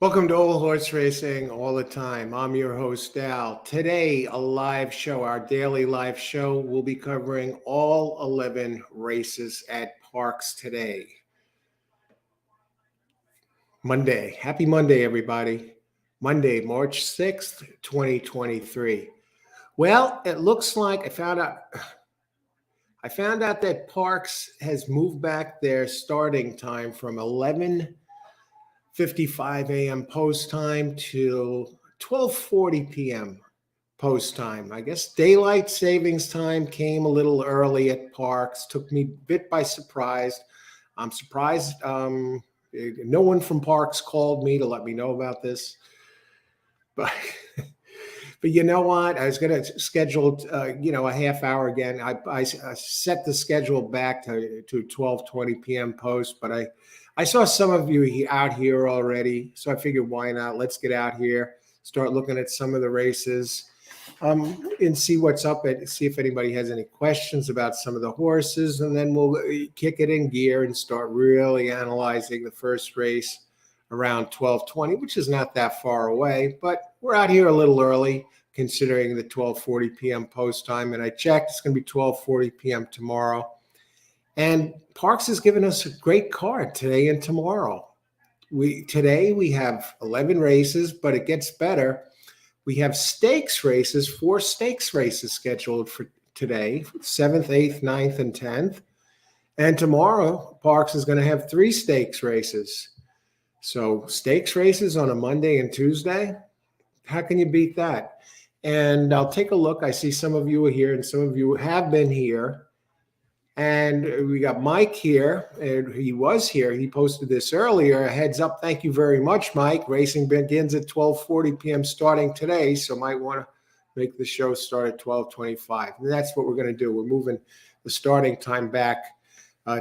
Welcome to Old Horse Racing all the time. I'm your host, Al. Today, a live show, our daily live show. We'll be covering all 11 races at Parx today. Monday. Happy Monday, everybody. Monday, March 6th, 2023. Well, it looks like I found out that Parx has moved back their starting time from 11:55 a.m. post time to 12:40 p.m. post time. I guess daylight savings time came a little early at Parx, took me a bit by surprise. I'm surprised no one from Parx called me to let me know about this. But but you know what? I was going to schedule a half hour again. I set the schedule back to 12:20 p.m. post, but I saw some of you out here already, so I figured why not? Let's get out here, start looking at some of the races, and see what's up, and see if anybody has any questions about some of the horses, and then we'll kick it in gear and start really analyzing the first race around 12:20, which is not that far away, but we're out here a little early considering the 12:40 p.m. post time, and I checked, it's going to be 12:40 p.m. tomorrow. And Parx has given us a great card today and tomorrow. Today we have 11 races, but it gets better. We have stakes races, 4 stakes races scheduled for today, 7th, 8th, 9th, and 10th. And tomorrow, Parx is going to have 3 stakes races. So stakes races on a Monday and Tuesday, how can you beat that? And I'll take a look. I see some of you are here and some of you have been here. And we got Mike here, and he was here. He posted this earlier. A heads up. Thank you very much, Mike. Racing begins at 12:40 p.m. starting today, so might want to make the show start at 12:25. And that's what we're going to do. We're moving the starting time back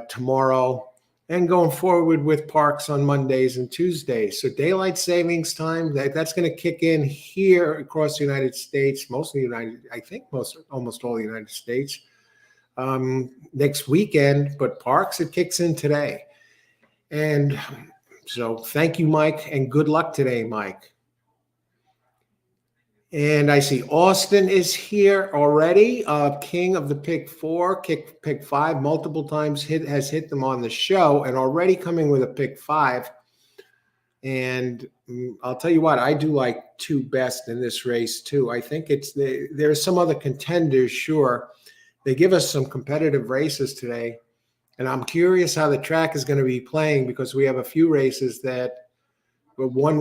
tomorrow and going forward with Parx on Mondays and Tuesdays. So daylight savings time, that's going to kick in here across the United States, almost all the United States. Next weekend, but Parx, it kicks in today. And so thank you, Mike, and good luck today, Mike. And I see Austin is here already, king of the pick 4, pick 5, multiple times has hit them on the show, and already coming with a pick 5. And I'll tell you what, I do like 2 best in this race too. I think there's some other contenders, sure. They give us some competitive races today, and I'm curious how the track is going to be playing, because we have a few races that, one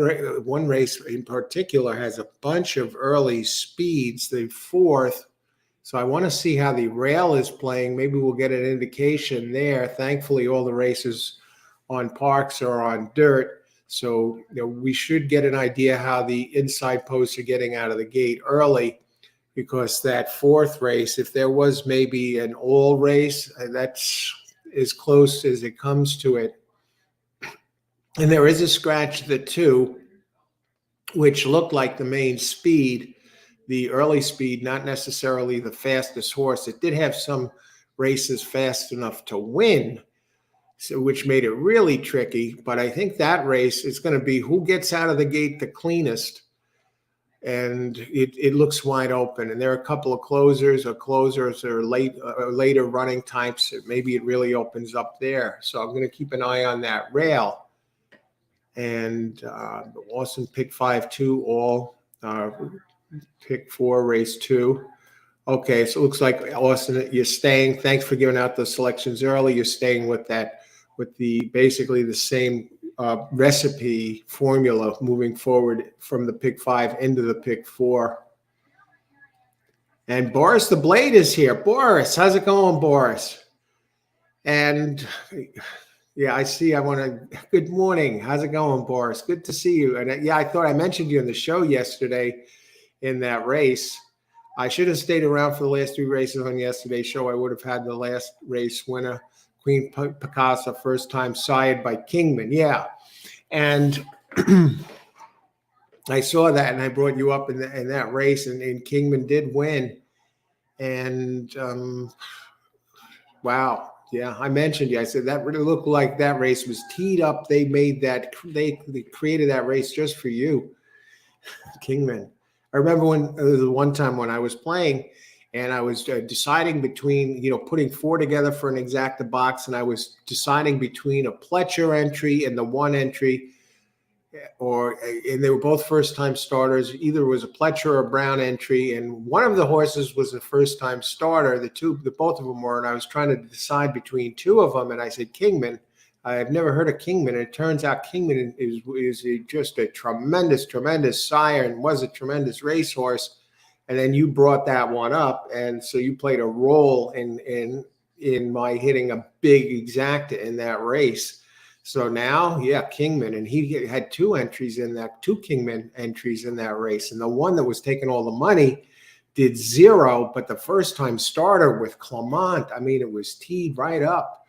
race in particular has a bunch of early speeds, the 4th. So I want to see how the rail is playing. Maybe we'll get an indication there. Thankfully, all the races on Parx are on dirt. So we should get an idea how the inside posts are getting out of the gate early. Because that 4th race, if there was maybe an all race, that's as close as it comes to it. And there is a scratch, the 2, which looked like the main speed, the early speed, not necessarily the fastest horse. It did have some races fast enough to win, so, which made it really tricky. But I think that race is going to be who gets out of the gate the cleanest. And it looks wide open, and there are a couple of closers or later running types. Maybe it really opens up there. So I'm going to keep an eye on that rail. And Austin pick 5, 2, all pick 4, race 2. Okay, so it looks like Austin, you're staying. Thanks for giving out the selections early. You're staying with that, with basically the same recipe formula moving forward from the pick 5 into the pick 4. And Boris the Blade is here. Boris, how's it going, Boris? And yeah, I see. Good morning. How's it going, Boris? Good to see you. And yeah, I thought I mentioned you in the show yesterday in that race. I should have stayed around for the last 3 races on yesterday's show. I would have had the last race winner, Queen Picasso, first time sired by Kingman. Yeah. And I saw that, and I brought you up in that race, and Kingman did win. And wow, Yeah, I mentioned you. I said that really looked like that race was teed up. They made that. They created that race just for you, Kingman. I remember when the one time when I was playing, and I was deciding between putting four together for an exacta box, and I was deciding between a Pletcher entry and the one entry, and they were both first time starters. Either it was a Pletcher or a Brown entry, and one of the horses was a first time starter. Both of them were, and I was trying to decide between two of them. And I said Kingman. I've never heard of Kingman. And it turns out Kingman is just a tremendous, tremendous sire and was a tremendous racehorse. And then you brought that one up, and so you played a role in my hitting a big exacta in that race. So now, yeah, Kingman, and he had two Kingman entries in that race. And the one that was taking all the money did 0, but the first time starter with Clement, I mean, it was teed right up.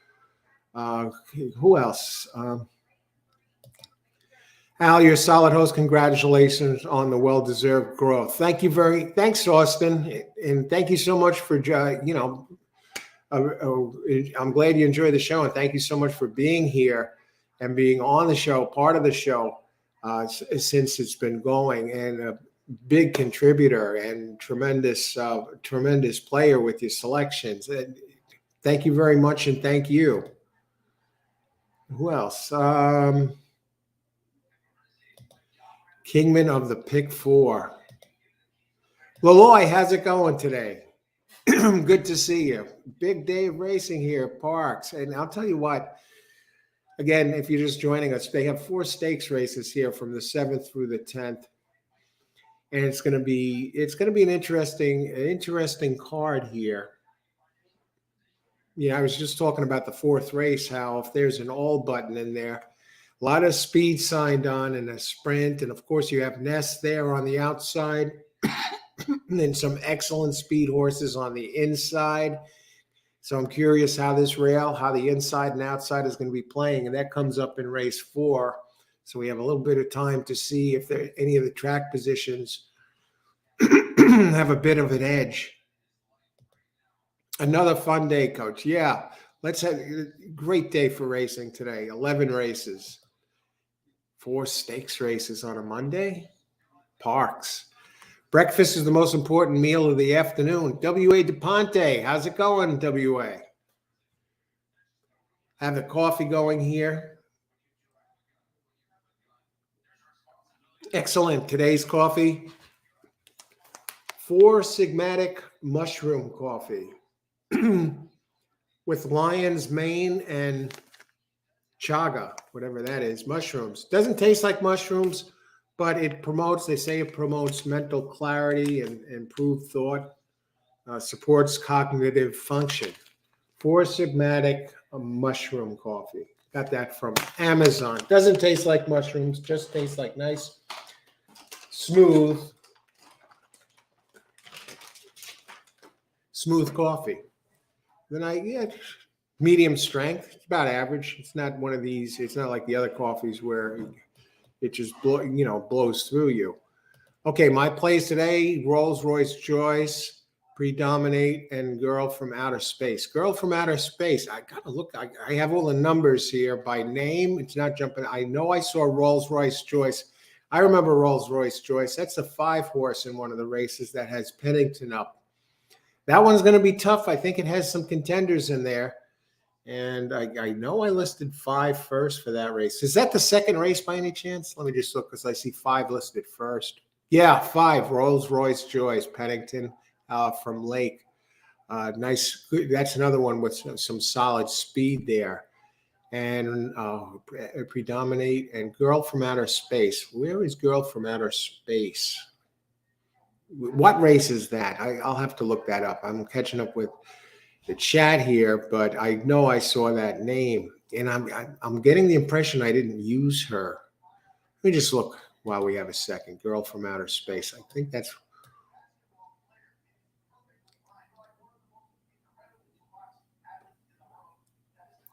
Who else? Al, you're a solid host. Congratulations on the well-deserved growth. Thanks, Austin. And thank you so much for, I'm glad you enjoyed the show, and thank you so much for being here and being on the show, part of the show since it's been going, and a big contributor and tremendous player with your selections. And thank you very much, and thank you. Who else? Kingman of the Pick 4. Laloy, how's it going today? Good to see you. Big day of racing here at Parx. And I'll tell you what, again, if you're just joining us, they have 4 stakes races here from the 7th through the 10th. And it's going to be an interesting card here. I was just talking about the 4th race, how if there's an all button in there, a lot of speed signed on and a sprint. And of course you have Ness there on the outside and then some excellent speed horses on the inside. So I'm curious how the inside and outside is going to be playing. And that comes up in race 4. So we have a little bit of time to see if any of the track positions have a bit of an edge. Another fun day, Coach. Yeah, let's have a great day for racing today. 11 races, 4 stakes races on a Monday. Parx. Breakfast is the most important meal of the afternoon. W.A. DePonte, how's it going, W.A.? Have the coffee going here. Excellent. Today's coffee, 4 Sigmatic mushroom coffee with lion's mane and chaga, whatever that is, mushrooms. Doesn't taste like mushrooms, but they say it promotes mental clarity and improved thought, supports cognitive function. 4 Sigmatic mushroom coffee. Got that from Amazon. Doesn't taste like mushrooms, just tastes like nice, smooth coffee. Then medium strength. It's about average. It's not one of these. It's not like the other coffees where it just blows through you. Okay, my plays today: Rolls-Royce Joyce, Predominate, and Girl from Outer Space. Girl from Outer Space. I gotta look. I have all the numbers here by name. It's not jumping. I know I saw Rolls-Royce Joyce. I remember Rolls-Royce Joyce. That's a 5 horse in one of the races that has Pennington up. That one's going to be tough. I think it has some contenders in there. And I know I listed 5 first for that race. Is that the second race by any chance? Let me just look because I see 5 listed first. Yeah, 5. Rolls-Royce Joyce, Pennington from Lake. Nice. That's another one with some solid speed there. And Predominate and Girl from Outer Space. Where is Girl from Outer Space? What race is that? I'll have to look that up. I'm catching up with the chat here, but I know I saw that name, and I'm getting the impression I didn't use her. Let me just look while we have a second. Girl from Outer Space. I think that's.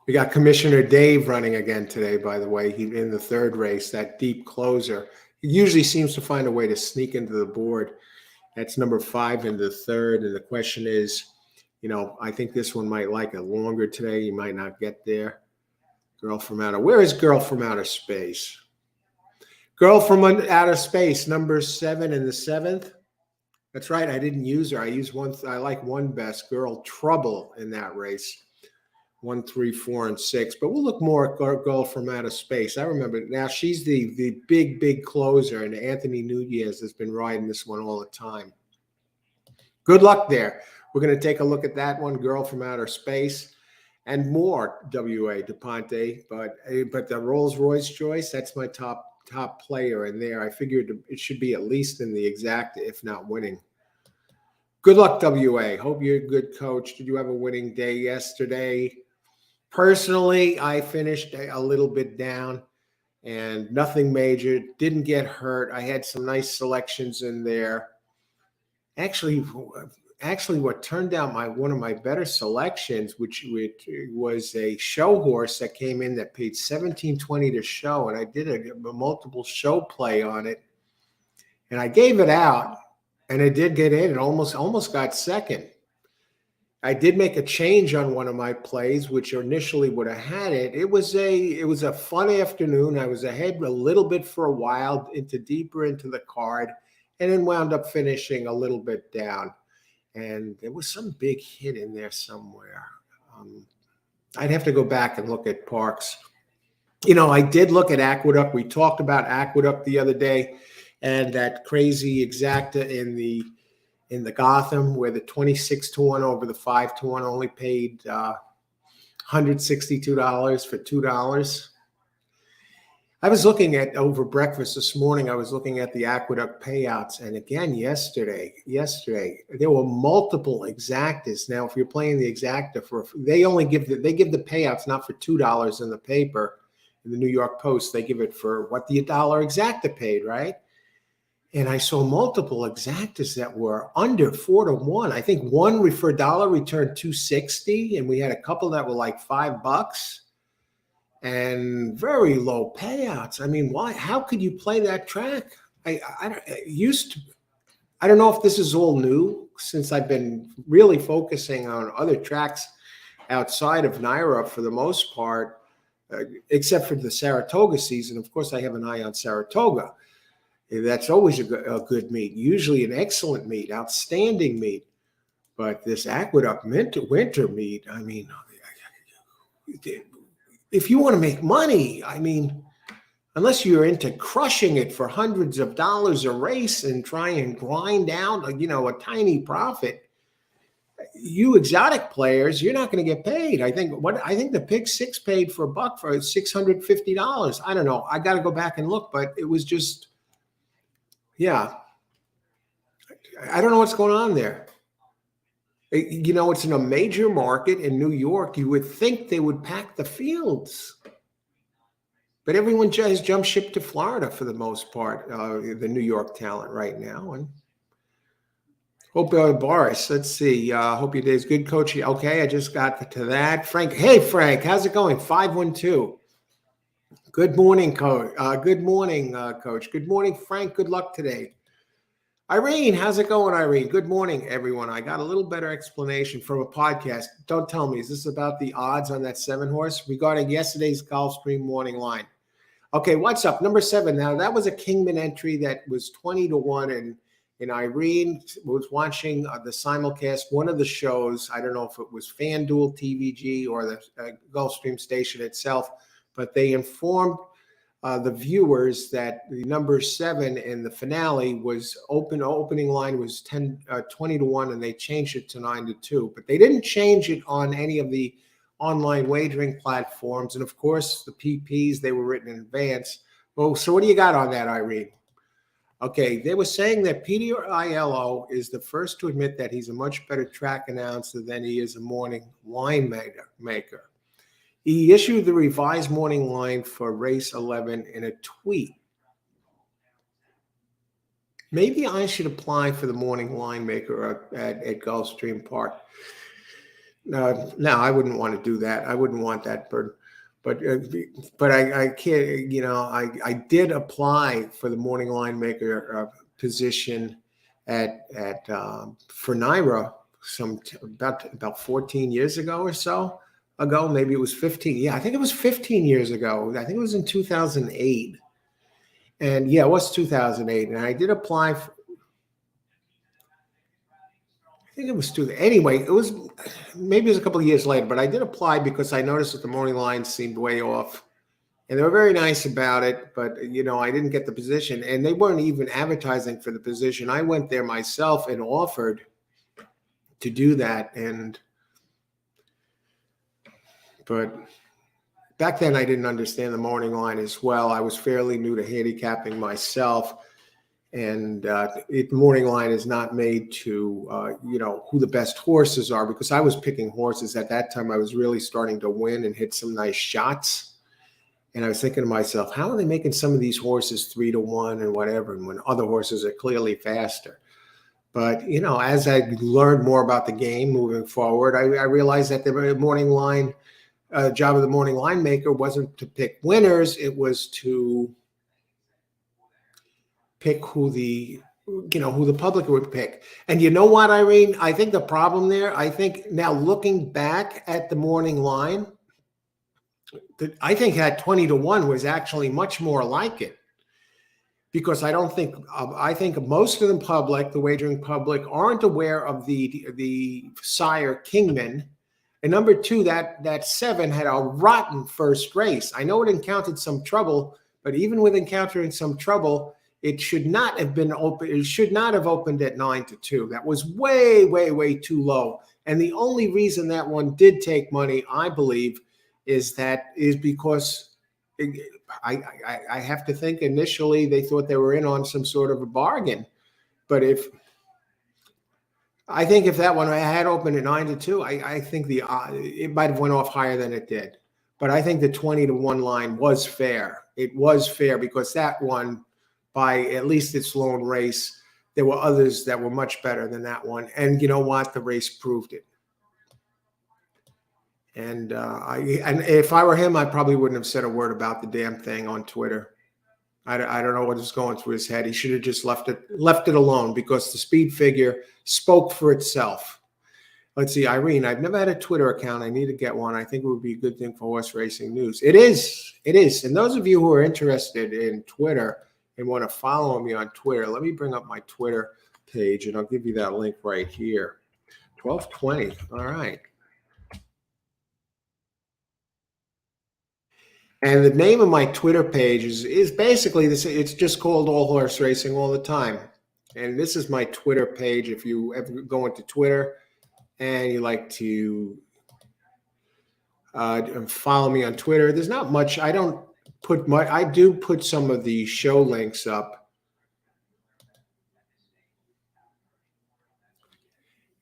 We got Commissioner Dave running again today, by the way. He in the 3rd race, that deep closer. He usually seems to find a way to sneak into the board. That's number 5 in the 3rd. And the question is, I think this one might like it longer today. You might not get there. Where is Girl from Outer Space? Girl from Outer Space, number 7 in the 7th. That's right. I didn't use her. I used one. I like one best girl, Trouble, in that race. 1, 3, 4, and 6. But we'll look more at Girl from Outer Space. I remember now she's the big closer, and Anthony Nunez has been riding this one all the time. Good luck there. We're going to take a look at that one, Girl from Outer Space, and more WA DePonte. But the Rolls-Royce choice, that's my top player in there. I figured it should be at least in the exact, if not winning. Good luck, WA. Hope you're a good coach. Did you have a winning day yesterday? Personally, I finished a little bit down and nothing major. Didn't get hurt. I had some nice selections in there. Actually, what turned out one of my better selections, which was a show horse that came in that paid $17.20 to show, and I did a multiple show play on it, and I gave it out, and it did get in. It almost got second. I did make a change on one of my plays, which initially would have had it. It was a fun afternoon. I was ahead a little bit for a while, deeper into the card, and then wound up finishing a little bit down. And there was some big hit in there somewhere. I'd have to go back and look at Parx. I did look at Aqueduct. We talked about Aqueduct the other day, and that crazy exacta in the Gotham, where the 26-1 over the 5-1 only paid $162 for $2. I was looking at over breakfast this morning. I was looking at the Aqueduct payouts, and again yesterday there were multiple exactas. Now, if you're playing the exacta they give the payouts not for $2 in the paper in the New York Post. They give it for what the $1 exacta paid, right? And I saw multiple exactas that were under 4-1. I think one for $1 returned $2.60, and we had a couple that were like $5 and very low payouts. I mean, why? How could you play that track? I don't know if this is all new since I've been really focusing on other tracks outside of NYRA for the most part, except for the Saratoga season. Of course, I have an eye on Saratoga. That's always a good meet, usually an excellent meet, outstanding meet. But this Aqueduct winter meet, I mean, if you want to make money, I mean, unless you're into crushing it for hundreds of dollars a race and try and grind out, a tiny profit, you exotic players, you're not going to get paid. I think the Pick 6 paid for $1 for $650. I don't know. I got to go back and look, but it was just. Yeah, I don't know what's going on there. It's in a major market in New York. You would think they would pack the fields. But everyone has jumped ship to Florida for the most part, the New York talent right now. And hope Boris, let's see. Hope your day's good, Coach. Okay, I just got to that. Frank, hey, Frank, how's it going? 512. Good morning, Coach. Good morning, Coach. Good morning, Frank. Good luck today. Irene, how's it going, Irene? Good morning, everyone. I got a little better explanation from a podcast. Don't tell me, is this about the odds on that 7 horse regarding yesterday's Gulfstream morning line? Okay, what's up? Number 7. Now, that was a Kingman entry that was 20-1, and Irene was watching the simulcast, one of the shows. I don't know if it was FanDuel, TVG, or the Gulfstream station itself, but they informed the viewers that the number 7 in the finale was opening line was 20-1, and they changed it to 9-2. But they didn't change it on any of the online wagering platforms. And of course, the PPs, they were written in advance. Well, so what do you got on that, Irene? Okay, they were saying that Peter Aiello is the first to admit that he's a much better track announcer than he is a morning line maker. He issued the revised morning line for race 11 in a tweet. Maybe I should apply for the morning line maker at Gulfstream Park. No, I wouldn't want to do that. I wouldn't want that burden. But I can't, I did apply for the morning line maker position for NYRA about 14 years ago or so ago. Maybe it was 15. Yeah, I think it was 15 years ago. I think it was in 2008. And yeah, it was 2008. And I did apply for, I think it was two. Anyway, it was maybe it was a couple of years later, but I did apply because I noticed that the morning line seemed way off. And they were very nice about it, but I didn't get the position, and they weren't even advertising for the position. I went there myself and offered to do that, but back then I didn't understand the morning line as well. I was fairly new to handicapping myself, and the morning line is not made to who the best horses are, because I was picking horses at that time. I was really starting to win and hit some nice shots. And I was thinking to myself, how are they making some of these horses 3-1 and whatever, and when other horses are clearly faster? But, as I learned more about the game moving forward, I realized that the morning line, job of the morning line maker wasn't to pick winners. It was to pick who the public would pick. And you know what, Irene? I think the problem there, I think now looking back at the morning line, I think that 20-1 was actually much more like it, because I think most of the public, the wagering public, aren't aware of the sire Kingman. And number two, that 7 had a rotten first race. I know it encountered some trouble, but even with encountering some trouble, it should not have been open. It should not have opened at 9-2. That was way, way, way too low. And the only reason that one did take money, I believe, is because I have to think initially they thought they were in on some sort of a bargain. But if that one had opened at 9-2, I think it might have went off higher than it did. But I think the 20-1 line was fair. It was fair because that one, by at least its lone race, there were others that were much better than that one. And you know what? The race proved it. And if I were him, I probably wouldn't have said a word about the damn thing on Twitter. I don't know what was going through his head. He should have just left it alone, because the speed figure spoke for itself. Let's see, Irene, I've never had a Twitter account. I need to get one. I think it would be a good thing for horse racing news. It is. And those of you who are interested in Twitter and want to follow me on Twitter, let me bring up my Twitter page, and I'll give you that link right here. 1220. All right. And the name of my Twitter page is basically this. It's just called All Horse Racing All the Time. And this is my Twitter page. If you ever go into Twitter and you like to follow me on Twitter, there's not much. I don't put much. I do put some of the show links up.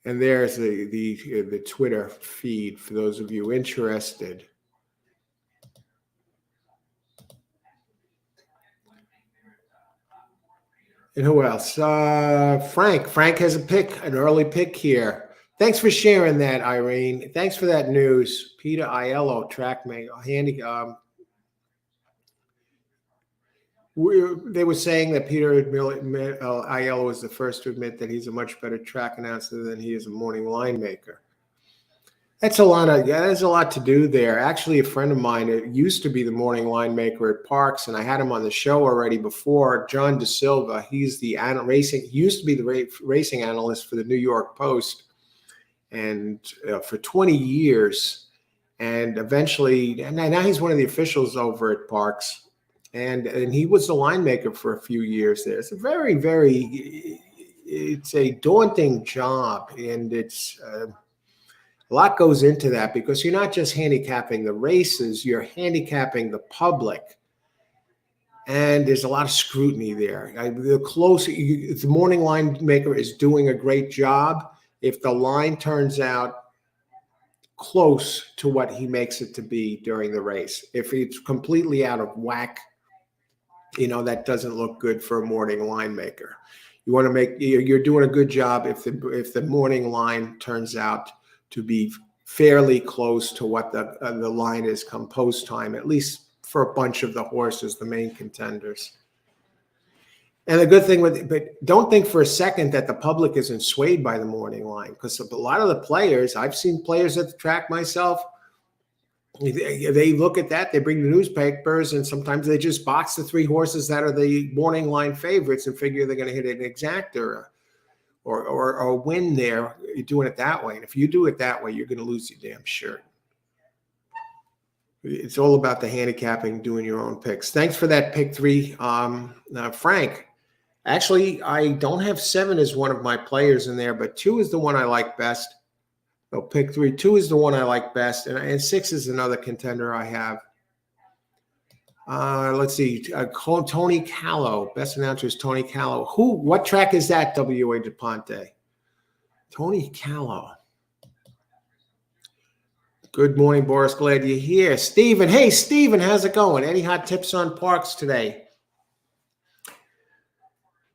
And there's the Twitter feed for those of you interested. And who else? Frank. Frank has a pick, an early pick here. Thanks for sharing that, Irene. Thanks for that news. Peter Aiello, trackmate, handy. They were saying that Peter Aiello was the first to admit that he's a much better track announcer than he is a morning line maker. There's a lot to do there. Actually, a friend of mine used to be the morning line maker at Parx, and I had him on the show already before. John De Silva. He's the used to be the racing analyst for the New York Post, and for 20 years, and eventually, and now he's one of the officials over at Parx, and he was the line maker for a few years there. It's a very, very, it's a daunting job, and it's. A lot goes into that, because you're not just handicapping the races, you're handicapping the public. And there's a lot of scrutiny there. If the morning line maker is doing a great job, if the line turns out close to what he makes it to be during the race, if it's completely out of whack, that doesn't look good for a morning line maker. You want to you're doing a good job if the morning line turns out to be fairly close to what the line is come post time, at least for a bunch of the horses, the main contenders. And the good thing with it, but don't think for a second that the public isn't swayed by the morning line, because a lot of the players, I've seen players at the track myself, they look at that, they bring the newspapers, and sometimes they just box the three horses that are the morning line favorites and figure they're going to hit an exacta or win there. You're doing it that way. And if you do it that way, you're going to lose your damn shirt. It's all about the handicapping, doing your own picks. Thanks for that pick 3, Frank. Actually, I don't have 7 as one of my players in there, but 2 is the one I like best. So pick 3. 2 is the one I like best, and 6 is another contender I have. Let's see. Tony Callow. Best announcer is Tony Callow. What track is that, W.A. DePonte? Tony Callow. Good morning, Boris. Glad you're here. Steven. Hey, Steven, how's it going? Any hot tips on Parx today?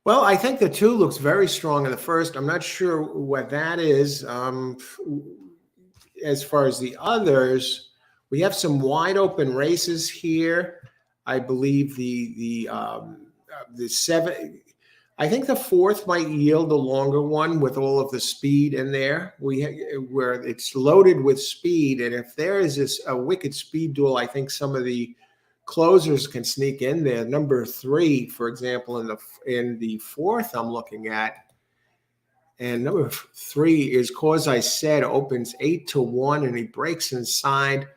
Well, I think the 2 looks very strong in the first. I'm not sure what that is. As far as the others, we have some wide open races here. I believe the 7. I think the 4th might yield a longer one with all of the speed in there. Where it's loaded with speed, and if there is a wicked speed duel, I think some of the closers can sneak in there. Number 3, for example, in the 4th, I'm looking at, and number 3 is Cause I Said, opens 8-1, and he breaks inside.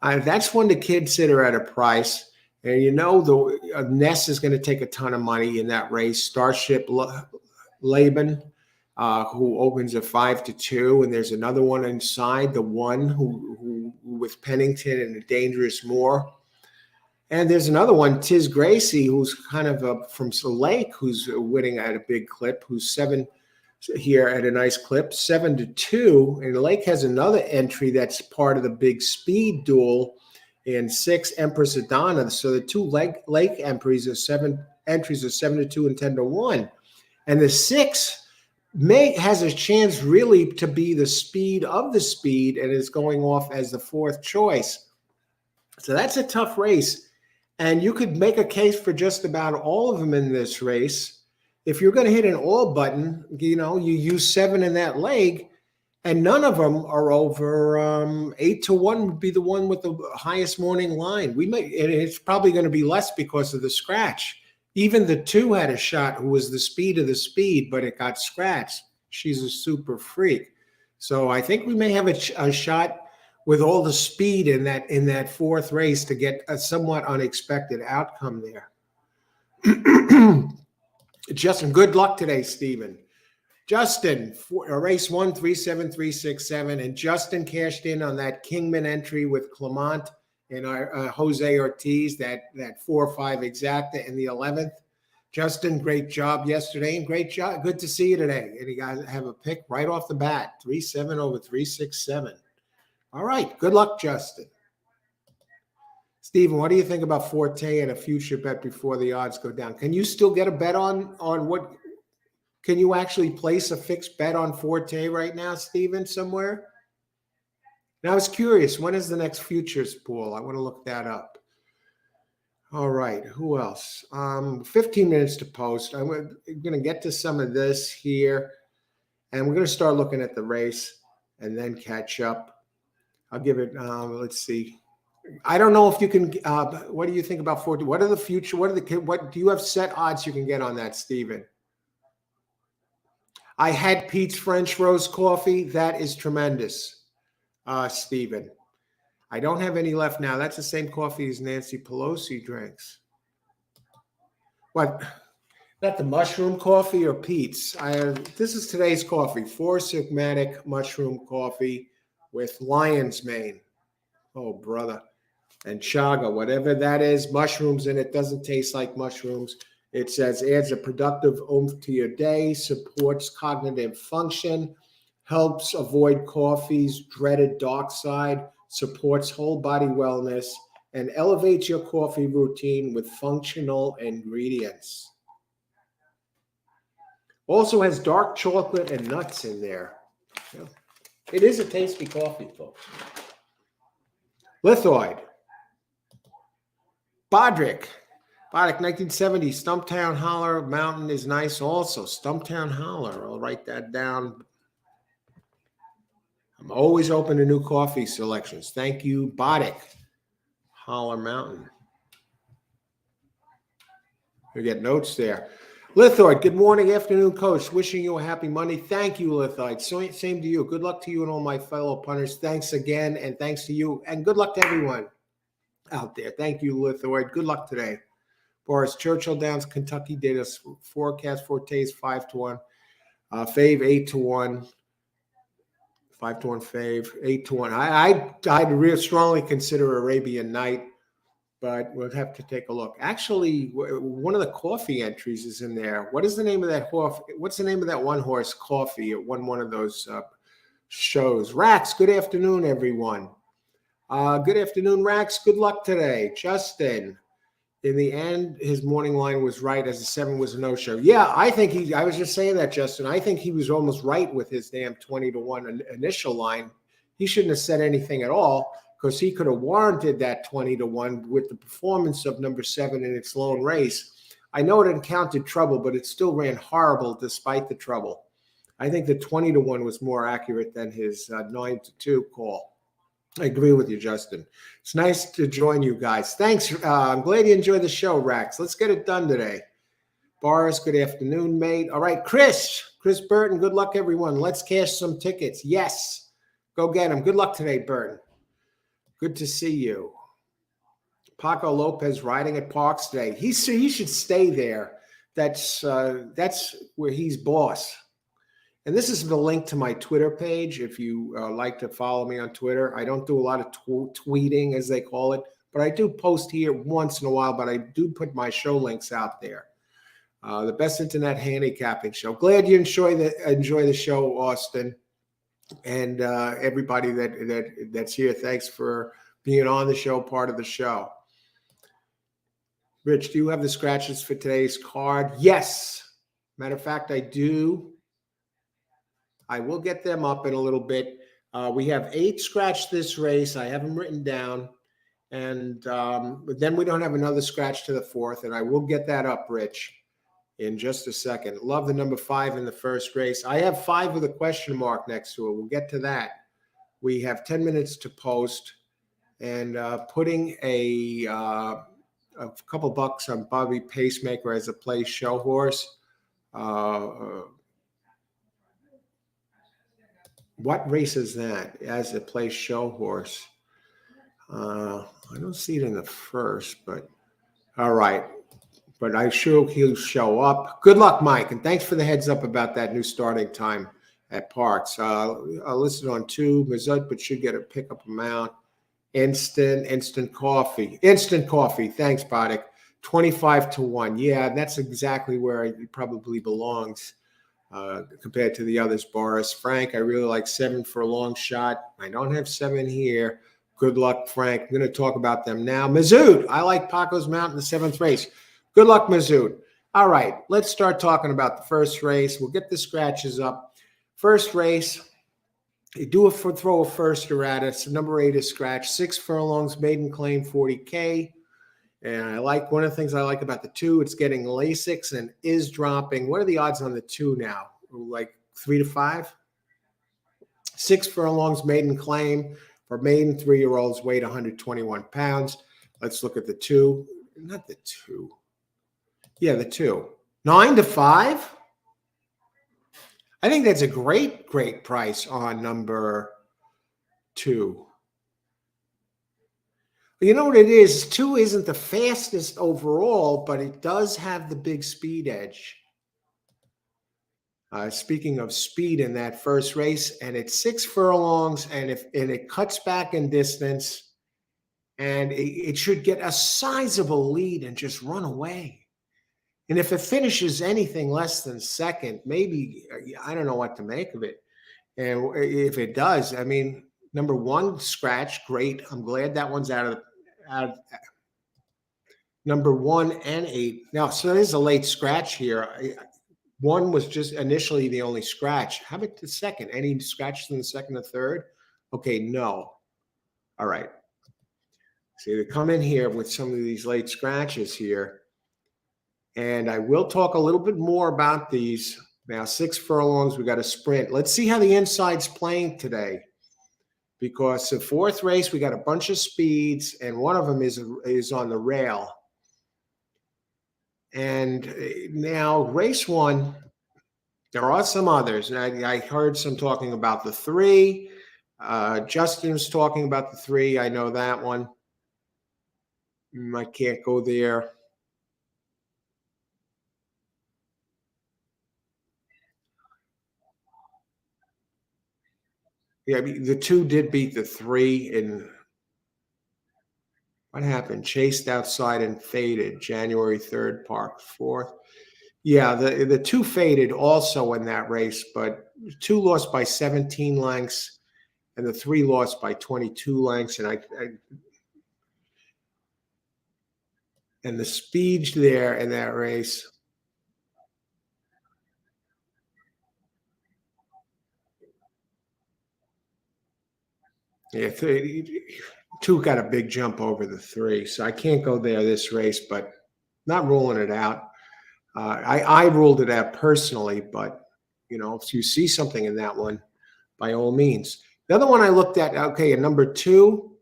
That's one the kids sit at a price. And the Ness is going to take a ton of money in that race. Starship Laban, who opens at 5-2, and there's another one inside, the 1 who with Pennington and a Dangerous Moore. And there's another one, Tiz Gracie, who's kind of from Lake, who's winning at a big clip, who's 7 here at a nice clip, 7-2. And Lake has another entry that's part of the big speed duel in 6, Empress Adana. So the 2 Lake entries are 7 7-2 and 10-1. And the 6 has a chance really to be the speed of the speed, and is going off as the 4th choice. So that's a tough race. And you could make a case for just about all of them in this race. If you're going to hit an all button, you use 7 in that leg, and none of them are over 8-1 would be the one with the highest morning line. And it's probably going to be less because of the scratch. Even the 2 had a shot who was the speed of the speed, but it got scratched. She's a super freak. So I think we may have a shot with all the speed in that 4th race to get a somewhat unexpected outcome there. Justin, good luck today, Stephen. Justin, race 1, 3-7, 3-6-7, and Justin cashed in on that Kingman entry with Clement and Jose Ortiz, that 4-5 exacta in the 11th. Justin, great job yesterday, and great job. Good to see you today. And you guys have a pick right off the bat, 3-7 over 3-6-7. All right, good luck, Justin. Stephen, what do you think about Forte and a future bet before the odds go down? Can you still get a bet on what? Can you actually place a fixed bet on Forte right now, Stephen, somewhere? Now, I was curious, when is the next futures pool? I want to look that up. All right, who else? 15 minutes to post. I'm going to get to some of this here, and we're going to start looking at the race and then catch up. I'll give it, let's see. I don't know if you can, what do you think about Forte? What are the future, what do you have set odds you can get on that, Stephen? I had Pete's French roast coffee. That is tremendous, Stephen. I don't have any left now. That's the same coffee as Nancy Pelosi drinks. What? Not the mushroom coffee or Pete's? This is today's coffee. 4 Sigmatic mushroom coffee with lion's mane. Oh, brother. And chaga, whatever that is, mushrooms in it. Doesn't taste like mushrooms. It says adds a productive oomph to your day, supports cognitive function, helps avoid coffee's dreaded dark side, supports whole body wellness, and elevates your coffee routine with functional ingredients. Also has dark chocolate and nuts in there. It is a tasty coffee, folks. Lithoid. Bodrick. Bardic, 1970, Stumptown Holler Mountain is nice also. Stumptown Holler, I'll write that down. I'm always open to new coffee selections. Thank you, Bardic. Holler Mountain. We get notes there. Lithoid, good morning, afternoon, coach. Wishing you a happy Monday. Thank you, Lithoid. So, same to you. Good luck to you and all my fellow punters. Thanks again, and thanks to you, and good luck to everyone out there. Thank you, Lithoid. Good luck today. Boris, Churchill Downs, Kentucky did a forecast. Fortes 5-1. Fave 8-1. 5-1 fave, 8-1. I'd really strongly consider Arabian Night, but we'll have to take a look. Actually, one of the coffee entries is in there. What is the name of that horse? What's the name of that one horse coffee? It won one of those shows. Rax, good afternoon, everyone. Good afternoon, Rax. Good luck today. Justin, in the end, his morning line was right as a 7 was a no-show. Yeah, I was just saying that, Justin. I think he was almost right with his damn 20-1 initial line. He shouldn't have said anything at all because he could have warranted that 20-1 with the performance of number 7 in its lone race. I know it encountered trouble, but it still ran horrible despite the trouble. I think the 20-1 was more accurate than his 9-2 call. I agree with you, Justin. It's nice to join you guys. Thanks. I'm glad you enjoyed the show, Rax. Let's get it done today. Boris, good afternoon, mate. All right, Chris Burton, good luck, everyone. Let's cash some tickets. Yes, go get them. Good luck today, Burton. Good to see you. Paco Lopez riding at Parx today. He should stay there. That's where he's boss. And this is the link to my Twitter page. If you like to follow me on Twitter, I don't do a lot of tweeting, as they call it, but I do post here once in a while, but I do put my show links out there. The best internet handicapping show. Glad you enjoy the show, Austin, and everybody that's here. Thanks for being on the show, part of the show. Rich, do you have the scratches for today's card? Yes. Matter of fact, I do. I will get them up in a little bit. We have 8 scratch this race. I have them written down. And but then we don't have another scratch to the 4th. And I will get that up, Rich, in just a second. Love the number 5 in the first race. I have 5 with a question mark next to it. We'll get to that. We have 10 minutes to post. And putting a couple bucks on Bobby Pacemaker as a play show horse. What race is that as a play show horse? I don't see it in the first, but all right. But I'm sure he'll show up. Good luck, Mike, and thanks for the heads up about that new starting time at Parx. I listed on 2, Mazut, but should get a pickup amount. Instant coffee. Thanks, Boddick. 25-1. Yeah, that's exactly where it probably belongs. Compared to the others, Boris. Frank, I really like 7 for a long shot. I don't have 7 here. Good luck, Frank. I'm going to talk about them now. Mazood, I like Paco's Mountain, the 7th race. Good luck, Mazood. All right, let's start talking about the first race. We'll get the scratches up. First race, you do throw a firster at us. Number 8 is scratch. 6 furlongs, maiden claim, 40K. And I like one of the things I like about the 2, it's getting Lasix and is dropping. What are the odds on the 2 now? Like 3-5? 6 furlongs, maiden claim. For maiden 3-year-olds, weight 121 pounds. Let's look at the 2. Not the 2. Yeah, the 2. 9-5? I think that's a great price on number 2. You know what it is? 2 isn't the fastest overall, but it does have the big speed edge. Speaking of speed in that first race, and it's 6 furlongs, and it cuts back in distance, and it should get a sizable lead and just run away. And if it finishes anything less than second, maybe I don't know what to make of it. And if it does, I mean, number 1 scratch, great. I'm glad that one's out of number 1 and 8. Now, so there's a late scratch here. 1 was just initially the only scratch. How about the second? Any scratches in the second or third? Okay, no. All right. See, they come in here with some of these late scratches here. And I will talk a little bit more about these. Now, 6 furlongs, we got a sprint. Let's see how the inside's playing today. Because the fourth race, we got a bunch of speeds, and one of them is on the rail. And now race one, there are some others. And I heard some talking about the 3. Justin's talking about the 3. I know that one. I can't go there. Yeah, the 2 did beat the 3 in what happened? Chased outside and faded. January 3rd, Park 4th. Yeah, the 2 faded also in that race, but 2 lost by 17 lengths, and the 3 lost by 22 lengths. And the speed there in that race. Yeah, 2 got a big jump over the 3, so I can't go there this race, but not ruling it out. I ruled it out personally, but if you see something in that one, by all means. The other one I looked at, okay, at number 2,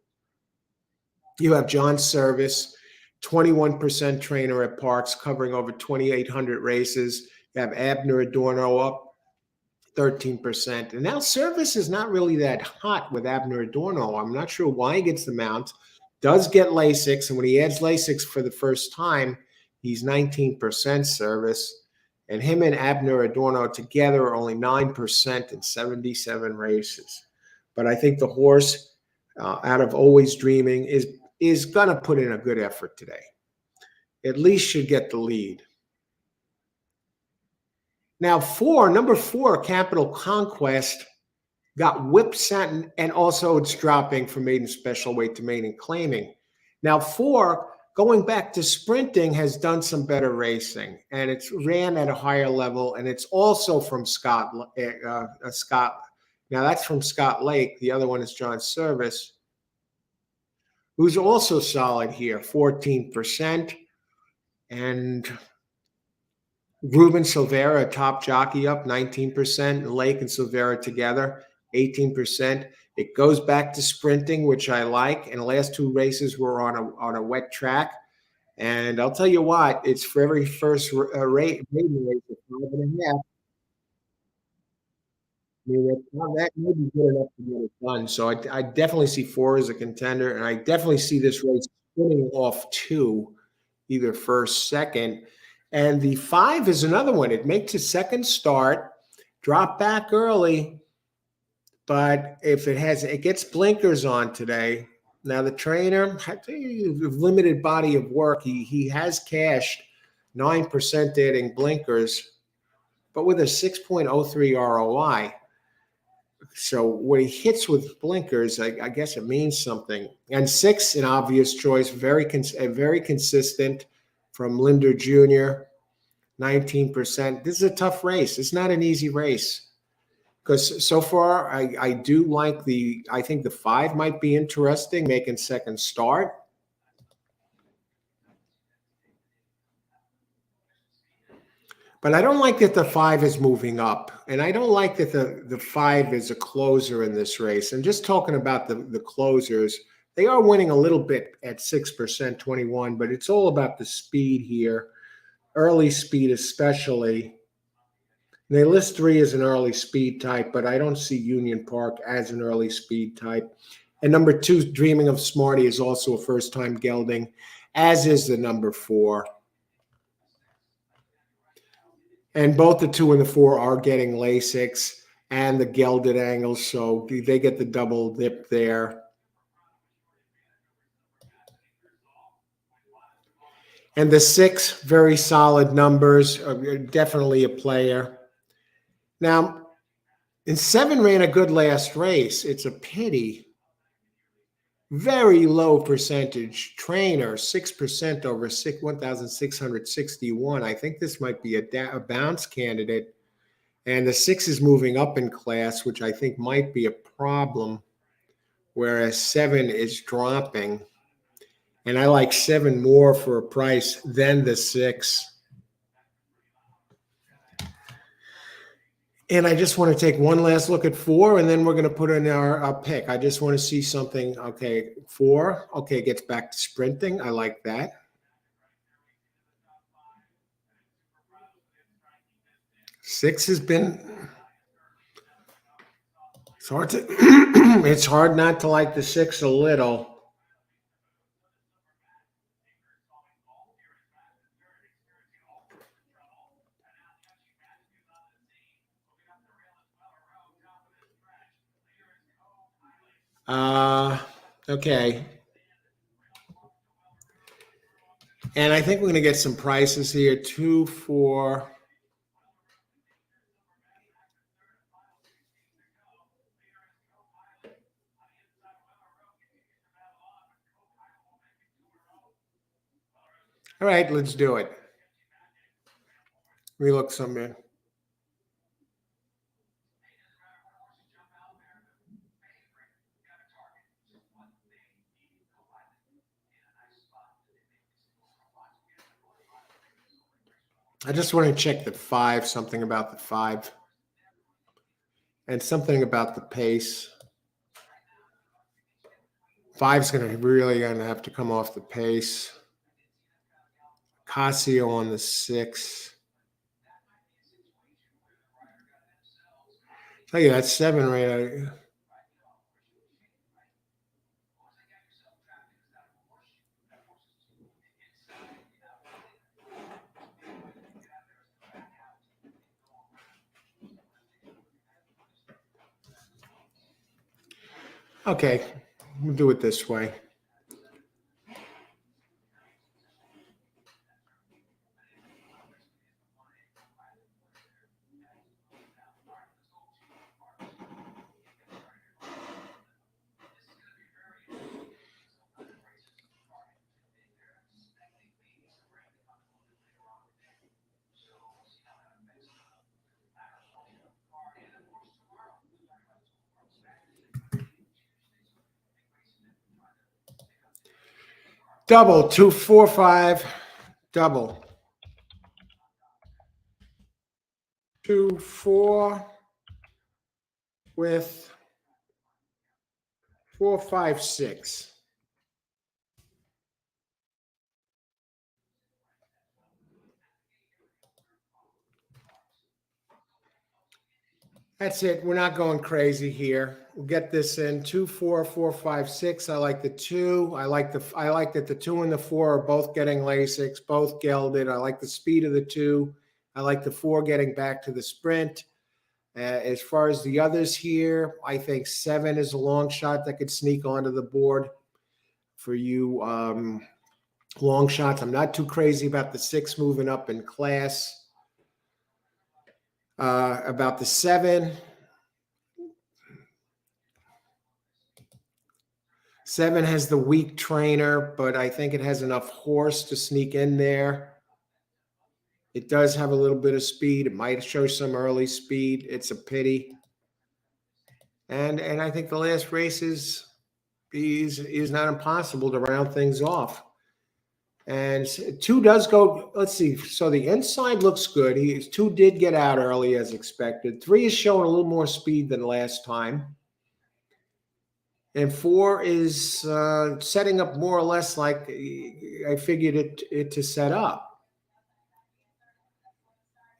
you have John Service, 21% trainer at Parx, covering over 2,800 races. You have Abner Adorno up 13%. And now Service is not really that hot with Abner Adorno. I'm not sure why he gets the mount. Does get Lasix, and when he adds Lasix for the first time, he's 19% Service. And him and Abner Adorno together are only 9% in 77 races. But I think the horse out of Always Dreaming is going to put in a good effort today. At least should get the lead. Now, number 4, Capital Conquest, got whipsat, and also it's dropping from maiden special weight to maiden claiming. Now, 4, going back to sprinting, has done some better racing, and it's ran at a higher level, and it's also from Scott. Now, that's from Scott Lake. The other one is John Service, who's also solid here, 14%. And Ruben Silvera, top jockey, up 19%. Lake and Silvera together, 18%. It goes back to sprinting, which I like. And the last 2 races were on a wet track. And I'll tell you what, it's for every first maiden race of 5.5. I mean, that may be good enough to get it done. So I definitely see 4 as a contender, and I definitely see this race spinning off 2, either first, second. And the 5 is another one. It makes a second start, drop back early, but if it gets blinkers on today. Now the trainer, limited body of work. He has cashed 9% adding blinkers, but with a 6.03 ROI. So when he hits with blinkers, I guess it means something. And 6, an obvious choice, very consistent from Linder Jr., 19%. This is a tough race. It's not an easy race. Because so far, I do like I think the 5 might be interesting, making second start. But I don't like that the 5 is moving up. And I don't like that the 5 is a closer in this race. And just talking about the closers, they are winning a little bit at 6%, 21, but it's all about the speed here, early speed especially. They list 3 as an early speed type, but I don't see Union Park as an early speed type. And number 2, Dreaming of Smarty, is also a first-time gelding, as is the number 4. And both the 2 and the 4 are getting Lasix and the gelded angles, so they get the double dip there. And the 6, very solid numbers, definitely a player. Now, and 7 ran a good last race. It's a pity. Very low percentage trainer, 6% over 1,661. I think this might be a bounce candidate. And the 6 is moving up in class, which I think might be a problem, whereas 7 is dropping. And I like 7 more for a price than the 6. And I just want to take one last look at 4, and then we're going to put in our pick. I just want to see something. Okay, 4. Okay, gets back to sprinting. I like that. 6 has been. It's hard to. It's hard not to like the 6 a little. Okay. And I think we're going to get some prices here. 2, 4. All right, let's do it. We look some in. I just want to check the 5, something about the 5. And something about the pace. 5's going to have to come off the pace. Casio on the 6. Tell you that 7 right. Okay, we'll do it this way. Double 2, 4, 5. Double 2, 4 with 4, 5, 6. That's it. We're not going crazy here. We'll get this in 2, 4, 4, 5, 6. I like the 2. I like that the 2 and the 4 are both getting Lasix, both gelded. I like the speed of the 2. I like the 4 getting back to the sprint. As far as the others here, I think 7 is a long shot that could sneak onto the board for you long shots. I'm not too crazy about the 6 moving up in class. About the 7. 7 has the weak trainer, but I think it has enough horse to sneak in there. It does have a little bit of speed. It might show some early speed. It's a pity. And I think the last race is not impossible to round things off. And 2 does go, let's see. So the inside looks good. 2 did get out early as expected. 3 is showing a little more speed than last time. And 4 is setting up more or less like I figured it to set up.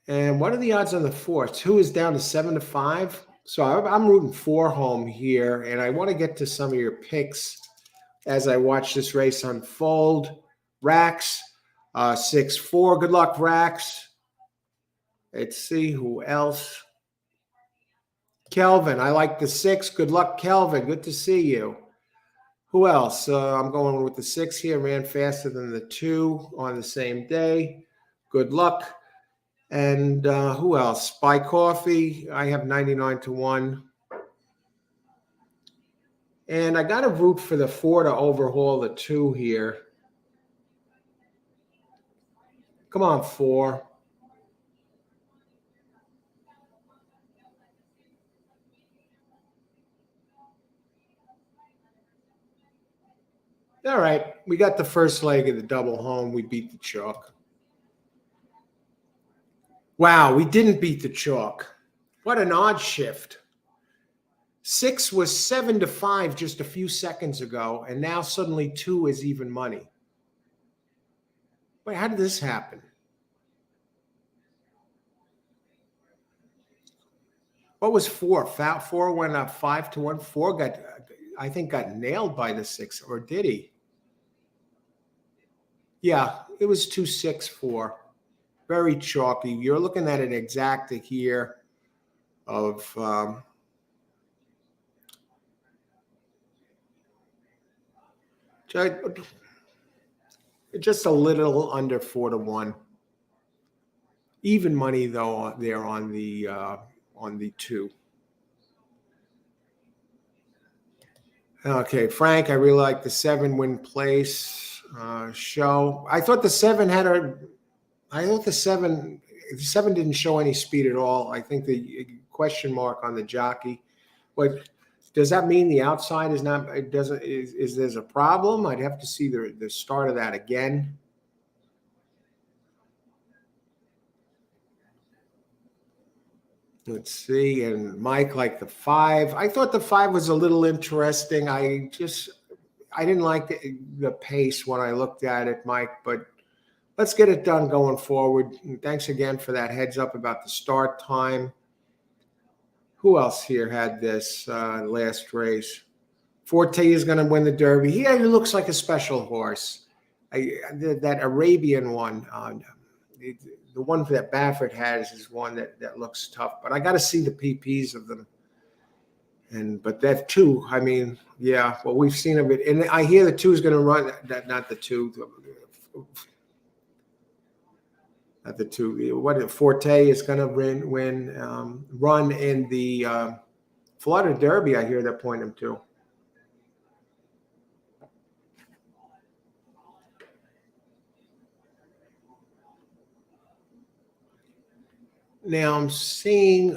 And what are the odds on the 4? 2 is down to 7 to 5. So I'm rooting 4 home here. And I want to get to some of your picks as I watch this race unfold. Rax, 6-4. Good luck, Rax. Let's see who else. Kelvin, I like the 6. Good luck, Kelvin. Good to see you. Who else? I'm going with the 6 here. Ran faster than the 2 on the same day. Good luck. And who else? Buy Coffee. I have 99 to 1. And I got to root for the 4 to overhaul the 2 here. Come on, 4. All right. We got the first leg of the double home. We beat the chalk. Wow, we didn't beat the chalk. What an odd shift. 6 was 7-5 just a few seconds ago, and now suddenly 2 is even money. Wait, how did this happen? What was 4? 4 went up 5-1. 4 got, I think, got nailed by the 6, or did he? Yeah, it was 2-6-4. Very chalky. You're looking at an exacta here of just a little under 4-1. Even money though there on the 2. Okay, Frank, I really like the 7 win place show. I thought the 7 had a. I thought the 7 didn't show any speed at all. I think the question mark on the jockey. But does that mean the outside is not? It doesn't. Is there's a problem? I'd have to see the start of that again. Let's see. And Mike liked the 5. I thought the 5 was a little interesting. I didn't like the pace when I looked at it, Mike, but let's get it done going forward. And thanks again for that heads up about the start time. Who else here had this last race? Forte is going to win the Derby. He looks like a special horse. That Arabian one, the one that Baffert has is one that looks tough. But I got to see the PPs of them. But that 2, I mean, yeah, well, we've seen of it. And I hear the 2 is going to run, not the 2. Not the 2. What Forte is going to run in the Florida Derby. I hear that point him to. Now I'm seeing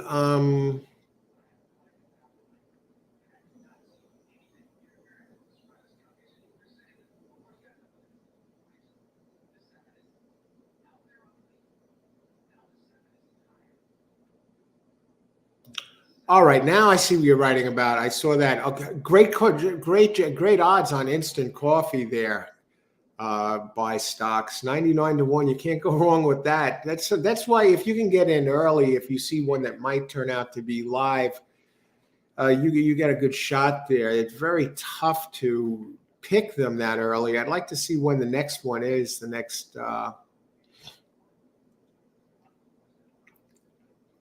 all right, now I see what you're writing about. I saw that. Okay, great odds on instant coffee there. Buy stocks 99-1. You can't go wrong with that. That's why if you can get in early, if you see one that might turn out to be live, you get a good shot there. It's very tough to pick them that early. I'd like to see when the next one is. The next.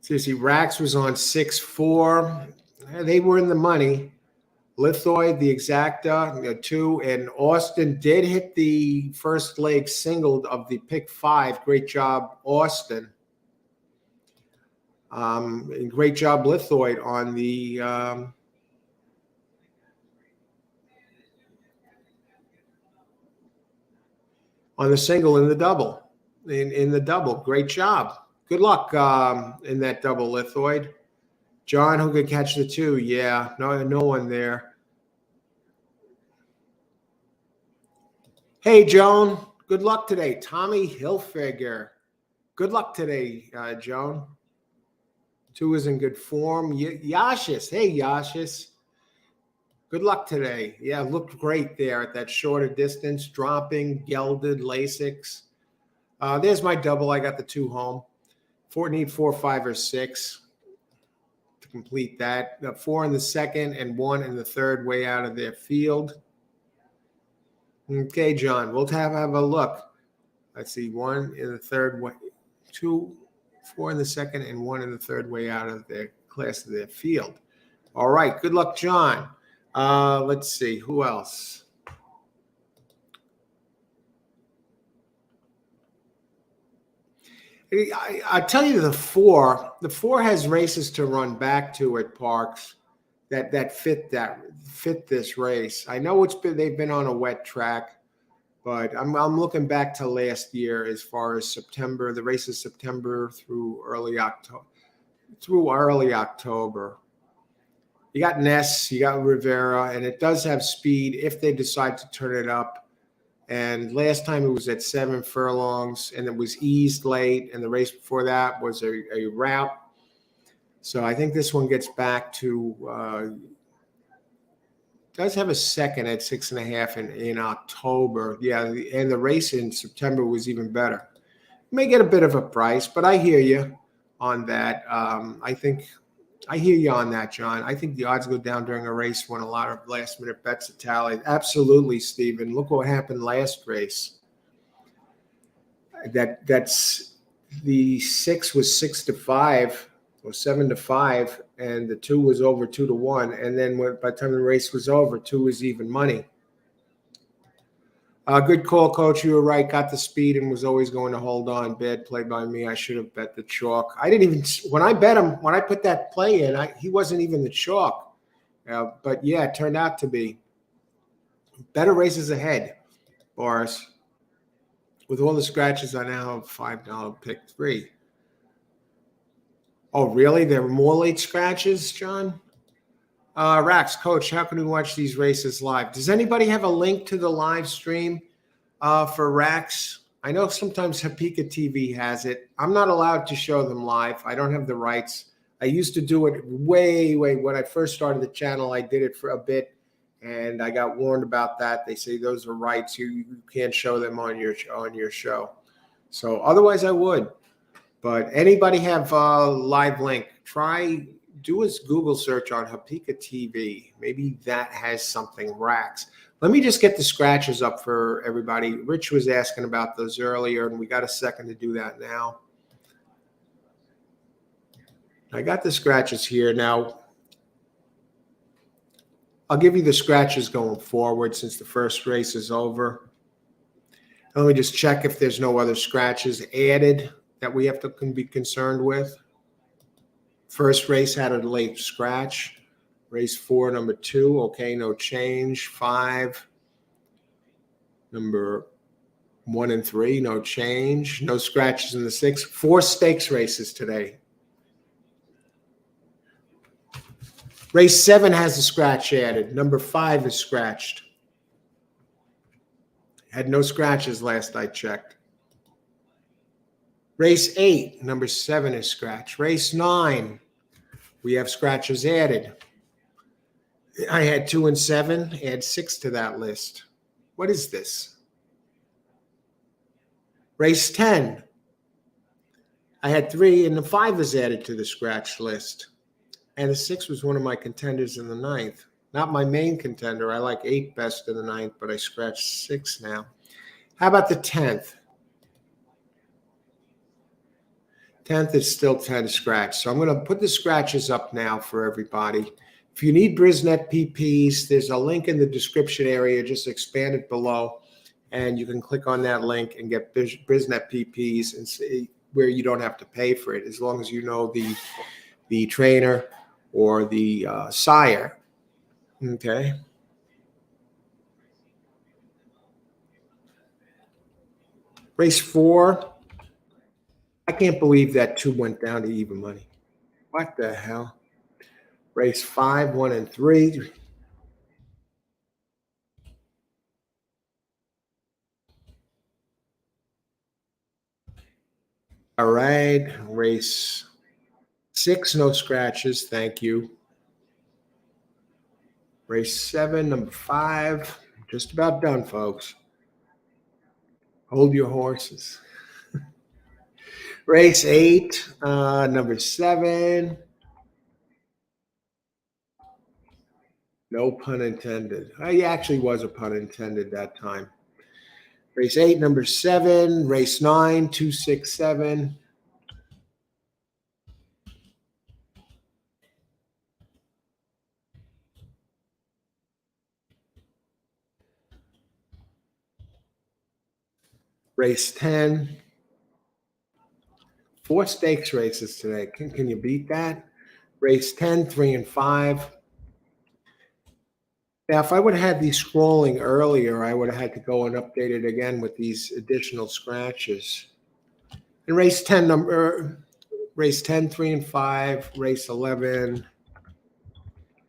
See, Rax was on 6-4. They were in the money. Lithoid, the exacta, 2, and Austin did hit the first leg single of the pick 5. Great job, Austin. And great job, Lithoid, on the single in the double. In the double, great job. Good luck in that double, Lithoid. John, who could catch the 2? Yeah, no one there. Hey, Joan. Good luck today. Tommy Hilfiger. Good luck today, Joan. 2 is in good form. Yashis. Hey, Yashis. Good luck today. Yeah, looked great there at that shorter distance. Dropping, gelded, Lasix. There's my double. I got the 2 home. Need 4, 5, or 6 to complete that. 4 in the second and 1 in the third way out of their field. Okay, John, we'll have a look. Let's see, 1 in the third way, 2, 4 in the second, and 1 in the third way out of their class of their field. All right, good luck, John. Let's see, who else? I tell you, the 4 has races to run back to at Parx that fit this race. I know they've been on a wet track, but I'm looking back to last year as far as September. The race is September through early October. You got Ness, you got Rivera, and it does have speed if they decide to turn it up. And last time it was at 7 furlongs, and it was eased late. And the race before that was a route. So I think this one gets back to, does have a second at 6.5 in October. Yeah, and the race in September was even better. May get a bit of a price, but I hear you on that. I hear you on that, John. I think the odds go down during a race when a lot of last minute bets are tallied. Absolutely, Stephen. Look what happened last race. That's the 6 was 6-5 or 7-5, and the 2 was over 2-1. And then by the time the race was over, 2 was even money. Good call, Coach. You were right. Got the speed and was always going to hold on. Bad play by me. I should have bet the chalk. I didn't even when I bet him when I put that play in. He wasn't even the chalk. But yeah, it turned out to be better races ahead, Boris. With all the scratches, I now have $5 pick 3. Oh, really? There were more late scratches, John? Rax, Coach, how can we watch these races live? Does anybody have a link to the live stream for Rax? I know sometimes Hapika TV has it. I'm not allowed to show them live. I don't have the rights. I used to do it way when I first started the channel. I did it for a bit, and I got warned about that. They say those are rights. You can't show them on your show. So otherwise, I would. But anybody have a live link? Do a Google search on Hapika TV. Maybe that has something, Rax. Let me just get the scratches up for everybody. Rich was asking about those earlier, and we got a second to do that now. I got the scratches here. Now, I'll give you the scratches going forward since the first race is over. Let me just check if there's no other scratches added that we have to be concerned with. First race had a late scratch. Race 4, number 2. Okay, no change. 5, number 1 and 3, no change. No scratches in the 6. 4 stakes races today. Race 7 has a scratch added. Number 5 is scratched. Had no scratches last I checked. Race 8, number 7 is scratched. Race 9, we have scratches added. I had 2 and 7, add 6 to that list. What is this? Race 10, I had 3 and the 5 is added to the scratch list. And the 6 was one of my contenders in the 9th. Not my main contender. I like 8 best in the 9th, but I scratched 6 now. How about the 10th? 10th is still 10 scratch. So I'm going to put the scratches up now for everybody. If you need Brisnet PPs, there's a link in the description area. Just expand it below, and you can click on that link and get Brisnet PPs and see where you don't have to pay for it, as long as you know the trainer or the sire. Okay. Race 4. I can't believe that 2 went down to even money. What the hell? Race 5, 1 and 3. All right. Race 6, no scratches. Thank you. Race 7, number 5. Just about done, folks. Hold your horses. Race 8, number 7. No pun intended. It actually was a pun intended that time. Race 8, number 7. Race 9, 2, 6, 7. Race 10. 4 stakes races today. Can you beat that? Race 10, 3 and 5. Now, if I would have had these scrolling earlier, I would have had to go and update it again with these additional scratches. And race 10, 3 and 5, race 11. And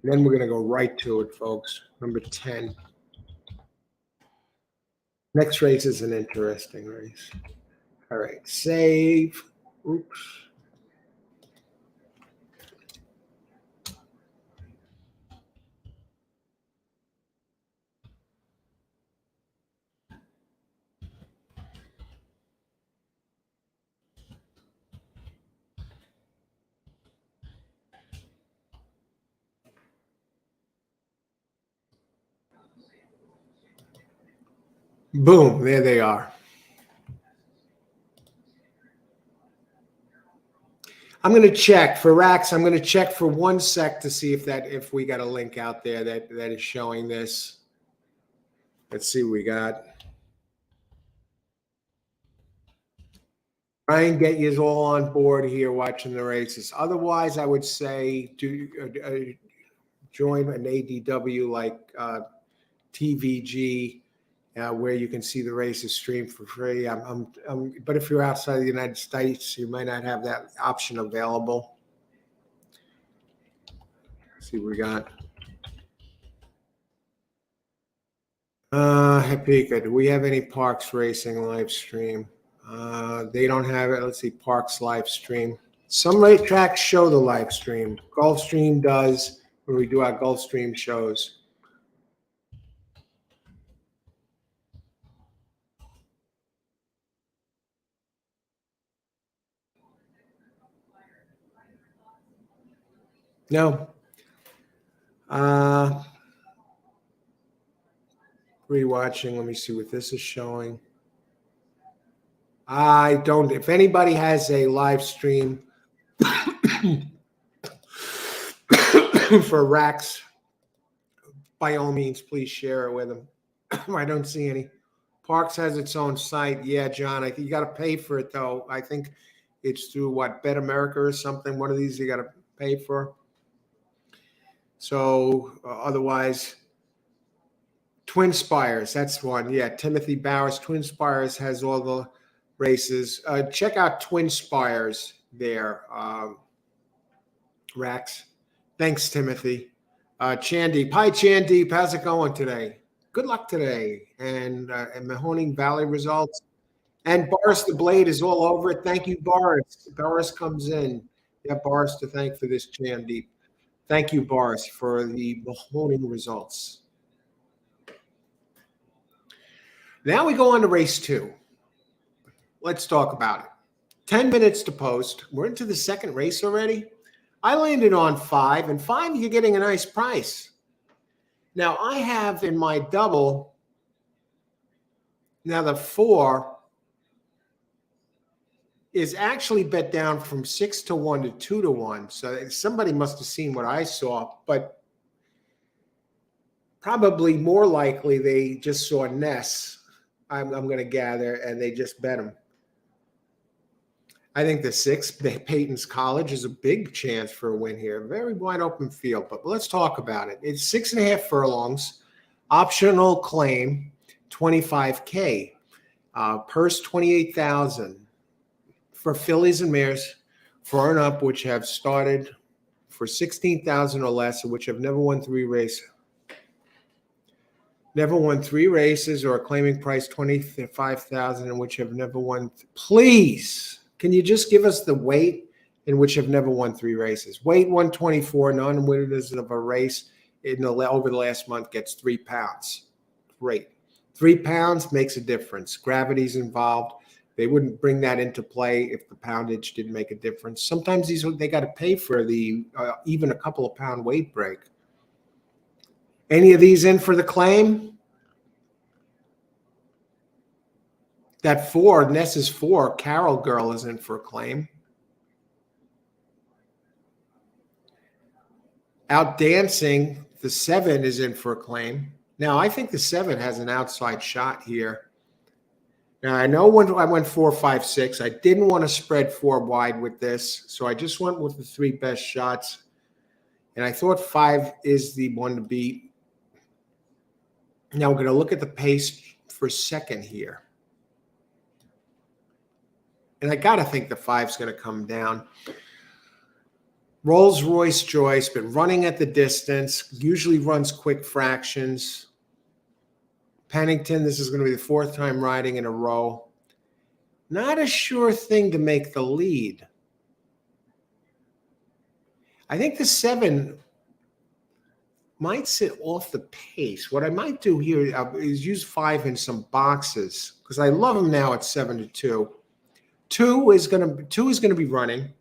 then we're going to go right to it, folks. Number 10. Next race is an interesting race. All right, save. Oops. Boom, there they are. I'm going to check for racks. I'm going to check for 1 sec to see if we got a link out there that is showing this. Let's see what we got. Try and get you all on board here watching the races. Otherwise, I would say join an ADW like TVG, where you can see the races streamed for free. But if you're outside the United States, you might not have that option available. Let's see what we got. Hepika, do we have any Parx Racing live stream? They don't have it. Let's see, Parx live stream. Some racetracks show the live stream. Gulfstream does when we do our Gulfstream shows. No. Rewatching. Let me see what this is showing. I don't. If anybody has a live stream for racks, by all means, please share it with them. I don't see any. Parx has its own site. Yeah, John. I think you got to pay for it though. I think it's through what, Bet America or something. One of these you got to pay for. So otherwise, Twin Spires, that's one. Yeah, Timothy Bowers. Twin Spires has all the races. Check out Twin Spires there, Rax. Thanks, Timothy. Chandeep. Hi, Chandeep. How's it going today? Good luck today. And Mahoning Valley results. And Boris the Blade is all over it. Thank you, Boris. Boris comes in. Yeah, Boris to thank for this, Chandeep. Thank you, Boris, for the Mahoning results. Now we go on to race 2. Let's talk about it. 10 minutes to post. We're into the second race already. I landed on 5, and 5, you're getting a nice price. Now, I have in my double, now the 4 is actually bet down from 6 to 1 to 2 to 1. So somebody must have seen what I saw, but probably more likely they just saw Ness, I'm going to gather, and they just bet him. I think the 6, Peyton's College, is a big chance for a win here. Very wide open field, but let's talk about it. It's 6.5 furlongs, optional claim, $25K, purse $28,000 for fillies and mares 4 and up, which have started for $16,000 or less, and which have never won 3 races. Never won 3 races or a claiming price $25,000, and which have never won. Please, can you just give us the weight in which have never won 3 races? Weight 124, non-winners of a race over the last month gets 3 pounds. Great. 3 pounds makes a difference. Gravity's involved. They wouldn't bring that into play if the poundage didn't make a difference. Sometimes they got to pay for the even a couple of pound weight break. Any of these in for the claim? That 4, Ness's 4, Carol Girl is in for a claim. Out Dancing, the 7 is in for a claim. Now, I think the 7 has an outside shot here. Now, I know when I went 4, 5, 6, I didn't want to spread 4 wide with this, so I just went with the 3 best shots. And I thought 5 is the one to beat. Now we're going to look at the pace for second here. And I got to think the 5's going to come down. Rolls-Royce Joyce, been running at the distance, usually runs quick fractions. Pennington, this is going to be the 4th time riding in a row. Not a sure thing to make the lead. I think the 7 might sit off the pace. What I might do here is use 5 in some boxes because I love him now at 7 to 2. 2 is going to be running.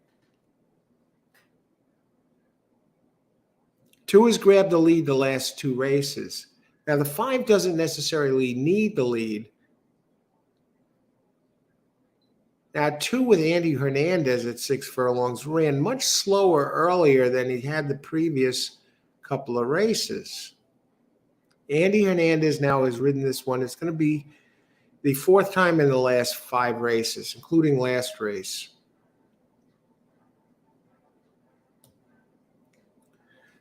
2 has grabbed the lead the last 2 races. Now the 5 doesn't necessarily need the lead, Now, 2 with Andy Hernandez at 6 furlongs ran much slower earlier than he had the previous couple of races. Andy Hernandez now has ridden this one. It's going to be the 4th time in the last 5 races, including last race.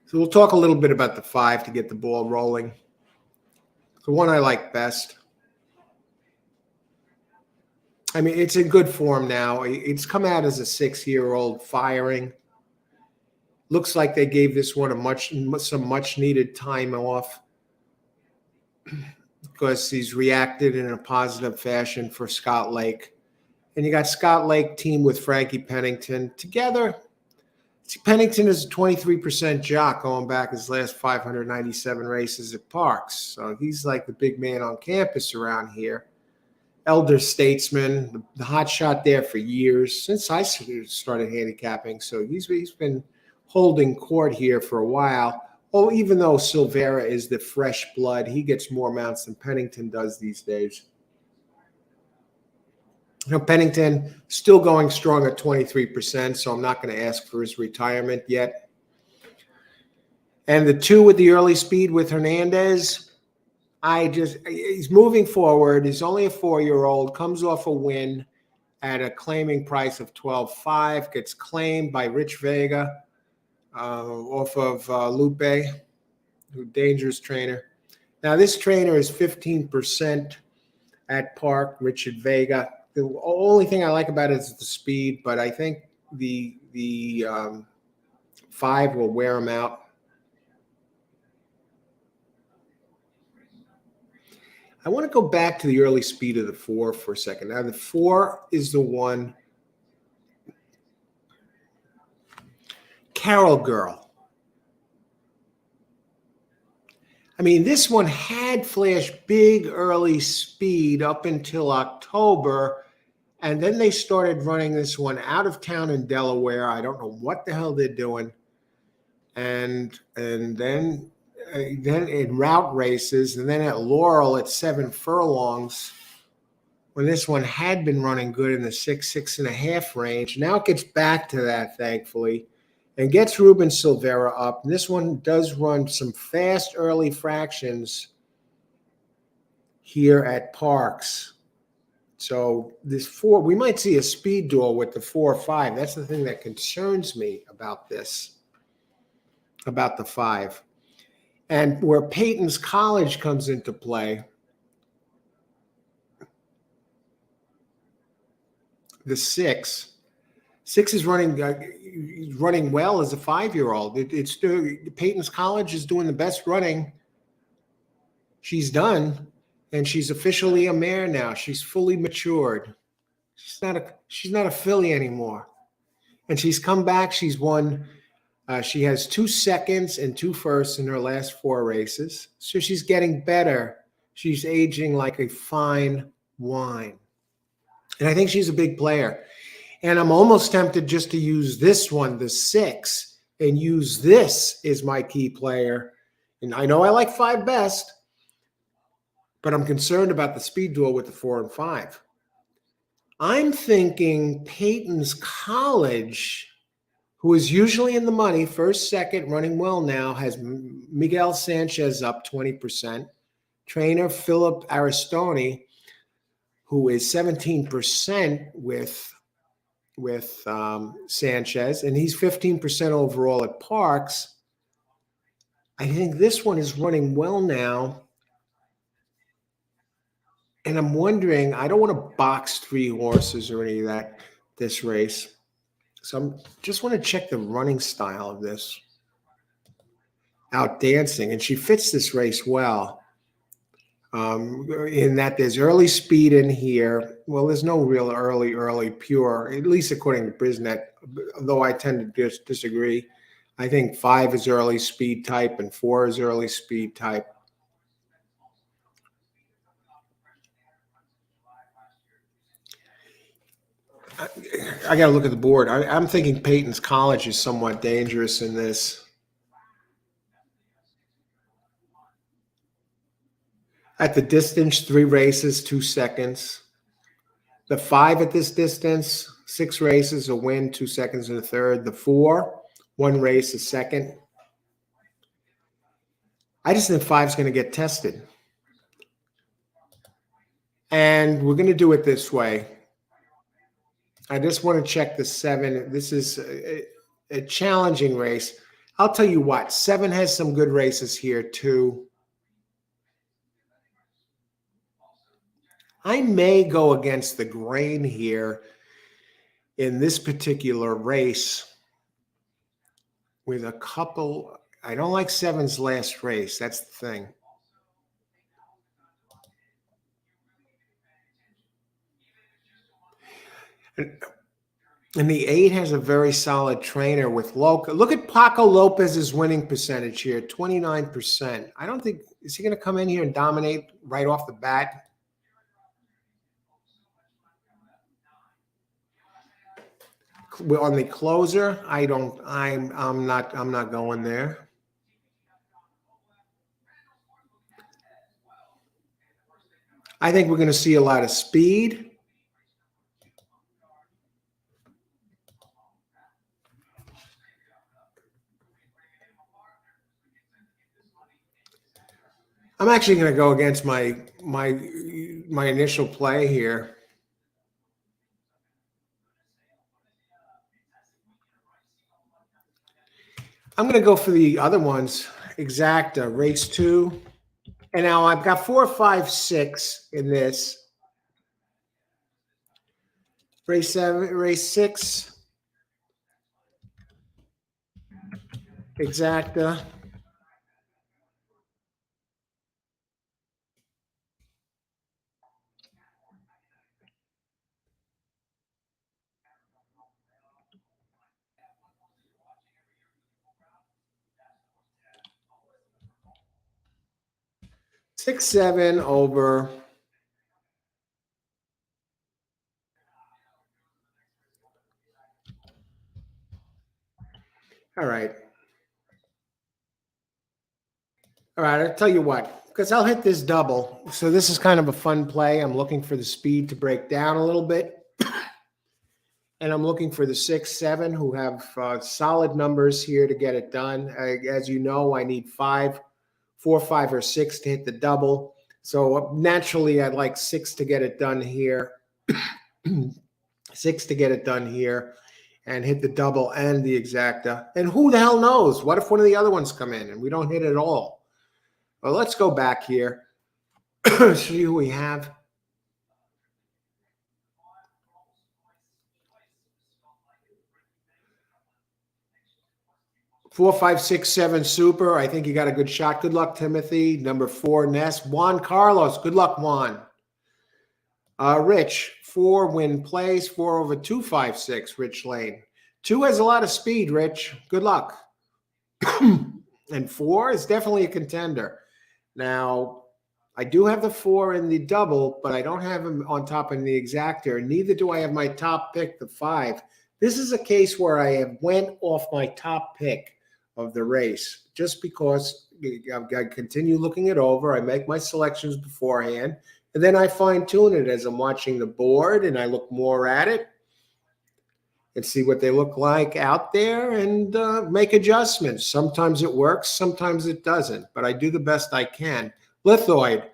So we'll talk a little bit about the 5 to get the ball rolling. The one I like best. I mean, it's in good form now. It's come out as a 6-year-old firing. Looks like they gave this one some much needed time off because he's reacted in a positive fashion for Scott Lake. And you got Scott Lake teamed with Frankie Pennington together. Pennington is a 23% jock going back his last 597 races at Parx. So he's like the big man on campus around here. Elder statesman, the hot shot there for years, since I started handicapping. So he's been holding court here for a while. Oh, even though Silvera is the fresh blood, he gets more mounts than Pennington does these days. You know, Pennington still going strong at 23%, so I'm not going to ask for his retirement yet. And the 2 with the early speed with Hernandez, he's moving forward. He's only a 4-year-old, comes off a win at a claiming price of 12.5, gets claimed by Rich Vega off of Lupe, who dangerous trainer. Now, this trainer is 15% at Park, Richard Vega. The only thing I like about it is the speed, but I think the 5 will wear him out. I want to go back to the early speed of the 4 for a second. Now, the 4 is the one. Carol Girl. I mean, this one had flashed big early speed up until October, and then they started running this one out of town in Delaware. I don't know what the hell they're doing. And then in route races, and then at Laurel at 7 furlongs, when this one had been running good in the 6.5 range. Now it gets back to that, thankfully, and gets Ruben Silvera up. And this one does run some fast early fractions here at Parx. So this 4, we might see a speed duel with the 4 or 5. That's the thing that concerns me about this, about the 5. And where Peyton's College comes into play, the 6 is running well as a 5-year-old. It's Peyton's College is doing the best running she's done, and she's officially a mare now. She's fully matured. She's not a filly anymore, and she's come back. She's won. She has 2 seconds and 2 firsts in her last 4 races. So she's getting better. She's aging like a fine wine, and I think she's a big player. And I'm almost tempted just to use this one, the 6, and use this as my key player. And I know I like 5 best, but I'm concerned about the speed duel with the 4 and 5. I'm thinking Peyton's College, who is usually in the money, first, second, running well now, has Miguel Sanchez up 20%. Trainer Philip Aristoni, who is 17% with Sanchez, and he's 15% overall at Parx. I think this one is running well now. And I'm wondering, I don't want to box 3 horses or any of that this race. So I just want to check the running style of this. Out dancing, and she fits this race well. In that there's early speed in here. Well, there's no real early pure, at least according to Brisnet, though I tend to disagree. I think 5 is early speed type and 4 is early speed type. I got to look at the board. I'm thinking Peyton's College is somewhat dangerous in this. At the distance, 3 races, 2 seconds. The 5 at this distance, 6 races, a win, 2 seconds and a third. The 4, 1 race, a second. I just think 5 is going to get tested. And we're going to do it this way. I just want to check the 7. This is a challenging race. I'll tell you what, 7 has some good races here too. I may go against the grain here in this particular race with a couple. I don't like 7's last race. That's the thing. And the 8 has a very solid trainer with Loca. Look at Paco Lopez's winning percentage here, 29%. I don't think, is he going to come in here and dominate right off the bat? On the closer, I'm not going there. I think we're going to see a lot of speed. I'm actually going to go against my initial play here. I'm going to go for the other ones. Exacta, race 2. And now I've got 4, 5, 6 in this. Race 7, race 6. Exacta. Six, 7 over. All right. All right, I'll tell you what, because I'll hit this double. So this is kind of a fun play. I'm looking for the speed to break down a little bit. And I'm looking for the 6, 7 who have solid numbers here to get it done. As you know, I need 5, 4, 5, or 6 to hit the double. So naturally, I'd like 6 to get it done here. 6 to get it done here and hit the double and the exacta. And who the hell knows? What if one of the other ones come in and we don't hit it at all? Well, let's go back here. See who we have. Four, 5, 6, 7, super. I think you got a good shot. Good luck, Timothy. Number 4, Ness. Juan Carlos. Good luck, Juan. Rich, 4 win plays. 4 over 2, 5, 6. Rich Lane. 2 has a lot of speed, Rich. Good luck. And 4 is definitely a contender. Now, I do have the 4 in the double, but I don't have him on top in the exactor. Neither do I have my top pick, the 5. This is a case where I have went off my top pick of the race just because I continue looking it over. I make my selections beforehand, and then I fine tune it as I'm watching the board, and I look more at it and see what they look like out there and make adjustments. Sometimes it works, sometimes it doesn't, but I do the best I can. Lithoid,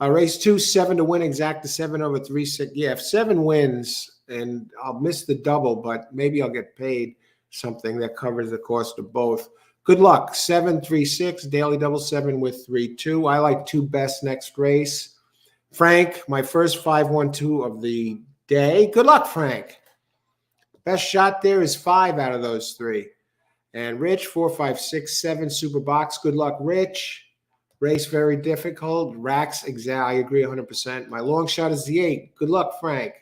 race 2, 7 to win, exacta 7 over 3, 6. Yeah, if 7 wins, and I'll miss the double, but maybe I'll get paid something that covers the cost of both. Good luck. 7, 3, 6, daily double 7 with 3, 2. I like 2 best next race. Frank, my first 5, 1, 2 of the day. Good luck, Frank. Best shot there is 5 out of those 3. And Rich, 4, 5, 6, 7, super box. Good luck, Rich. Race very difficult. Racks, I agree 100%. My long shot is the 8. Good luck, Frank.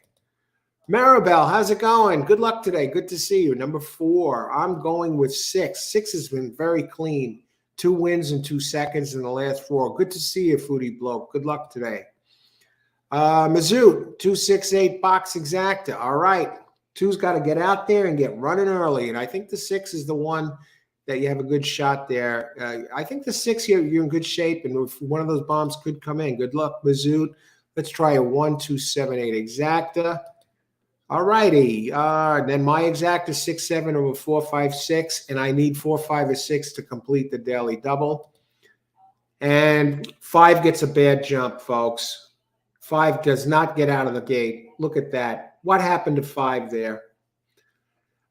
Maribel, how's it going? Good luck today. Good to see you. Number 4, I'm going with 6. 6 has been very clean. 2 wins in 2 seconds in the last 4. Good to see you, Foodie Bloke. Good luck today. Mizzou, 2, 6, 8, box exacta. All right. 2's got to get out there and get running early. And I think the 6 is the one that you have a good shot there. I think the 6 you're in good shape. And if one of those bombs could come in, good luck, Mizzou. Let's try a 1, 2, 7, 8 exacta. All righty. Then my exact is 6-7 over 4-5-6, and I need 4-5 or 6 to complete the daily double. And 5 gets a bad jump, folks. 5 does not get out of the gate. Look at that. What happened to 5 there?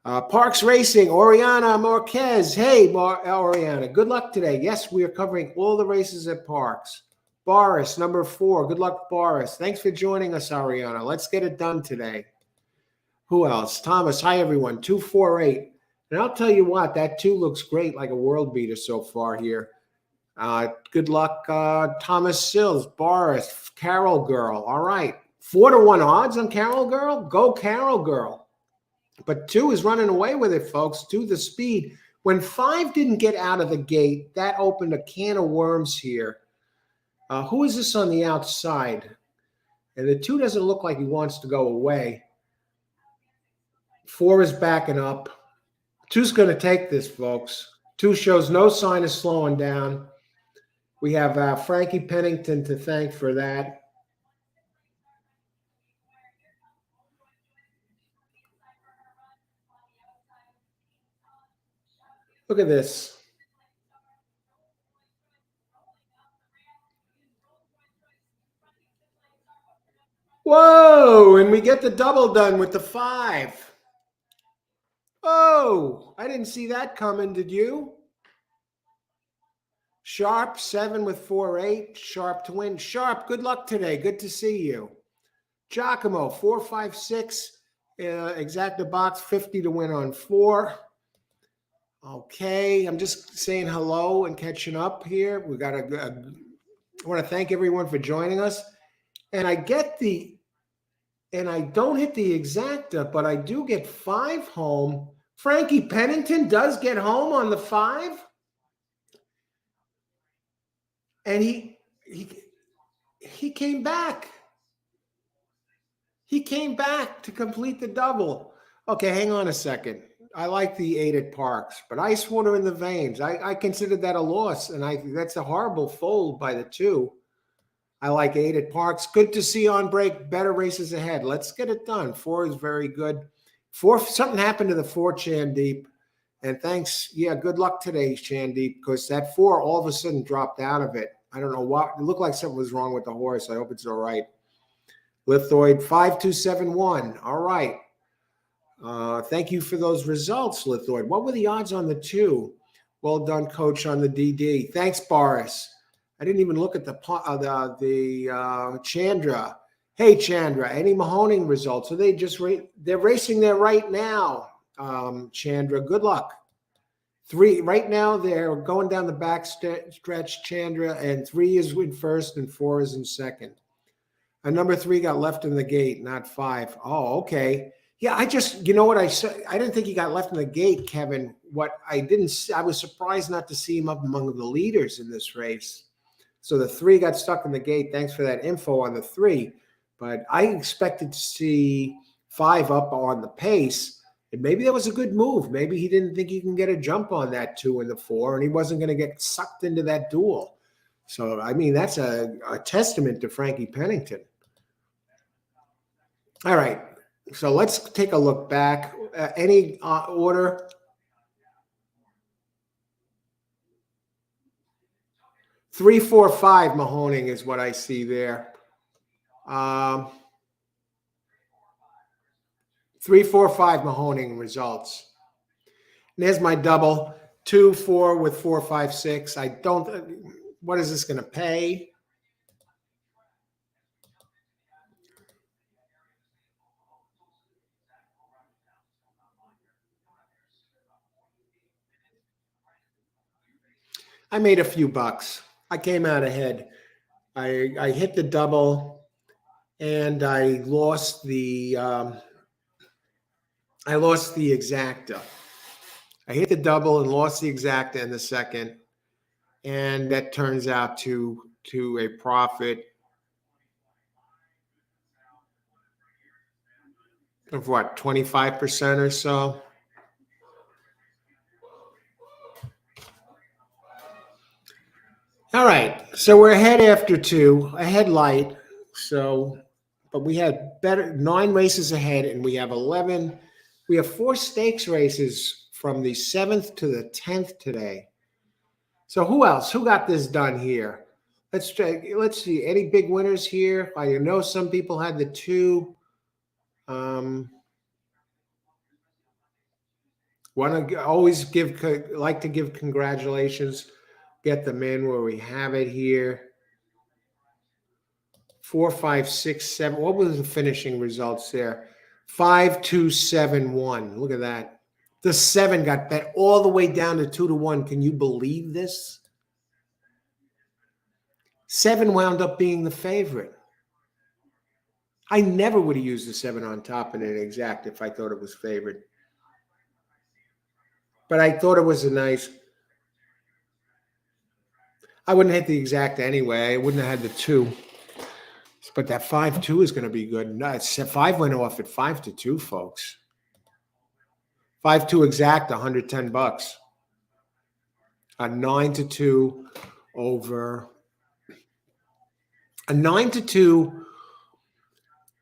Parx Racing, Oriana Marquez. Hey, Oriana, good luck today. Yes, we are covering all the races at Parx. Boris, number 4. Good luck, Boris. Thanks for joining us, Ariana. Let's get it done today. Who else? Thomas. Hi, everyone. 248. And I'll tell you what, that 2 looks great, like a world beater so far here. Good luck, Thomas Sills, Boris, Carol Girl. All right. 4-1 odds on Carol Girl? Go Carol Girl. But 2 is running away with it, folks. 2 the speed. When 5 didn't get out of the gate, that opened a can of worms here. Who is this on the outside? And the 2 doesn't look like he wants to go away. 4 is backing up. 2's going to take this, folks. 2 shows no sign of slowing down. We have Frankie Pennington to thank for that. Look at this. Whoa, and we get the double done with the 5. Oh, I didn't see that coming, did you? Sharp, 7 with 4-8. Sharp to win. Sharp, good luck today. Good to see you. Giacomo, 4-5-6. Exacta box, 50 to win on 4. Okay, I'm just saying hello and catching up here. We got I want to thank everyone for joining us. And I don't hit the exacta, but I do get 5 home. Frankie Pennington does get home on the 5. And he came back. He came back to complete the double. Okay, hang on a second. I like the 8 at Parx, but ice water in the veins. I considered that a loss, and that's a horrible fold by the 2. I like 8 at Parx. Good to see on break. Better races ahead. Let's get it done. 4 is very good. 4, something happened to the 4, Chandeep. And thanks. Yeah, good luck today, Chandeep, because that 4 all of a sudden dropped out of it. I don't know what. It looked like something was wrong with the horse. I hope it's all right. Lithoid 5271. All right. Thank you for those results, Lithoid. What were the odds on the 2? Well done, Coach, on the DD. Thanks, Boris. I didn't even look at the Chandra. Hey, Chandra, any Mahoning results? Are they just they're racing there right now? Chandra, good luck. 3 right now. They're going down the back stretch, Chandra, and 3 is in first and 4 is in second. And number 3 got left in the gate, not 5. Oh, okay. Yeah, you know what I said? I didn't think he got left in the gate, Kevin. I was surprised not to see him up among the leaders in this race. So the 3 got stuck in the gate. Thanks for that info on the 3. But I expected to see 5 up on the pace. And maybe that was a good move. Maybe he didn't think he can get a jump on that 2 and the 4, and he wasn't going to get sucked into that duel. So, I mean, that's a testament to Frankie Pennington. All right. So let's take a look back. Any order? 3, 4, 5 Mahoning is what I see there. 3, 4, 5 Mahoning results. And there's my double. 2, 4 with 4, 5, 6. What is this going to pay? I made a few bucks. I came out ahead. I hit the double, and I lost the exacta. I hit the double and lost the exacta in the second, and that turns out to a profit of what, 25% or so. All right, so we're ahead after 2, ahead light. So but we had better 9 races ahead, and we have 11. We have 4 stakes races from the 7th to the 10th today. So who else? Who got this done here? Let's try, let's see. Any big winners here? I know some people had the 2. Want to always like to give congratulations. Get them in where we have it here. 4, 5, 6, 7. What was the finishing results there? 5, 2, 7, 1. Look at that. The 7 got bet all the way down to 2 to 1. Can you believe this? 7 wound up being the favorite. I never would have used the 7 on top in an exact if I thought it was favored. But I thought it was a nice. I wouldn't hit the exact anyway. I wouldn't have had the 2. But that 5-2 is going to be good. No, 5 went off at 5 to 2, folks. 5-2 exact, $110. A 9 to 2 over. A 9 to 2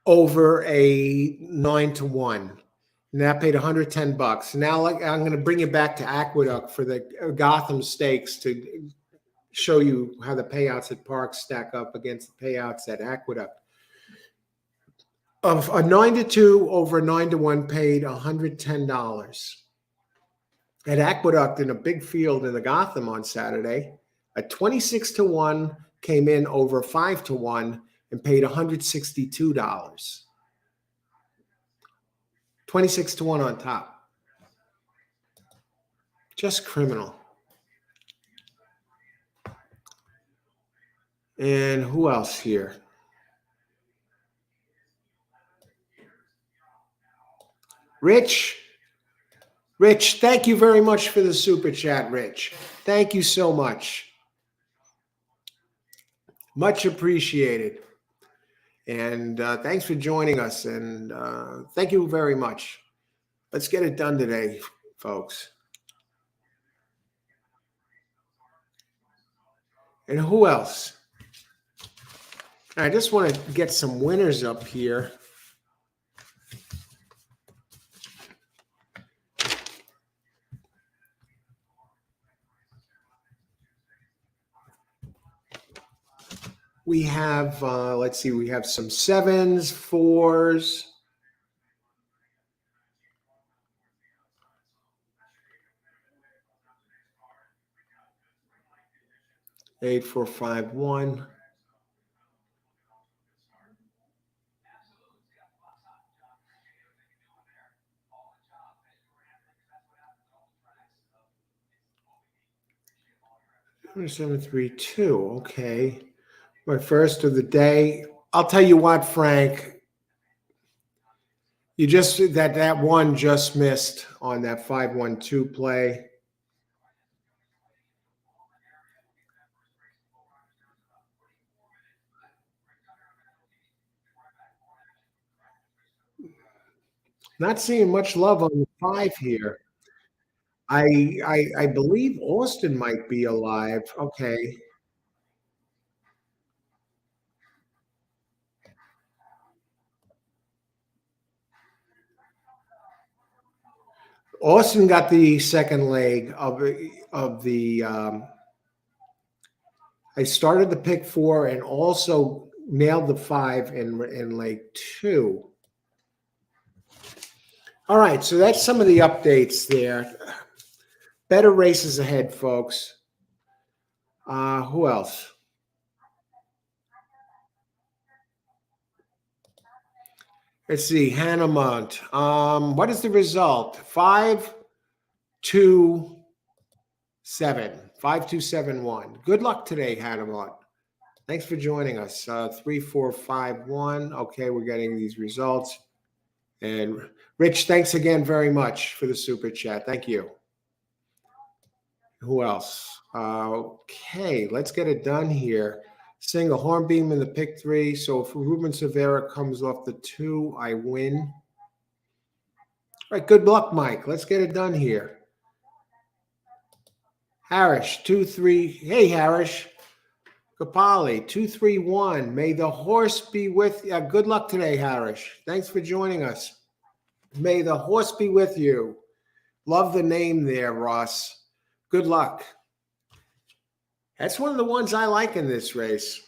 over a 9 to 1. And that paid $110. Now I'm going to bring you back to Aqueduct for the Gotham Stakes to show you how the payouts at Parx stack up against the payouts at Aqueduct. Of a 9 to 2 over a 9 to 1 paid $110. At Aqueduct in a big field in the Gotham on Saturday, a 26 to 1 came in over 5 to 1 and paid $162. 26 to 1 on top. Just criminal. And who else here? Rich, thank you very much for the super chat, Rich. Thank you so much. Much appreciated. And thanks for joining us. And thank you very much. Let's get it done today, folks. And who else? I just want to get some winners up here. We have, let's see, we have some 7s, 4s. Eight, 4, 5, 1. 7, 3, 2. Okay. My first of the day. I'll tell you what, Frank. You just that one just missed on that 5-1-2 play. Not seeing much love on the 5 here. I believe Austin might be alive. Okay. Austin got the second leg of the. I started the pick 4 and also nailed the 5 in leg 2. All right, so that's some of the updates there. Better races ahead, folks. Who else? Let's see, Hannah Mount. What is the result? 5, 2, 7. 5, 2, 7, 1. Good luck today, Hannah Mount. Thanks for joining us. 3, 4, 5, 1. Okay, we're getting these results. And Rich, thanks again very much for the super chat. Thank you. Who else? Okay, let's get it done here. Single hornbeam in the pick 3. So if Ruben Severa comes off the 2, I win. All right, good luck, Mike. Let's get it done here. Harris, 2, 3. Hey, Harris. Kapali, 231. May the horse be with you. Good luck today, Harish. Thanks for joining us. May the horse be with you. Love the name there, Ross. Good luck. That's one of the ones I like in this race.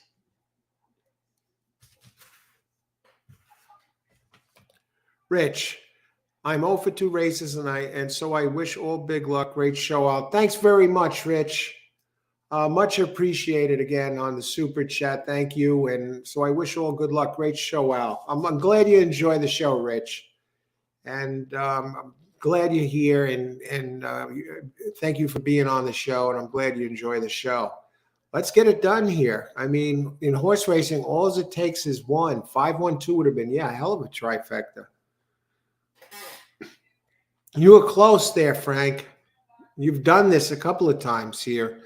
Rich, I'm 0 for 2 races, and so I wish all big luck. Great show out. Thanks very much, Rich. Much appreciated again on the super chat. Thank you. And so I wish all good luck. Great show out. I'm glad you enjoy the show, Rich. And I'm glad you're here. And thank you for being on the show. And I'm glad you enjoy the show. Let's get it done here. I mean, in horse racing, all it takes is one. 5-1-2 would have been, yeah, a hell of a trifecta. You were close there, Frank. You've done this a couple of times here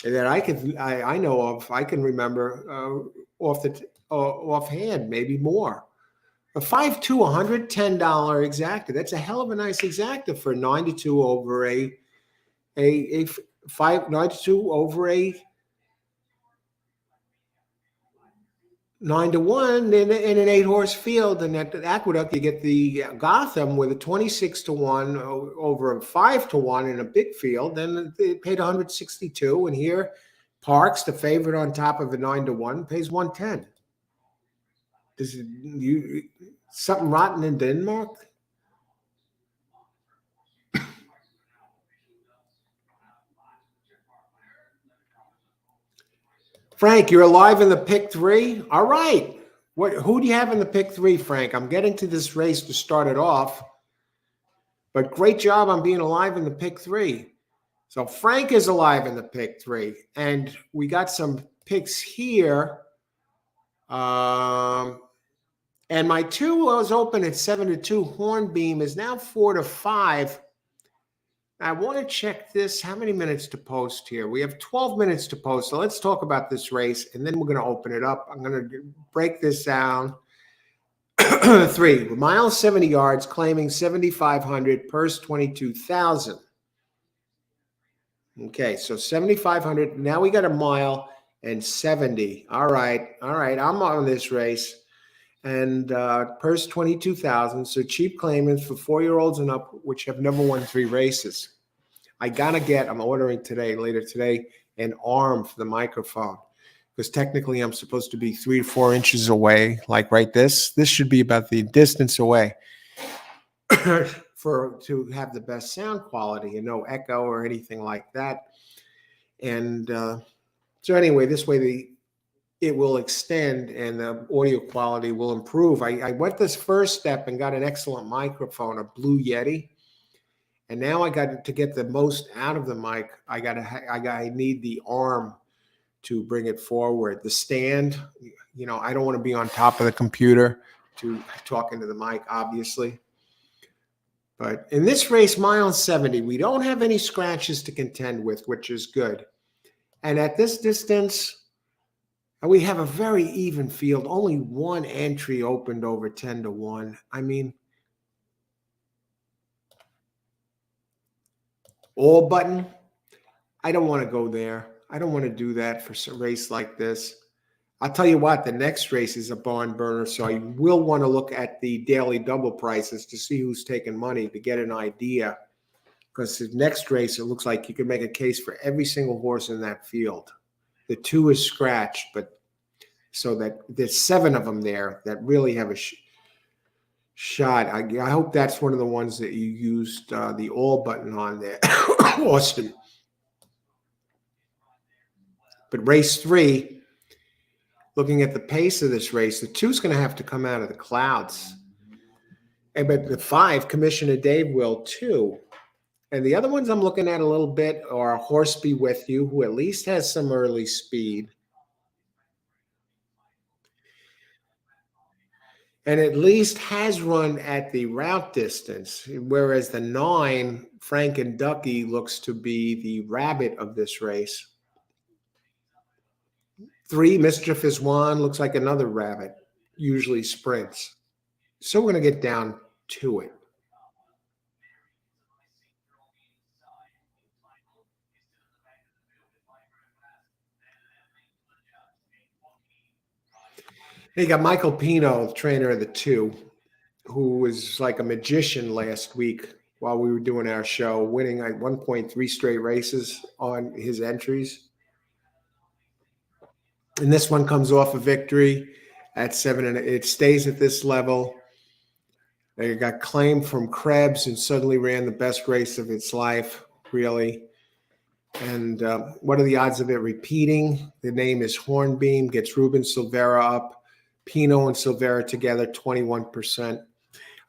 that I know of. I can remember offhand, maybe more. A 5-2, $110 exacta. That's a hell of a nice exacta for 9-2 over a 9-2 over a 9-1 in an 8-horse field. And at the Aqueduct, you get the Gotham with a 26-1 over a 5-1 in a big field. Then they paid 162. And here, Parx, the favorite on top of a 9-1, pays 110. Something rotten in Denmark? Frank, you're alive in the pick 3? All right. Who do you have in the pick 3, Frank? I'm getting to this race to start it off. But great job on being alive in the pick 3. So Frank is alive in the pick 3. And we got some picks here. And my 2 was open at 7-2. Hornbeam is now 4-5. I want to check this. How many minutes to post here? We have 12 minutes to post. So let's talk about this race, and then we're going to open it up. I'm going to break this down. 3 miles, 70 yards, claiming 7,500, purse 22,000. Okay, so 7,500. Now we got a mile and 70. All right. I'm on this race. And purse 22,000. So cheap claimants for 4-year-olds and up, which have never won 3 races. I'm ordering later today, an arm for the microphone, because technically I'm supposed to be 3 to 4 inches away, like right this. This should be about the distance away to have the best sound quality and no echo or anything like that. And so anyway, this way it will extend and the audio quality will improve. I went this first step and got an excellent microphone, a Blue Yeti. And now I got to get the most out of the mic. I need the arm to bring it forward. The stand, I don't want to be on top of the computer to talk into the mic, obviously. But in this race, mile 70, we don't have any scratches to contend with, which is good. And at this distance, we have a very even field. Only one entry opened over 10-1. I mean, all button. I don't want to go there. I don't want to do that for a race like this. I'll tell you what, the next race is a barn burner, so I will want to look at the daily double prices to see who's taking money to get an idea. Because the next race, it looks like you can make a case for every single horse in that field. The 2 is scratched, but so that there's 7 of them there that really have a shot. I hope that's one of the ones that you used the all button on there, Austin. But race 3, looking at the pace of this race, the 2 is going to have to come out of the clouds. But the 5, Commissioner Dave will too. And the other ones I'm looking at a little bit are Horse Be With You, who at least has some early speed. And at least has run at the route distance, whereas the 9, Frank and Ducky, looks to be the rabbit of this race. 3, Mischief is One, looks like another rabbit, usually sprints. So we're going to get down to it. You got Michael Pino, trainer of the 2, who was like a magician last week while we were doing our show, winning like 1.3 straight races on his entries. And this one comes off a victory at 7, and it stays at this level. It got claimed from Krebs and suddenly ran the best race of its life, really. And what are the odds of it repeating? The name is Hornbeam, gets Ruben Silvera up. Pino and Silvera together, 21%.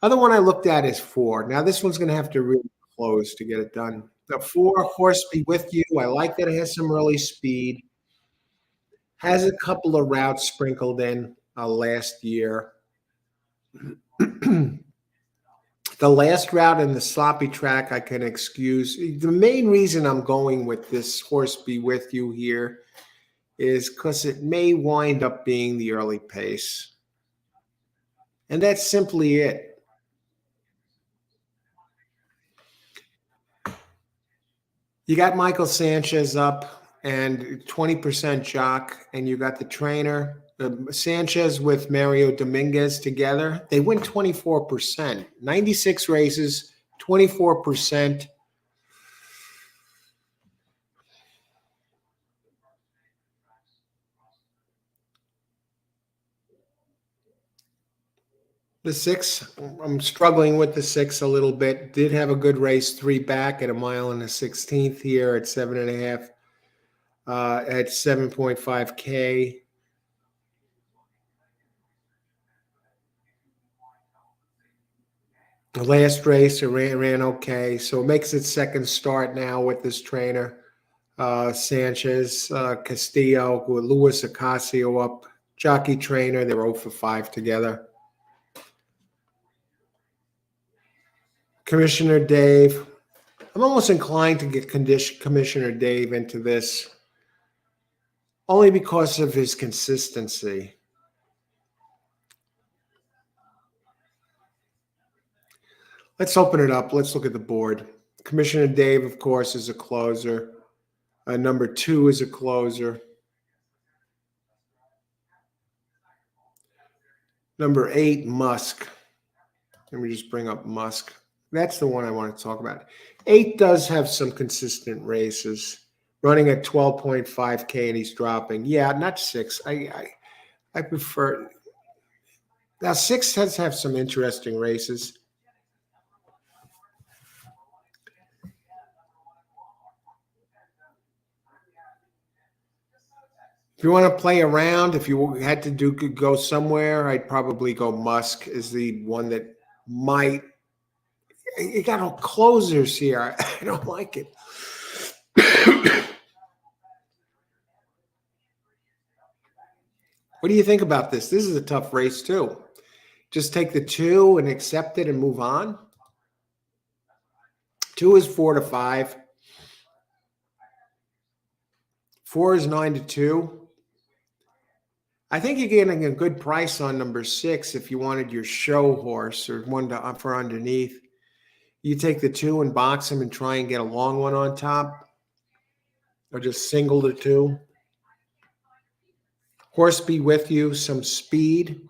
Other one I looked at is 4. Now, this one's going to have to really close to get it done. The 4, Horse Be With You. I like that it has some early speed. Has a couple of routes sprinkled in last year. The last route in the sloppy track I can excuse. The main reason I'm going with this Horse Be With You here is because it may wind up being the early pace. And that's simply it. You got Michael Sanchez up and 20% jock, and you got the trainer. Sanchez with Mario Dominguez together, they win 24%. 96 races, 24%. The 6, I'm struggling with the 6 a little bit. Did have a good race, 3 back at 1.16 here at 7.5, at 7.5K. The last race, it ran okay. So it makes its second start now with this trainer. Sanchez, Castillo, with Luis Ocasio up. Jockey trainer, they're 0 for 5 together. Commissioner Dave. I'm almost inclined to get Commissioner Dave into this only because of his consistency. Let's open it up. Let's look at the board. Commissioner Dave, of course, is a closer. Number 2 is a closer. Number 8, Musk. Let me just bring up Musk. That's the one I want to talk about. 8 does have some consistent races, running at 12.5K, and he's dropping. Yeah, not 6. I prefer. Now, 6 does have some interesting races. If you want to play around, if you had to go somewhere, I'd probably go Musk is the one that might. You got no closers here. I don't like it. What do you think about this? This is a tough race too. Just take the 2 and accept it and move on. 2 is 4 to 5. 4 is 9 to 2. I think you're getting a good price on number 6 if you wanted your show horse or one for underneath. You take the 2 and box him and try and get a long one on top, or just single the 2. Horse Be With You, some speed.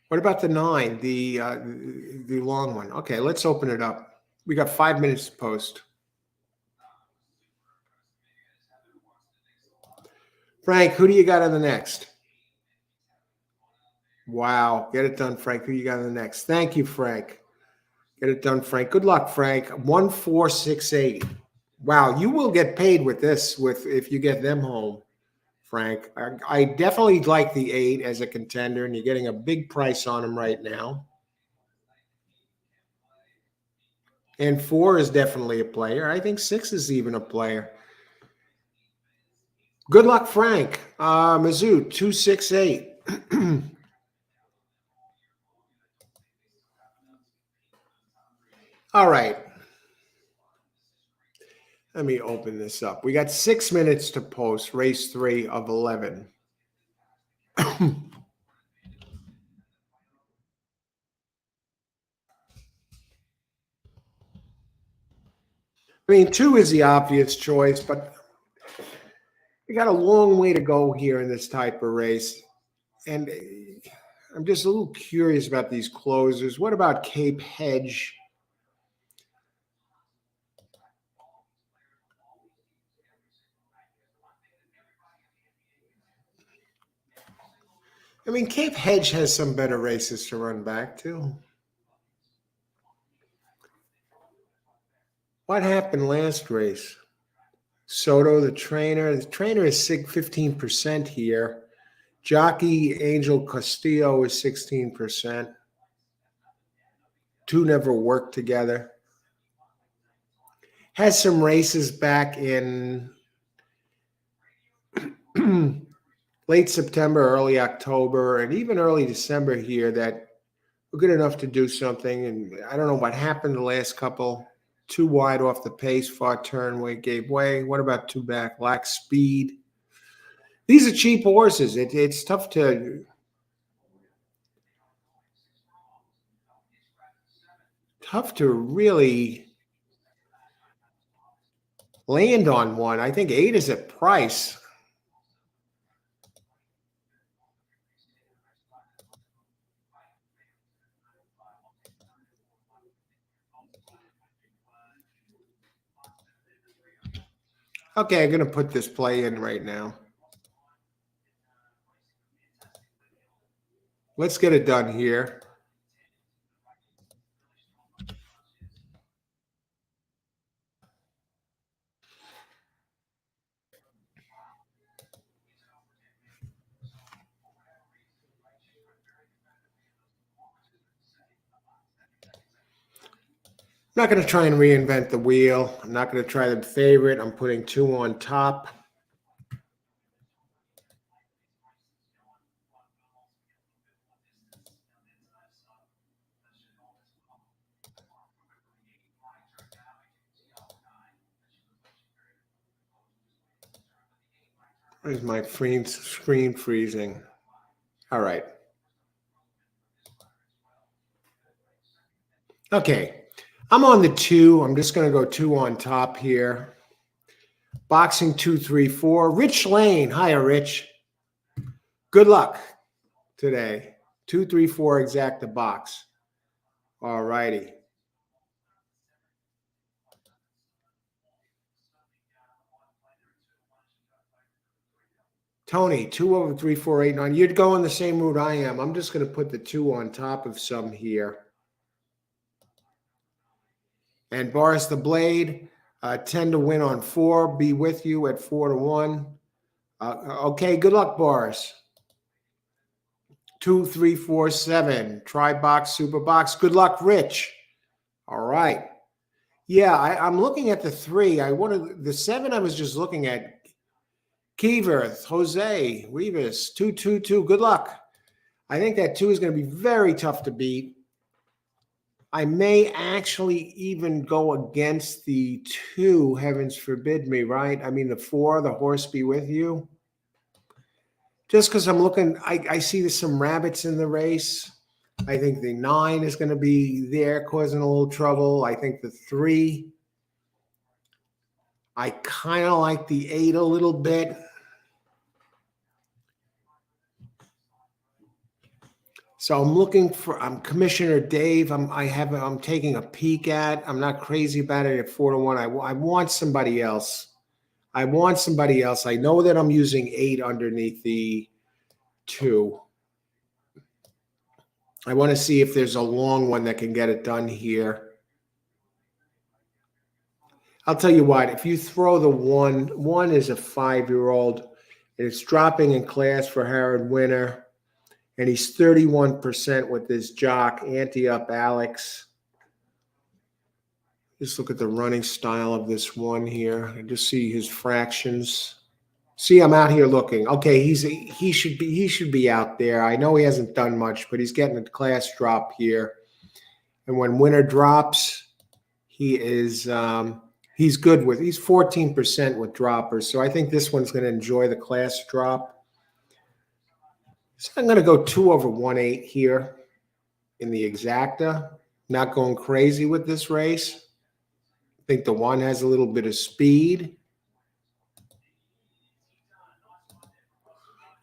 What about the 9, the long one? Okay, let's open it up. We got 5 minutes to post. Frank, who do you got on the next? Wow, get it done, Frank. Who you got on the next? Thank you, Frank. Get it done, Frank. Good luck, Frank. 1468. Wow, you will get paid with this if you get them home, Frank. I definitely like the 8 as a contender, and you're getting a big price on him right now. And 4 is definitely a player. I think 6 is even a player. Good luck, Frank. Mizzou, 268. All right. Let me open this up. We got 6 minutes to post race 3 of 11. I mean, 2 is the obvious choice, but We got a long way to go here in this type of race. And I'm just a little curious about these closers. What about Cape Hedge? I mean, Cape Hedge has some better races to run back to. What happened last race? Soto, the trainer. The trainer is 15% here. Jockey Angel Castillo is 16%. Two never worked together. Has some races back in late September, early October, and even early December here that were good enough to do something. And I don't know what happened the last couple. Too wide off the pace, far turn way, gave way. What about two back? Lack speed. These are cheap horses. It's tough to really land on one. I think 8 is at price. Okay, I'm going to put this play in right now. Let's get it done here. I'm not going to try and reinvent the wheel. I'm not going to try the favorite. I'm putting 2 on top. Where's my screen freezing? All right. Okay. I'm on the 2. I'm just going to go 2 on top here. Boxing 2, 3, 4. Rich Lane. Hiya, Rich. Good luck today. 2, 3, 4 exact the box. All righty. Tony, 2 over 3, 4, 8, 9. You're going the same route I am. I'm just going to put the 2 on top of some here. And Boris the Blade, 10 to win on 4. Be with you at 4 to 1. Okay, good luck, Boris. 2, 3, 4, 7. Try box, super box. Good luck, Rich. All right. Yeah, I'm looking at the 3. I wanted the 7. I was just looking at Kieverth, Jose, Rivas, 2, 2, 2. Good luck. I think that 2 is going to be very tough to beat. I may actually even go against the 2, heavens forbid me, right? I mean, the 4, the horse be with you. Just because I'm looking, I see there's some rabbits in the race. I think the 9 is going to be there causing a little trouble. I think the 3. I kind of like the 8 a little bit. So I'm looking for, I'm Commissioner Dave. I'm taking a peek at. I'm not crazy about it at 4 to 1. I want somebody else. I want somebody else. I know that I'm using 8 underneath the 2. I want to see if there's a long one that can get it done here. I'll tell you what, if you throw the 1 is a 5-year-old, and it's dropping in class for Harold Winter, and he's 31% with this jock, Ante-Up Alex. Just look at the running style of this one here. I just see his fractions. See, I'm out here looking. Okay, he should be out there. I know he hasn't done much, but he's getting a class drop here. And when Winter drops, he is he's good with. He's 14% with droppers. So I think this one's going to enjoy the class drop. So I'm going to go 2 over 1/8 here in the exacta. Not going crazy with this race. I think the 1 has a little bit of speed.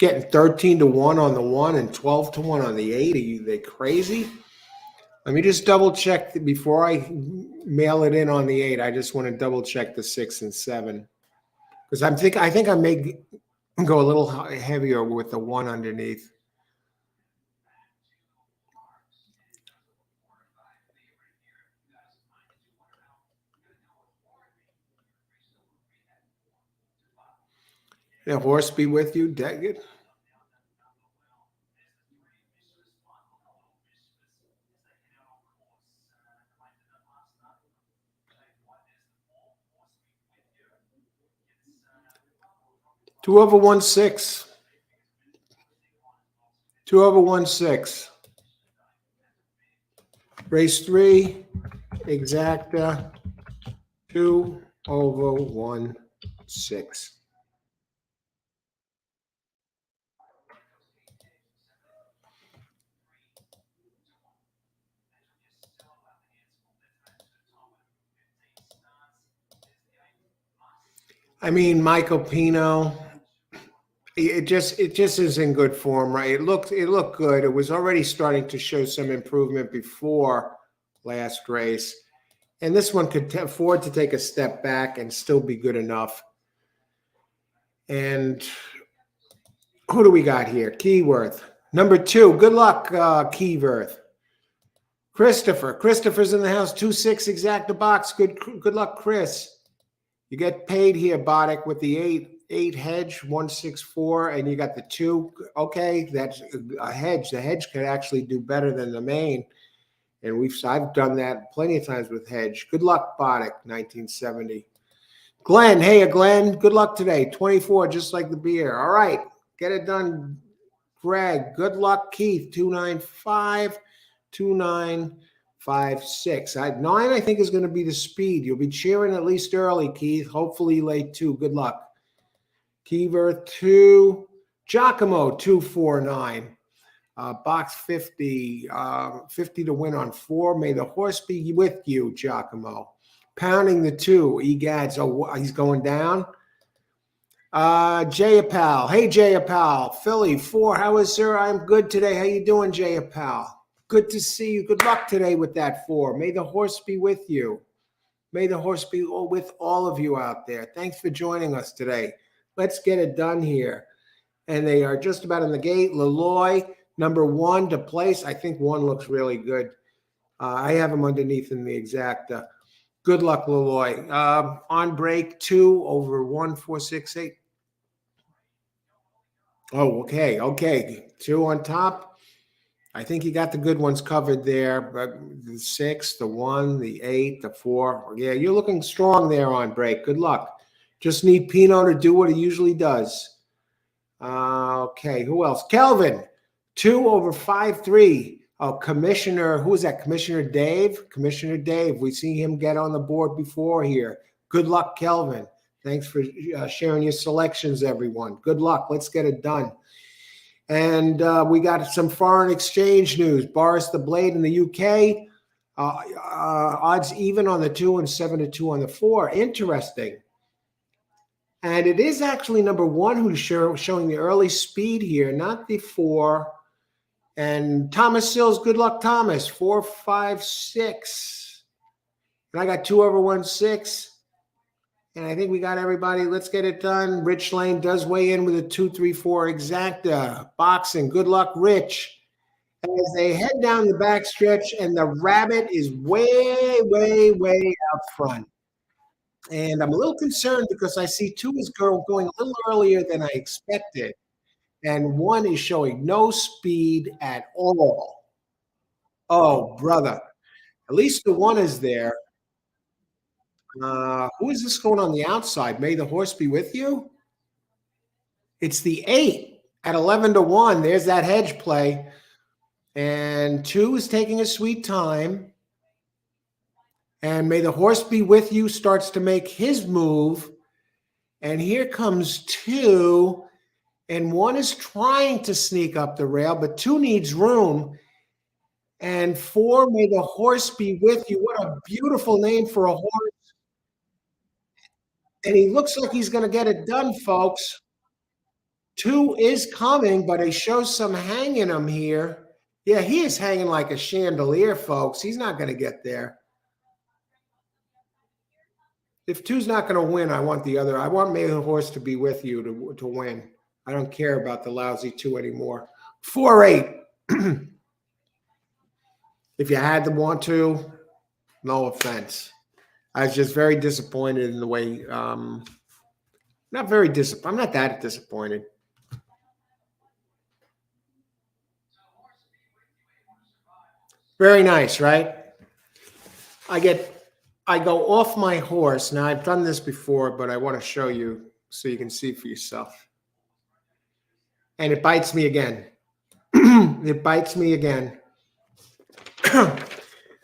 Getting 13 to 1 on the 1 and 12 to 1 on the 8. They crazy? Let me just double check before I mail it in on the 8. I just want to double check the 6 and 7 because I think I may go a little heavier with the 1 underneath. The horse be with you, Daggett. Two over 1-6. 2 over 1-6. Race 3, exacta, 2 over 1-6. I mean, Michael Pino, it just is in good form, right? It looked good. It was already starting to show some improvement before last race, and this one could afford to take a step back and still be good enough. And who do we got here? Keyworth, number 2. Good luck, Keyworth. Christopher's in the house. 2-6 exacta box. Good luck, Chris. You get paid here, Boddick, with the 8 hedge, 164, and you got the 2. Okay, that's a hedge. The hedge could actually do better than the main. And I've done that plenty of times with hedge. Good luck, Boddick, 1970. Glenn, hey, Glenn, good luck today. 24, just like the beer. All right, get it done, Greg. Good luck, Keith, 295, 2956. 9, I think, is going to be the speed. You'll be cheering at least early, Keith. Hopefully late, too. Good luck. Keyworth 2, Giacomo 249. Box 50, 50 to win on 4. May the horse be with you, Giacomo. Pounding the 2, egads. Oh, he's going down. Jayapal. Hey, Jayapal. Philly 4. How is, sir? I'm good today. How you doing, Jayapal? Good to see you. Good luck today with that 4. May the horse be with you. May the horse be with all of you out there. Thanks for joining us today. Let's get it done here. And they are just about in the gate. Leloy, number 1 to place. I think 1 looks really good. I have him underneath in the exacta. Good luck, Leloy. On break, 2 over 1-4-6-8. Oh, okay. 2 on top. I think you got the good ones covered there. But the 6, the 1, the 8, the 4. Yeah, you're looking strong there on break. Good luck. Just need Pino to do what he usually does. Okay, who else? Kelvin, 2 over 5-3. Oh, Commissioner, who is that? Commissioner Dave? Commissioner Dave. We see him get on the board before here. Good luck, Kelvin. Thanks for sharing your selections, everyone. Good luck. Let's get it done. And we got some foreign exchange news. Boris the Blade in the UK. Odds even on the 2 and 7 to 2 on the 4. Interesting. And it is actually number 1 who's showing the early speed here, not the 4. And Thomas Sills, good luck, Thomas. 4, 5, 6. And I got 2 over 1-6. And I think we got everybody. Let's get it done. Rich Lane does weigh in with a 2-3-4 exacta. Boxing. Good luck, Rich. As they head down the backstretch, and the rabbit is way, way, way out front. And I'm a little concerned because I see 2 is going a little earlier than I expected. And 1 is showing no speed at all. Oh, brother. At least the 1 is there. Who is this going on the outside? May the horse be with you? It's the 8 at 11 to 1. There's that hedge play. And 2 is taking a sweet time. And May the horse be with you starts to make his move. And here comes 2. And 1 is trying to sneak up the rail, but 2 needs room. And 4, May the horse be with you. What a beautiful name for a horse. And he looks like he's going to get it done, folks. 2 is coming, but he shows some hanging him here. Yeah, he is hanging like a chandelier, folks. He's not going to get there. If 2's not going to win, I want the other. I want May the Horse to be with you to win. I don't care about the lousy 2 anymore. 4-8. If you had to want to, no offense. I was just very disappointed in the way. Not very disappointed. I'm not that disappointed. Very nice, right? I go off my horse. Now I've done this before, but I want to show you so you can see for yourself. And it bites me again. It bites me again. I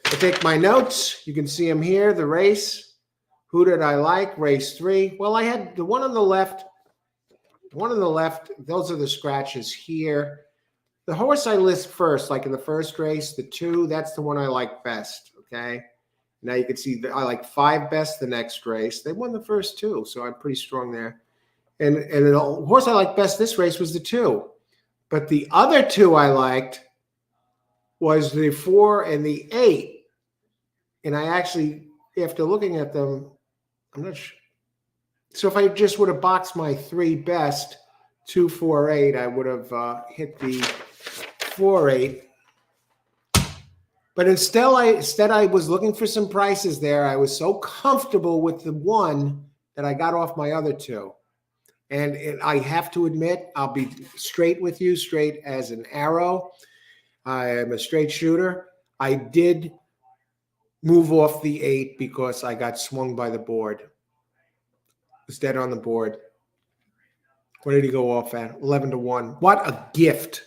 take my notes. You can see them here. The race. Who did I like? Race 3. Well, I had the one on the left. One on the left. Those are the scratches here. The horse I list first, like in the first race, the 2, that's the one I like best. Okay. Now you can see that I like 5 best the next race. They won the first 2, so I'm pretty strong there. And the horse I liked best this race was the 2. But the other 2 I liked was the 4 and the 8. And I actually, after looking at them, I'm not sure. So if I just would have boxed my 3 best, 2, 4, 8, I would have hit the 4-8. But instead I was looking for some prices there. I was so comfortable with the 1 that I got off my other 2. And I have to admit, I'll be straight with you, straight as an arrow. I am a straight shooter. I did move off the 8 because I got swung by the board. It was dead on the board. What did he go off at? 11-1. What a gift.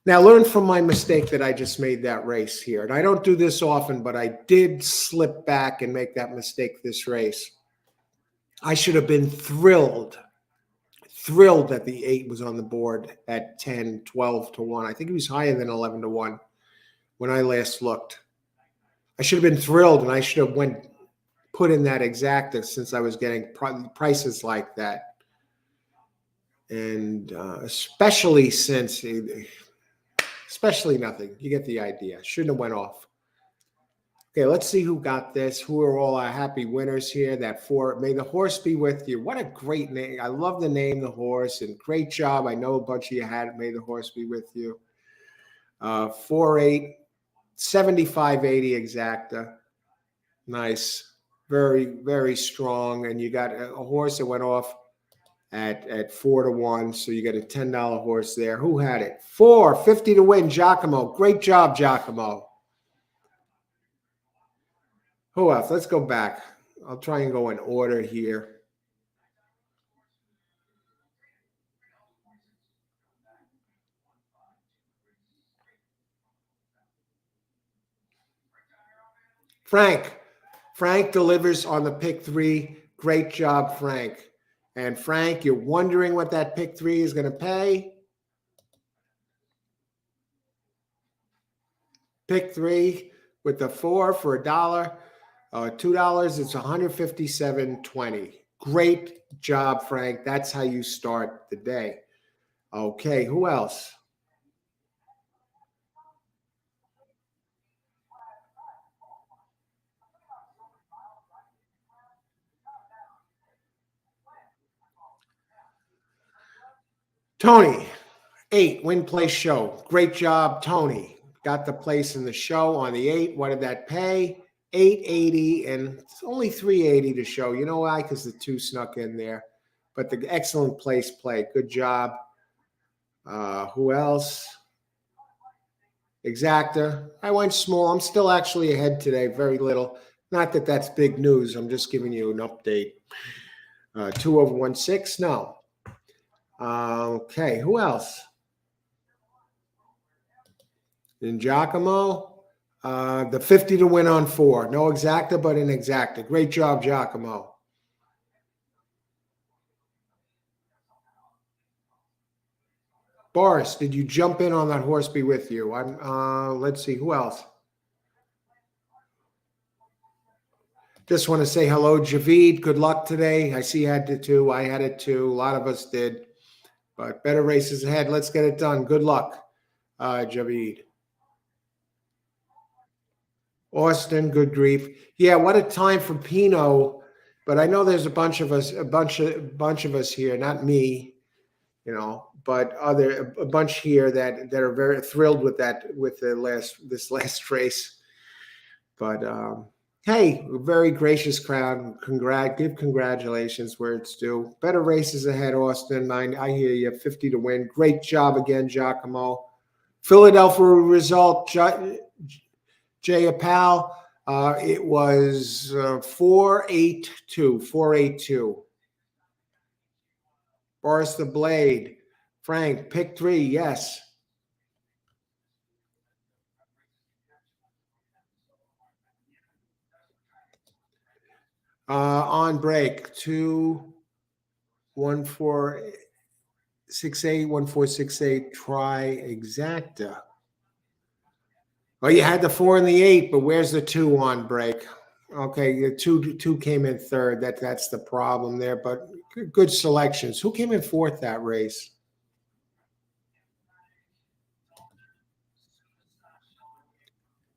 Now, learn from my mistake that I just made that race here. And I don't do this often, but I did slip back and make that mistake this race. I should have been thrilled that the 8 was on the board at 10, 12-1. I think he was higher than 11-1 when I last looked. I should have been thrilled, and I should have put in that exacta since I was getting prices like that. And especially nothing. You get the idea. Shouldn't have went off. Okay, let's see who got this. Who are all our happy winners here? That 4. May the Horse be with you. What a great name. I love the name, the horse, and great job. I know a bunch of you had it. May the Horse be with you. 4-8, 75-80 exacta. Nice. Very, very strong. And you got a horse that went off at 4-1. So you got a $10 horse there. Who had it? 4, 50 to win, Giacomo. Great job, Giacomo. Who else? Let's go back. I'll try and go in order here. Frank delivers on the pick 3. Great job, Frank. And Frank, you're wondering what that pick 3 is going to pay. Pick 3 with the 4 for $1. $2, it's $157.20. Great job, Frank. That's how you start the day. Okay, who else? Tony, 8, win, place, show. Great job, Tony. Got the place in the show on the 8. What did that pay? $880, and it's only $380 to show. You know why? Because the 2 snuck in there. But the excellent place play. Good job. Who else? Exacta. I went small. I'm still actually ahead today. Very little. Not that that's big news. I'm just giving you an update. 2/16? No. Okay. Who else? In Giacomo. The 50 to win on 4. No exacta, but an exacta. Great job, Giacomo. Boris, did you jump in on that horse be with you? Let's see. Who else? Just want to say hello, Javid. Good luck today. I see you had it too. I had it too. A lot of us did. but better races ahead. Let's get it done. Good luck, Javid. Austin, good grief. Yeah, what a time for Pinot. But I know there's a bunch of us, a bunch of us here, not me, but a bunch here that are very thrilled with this last race. But hey, very gracious crowd. Give congratulations where it's due. Better races ahead, Austin. I hear you. 50 to win. Great job again, Giacomo. Philadelphia result, Jay Apal. It was 482. 482. Boris the Blade. Frank, pick three. Yes. On break. 2 1468 1468. Try exacta. Well, you had the 4 and the 8, but where's the 2 on break? Okay, the two came in third. That's the problem there. But good selections. Who came in fourth that race?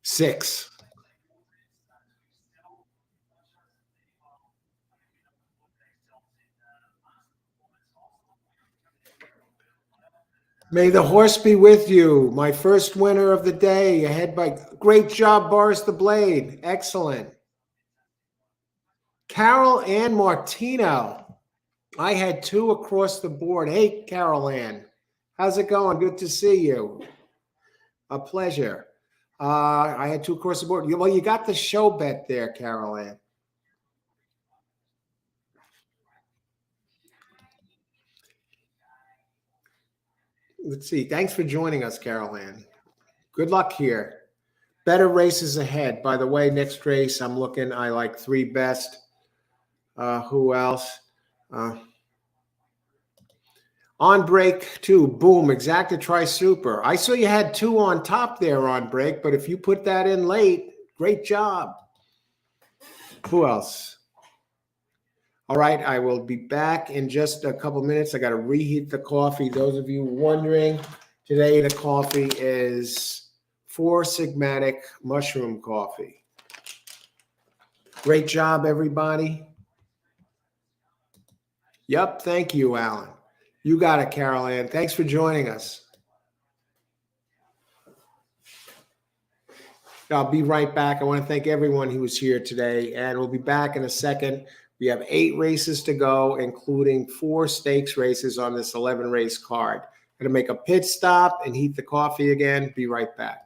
6. May the horse be with you. My first winner of the day. Ahead by great job, Boris the Blade. Excellent. Carol Ann Martino. I had 2 across the board. Hey, Carol Ann. How's it going? Good to see you. A pleasure. I had 2 across the board. Well, you got the show bet there, Carol Ann. Let's see. Thanks for joining us, Carol Ann. Good luck here. Better races ahead. By the way, next race, I like 3 best. Who else? Uh, on break 2, boom, exacta try super. I saw you had 2 on top there on break, but if you put that in late, great job. Who else? All right, I will be back in just a couple minutes. I got to reheat the coffee. Those of you wondering, today the coffee is Four Sigmatic mushroom coffee. Great job, everybody. Yep, thank you, Alan. You got it, Carol Ann. Thanks for joining us. I'll be right back. I want to thank everyone who was here today, and we'll be back in a second. We have 8 races to go, including 4 stakes races on this 11 race card. Going to make a pit stop and heat the coffee again. Be right back.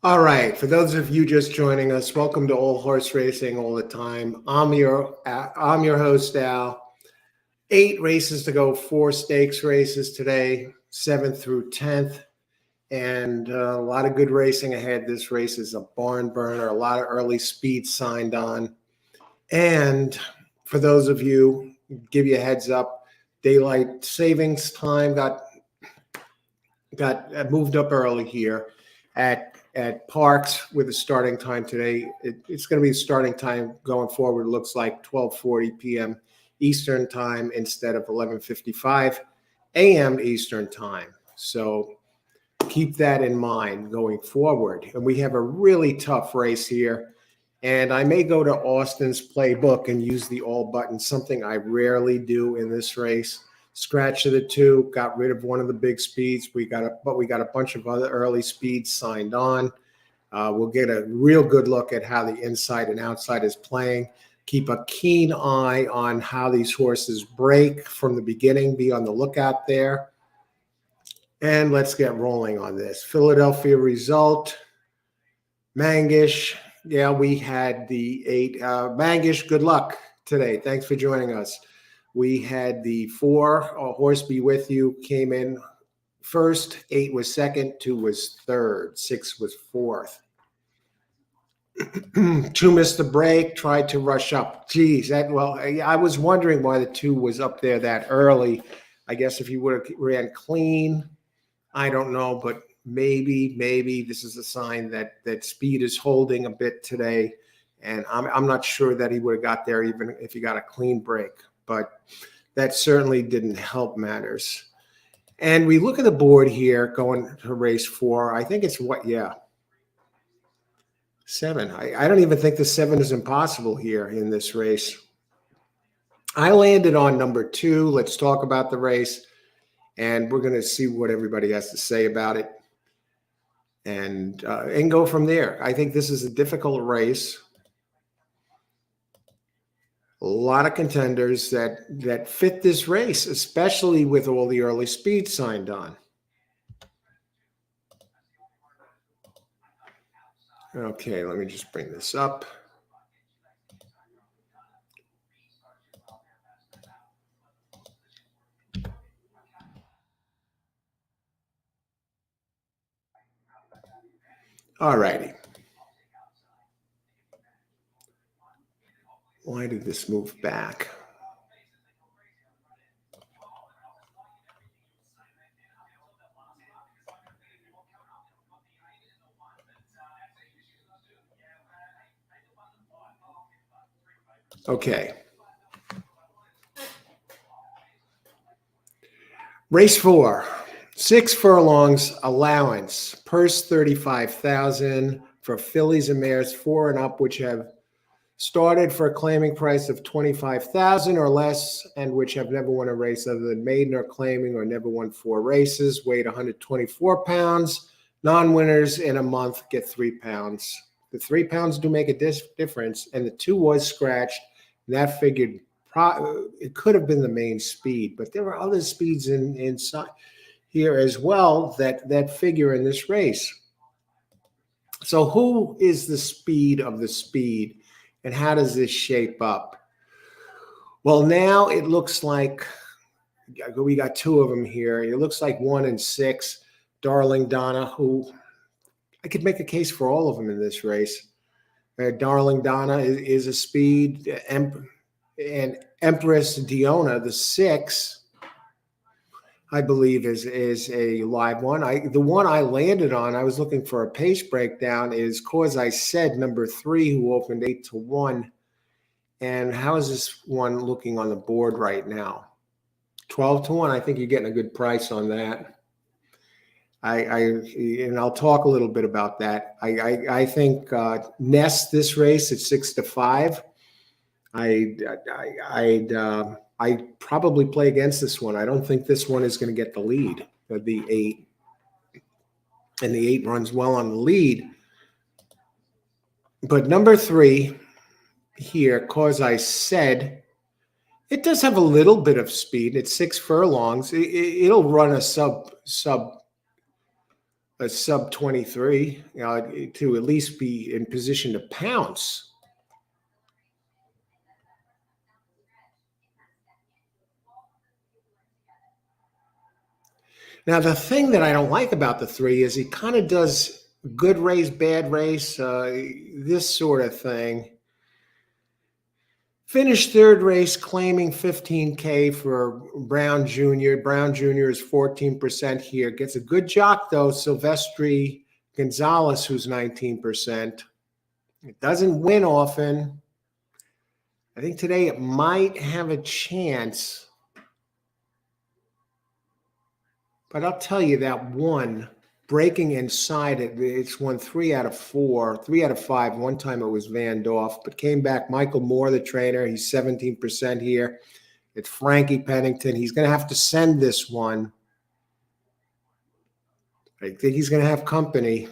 All right, for those of you just joining us, welcome to All Horse Racing All the Time. I'm your host Al. 8 races to go, 4 stakes races today, 7th through 10th, and a lot of good racing ahead. This race is a barn burner, a lot of early speed signed on. And for those of you, give you a heads up, daylight savings time got moved up early here at Parx with a starting time today. It's going to be a starting time going forward. It looks like 12:40 p.m. Eastern time instead of 11:55 a.m. Eastern time. So keep that in mind going forward. And we have a really tough race here. And I may go to Austin's playbook and use the all button, something I rarely do in this race. Scratch of the 2, got rid of one of the big speeds. But we got a bunch of other early speeds signed on. We'll get a real good look at how the inside and outside is playing. Keep a keen eye on how these horses break from the beginning. Be on the lookout there. And let's get rolling on this. Philadelphia result. Mangish. Yeah, we had the 8. Mangish, good luck today. Thanks for joining us. We had the 4, Horse Be With You, came in first. 8 was second. 2 was third. 6 was fourth. 2 missed the break, tried to rush up. Geez, I was wondering why the 2 was up there that early. I guess if he would have ran clean, I don't know, but maybe this is a sign that speed is holding a bit today. And I'm not sure that he would have got there even if he got a clean break, but that certainly didn't help matters. And we look at the board here going to race 4. I think it's 7. I don't even think the 7 is impossible here in this race. I landed on number 2. Let's talk about the race, and we're going to see what everybody has to say about it, and go from there. I think this is a difficult race. A lot of contenders that fit this race, especially with all the early speed signed on. Okay, let me just bring this up. All righty. Why did this move back? Okay. Race 4, 6 furlongs allowance, purse 35,000 for fillies and mares 4 and up, which have started for a claiming price of 25,000 or less, and which have never won a race other than maiden or claiming, or never won 4 races, weighed 124 pounds. Non-winners in a month get 3 pounds. The 3 pounds do make a difference, and the 2 was scratched. And that figured it could have been the main speed, but there were other speeds inside here as well that figure in this race. So who is the speed of the speed, and how does this shape up? Well, now it looks like we got 2 of them here. It looks like 1 and 6, Darling Donna, who I could make a case for all of them in this race. Darling Donna is a speed, and Empress Diona, the 6, I believe is a live one. The one I landed on, I was looking for a pace breakdown, is Cause I Said, number 3, who opened 8-1. And how is this one looking on the board right now? 12-1. I think you're getting a good price on that. And I'll talk a little bit about that. I think Nest this race at 6-5. I'd probably play against this one. I don't think this one is going to get the lead, the 8. And the 8 runs well on the lead. But number 3 here, Cause I Said, it does have a little bit of speed. It's 6 furlongs. It'll run a sub a sub 23, to at least be in position to pounce. Now, the thing that I don't like about the 3 is he kind of does good race, bad race, this sort of thing. Finished third race claiming 15K for Brown Jr. Brown Jr. is 14% here. Gets a good jock, though, Silvestri Gonzalez, who's 19%. It doesn't win often. I think today it might have a chance. But I'll tell you that one, breaking inside it, it's won 3 out of 4, 3 out of 5. One time it was Van Dorf, but came back. Michael Moore, the trainer, he's 17% here. It's Frankie Pennington. He's going to have to send this one. I think he's going to have company.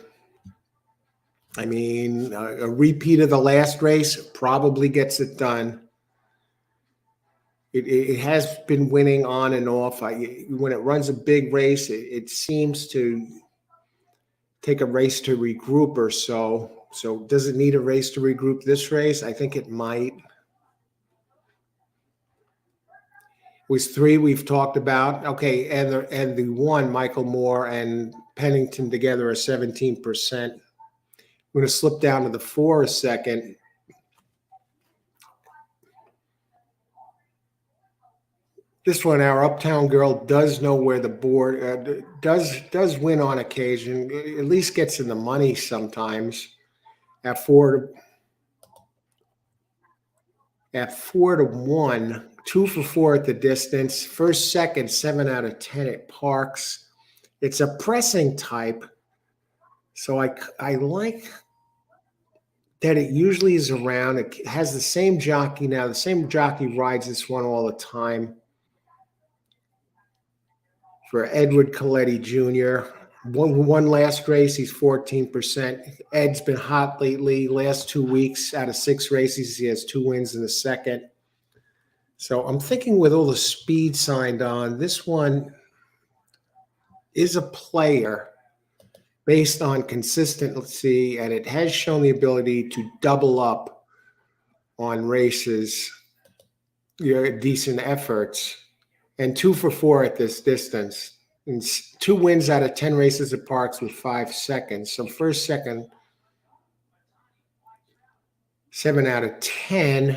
I mean, a repeat of the last race probably gets it done. It has been winning on and off. When it runs a big race, it seems to take a race to regroup or so. So does it need a race to regroup this race? I think it might. It was 3 we've talked about. Okay, and the 1, Michael Moore and Pennington together are 17%. I'm going to slip down to the 4 a second. This one, our Uptown Girl, does know where the board does win on occasion. At least gets in the money sometimes. At 4 to 1, 2 for 4 at the distance. First, second, 7 out of 10 at Parx. It's a pressing type, so I like that it usually is around. It has the same jockey now. The same jockey rides this one all the time. For Edward Coletti Jr. One last race, he's 14%. Ed's been hot lately. Last 2 weeks out of 6 races, he has 2 wins in the second. So I'm thinking with all the speed signed on, this one is a player based on consistency, and it has shown the ability to double up on races, decent efforts. And 2 for 4 at this distance. And 2 wins out of 10 races at Parx with 5 seconds. So first, second, 7 out of 10.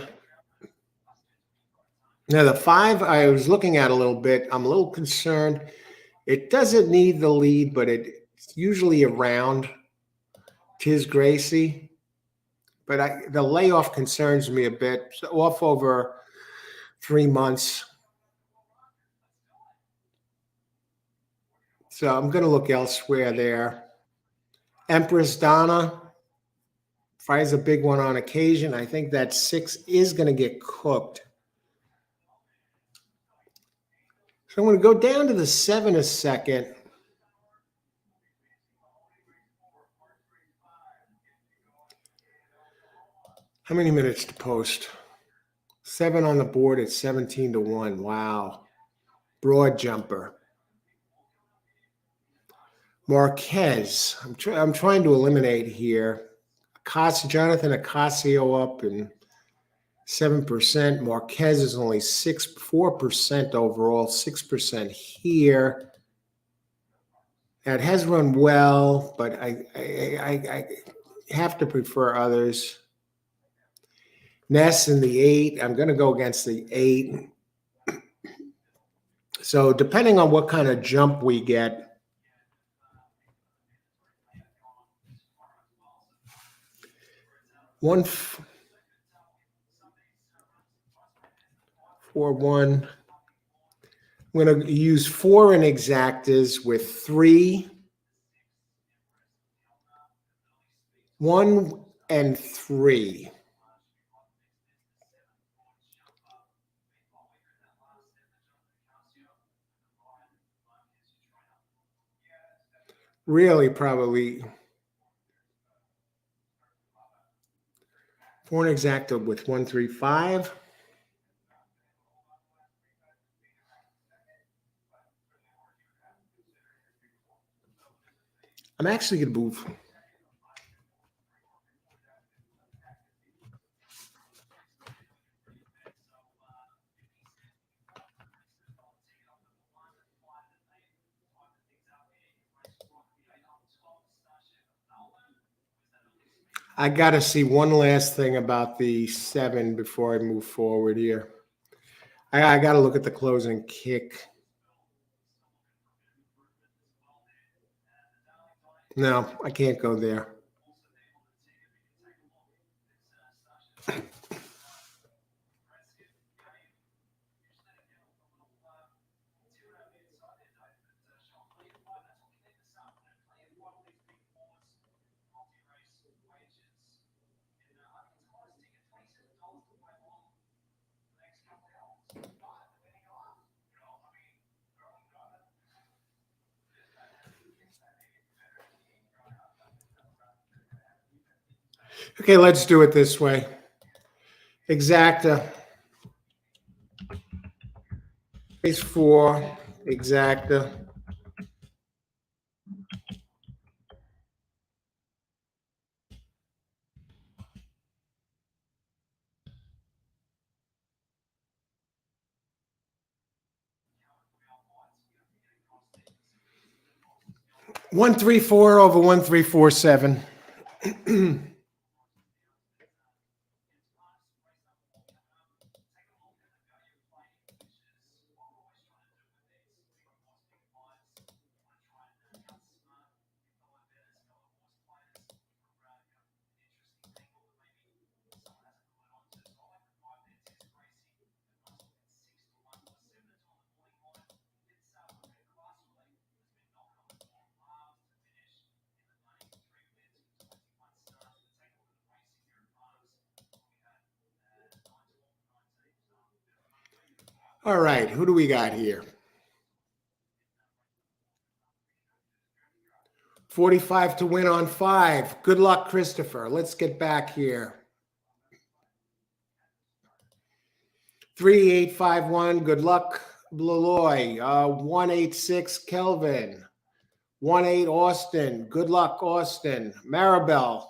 Now the 5 I was looking at a little bit. I'm a little concerned. It doesn't need the lead, but it's usually around Tiz Gracie. But the layoff concerns me a bit. So off over 3 months. So I'm going to look elsewhere there. Empress Donna fires a big one on occasion. I think that 6 is going to get cooked. So I'm going to go down to the 7 a second. How many minutes to post? 7 on the board at 17 to 1. Wow. Broad jumper. Marquez. I'm trying to eliminate here. Jonathan Ocasio up in 7%. Marquez is only 4% overall, 6% here. It has run well, but I have to prefer others. Ness in the 8. I'm going to go against the 8. So depending on what kind of jump we get, One 4-1. I'm going to use 4 in exactas with 3, 1, and 3. Really, probably 4 in exacta with 1, 3, 5. I'm actually going to move. I got to see one last thing about the 7 before I move forward here. I got to look at the closing kick. No, I can't go there. Okay, let's do it this way. Exacta. Race 4, exacta. One three four over 1347. All right, who do we got here? 45 to win on 5. Good luck, Christopher. Let's get back here. 3851. Good luck, Beloy. 186, Kelvin. 18 Austin. Good luck, Austin. Maribel.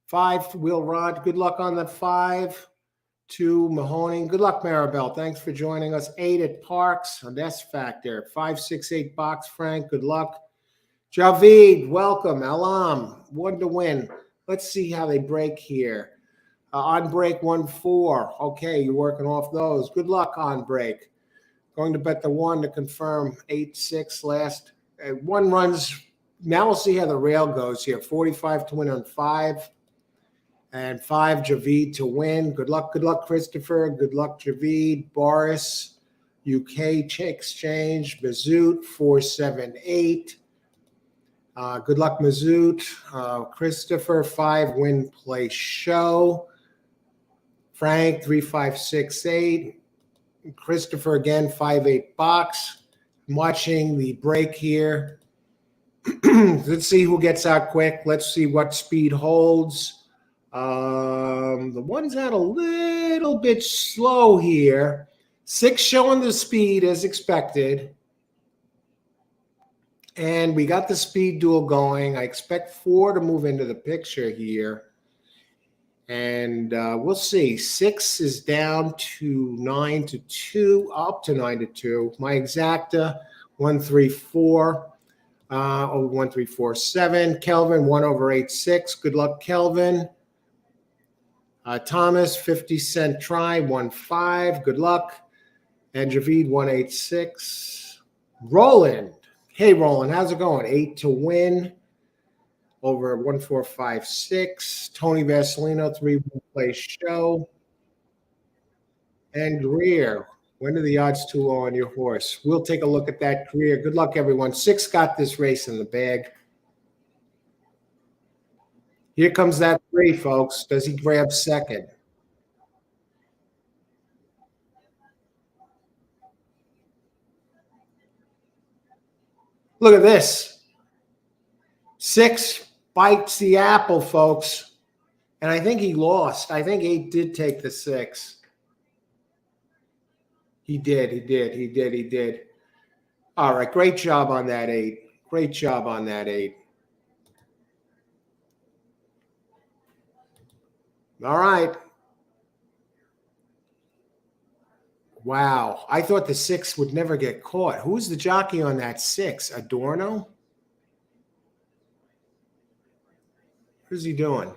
5 Will Rod. Good luck on the 5. 2 Mahoney. Good luck, Maribel. Thanks for joining us. 8 at Parx. That's factor. 568 Box Frank. Good luck. Javid, welcome. Alam, 1 to win. Let's see how they break here. On break 1-4. Okay, you're working off those. Good luck on break. Going to bet the 1 to confirm 8-6 last. 1 runs. Now we'll see how the rail goes here. 45 to win on 5. And 5 Javid to win. Good luck, Christopher. Good luck, Javid. Boris, UK Exchange. Mazout, 478. Good luck, Mazout. Christopher, 5 win play show. Frank, 3568. Christopher again, 58 box. I'm watching the break here. Let's see who gets out quick. Let's see what speed holds. The one's out a little bit slow here. 6 showing the speed as expected. And we got the speed duel going. I expect 4 to move into the picture here. And we'll see. 6 is down to 9-2, up to 9-2. My exacta, 134. 1347. Kelvin, 1/8-6. Good luck, Kelvin. Thomas, 50-cent try, 1-5. Good luck. And Javid, 186. Roland. Hey, Roland, how's it going? 8 to win over 1456. Tony Vasilino, 3 win play show. And Greer. When are the odds too low on your horse? We'll take a look at that, Greer. Good luck, everyone. 6 got this race in the bag. Here comes that 3, folks. Does he grab second? Look at this. 6 bites the apple, folks. And I think he lost. I think 8 did take the 6. He did. All right. Great job on that 8. Great job on that 8. All right. Wow. I thought the 6 would never get caught. Who's the jockey on that 6? Adorno? Who's he doing?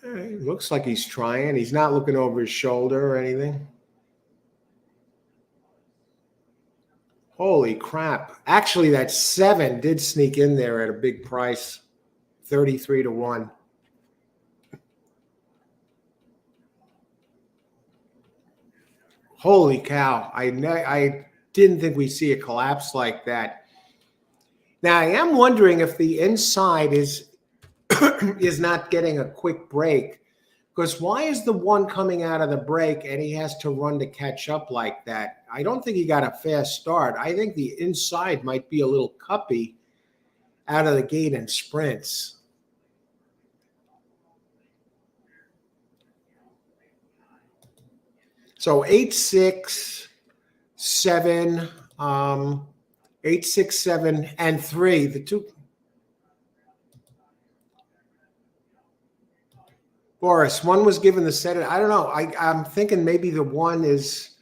Looks like he's trying. He's not looking over his shoulder or anything. Holy crap. Actually, that 7 did sneak in there at a big price, 33 to 1. Holy cow. I didn't think we'd see a collapse like that. Now, I am wondering if the inside is is not getting a quick break, because why is the 1 coming out of the break and he has to run to catch up like that? I don't think he got a fast start. I think the inside might be a little cuppy out of the gate in sprints. So 8, 6, 7, 8, 6, 7, and 3. The 2. Boris, 1 was given the set. I don't know. I'm thinking maybe the 1 is.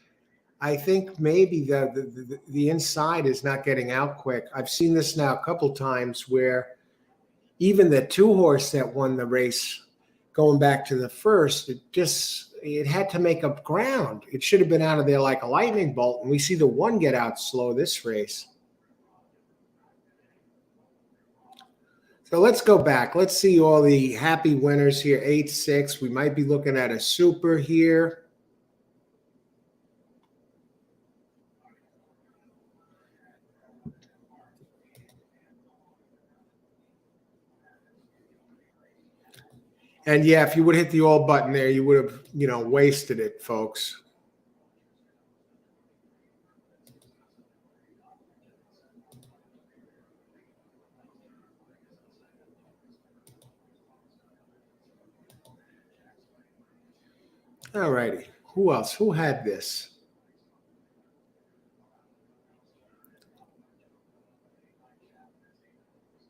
I think maybe the inside is not getting out quick. I've seen this now a couple times where even the 2 horse that won the race, going back to the first, it had to make up ground. It should have been out of there like a lightning bolt, and we see the 1 get out slow this race. So let's go back. Let's see all the happy winners here. 8, 6. We might be looking at a super here. And yeah, if you would hit the all button there, you would have, wasted it, folks. All righty. Who else? Who had this?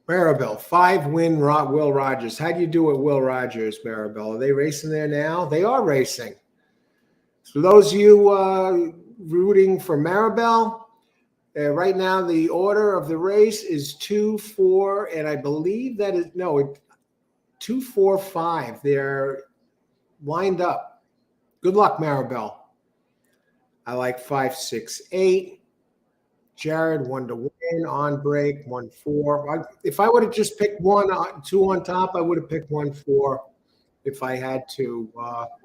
Maribel, 5-win Will Rogers. How do you do at Will Rogers, Maribel? Are they racing there now? They are racing. So those of you rooting for Maribel, right now the order of the race is 2, 4, and I believe that is 2, 4, 5. They're lined up. Good luck, Maribel. I like 5, 6, 8. Jared, 1 to win on break, 1, 4. If I would have just picked 1, 2 on top, I would have picked 1, 4 if I had to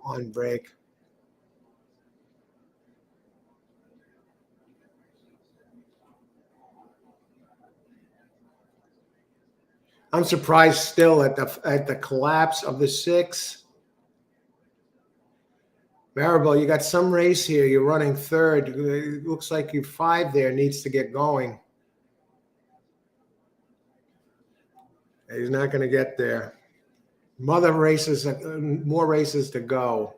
on break. I'm surprised still at the collapse of the 6. Maribel, you got some race here. You're running 3rd. It looks like your 5 there needs to get going. He's not going to get there. More races to go.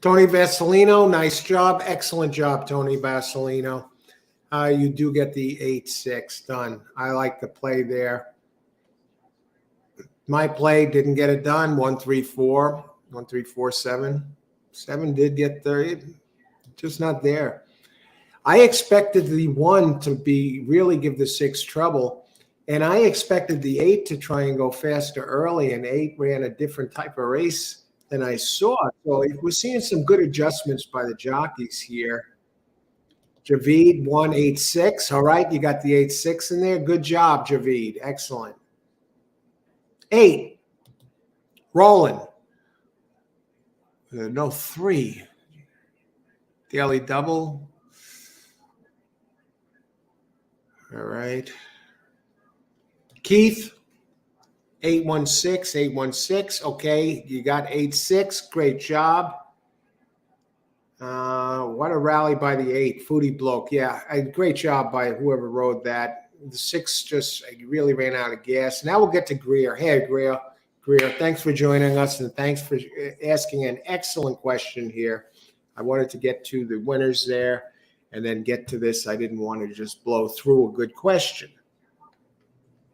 Tony Vasilino, nice job. Excellent job, Tony Vasilino. You do get the 8, 6 done. I like the play there. My play didn't get it done. 1, 3, 4. 1, 3, 4, 7. 7 did get there. Just not there. I expected the 1 to really give the 6 trouble. And I expected the 8 to try and go faster early. And 8 ran a different type of race than I saw. So we're seeing some good adjustments by the jockeys here. Javid, 1, 8, 6. All right, you got the 8, 6 in there. Good job, Javid. Excellent. 8. Roland. No, 3. Daily double. All right. Keith, 816, 816. Okay, you got 8-6. Great job. What a rally by the 8. Foodie bloke. Yeah, great job by whoever rode that. The 6 just really ran out of gas. Now we'll get to Greer. Hey, Greer. Thanks for joining us, and thanks for asking an excellent question here. I wanted to get to the winners there. and then get to this. I didn't want to just blow through a good question.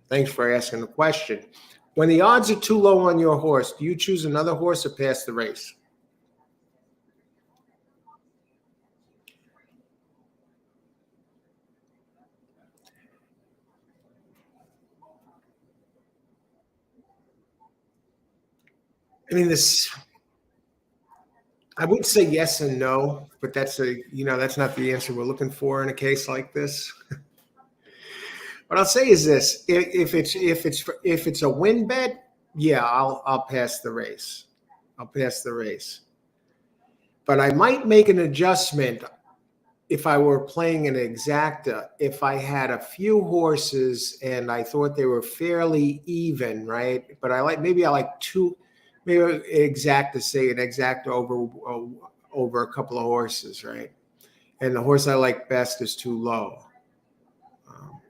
Thanks for asking the question. When the odds are too low on your horse, do you choose another horse or pass the race? I mean, I would say yes and no, but that's not the answer we're looking for in a case like this. What I'll say is this: if it's a win bet, yeah, I'll pass the race. I'll pass the race. But I might make an adjustment if I were playing an exacta. If I had a few horses and I thought they were fairly even, right? But I like two, maybe exacta, say an exacta over a couple of horses, right? And the horse I like best is too low.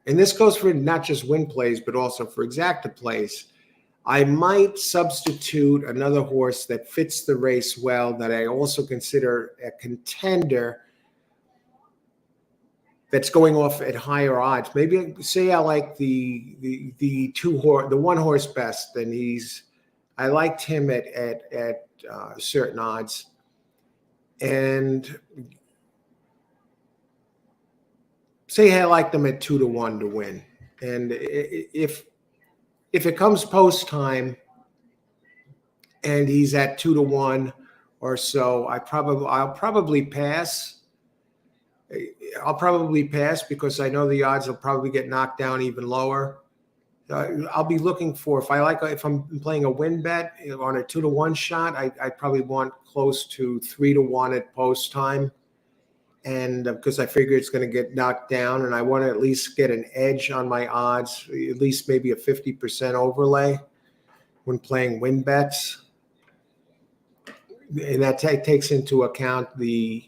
And this goes for not just win plays, but also for exacta plays. I might substitute another horse that fits the race well, that I also consider a contender, that's going off at higher odds. Maybe say I like the one horse best, and I liked him at certain odds, and say I like them at 2-1 to win. And if it comes post time and he's at 2-1 or so, I'll probably pass. I'll probably pass because I know the odds will probably get knocked down even lower. I'll be looking for, if I'm playing a win bet on a 2-1 shot, I probably want close to 3-1 at post time. And because I figure it's going to get knocked down, and I want to at least get an edge on my odds, at least maybe a 50% overlay when playing win bets. And that takes into account the,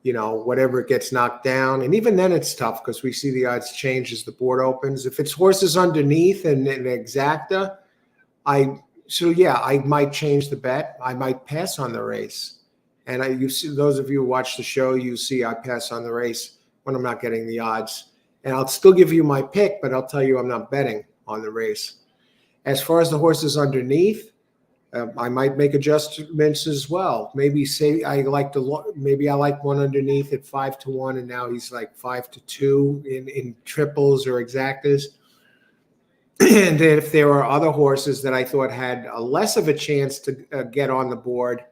whatever it gets knocked down. And even then it's tough because we see the odds change as the board opens. If it's horses underneath and an exacta, I might change the bet. I might pass on the race. And you see, those of you who watch the show, you see I pass on the race when I'm not getting the odds. And I'll still give you my pick, but I'll tell you I'm not betting on the race. As far as the horses underneath, I might make adjustments as well. Maybe maybe I like one underneath at 5-1, and now he's like 5-2 in triples or exactas. And if there are other horses that I thought had a less of a chance to get on the board,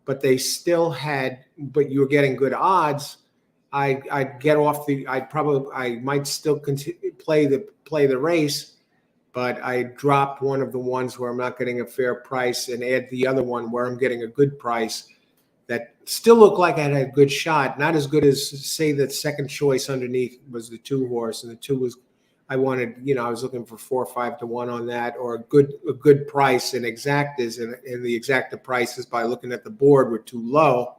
but but you were getting good odds, I might still continue play the race, but I drop one of the ones where I'm not getting a fair price and add the other one where I'm getting a good price that still looked like I had a good shot. Not as good as, say, the second choice underneath was the 2 horse, and the 2 was, I wanted, I was looking for 4 or 5-1 on that, or a good price in exactas, and the exacta prices by looking at the board were too low.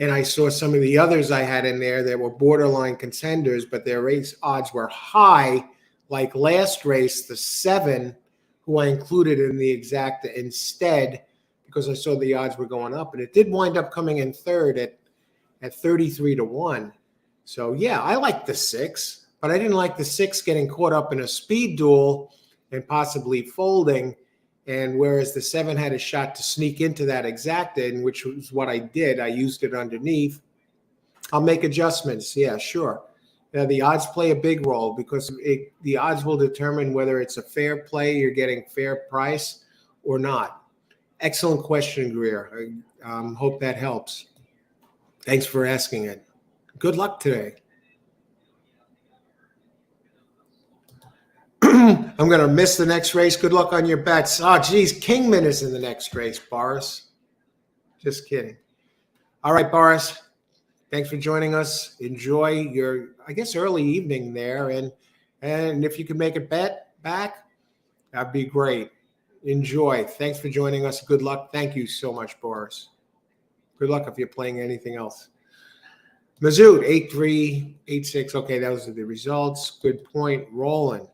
And I saw some of the others I had in there that were borderline contenders, but their race odds were high, like last race, the 7, who I included in the exacta instead because I saw the odds were going up. And it did wind up coming in third at 33-1. So, yeah, I like the 6, but I didn't like the 6 getting caught up in a speed duel and possibly folding. And whereas the 7 had a shot to sneak into that exacta, and which was what I did, I used it underneath. I'll make adjustments. Yeah, sure. The odds play a big role because the odds will determine whether it's a fair play, you're getting fair price or not. Excellent question, Greer. I hope that helps. Thanks for asking it. Good luck today. I'm going to miss the next race. Good luck on your bets. Oh, geez, Kingman is in the next race, Boris. Just kidding. All right, Boris. Thanks for joining us. Enjoy your, I guess, early evening there. And if you can make it back, that'd be great. Enjoy. Thanks for joining us. Good luck. Thank you so much, Boris. Good luck if you're playing anything else. Mazoot, 8-3, 8-6. Okay, those are the results. Good point. Roland.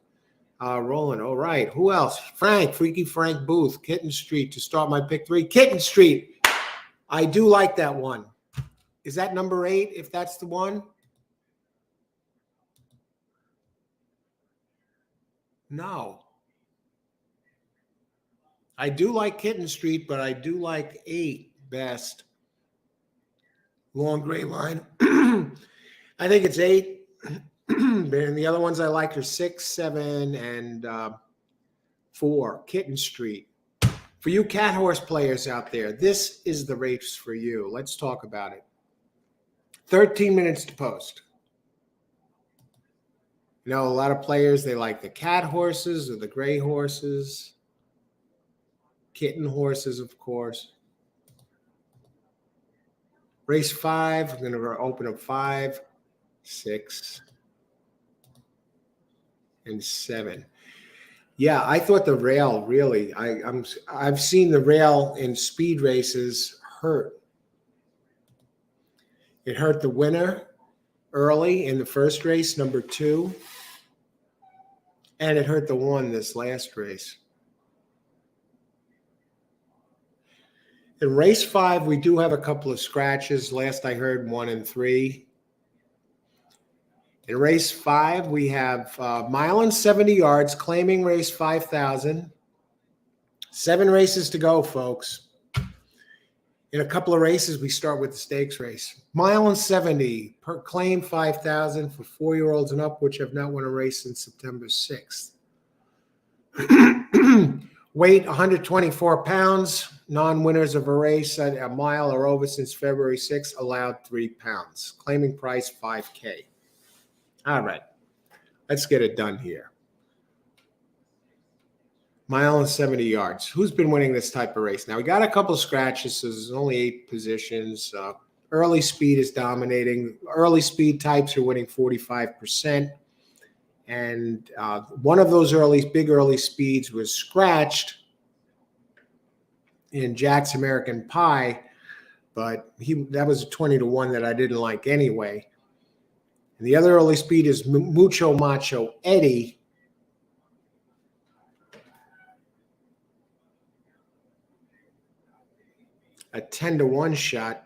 Roland, all right. Who else? Freaky Frank Booth, Kitten Street to start my pick 3. Kitten Street. I do like that one. Is that number 8, if that's the one? No. I do like Kitten Street, but I do like 8 best. Long gray line. I think it's 8. And the other ones I like are 6, 7, and 4. Kitten Street. For you cat horse players out there, this is the race for you. Let's talk about it. 13 minutes to post. You know, a lot of players, they like the cat horses or the gray horses. Kitten horses, of course. Race 5, I'm going to open up 5, 6, and 7. Yeah, I thought the rail really, I've seen the rail in speed races hurt. It hurt the winner early in the first race, number 2, and it hurt the one this last race. In race 5, we do have a couple of scratches. Last I heard, 1 and 3. In race 5, we have mile and 70 yards, claiming race 5,000. 7 races to go, folks. In a couple of races, we start with the stakes race. Mile and 70, per claim 5,000 for 4-year-olds and up, which have not won a race since September 6th. Weight, 124 pounds. Non-winners of a race at a mile or over since February 6th allowed 3 pounds. Claiming price, $5K. All right, let's get it done here. Mile and 70 yards. Who's been winning this type of race? Now, we got a couple of scratches, so there's only 8 positions. Early speed is dominating. Early speed types are winning 45%. And one of those big early speeds was scratched in Jack's American Pie, but that was a 20-1 that I didn't like anyway. And the other early speed is Mucho Macho Eddie. A 10-1 shot.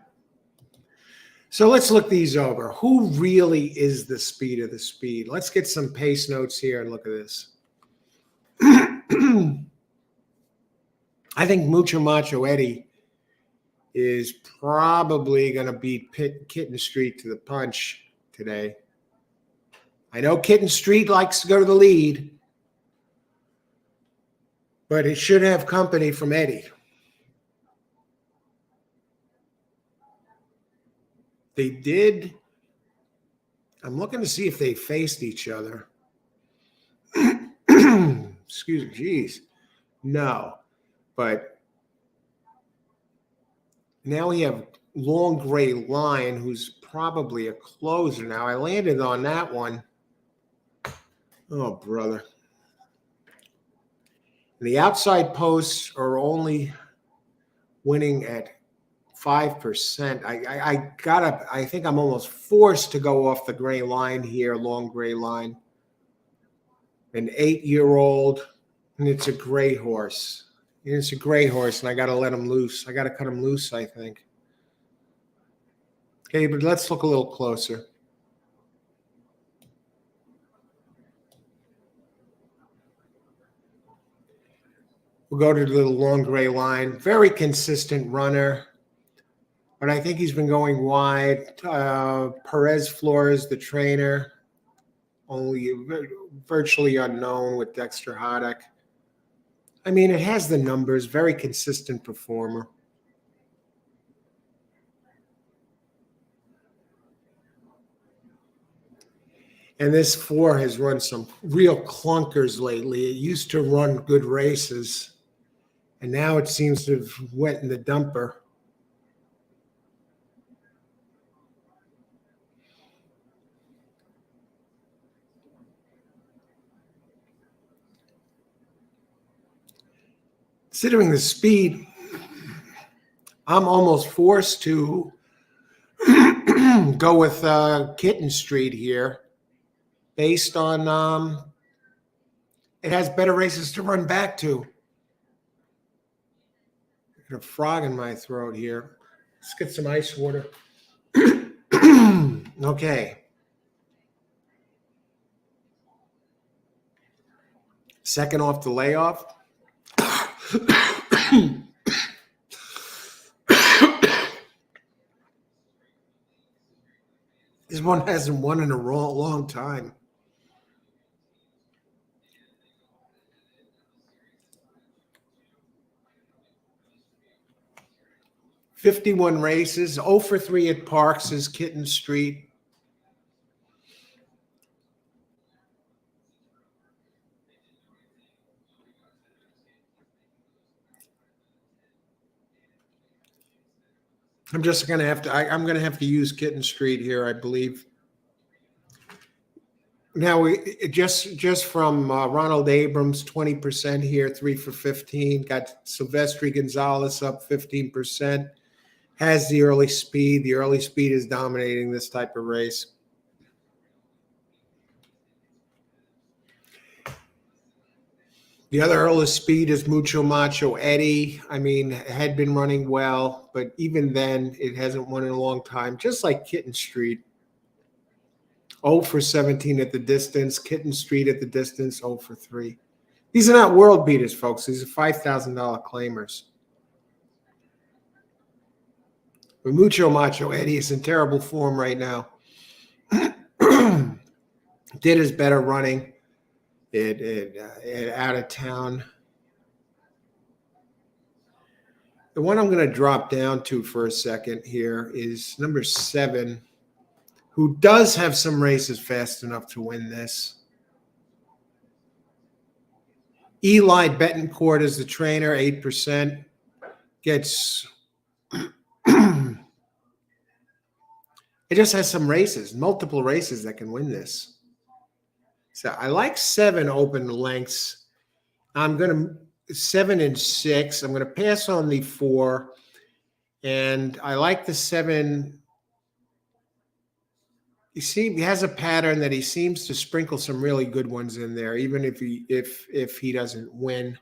So let's look these over. Who really is the speed of the speed? Let's get some pace notes here and look at this. I think Mucho Macho Eddie is probably going to beat Kitten Street to the punch today. I know Kitten Street likes to go to the lead, but it should have company from Eddie. They did. I'm looking to see if they faced each other. Excuse me, geez. No. But now we have Long Gray Line, who's probably a closer. Now, I landed on that one. Oh, brother. The outside posts are only winning at 5%. I think I'm almost forced to go off the gray line here, Long Gray Line. An 8-year-old, and it's a gray horse. It's a gray horse, and I got to let him loose. I got to cut him loose, I think. Okay, but let's look a little closer. We'll go to the Long Gray Line. Very consistent runner, but I think he's been going wide. Perez Flores, the trainer, only virtually unknown with Dexter Haddock. I mean, it has the numbers, very consistent performer. And this 4 has run some real clunkers lately. It used to run good races, and now it seems to have went in the dumper. Considering the speed, I'm almost forced to go with Kitten Street here, based on it has better races to run back to. I got a frog in my throat here. Let's get some ice water. Okay. Second off the layoff. This one hasn't won in a long time. 51 races, 0 for 3 at Parx is Kitten Street. I'm just going to have to, I'm going to have to use Kitten Street here, I believe. Now, just from Ronald Abrams, 20% here, 3 for 15. Got Silvestri Gonzalez up 15%. Has the early speed. The early speed is dominating this type of race. The other early speed is Mucho Macho Eddie. I mean, had been running well, but even then, it hasn't won in a long time, just like Kitten Street. 0 for 17 at the distance. Kitten Street at the distance, 0 for 3. These are not world beaters, folks. These are $5,000 claimers. But Mucho Macho Eddie is in terrible form right now. Did his better running it out of town. The one I'm going to drop down to for a second here is number 7, who does have some races fast enough to win this. Eli Betancourt is the trainer, 8%. Gets it just has some races, multiple races that can win this. So I like 7 open lengths. I'm going to 7 and 6. I'm going to pass on the 4. And I like the 7. You see, he has a pattern that he seems to sprinkle some really good ones in there, even if he doesn't win.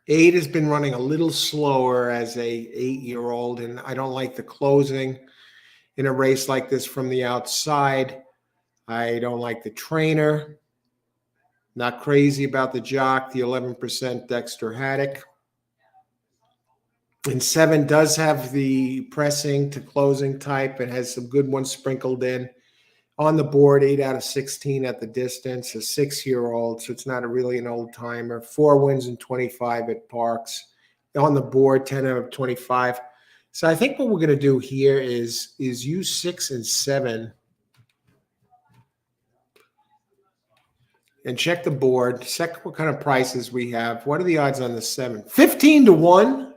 Eight has been running a little slower as a 8-year-old, and I don't like the closing in a race like this from the outside. I don't like the trainer. Not crazy about the jock, the 11% Dexter Haddock. And 7 does have the pressing to closing type. It has some good ones sprinkled in. On the board, 8 out of 16 at the distance, a 6-year-old, so it's not really an old timer. 4 wins and 25 at Parx. On the board, 10 out of 25. So I think what we're going to do here is use 6 and 7 and check the board. Check what kind of prices we have. What are the odds on the 7? 15 to 1.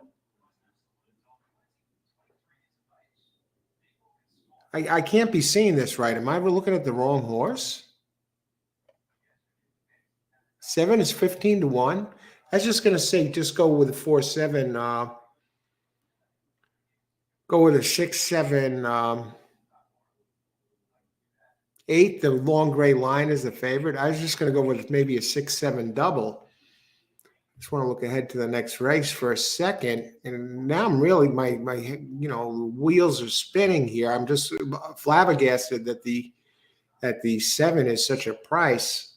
I can't be seeing this right. Am I looking at the wrong horse? 7 is 15 to 1. I was just going to say, just go with a 4-7. Go with a 6-7. 8. The long gray line is the favorite. I was just going to go with maybe a 6-7 double. Just want to look ahead to the next race for a second, and now I'm really my wheels are spinning here. I'm just flabbergasted that the 7 is such a price.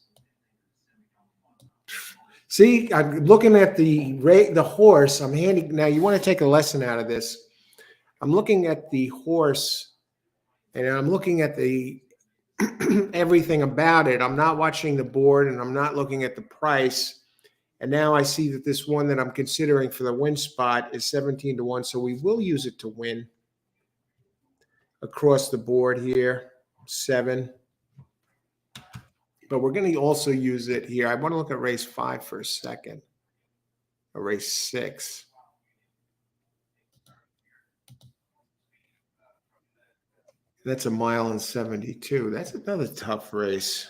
See, I'm looking at the horse. I'm handing now. You want to take a lesson out of this. I'm looking at the horse, and I'm looking at the everything about it. I'm not watching the board, and I'm not looking at the price. And now I see that this one that I'm considering for the win spot is 17 to 1. So we will use it to win across the board here, 7. But we're going to also use it here. I want to look at race 5 for a second, or race 6. That's a 1.72 miles. That's another tough race.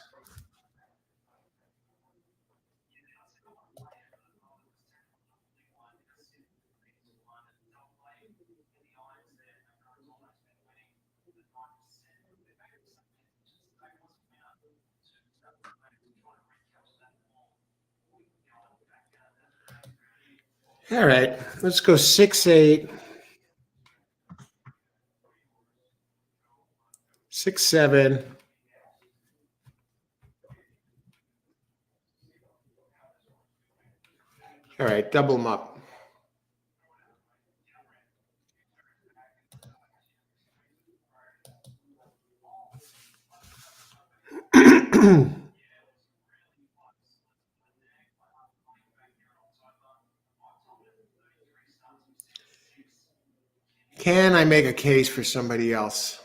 All right, let's go 6-8, 6-7. All right, double them up. Can I make a case for somebody else?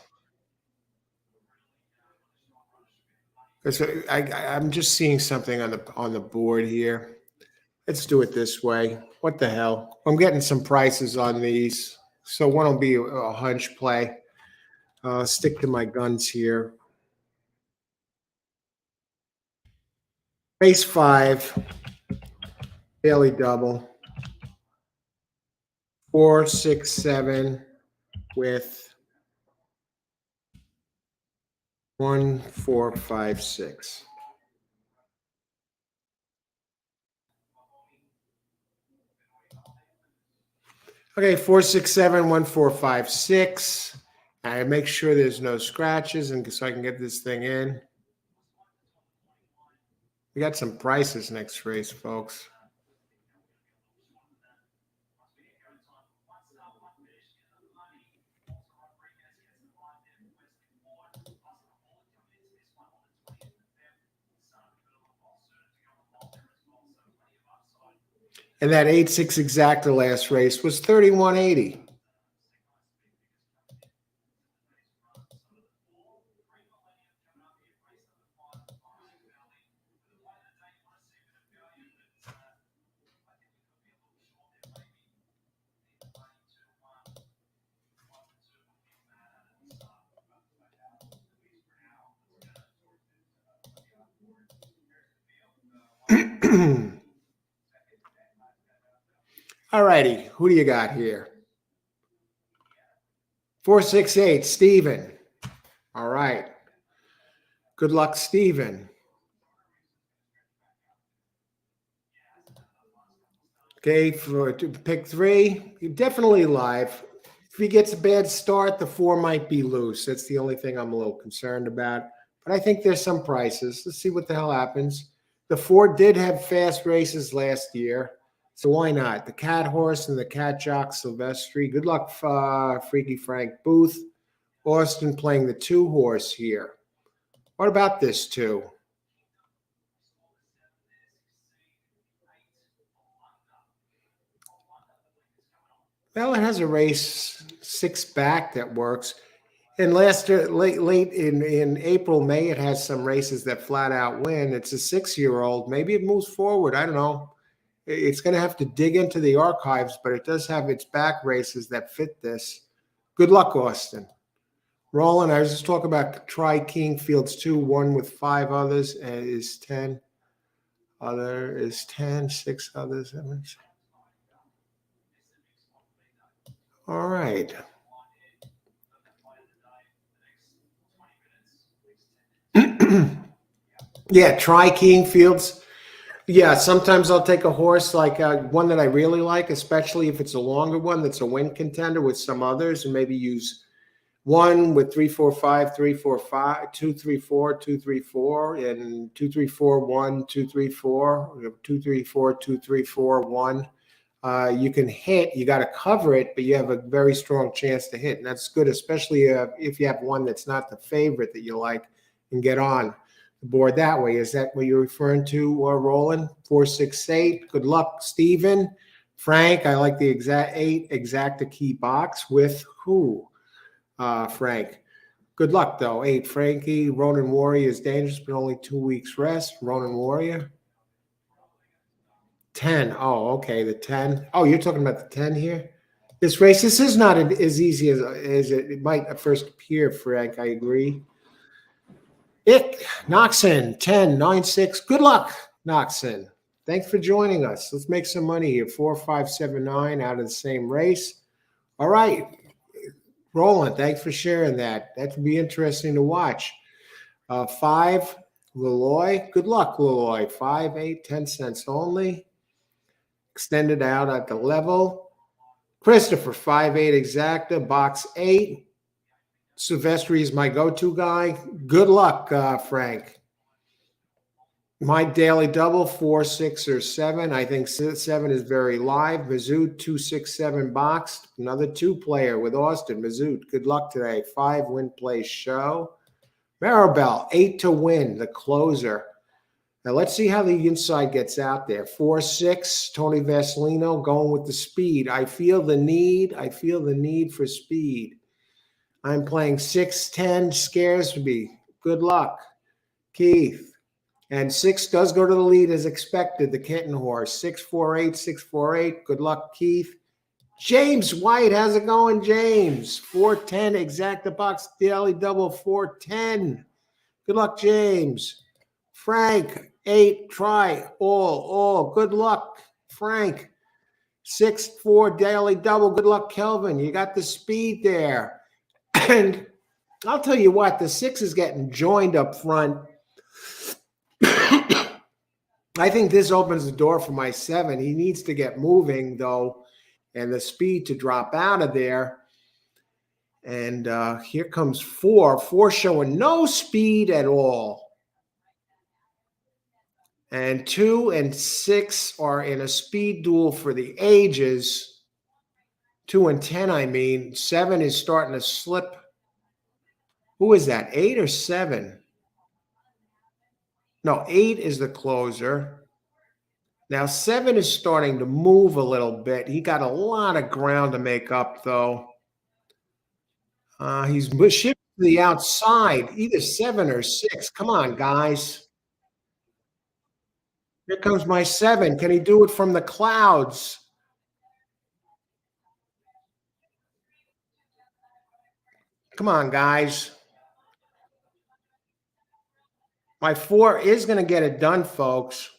Because I'm just seeing something on the board here. Let's do it this way. What the hell? I'm getting some prices on these, so one will be a hunch play. Stick to my guns here. Base 5, daily double, 4, 6, 7 with 1, 4, 5, 6. Okay, 4, 6, 7, 1, 4, 5, 6. I make sure there's no scratches, and so I can get this thing in. We got some prices next race, folks. And that 8-6 exacta last race was 31.80. All righty, who do you got here? 468, Steven. All right. Good luck, Steven. Okay, for pick 3, you're definitely live. If he gets a bad start, the 4 might be loose. That's the only thing I'm a little concerned about. But I think there's some prices. Let's see what the hell happens. The 4 did have fast races last year, so why not? The Cat Horse and the Cat Jock Silvestri. Good luck, Freaky Frank Booth. Austin playing the 2 horse here. What about this 2? Well, it has a race 6 back that works. And late in April, May, it has some races that flat out win. It's a 6-year-old. Maybe it moves forward. I don't know. It's going to have to dig into the archives, but it does have its back races that fit this. Good luck, Austin. Roland, I was just talking about Tri King Fields 2, 1 with 5 others, and is 10. Other is 10, 6 others. All right. Yeah, Tri King Fields. Yeah, sometimes I'll take a horse like one that I really like, especially if it's a longer one that's a win contender with some others, and maybe use one with 3, 4, 5, 3, 4, 5, 2, 3, 4, 2, 3, 4, and 2, 3, 4, 1, 2, 3, 4, 2, 3, 4, 2, 3, 4, 1. You can hit, you got to cover it, but you have a very strong chance to hit. And that's good, especially if you have one that's not the favorite that you like and get on the board that way. Is that what you're referring to, Roland? 468. Good luck, Steven. Frank, I like the exact 8 exacta key box with who? Frank. Good luck, though. 8, Frankie. Ronin Warrior is dangerous, but only 2 weeks rest. Ronin Warrior. 10. Oh, okay. The 10. Oh, you're talking about the 10 here? This is not as easy as it might at first appear, Frank. I agree. Noxon, 10, 9, 6. Good luck, Noxon. Thanks for joining us. Let's make some money here. 4, 5, 7, 9 out of the same race. All right. Roland, thanks for sharing that. That would be interesting to watch. 5, Leloy. Good luck, Leloy. 5, 8, 10 cents only. extended out at the level. Christopher, 5-8 exacta, box 8. Silvestri is my go-to guy. Good luck, Frank. My daily double, 4, 6, or 7. I think 7 is very live. Mizzou, 2, 6, 7 boxed. Another 2-player with Austin. Mizzou, good luck today. 5 win play show. Maribel, 8 to win, the closer. Now let's see how the inside gets out there. 4, 6, Tony Vasilino going with the speed. I feel the need. I feel the need for speed. I'm playing 6, 10, scares me. Good luck, Keith. And 6 does go to the lead as expected, the kitten horse. 6, 4, 8, 6, 4, 8. Good luck, Keith. James White, how's it going, James? 410, exacta box, daily double, 410. Good luck, James. Frank, 8, try, all. Good luck, Frank. 6, 4, daily double. Good luck, Kelvin. You got the speed there. And I'll tell you what, the 6 is getting joined up front. I think this opens the door for my 7. He needs to get moving, though, and the speed to drop out of there. And here comes 4. 4 showing no speed at all. And 2 and 6 are in a speed duel for the ages. 2 and 10, I mean. 7 is starting to slip. Who is that, 8 or 7? No, 8 is the closer. Now, 7 is starting to move a little bit. He got a lot of ground to make up, though. He's shifting to the outside, either 7 or 6. Come on, guys. Here comes my 7. Can he do it from the clouds? Come on, guys. My 4 is going to get it done, folks.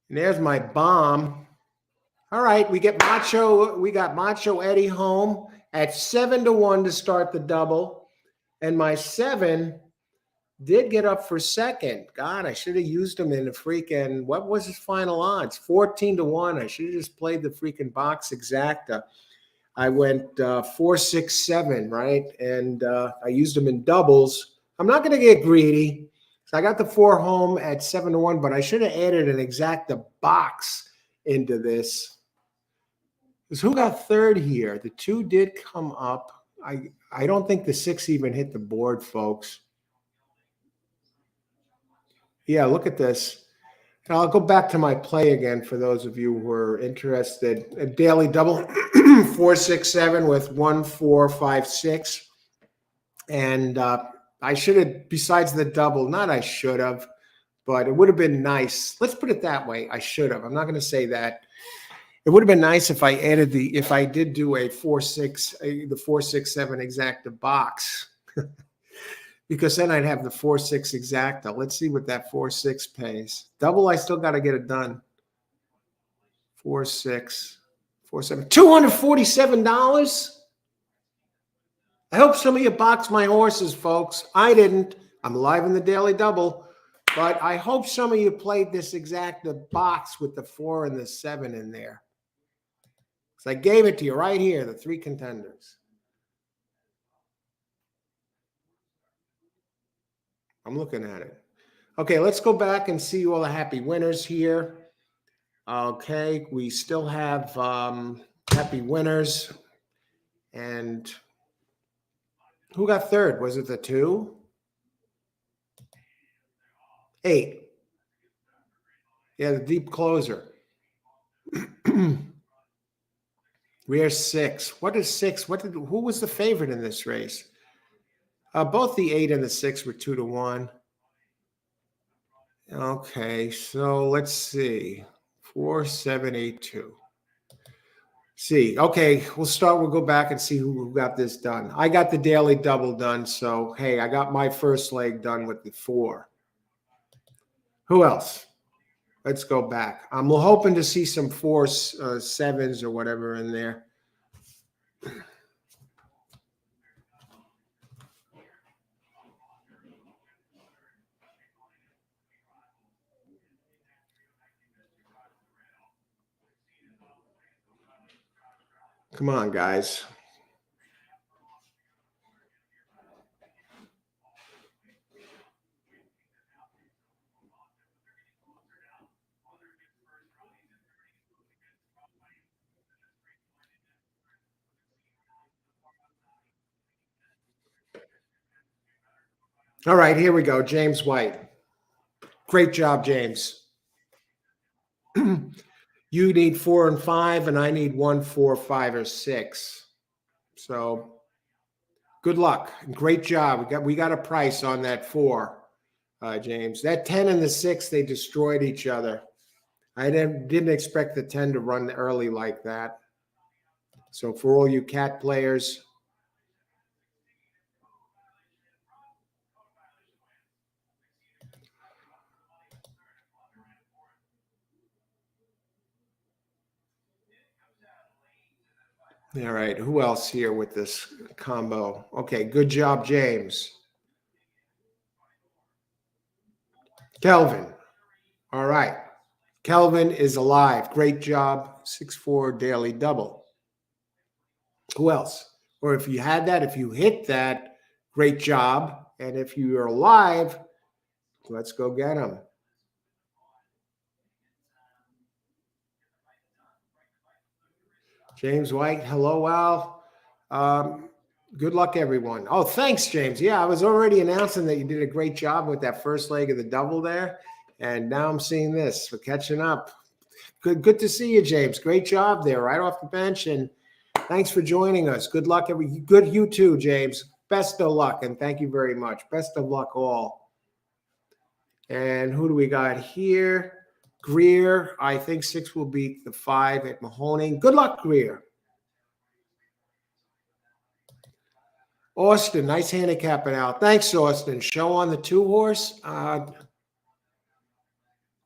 And there's my bomb. All right, we got Macho Eddie home at 7 to 1 to start the double. And my 7 did get up for second. God, I should have used him in the freaking, what was his final odds? 14 to 1. I should have just played the freaking box exacta. I went 4, 6, 7, right? And I used them in doubles. I'm not going to get greedy. So I got the 4 home at 7 to 1, but I should have added an exacta box into this. Because who got third here? The 2 did come up. I don't think the 6 even hit the board, folks. Yeah, look at this. And I'll go back to my play again for those of you who are interested. A daily double, 4, 6, 7 with 1, 4, 5, 6. And I should have, besides the double, not I should have, but it would have been nice. Let's put it that way. I should have. I'm not going to say that. It would have been nice if I added if I did do a 4, 6, the 4, 6, 7 exacta box. Because then I'd have the 4, 6 exacta. Let's see what that 4, 6 pays. Double, I still got to get it done. 4, 6, 4, 7, $247. I hope some of you boxed my horses, folks. I didn't. I'm live in the daily double. But I hope some of you played this exacta box with the 4 and the 7 in there. So I gave it to you right here, the 3 contenders. I'm looking at it. Okay, let's go back and see all the happy winners here. Okay, we still have happy winners. And who got third? Was it the 2? 8. Yeah, the deep closer. We are 6. What is 6? Who was the favorite in this race? Both the 8 and the 6 were 2 to 1. Okay, so let's see. 4, 7, 8, 2. See, okay, we'll go back and see who got this done. I got the daily double done, so hey, I got my first leg done with the 4. Who else? Let's go back. I'm hoping to see some 4, 7s or whatever in there. Come on, guys. All right, here we go. James White. Great job, James. You need 4 and 5, and I need 1, 4, 5, or 6. So good luck. Great job. We got a price on that 4, James. That 10 and the 6, they destroyed each other. I didn't expect the 10 to run early like that. So for all you cat players, all right. Who else here with this combo? Okay, good job, James. Kelvin. All right. Kelvin is alive. Great job. 6-4 daily double. Who else? Or if you had that, if you hit that, great job. And if you are alive, let's go get them. James White. Hello, Al. Good luck, everyone. Oh, thanks, James. Yeah, I was already announcing that you did a great job with that first leg of the double there. And now I'm seeing this. We're catching up. Good to see you, James. Great job there, right off the bench. And thanks for joining us. Good luck, good you too, James. Best of luck, and thank you very much. Best of luck, all. And who do we got here? Greer. I think 6 will beat the 5 at Mahoning. Good luck, Greer. Austin, nice handicapping out. Thanks, Austin. Show on the 2-horse.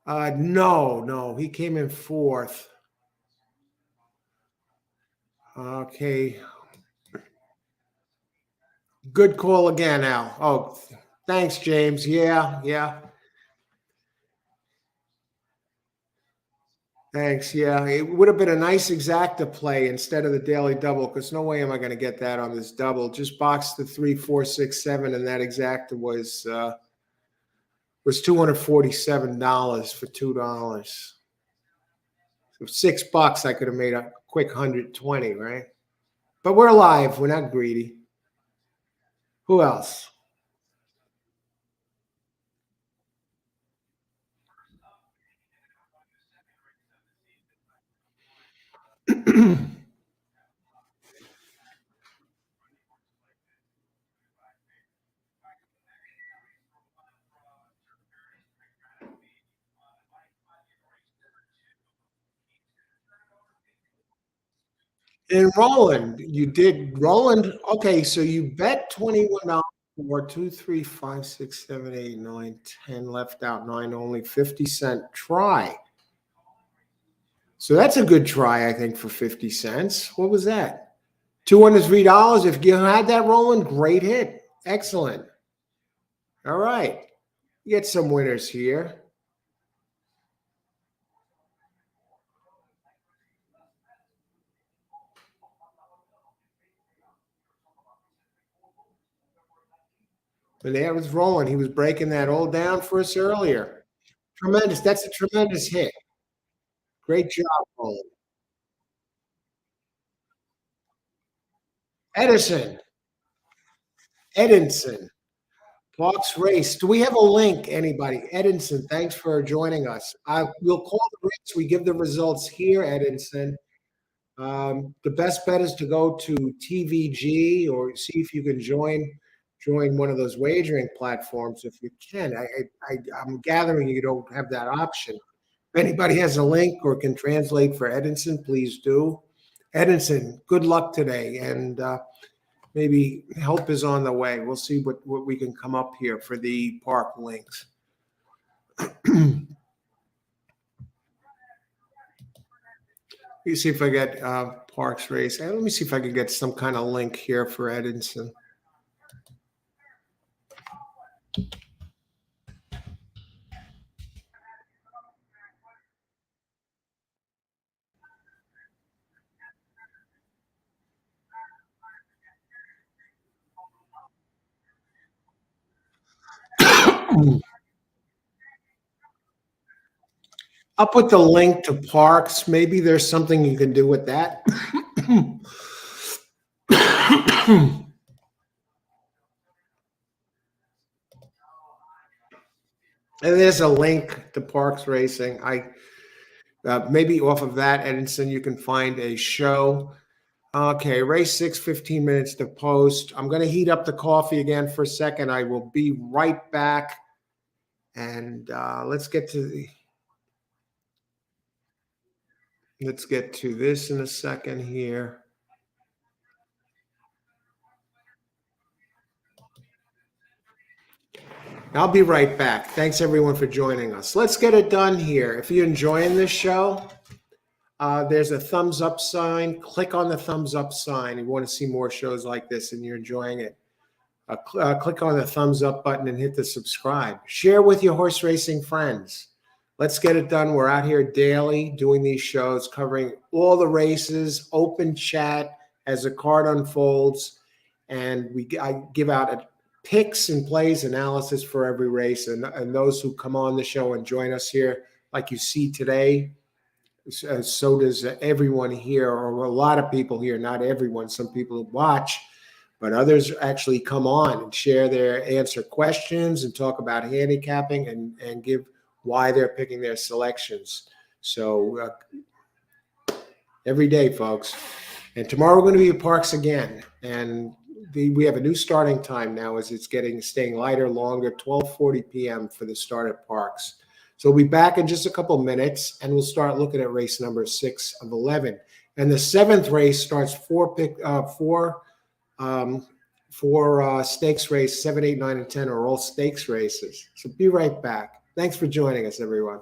No, he came in 4th. Okay. Good call again, Al. Oh, thanks, James. Yeah. Thanks. Yeah, it would have been a nice exacta play instead of the daily double because no way am I going to get that on this double. Just box the 3, 4, 6, 7, and that exacta was $247 for $2. So $6, I could have made a quick 120, right? But we're alive. We're not greedy. Who else? And Roland, you did Roland. Okay, so you bet $21 for 2, 3, 5, 6, 7, 8, 9, 10 left out, 9 only, 50-cent try. So that's a good try, I think, for 50 cents. What was that? $203. If you had that, Roland, great hit. Excellent. All right. You get some winners here. And there was Roland. He was breaking that all down for us earlier. Tremendous. That's a tremendous hit. Great job, Roland. Edison. Edinson. Parx race. Do we have a link, anybody? Edinson, thanks for joining us. We'll call the race. We give the results here, Edinson. The best bet is to go to TVG or see if you can join one of those wagering platforms if you can. I'm gathering you don't have that option. If anybody has a link or can translate for Edinson, please do. Edinson, good luck today, and maybe help is on the way. We'll see what we can come up here for the park links. Let me see if I get Parx race. Let me see if I can get some kind of link here for Edinson. I'll put the link to Parks. Maybe there's something you can do with that. And there's a link to Parks Racing. I maybe off of that, Edison, you can find a show. Okay, race 6, 15 minutes to post. I'm going to heat up the coffee again for a second. I will be right back. And let's get to this in a second here. I'll be right back. Thanks everyone for joining us. Let's get it done here. If you're enjoying this show, there's a thumbs up sign. Click on the thumbs up sign. If you want to see more shows like this and you're enjoying it. Click on the thumbs up button and hit the subscribe. Share with your horse racing friends. Let's get it done. We're out here daily doing these shows, covering all the races, open chat as the card unfolds. And I give out picks and plays analysis for every race. And those who come on the show and join us here, like you see today, so does everyone here, or a lot of people here, not everyone. Some people watch, but others actually come on and answer questions and talk about handicapping and give why they're picking their selections. So every day, folks. And tomorrow we're going to be at Parx again. And we have a new starting time now as it's staying lighter, longer, 12:40 p.m. for the start at Parx. So we'll be back in just a couple minutes, and we'll start looking at race number 6 of 11. And the 7th race starts four stakes race. 7, 8, 9, and 10 are all stakes races. So be right back. Thanks for joining us, everyone.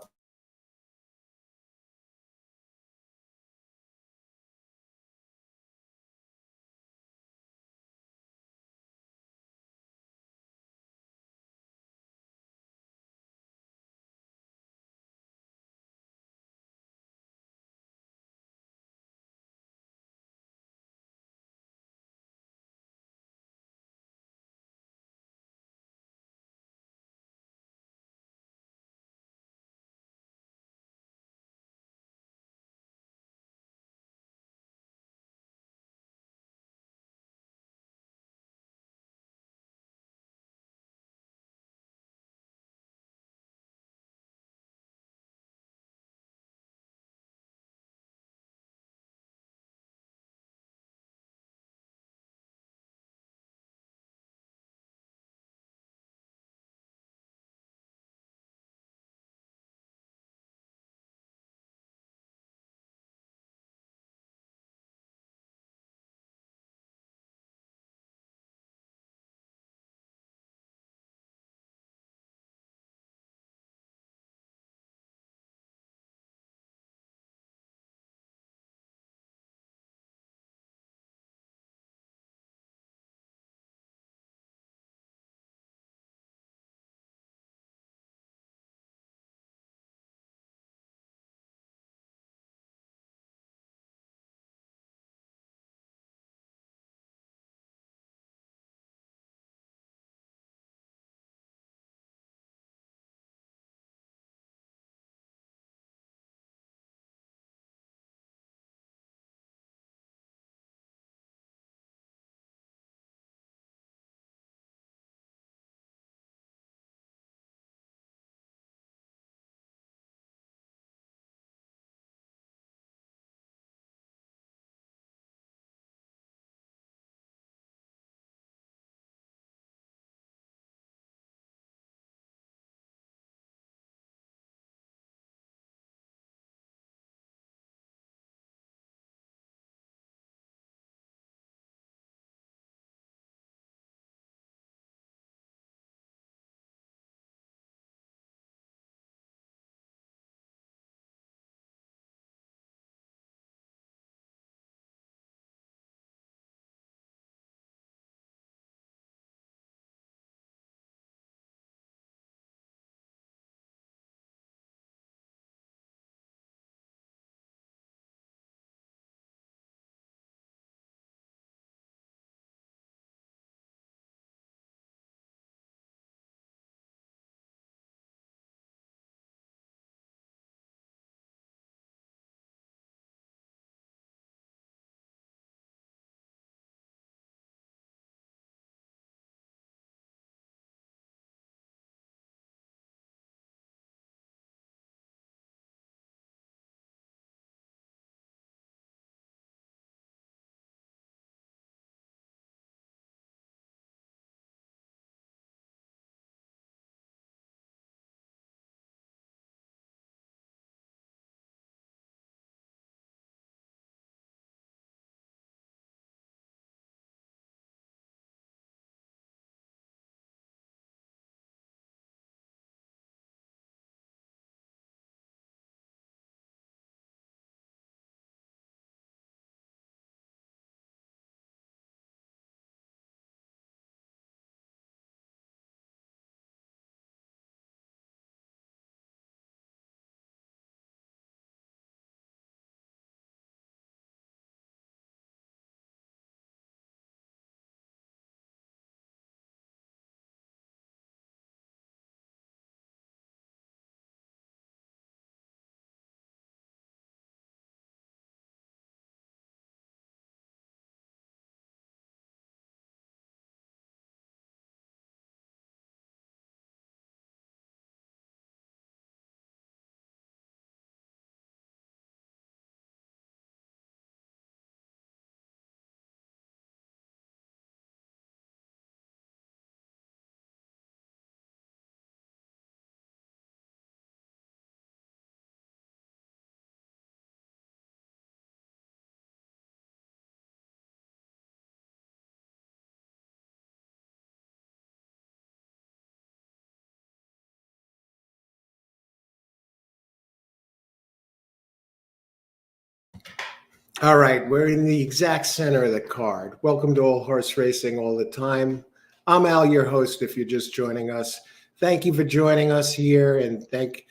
All right, we're in the exact center of the card. Welcome to All Horse Racing All the Time. I'm Al, your host, if you're just joining us. Thank you for joining us here, and thank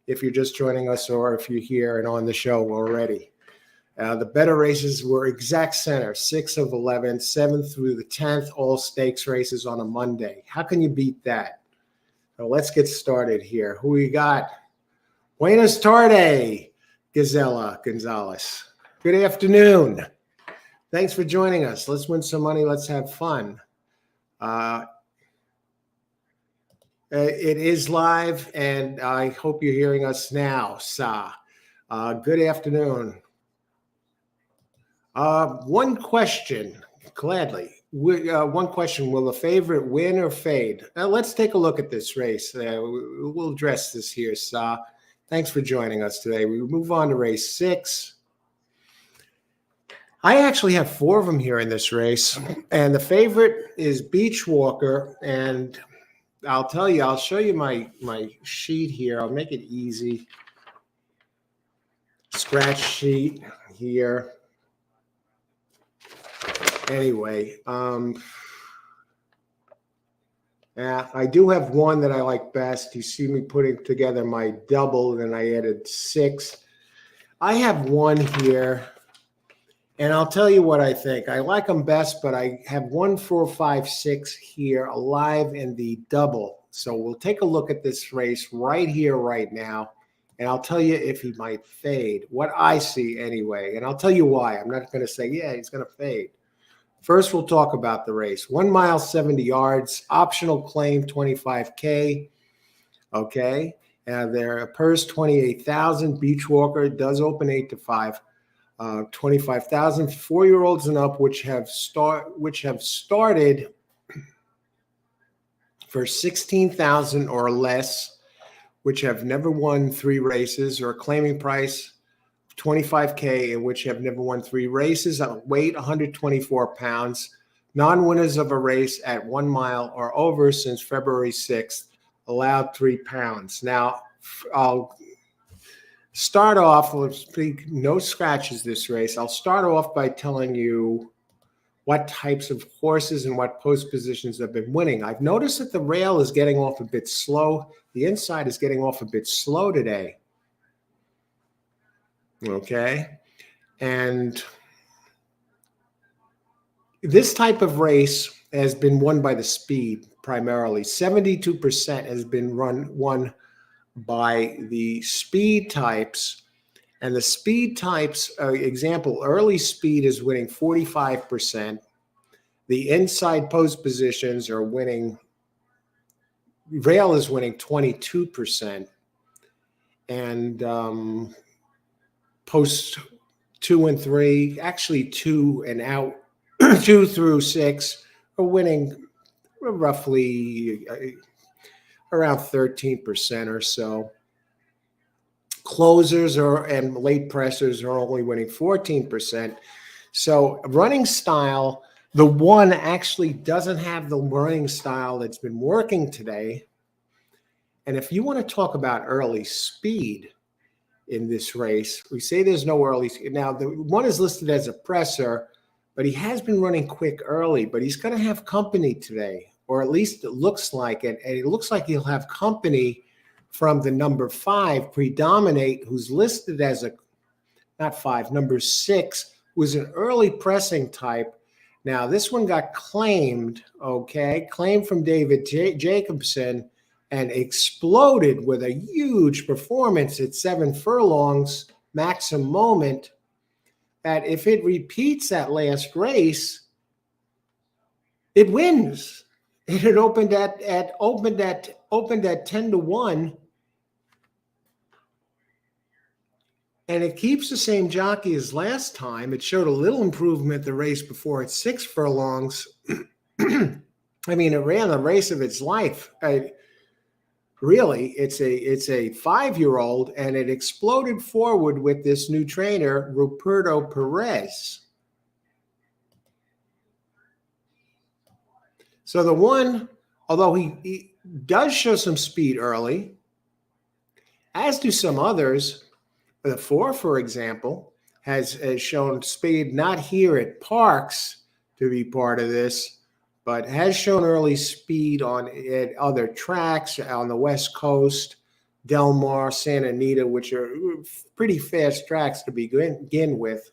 if you're just joining us or if you're here and on the show already. The better races were exact center, 6 of 11, 7th through the 10th, all stakes races on a Monday. How can you beat that? So let's get started here. Who we got? Buenas tardes, Gazella Gonzalez. Good afternoon. Thanks for joining us. Let's win some money. Let's have fun. It is live, and I hope you're hearing us now, Sa. Good afternoon. One question, gladly. One question, will the favorite win or fade? Let's take a look at this race. We'll address this here, Sa. Thanks for joining us today. We move on to race 6. I actually have 4 of them here in this race, and the favorite is Beach Walker, and I'll tell you, I'll show you my sheet here. I'll make it easy. Scratch sheet here. Anyway, yeah, I do have one that I like best. You see me putting together my double, and I added 6. I have one here. And I'll tell you what I think. I like them best, but I have 1, 4, 5, 6 here alive in the double. So we'll take a look at this race right here, right now, and I'll tell you if he might fade. What I see anyway, and I'll tell you why. I'm not going to say, yeah, he's going to fade. First, we'll talk about the race. 1 mile, 70 yards, optional claim, 25K. Okay, their purse, 28,000. Beach Walker does open 8 to 5. 25,000 4-year-olds and up, which have started for 16,000 or less, which have never won 3 races, or a claiming price of 25K, and which have never won 3 races. Weight 124 pounds. Non-winners of a race at 1 mile or over since February 6th, allowed 3 pounds. Now, I'll start off with no scratches this race. I'll start off by telling you what types of horses and what post positions have been winning. I've noticed that the rail is getting off a bit slow. The inside is getting off a bit slow today. Okay. And this type of race has been won by the speed primarily. 72% has been won by the speed types, and the speed types, example, early speed is winning 45%. The inside post positions are winning, rail is winning 22%, and post 2 and 3, actually 2 and out, 2 through 6 are winning roughly around 13% or so. Closers and late pressers are only winning 14%. So running style, the one actually doesn't have the running style that's been working today. And if you want to talk about early speed in this race, we say there's no early speed. Now, the one is listed as a presser, but he has been running quick early, but he's going to have company today. Or at least it looks like it. And it looks like he'll have company from the number 5, Predominate, who's listed as number 6, was an early pressing type. Now, this one got claimed, okay, claimed from David Jacobson, and exploded with a huge performance at 7 furlongs, maximum moment, that if it repeats that last race, it wins. It had opened at 10 to 1, and it keeps the same jockey as last time. It showed a little improvement the race before at 6 furlongs. I mean, it ran the race of its life. Really, it's a 5-year-old, and it exploded forward with this new trainer, Ruperto Perez. So the one, although he does show some speed early, as do some others, the 4, for example, has shown speed, not here at Parx to be part of this, but has shown early speed at other tracks on the West Coast, Del Mar, Santa Anita, which are pretty fast tracks to begin with,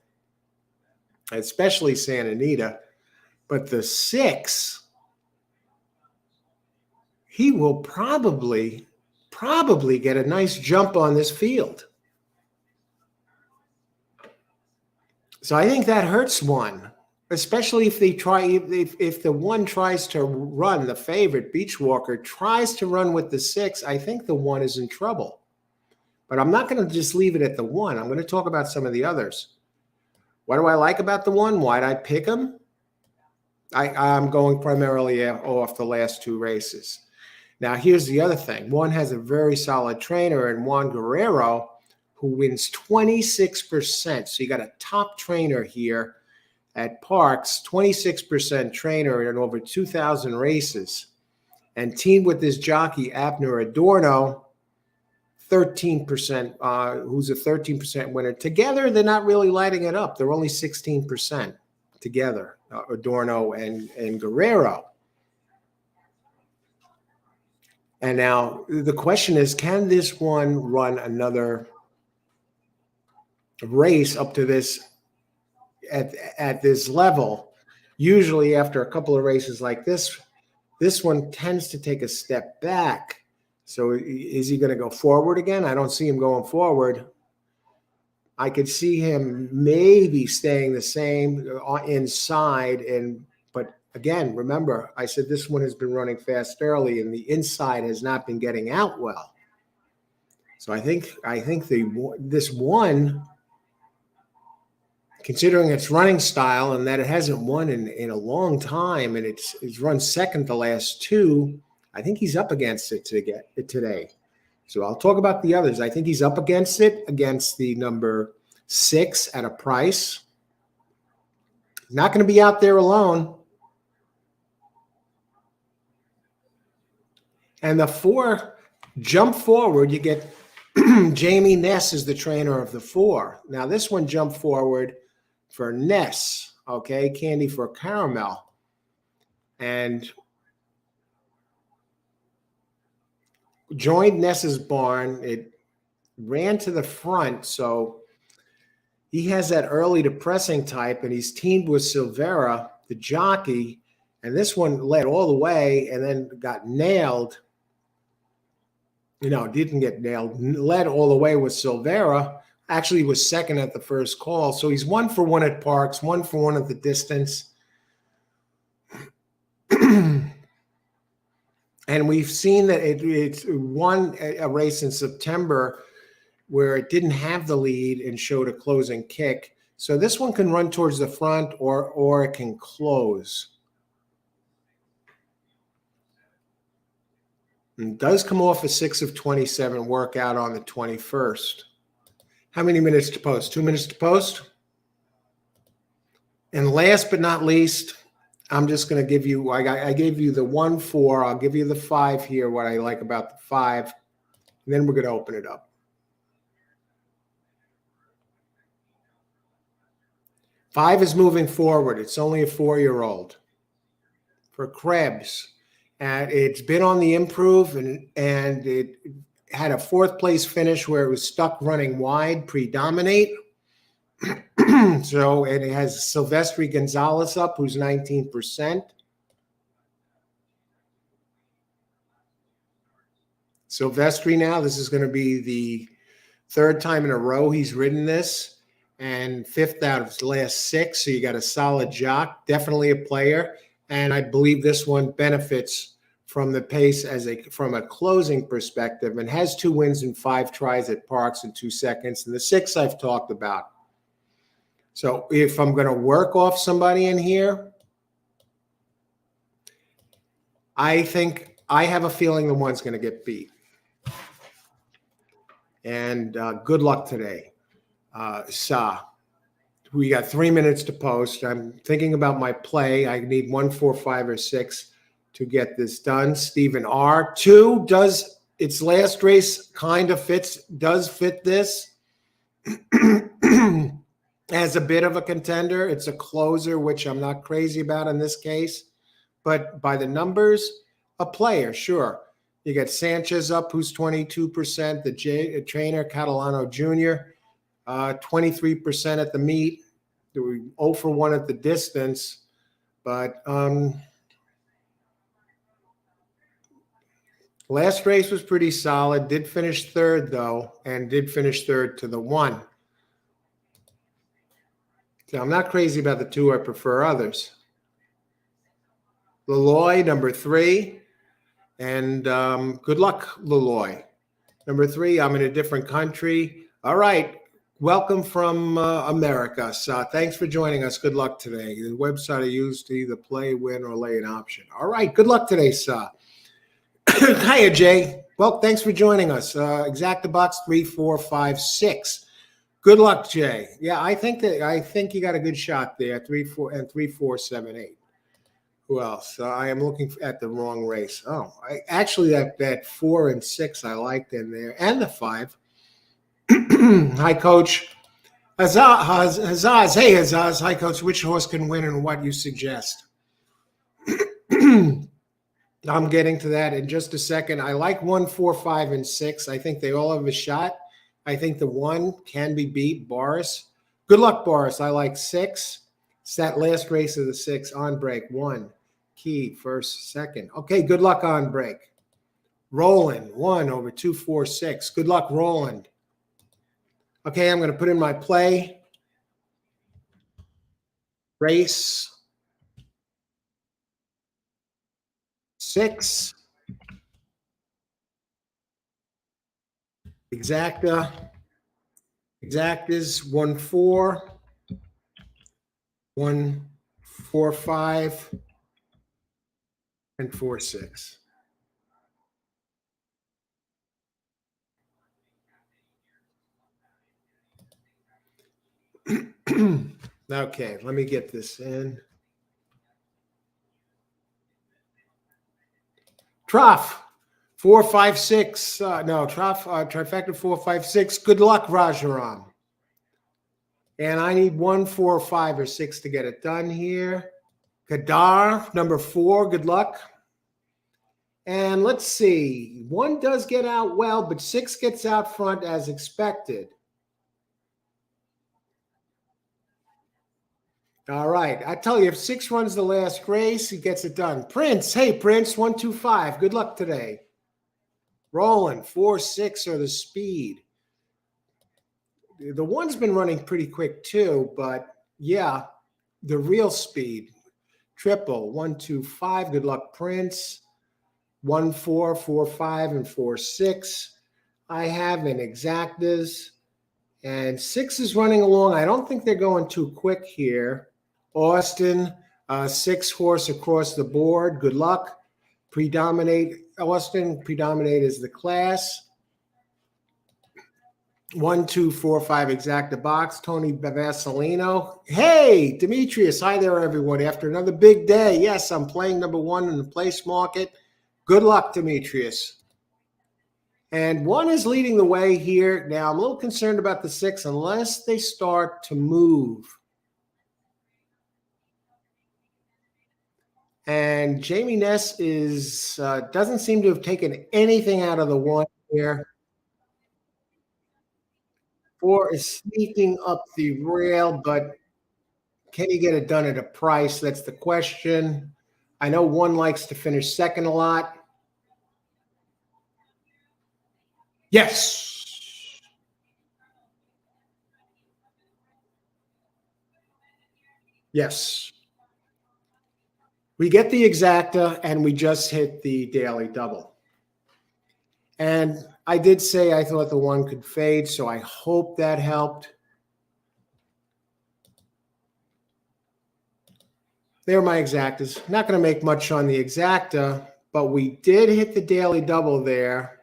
especially Santa Anita. But the 6, he will probably get a nice jump on this field. So I think that hurts one, especially if the 1 tries to run, the favorite, Beachwalker, tries to run with the 6, I think the 1 is in trouble. But I'm not going to just leave it at the 1. I'm going to talk about some of the others. What do I like about the 1? Why'd I pick him? I'm going primarily off the last 2 races. Now, here's the other thing. 1 has a very solid trainer in Juan Guerrero, who wins 26%. So you got a top trainer here at Parx, 26% trainer in over 2,000 races. And teamed with this jockey, Abner Adorno, 13%, who's a 13% winner. Together, they're not really lighting it up. They're only 16% together, Adorno and Guerrero. And now the question is, can this one run another race up to this at this level? Usually after a couple of races like this one tends to take a step back. So is he going to go forward again? I don't see him going forward. I could see him maybe staying the same inside. But again, remember, I said this one has been running fast early and the inside has not been getting out well. So I think this one, considering its running style and that it hasn't won in a long time and it's run second the last 2, I think he's up against it today. So I'll talk about the others. I think he's up against it, against the number 6 at a price. He's not going to be out there alone. And the 4, Jump Forward, you get Jamie Ness is the trainer of the 4. Now this one, Jump Forward, for Ness, okay, Candy for Caramel. And joined Ness's barn. It ran to the front, so he has that early depressing type, and he's teamed with Silvera, the jockey, and this one led all the way and then got nailed. Didn't get nailed, led all the way with Silvera. Actually was second at the first call. So he's 1 for 1 at Parx, 1 for 1 at the distance. And we've seen that it's won a race in September where it didn't have the lead and showed a closing kick. So this one can run towards the front or it can close. And does come off a 6 of 27 workout on the 21st. How many minutes to post? 2 minutes to post? And last but not least, I'm just going to give you, I gave you the 1, 4. I'll give you the 5 here, what I like about the 5. And then we're going to open it up. 5 is moving forward. It's only a 4-year-old for Krebs. And it's been on the improve, and it had a 4th place finish where it was stuck running wide, predominate. So, and it has Silvestri Gonzalez up, who's 19%. Silvestri now, this is going to be the 3rd time in a row he's ridden this, and 5th out of his last 6. So you got a solid jock, definitely a player. And I believe this one benefits from the pace from a closing perspective, and has 2 wins in 5 tries at Parx in 2 seconds. And the 6 I've talked about. So if I'm going to work off somebody in here, I have a feeling the 1's going to get beat. And good luck today. We got 3 minutes to post. I'm thinking about my play. I need 1, 4, 5, or 6 to get this done. Stephen R. 2 does its last race kind of does fit this. as a bit of a contender. It's a closer, which I'm not crazy about in this case. But by the numbers, a player, sure. You get Sanchez up, who's 22%. The trainer, Catalano Jr., 23% at the meet. 0 for 1 at the distance. But last race was pretty solid. Did finish third, though, and did finish third to the 1. So I'm not crazy about the 2. I prefer others. Leloy, number 3. And good luck, Leloy. Number 3, I'm in a different country. All right. Welcome from America. So thanks for joining us. Good luck today. The website I used to either play, win, or lay an option. All right. Good luck today, sir. Hiya, Jay. Well, thanks for joining us. Exacta box 3, 4, 5, 6. Good luck, Jay. Yeah, I think you got a good shot there. 3, 4, and 3, 4, 7, 8. Who else? I am looking at the wrong race. Oh, actually that 4 and 6 I liked in there, and the 5. Hi, Coach. Hazaz. Hey, Hazaz. Hi, Coach. Which horse can win and what you suggest? I'm getting to that in just a second. I like 1, 4, 5, and 6. I think they all have a shot. I think the 1 can be beat, Boris. Good luck, Boris. I like 6. It's that last race of the 6 on break. 1. Key, first, second. Okay, good luck on break. Roland, 1 over 2, 4, 6. Good luck, Roland. Okay, I'm going to put in my play. Race 6. Exactas 1, 4. 1, 4, 5. And 4, 6. Okay, let me get this in. Trough 4, 5, 6. No, trough trifecta 4, 5, 6. Good luck, Rajaram. And I need 1, 4, 5, or 6 to get it done here. Kadar, number 4. Good luck. And let's see. 1 does get out well, but 6 gets out front as expected. All right. I tell you, if 6 runs the last race, he gets it done. Prince. Hey, Prince. 1, 2, 5. Good luck today. Roland. 4, 6 are the speed. The 1's been running pretty quick too, but yeah, the real speed. Triple. 1, 2, 5. Good luck, Prince. 1, 4, 4, 5, and 4, 6. I have in exactas. And 6 is running along. I don't think they're going too quick here. Austin, 6 horse across the board. Good luck. Predominate. Austin, predominate is the class. 1, 2, 4, 5 exacta box. Tony Vasilino. Hey, Demetrius. Hi there, everyone. After another big day. Yes, I'm playing number 1 in the place market. Good luck, Demetrius. And 1 is leading the way here. Now, I'm a little concerned about the 6 unless they start to move. And Jamie Ness doesn't seem to have taken anything out of the 1 here. 4 is sneaking up the rail, but can he get it done at a price? That's the question. I know 1 likes to finish second a lot. Yes. Yes. We get the exacta, and we just hit the daily double. And I did say I thought the 1 could fade, so I hope that helped. There are my exactas. Not going to make much on the exacta, but we did hit the daily double there.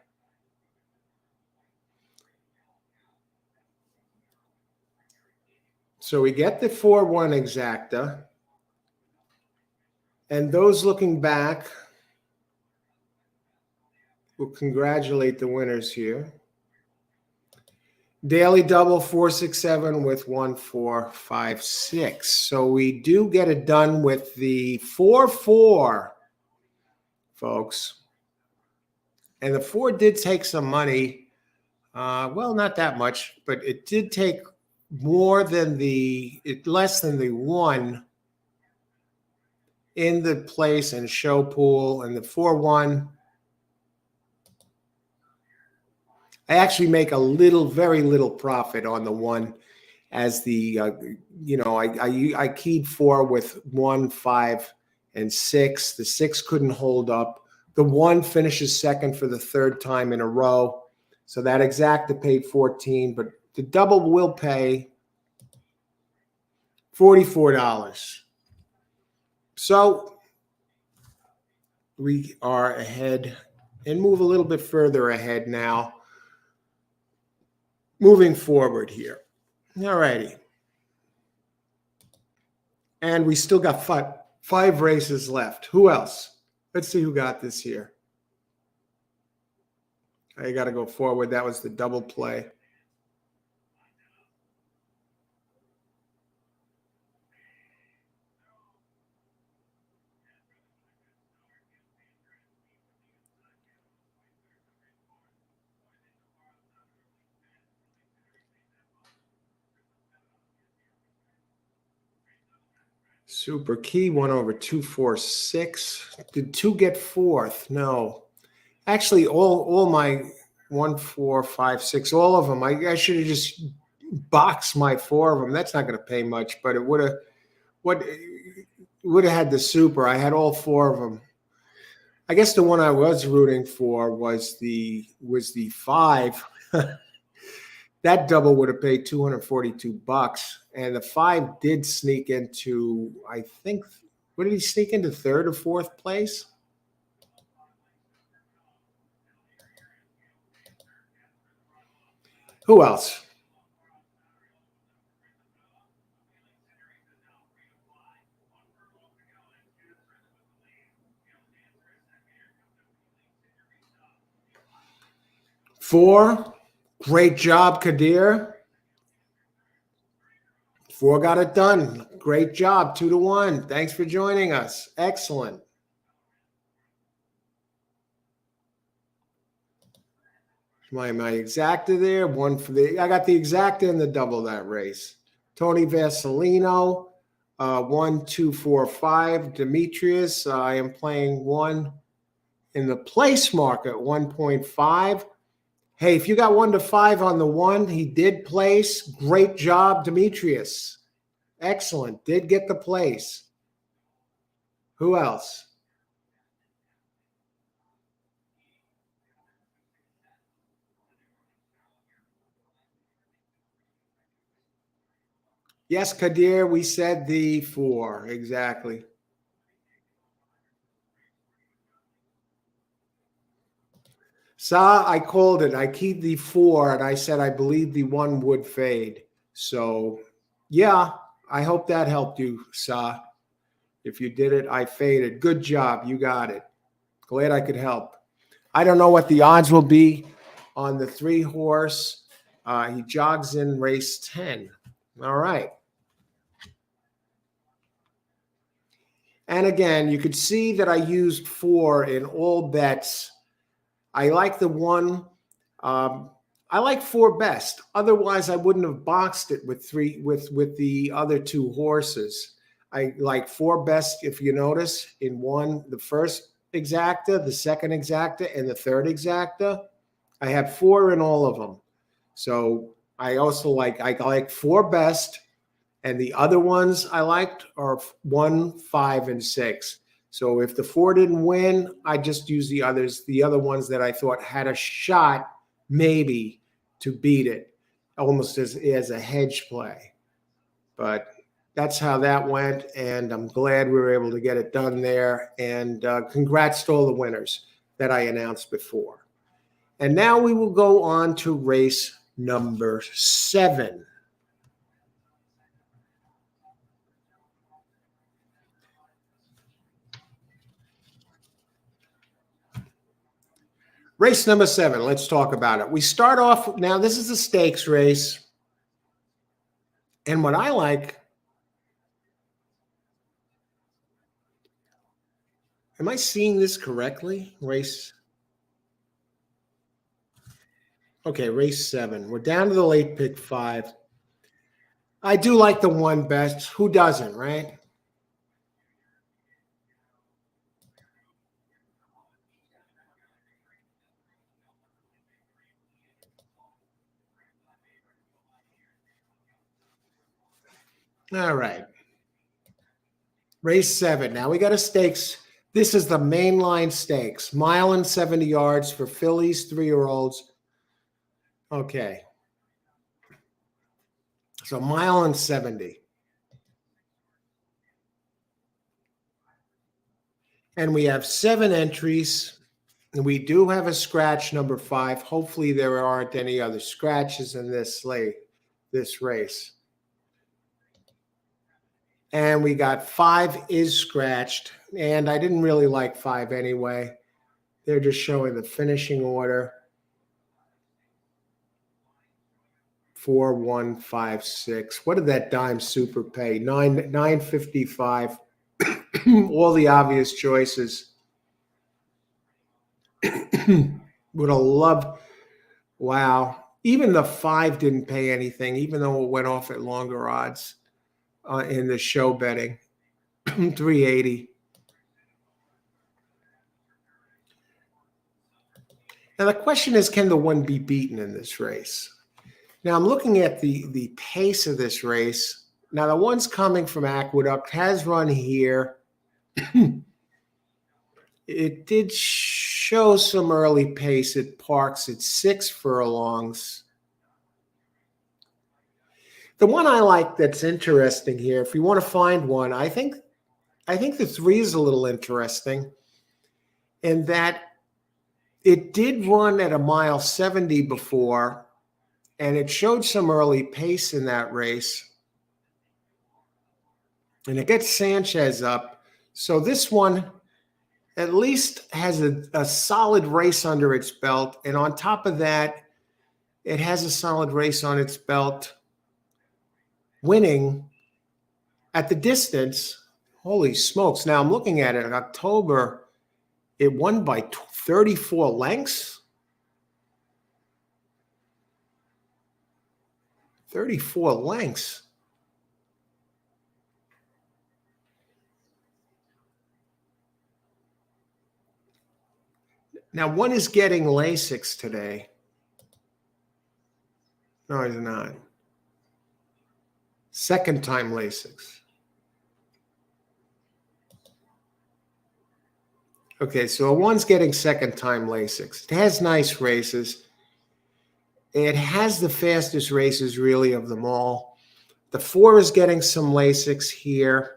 So we get the 4-1 exacta. And those looking back will congratulate the winners here. Daily double 467 with 1456. So we do get it done with the 4-4, folks. And the 4 did take some money. Well, not that much, but it did take less than the 1 in the place and show pool. And the 4-1, I actually make very little profit on the 1 as the, I keyed 4 with 1, 5, and 6. The 6 couldn't hold up. The 1 finishes second for the 3rd time in a row. So that exacta paid 14, but the double will pay $44. So we are ahead and move a little bit further ahead now. Moving forward here. All righty. And we still got five races left. Who else? Let's see who got this here. I got to go forward. That was the double play. Super key, 1 over 246. Did 2 get 4th? No. Actually, all my 1, 4, 5, 6, all of them. I should have just boxed my 4 of them. That's not going to pay much, but it would have had the super. I had all 4 of them. I guess the one I was rooting for was the 5. That double would have paid $242, and the 5 did sneak into, I think, what did he sneak into, 3rd or 4th place? Who else? Four. Great job, Kadir. 4 got it done. Great job. 2-1. Thanks for joining us. Excellent. My exacta there. I got the exacta and the double that race. Tony Vasilino, 1, 2, 4, 5. Demetrius, I am playing 1 in the place market, 1.5. Hey, if you got 1 to 5 on the 1, he did place. Great job, Demetrius. Excellent. Did get the place. Who else? Yes, Kadir, we said the 4. Exactly. Sa, I called it. I keyed the 4, and I said I believe the 1 would fade. So, yeah, I hope that helped you, Sa. If you did it, I faded. Good job. You got it. Glad I could help. I don't know what the odds will be on the 3 horse. He jogs in race 10. All right. And again, you could see that I used 4 in all bets. I like the 1. I like 4 best. Otherwise, I wouldn't have boxed it with the other 2 horses. I like 4 best, if you notice, in 1, the first exacta, the second exacta, and the third exacta. I have 4 in all of them. So I also like 4 best, and the other ones I liked are 1, 5, and 6. So if the 4 didn't win, I just used the other ones that I thought had a shot maybe to beat it, almost as a hedge play. But that's how that went, and I'm glad we were able to get it done there. And congrats to all the winners that I announced before. And now we will go on to race number 7. Race number 7, let's talk about it. We start off, now this is a stakes race. And what I like, am I seeing this correctly? Okay, race 7. We're down to the late pick 5. I do like the 1 best. Who doesn't, right? All right. Race 7. Now we got a stakes. This is the mainline stakes. Mile and 70 yards for fillies, 3-year-olds. Okay. So mile and 70. And we have 7 entries. And we do have a scratch number 5. Hopefully there aren't any other scratches in this race. And we got 5 is scratched. And I didn't really like 5 anyway. They're just showing the finishing order. 4, 1, 5, 6. What did that dime super pay? 9.55. All the obvious choices. Would have loved. Wow. Even the 5 didn't pay anything, even though it went off at longer odds in the show betting. 380. Now the question is, can the 1 be beaten in this race? Now I'm looking at the pace of this race. Now the 1's coming from Aqueduct, has run here. It did show some early pace at Parx at 6 furlongs. The 1 I like that's interesting here, if you want to find one, I think the 3 is a little interesting in that it did run at a mile 70 before, and it showed some early pace in that race. And it gets Sanchez up. So this one at least has a solid race under its belt. And on top of that, it has a solid race on its belt, winning at the distance. Holy smokes. Now I'm looking at it in October, it won by 34 lengths. 34 lengths. Now, 1 is getting Lasix today. No, he's not. Second time Lasix. Okay, so 1's getting second time Lasix. It has nice races. It has the fastest races, really, of them all. The 4 is getting some Lasix here.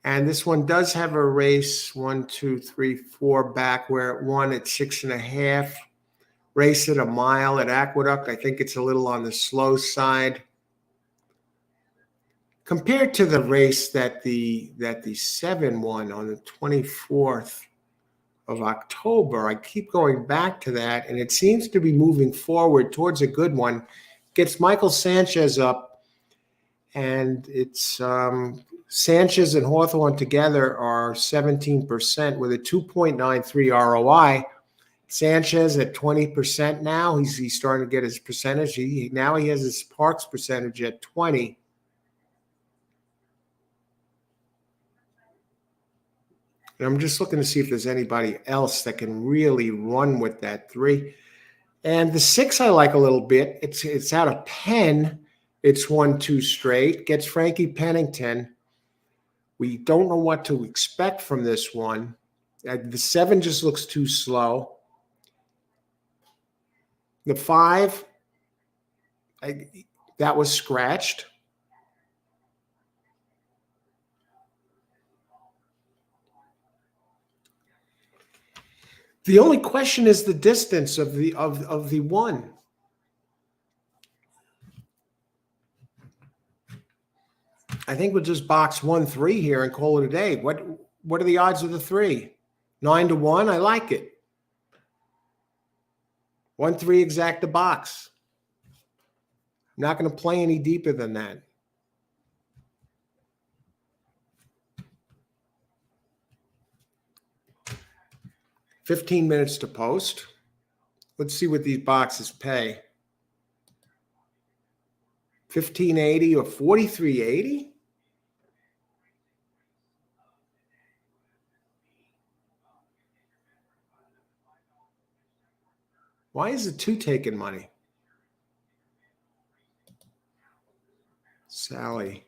And this one does have a race 1, 2, 3, 4 back where it won at 6.5. Race at a mile at Aqueduct. I think it's a little on the slow side. Compared to the race that the 7 won on the 24th of October, I keep going back to that, and it seems to be moving forward towards a good one. Gets Michael Sanchez up, and it's Sanchez and Hawthorne together are 17% with a 2.93 ROI. Sanchez at 20% now. He's starting to get his percentage. Now he has his Parx percentage at 20. And I'm just looking to see if there's anybody else that can really run with that 3. And the 6 I like a little bit. It's out of Penn. It's won 2 straight. Gets Frankie Pennington. We don't know what to expect from this one. The 7 just looks too slow. The 5, that was scratched. The only question is the distance of the 1. I think we'll just box 1-3 here and call it a day. What are the odds of the 3? 9 to 1. I like it. 1-3 exact the box. I'm not going to play any deeper than that. $15 minutes to post. Let's see what these boxes pay. $15.80 or $43.80? Why is the 2 taking money? Sally.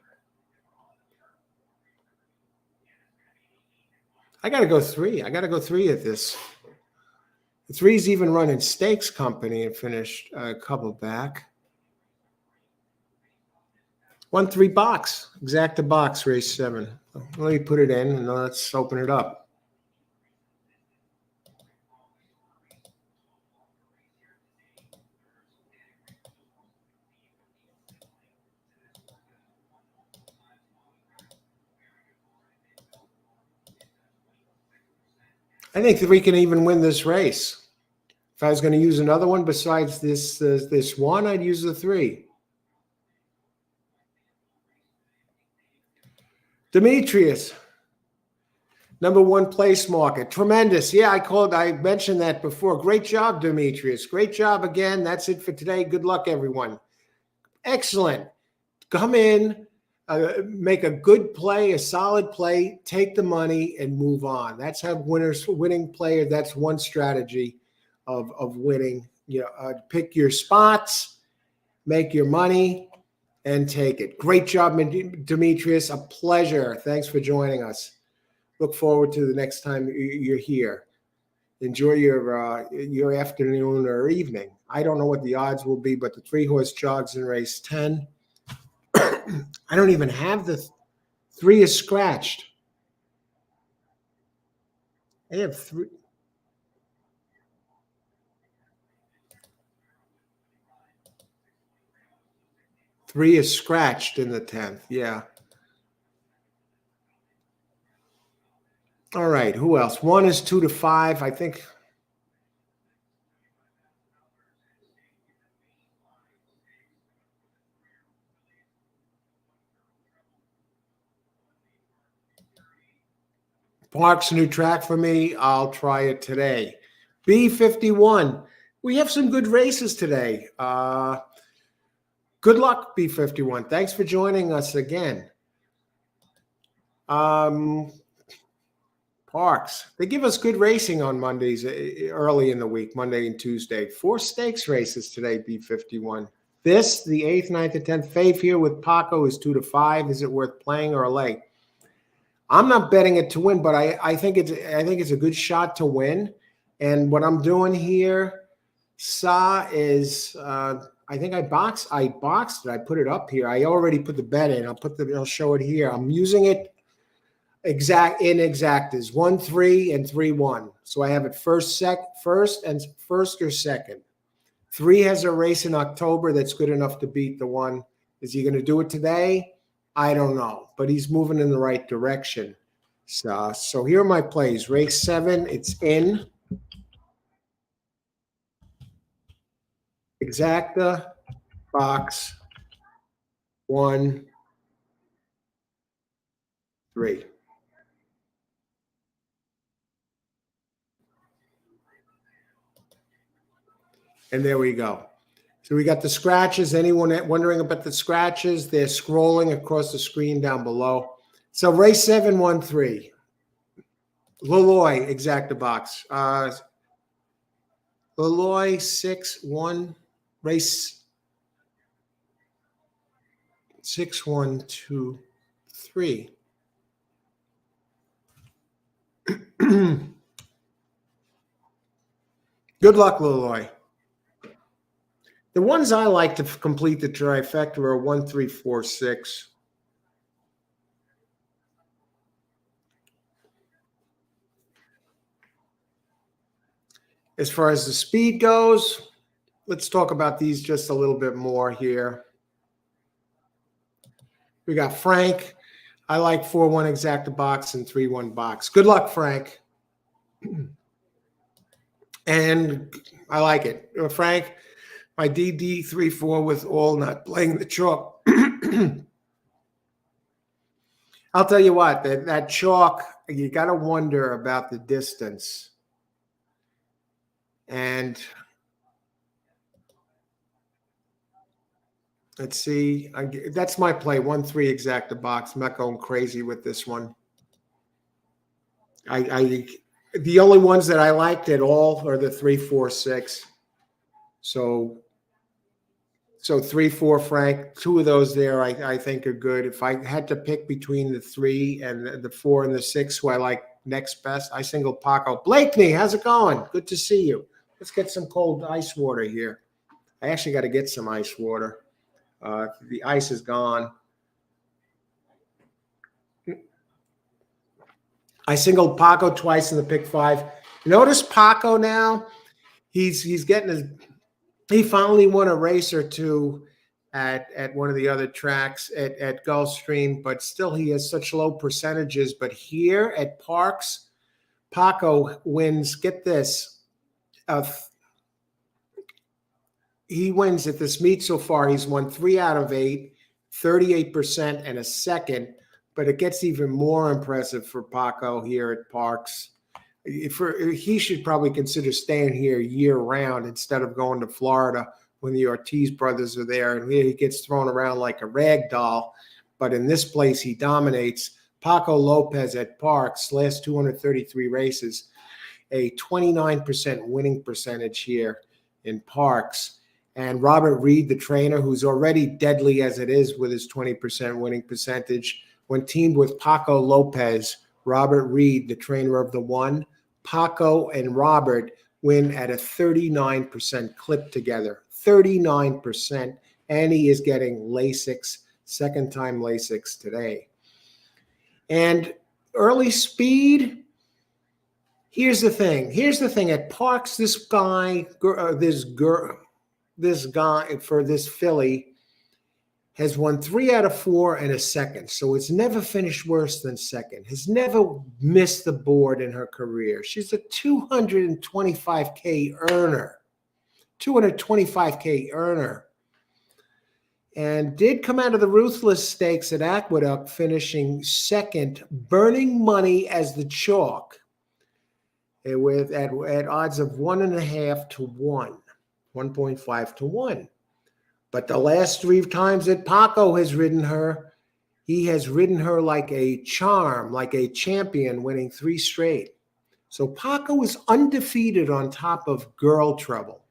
I got to go 3. I got to go 3 at this. The 3's even running Stakes Company and finished a couple back. 1-3 box. Exacta box, race 7. Let me put it in and let's open it up. I think 3 can even win this race. If I was going to use another one besides this one, I'd use the 3. Demetrius, number 1 place market. Tremendous. Yeah, I mentioned that before. Great job, Demetrius. Great job again. That's it for today. Good luck, everyone. Excellent. Come in, make a good play, a solid play, take the money, and move on. That's how winning player. That's one strategy of winning. Pick your spots, make your money, and take it. Great job, Demetrius. A pleasure. Thanks for joining us. Look forward to the next time you're here. Enjoy your afternoon or evening. I don't know what the odds will be, but the 3-horse jogs in race 10. I don't even have the 3 is scratched. I have 3. 3 is scratched in the 10th. Yeah. All right. Who else? 1 is 2 to 5. I think. Parx, a new track for me. I'll try it today. B51. We have some good races today. Good luck, B51. Thanks for joining us again. Parx. They give us good racing on Mondays early in the week, Monday and Tuesday. 4 stakes races today, B51. This, the 8th, 9th, and 10th. Fave here with Paco is 2 to 5. Is it worth playing or a leg? I'm not betting it to win, but I think it's a good shot to win. And what I'm doing here, is I think I boxed it. I put it up here. I already put the bet in. I'll show it here. I'm using it exactas 1-3 and 3-1. So I have it first or second. 3 has a race in October that's good enough to beat the 1. Is he going to do it today? I don't know, but he's moving in the right direction. So here are my plays. Race 7, it's in. Exacta, box, 1, 3. And there we go. So we got the scratches. Anyone wondering about the scratches? They're scrolling across the screen down below. So race 7, 1-3. Leloy, exacta box. Leloy, 6-1. Race 6, 1, 2, 3. Good luck, Leloy. The ones I like to complete the trifecta are 1, 3, 4, 6. As far as the speed goes, let's talk about these just a little bit more here. We got Frank. I like 4-1 exacta box and 3-1 box. Good luck, Frank. And I like it. Frank, my DD34 with all not playing the chalk. I'll tell you what, that chalk, you got to wonder about the distance. And let's see. That's my play. 1-3 exacta box. I'm not going crazy with this one. The only ones that I liked at all are the 3, 4, 6. So 3, 4, Frank. 2 of those there I think are good. If I had to pick between the 3 and the 4 and the 6, who I like next best, I single Paco. Blakeney, how's it going? Good to see you. Let's get some cold ice water here. I actually got to get some ice water. The ice is gone. I singled Paco twice in the pick 5. Notice Paco now. He's getting his. He finally won a race or two at one of the other tracks at Gulfstream, but still he has such low percentages. But here at Parx, Paco wins. Get this. He wins at this meet so far. He's won 3 out of 8, 38% and a second. But it gets even more impressive for Paco here at Parx. He should probably consider staying here year round instead of going to Florida when the Ortiz brothers are there. And he gets thrown around like a rag doll. But in this place, he dominates. Paco Lopez at Parx, last 233 races, a 29% winning percentage here in Parx. And Robert Reed, the trainer, who's already deadly as it is with his 20% winning percentage, when teamed with Paco Lopez, Robert Reed, the trainer of the 1, Paco and Robert win at a 39% clip together. 39%. And he is getting Lasix, second time Lasix today. And early speed, here's the thing. At Parx, this guy for this filly has won 3 out of 4 and a second. So it's never finished worse than second. Has never missed the board in her career. She's a 225K earner. 225K earner. And did come out of the Ruthless Stakes at Aqueduct, finishing second, burning money as the chalk with at odds of 1.5 to 1, 1.5 to 1. But the last 3 times that Paco has ridden her, he has ridden her like a charm, like a champion, winning 3 straight. So Paco is undefeated on top of Girl Trouble.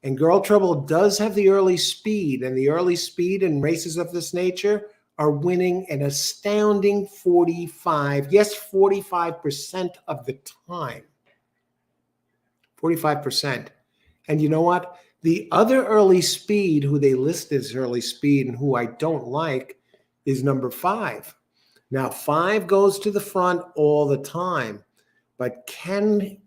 And Girl Trouble does have the early speed, and the early speed in races of this nature are winning an astounding 45% of the time. 45%. And you know what? The other early speed, who they list as early speed and who I don't like, is number 5. Now, 5 goes to the front all the time, but can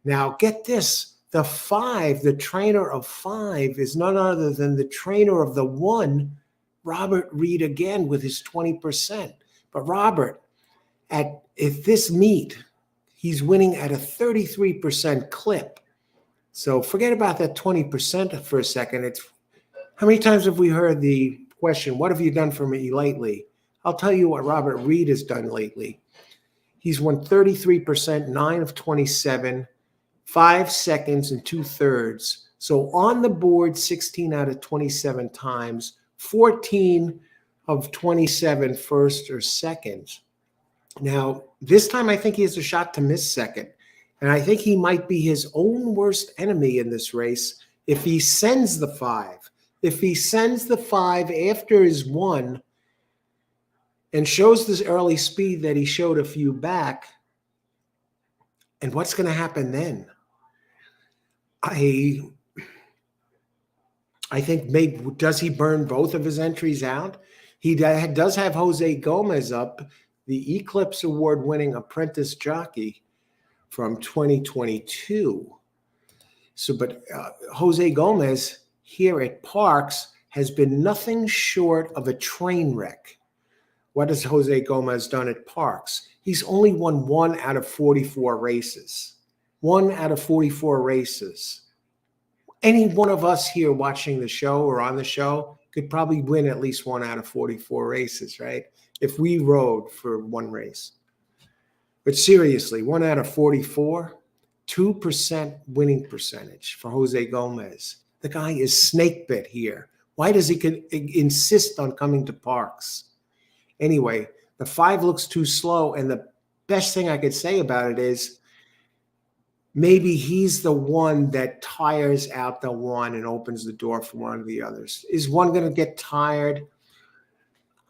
Now, get this. The 5, the trainer of 5 is none other than the trainer of the 1, Robert Reed, again with his 20%. But Robert, at this meet, he's winning at a 33% clip. So forget about that 20% for a second. How many times have we heard the question, what have you done for me lately? I'll tell you what Robert Reed has done lately. He's won 33%, 9 of 27, 5 seconds and 2/3. So on the board, 16 out of 27 times, 14 of 27 first or seconds. Now, this time I think he has a shot to miss second. And I think he might be his own worst enemy in this race if he sends the 5. If he sends the 5 after his 1 and shows this early speed that he showed a few back, and what's going to happen then? I think maybe, does he burn both of his entries out? He does have Jose Gomez up, the Eclipse Award-winning apprentice jockey from 2022. So, but Jose Gomez here at Parx has been nothing short of a train wreck. What has Jose Gomez done at Parx? He's only won 1 out of 44 races. 1 out of 44 races. Any one of us here watching the show or on the show could probably win at least 1 out of 44 races, right? If we rode for one race. But seriously, 1 out of 44, 2% winning percentage for Jose Gomez. The guy is snake bit here. Why does he insist on coming to Parx? Anyway, the 5 looks too slow, and the best thing I could say about it is maybe he's the one that tires out the 1 and opens the door for one of the others. Is 1 going to get tired?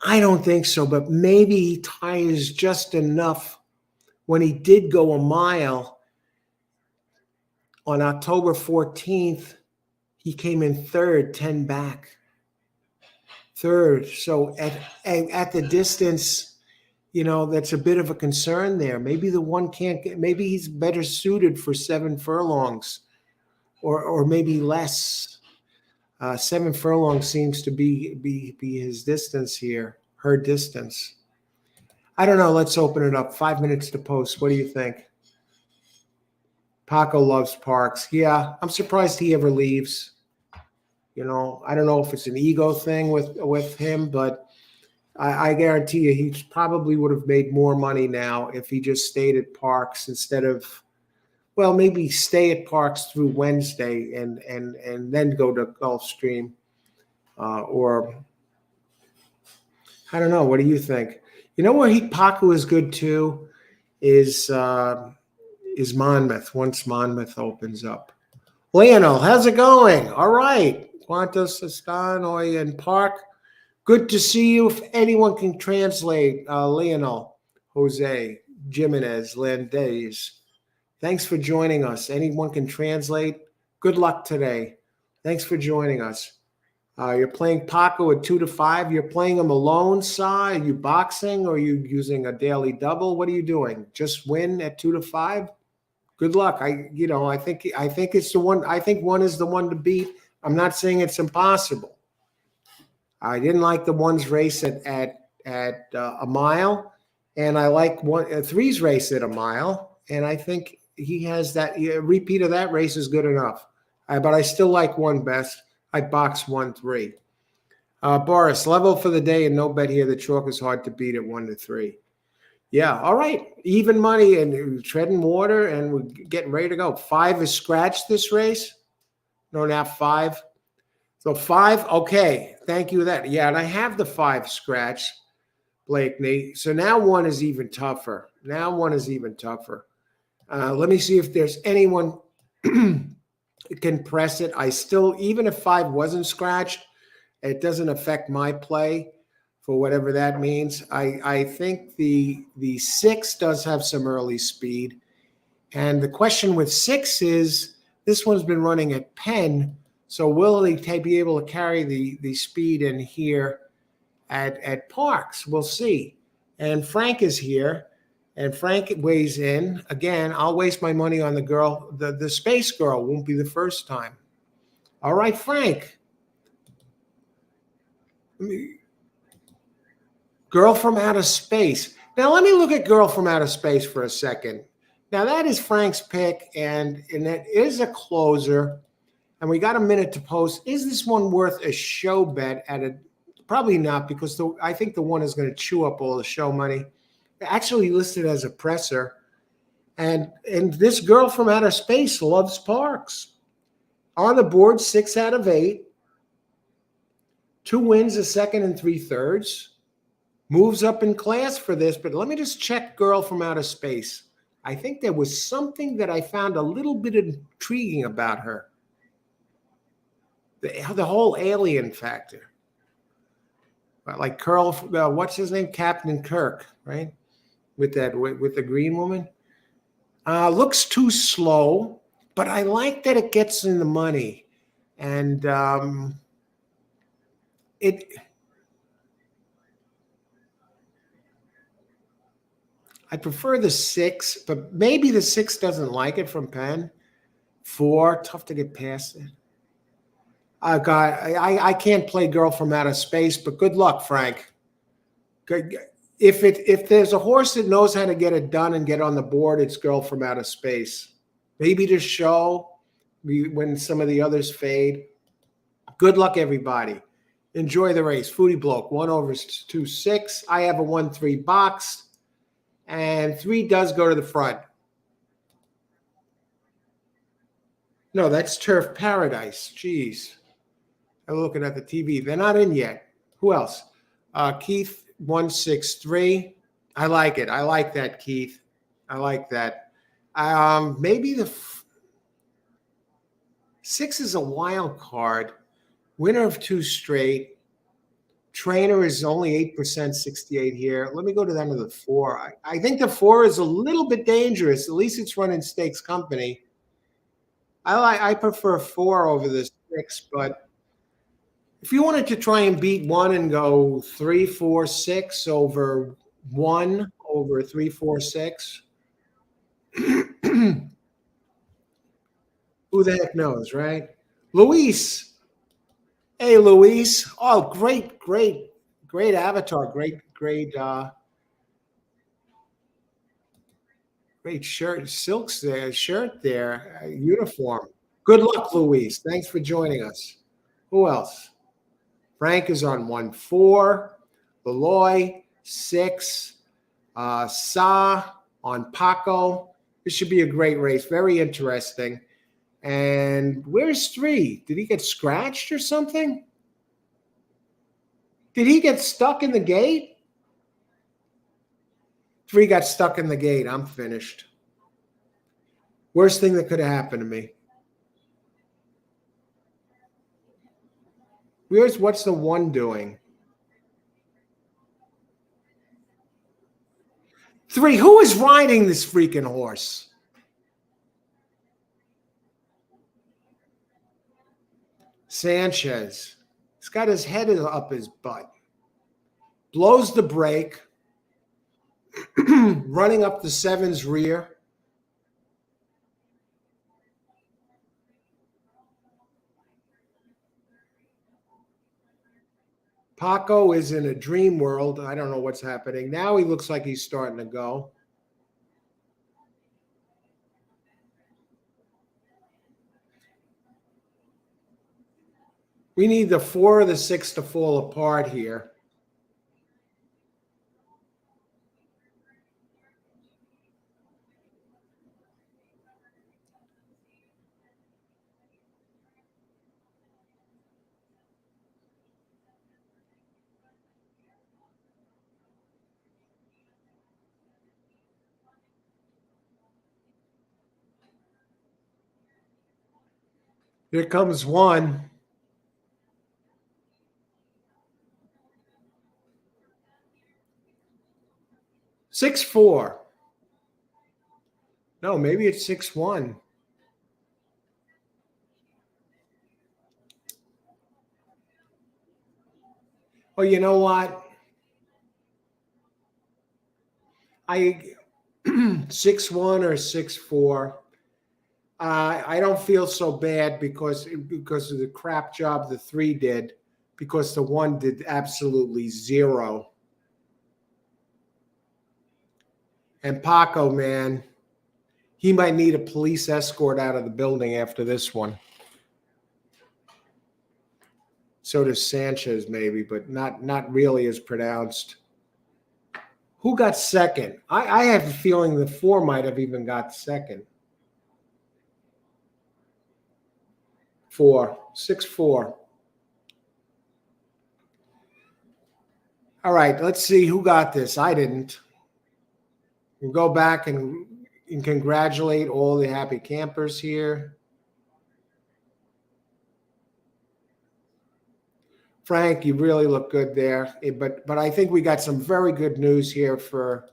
I don't think so, but maybe he tires just enough. When he did go a mile on October 14th, he came in third, 10 back. Third. So at the distance, that's a bit of a concern there. Maybe the 1 can't get, maybe he's better suited for 7 furlongs or maybe less. 7 furlongs seems to be his distance here, her distance. I don't know. Let's open it up. 5 minutes to post. What do you think? Paco loves Parx. Yeah, I'm surprised he ever leaves. I don't know if it's an ego thing with him, but I guarantee you he probably would have made more money now if he just stayed at Parx instead of, well, maybe stay at Parx through Wednesday and then go to Gulfstream. Or I don't know. What do you think? Where Paco is good too is Monmouth once Monmouth opens up. Lionel, how's it going? All right. ¿Cuántos están hoy en Park? Good to see you. If anyone can translate, Lionel, Jose, Jimenez, Landez. Thanks for joining us. Anyone can translate? Good luck today. Thanks for joining us. You're playing Paco at 2 to 5. You're playing him alone, Sa? Are you boxing or are you using a daily double? What are you doing? Just win at 2 to 5? Good luck. I think it's the one. I think 1 is the one to beat. I'm not saying it's impossible. I didn't like the 1's race at a mile, and I like 3's race at a mile, and I think he has that a repeat of that race is good enough. But I still like 1 best. I box 1-3. Boris, level for the day and no bet here. The chalk is hard to beat at 1 to 3. Yeah, all right. Even money and treading water, and we're getting ready to go. 5 is scratched this race. No, now 5. So 5, okay. Thank you for that. Yeah, and I have the 5 scratch, Blakeney. So now 1 is even tougher. Let me see if there's anyone can press it. I still, even if 5 wasn't scratched, it doesn't affect my play for whatever that means. I think the 6 does have some early speed. And the question with 6 is, this one's been running at Penn, so will he be able to carry the speed in here at Parx? We'll see. And Frank is here. And Frank weighs in. Again, I'll waste my money on the girl. The space girl won't be the first time. All right, Frank. Girl from Outer Space. Now, let me look at Girl from Outer Space for a second. Now, that is Frank's pick, and that is a closer. And we got a minute to post. Is this one worth a show bet at a – probably not, because I think the 1 is going to chew up all the show money. Actually listed as a presser, and this Girl from Outer Space loves Parx. On the board, 6 out of 8, 2 wins, a second and 3/3. Moves up in class for this, but let me just check Girl from Outer Space. I think there was something that I found a little bit intriguing about her. The whole alien factor, like what's his name, Captain Kirk, right? With the green woman. Looks too slow, but I like that it gets in the money. And I prefer the 6, but maybe the 6 doesn't like it from Penn. 4, tough to get past it. I can't play Girl from Outer Space, but good luck, Frank. If there's a horse that knows how to get it done and get on the board, it's Girl from Outer Space. Maybe to show when some of the others fade. Good luck, everybody. Enjoy the race. Foodie Bloke, 1/2-6. I have a 1-3 box, and 3 does go to the front. No, that's Turf Paradise. Jeez. I'm looking at the TV. They're not in yet. Who else? Keith, 163. I like it. I like that, Keith. I like that. Maybe the 6 is a wild card. Winner of 2 straight. Trainer is only 8%, 68 here. Let me go to the end of the 4. I think the 4 is a little bit dangerous. At least it's running Stakes Company. I prefer 4 over the 6, but if you wanted to try and beat 1 and go 3, 4, 6 over 1 over 3, 4, 6, who the heck knows, right? Luis. Hey, Luis. Oh, great avatar. Great shirt, silks there, shirt there, uniform. Good luck, Luis. Thanks for joining us. Who else? Frank is on 1-4. Beloy, 6. Sa on Paco. This should be a great race. Very interesting. And where's 3? Did he get scratched or something? Did he get stuck in the gate? 3 got stuck in the gate. I'm finished. Worst thing that could have happened to me. What's the 1 doing? 3. Who is riding this freaking horse? Sanchez. He's got his head up his butt. Blows the brake. Running up the 7's rear. Paco is in a dream world. I don't know what's happening. Now he looks like he's starting to go. We need the 4 or the 6 to fall apart here. Here comes 1. Six, 4. No, maybe it's 6-1. Well, you know what? 6-1 or 6-4. I don't feel so bad because of the crap job the 3 did, because the 1 did absolutely 0. And Paco, man, he might need a police escort out of the building after this one. So does Sanchez, maybe, but not really as pronounced. Who got second? I have a feeling the 4 might have even got second. 4, 6-4. All right, let's see who got this. I didn't. We'll go back and congratulate all the happy campers here. Frank, you really look good there. But I think we got some very good news here for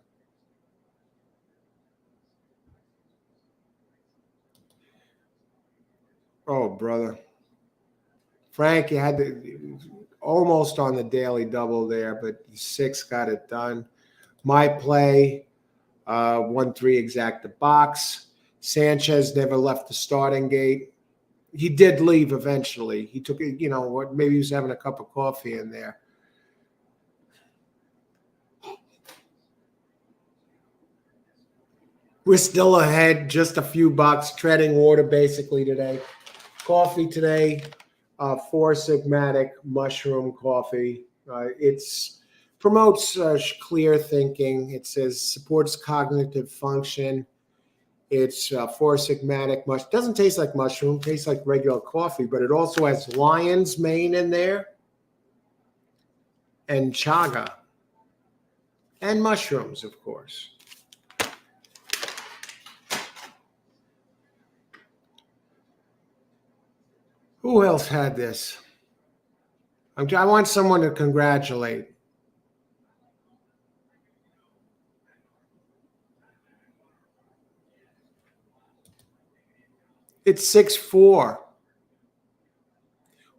oh, brother. Frank, you had almost on the daily double there, but 6 got it done. My play, 1-3 exact the box. Sanchez never left the starting gate. He did leave eventually. He took it, maybe he was having a cup of coffee in there. We're still ahead, just a few bucks, treading water basically today. Coffee today, Four Sigmatic mushroom coffee. It's promotes clear thinking. It says supports cognitive function. It's Four Sigmatic doesn't taste like mushroom, tastes like regular coffee, but it also has lion's mane in there and chaga and mushrooms, of course. Who else had this? I want someone to congratulate. It's 6.4.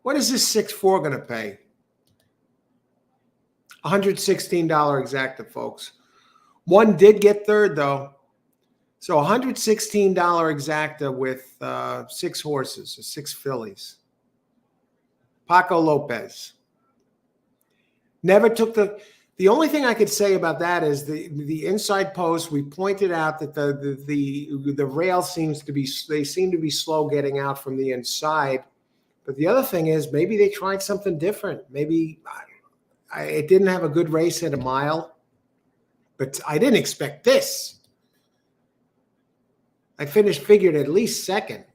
What is this 6.4 going to pay? $116 exacta, folks. One did get third, though. So $116 exacta with 6 horses, or 6 fillies. Paco Lopez. Never took the only thing I could say about that is the inside post. We pointed out that the rail seem to be slow getting out from the inside. But the other thing is maybe they tried something different. Maybe it didn't have a good race at a mile, but I didn't expect this. I figured at least second.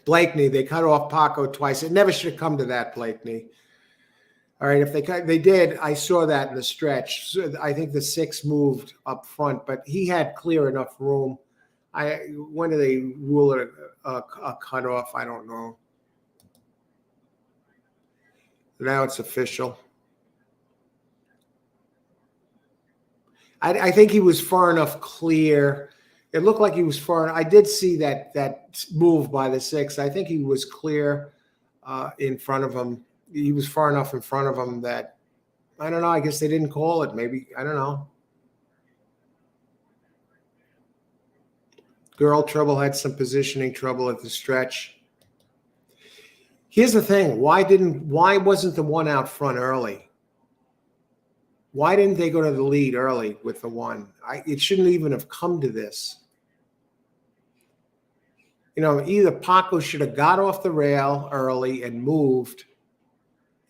Blakeney, they cut off Paco twice. It never should have come to that, Blakeney. All right, if they did, I saw that in the stretch. So I think the 6 moved up front, but he had clear enough room. When do they rule it a cutoff? I don't know. Now it's official. I think he was far enough clear. It looked like he was far. I did see that move by the 6. I think he was clear in front of him. He was far enough in front of him that, I don't know, I guess they didn't call it. Maybe, I don't know. Girl Trouble had some positioning trouble at the stretch. Here's the thing. Why wasn't the 1 out front early? Why didn't they go to the lead early with the 1? It shouldn't even have come to this. Either Paco should have got off the rail early and moved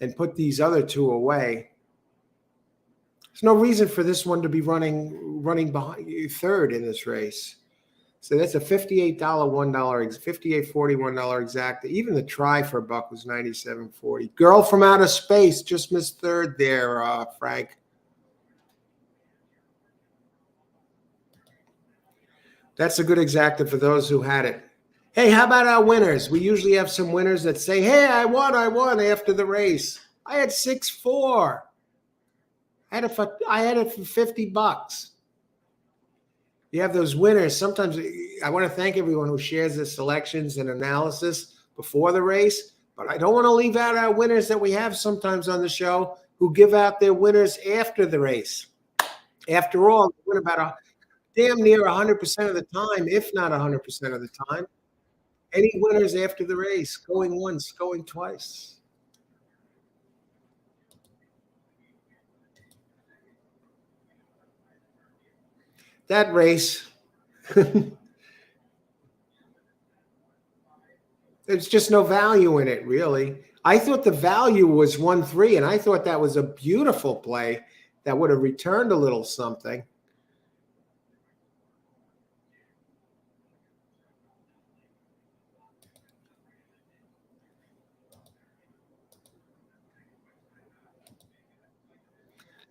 and put these other 2 away. There's no reason for this one to be running behind third in this race. So that's a $58 $1, $58.40 $1 exacta. Even the try for a buck was $97.40. Girl from Outer Space just missed third there, Frank. That's a good exacta for those who had it. Hey, how about our winners? We usually have some winners that say, hey, I won after the race. I had 6.4. I had it for $50. You have those winners. Sometimes I want to thank everyone who shares the selections and analysis before the race, but I don't want to leave out our winners that we have sometimes on the show who give out their winners after the race. After all, they win about damn near 100% of the time, if not 100% of the time. Any winners after the race, going once, going twice. That race, there's just no value in it, really. I thought the value was 1-3, and I thought that was a beautiful play that would have returned a little something.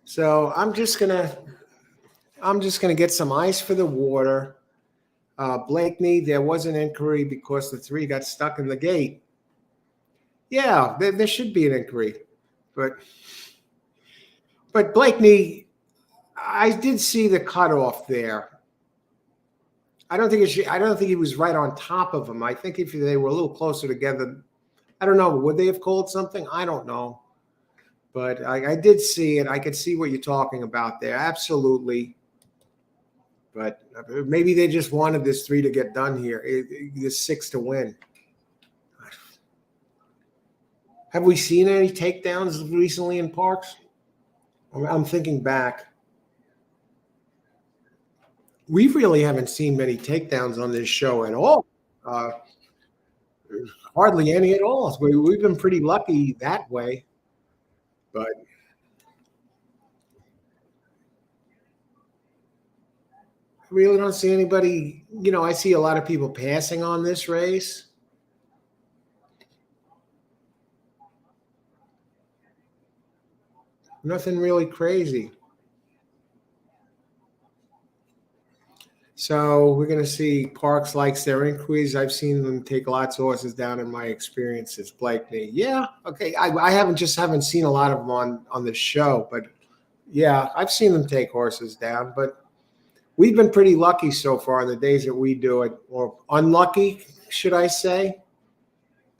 So I'm just gonna get some ice for the water. Blakeney, there was an inquiry because the 3 got stuck in the gate. Yeah, there should be an inquiry, but Blakeney, I did see the cutoff there. I don't think he was right on top of him. I think if they were a little closer together, I don't know. Would they have called something? I don't know. But I did see it. I could see what you're talking about there. Absolutely. But maybe they just wanted this 3 to get done here, this 6 to win. Have we seen any takedowns recently in Parx? I'm thinking back. We really haven't seen many takedowns on this show at all. Uh, Hardly any at all. We've been pretty lucky that way. But I really don't see anybody. I see a lot of people passing on this race. Nothing really crazy. So we're going to see Parks likes their inquiries. I've seen them take lots of horses down in my experiences. Blakeney, yeah, okay. I haven't seen a lot of them on the show, but yeah, I've seen them take horses down. But we've been pretty lucky so far in the days that we do it, or unlucky, should I say?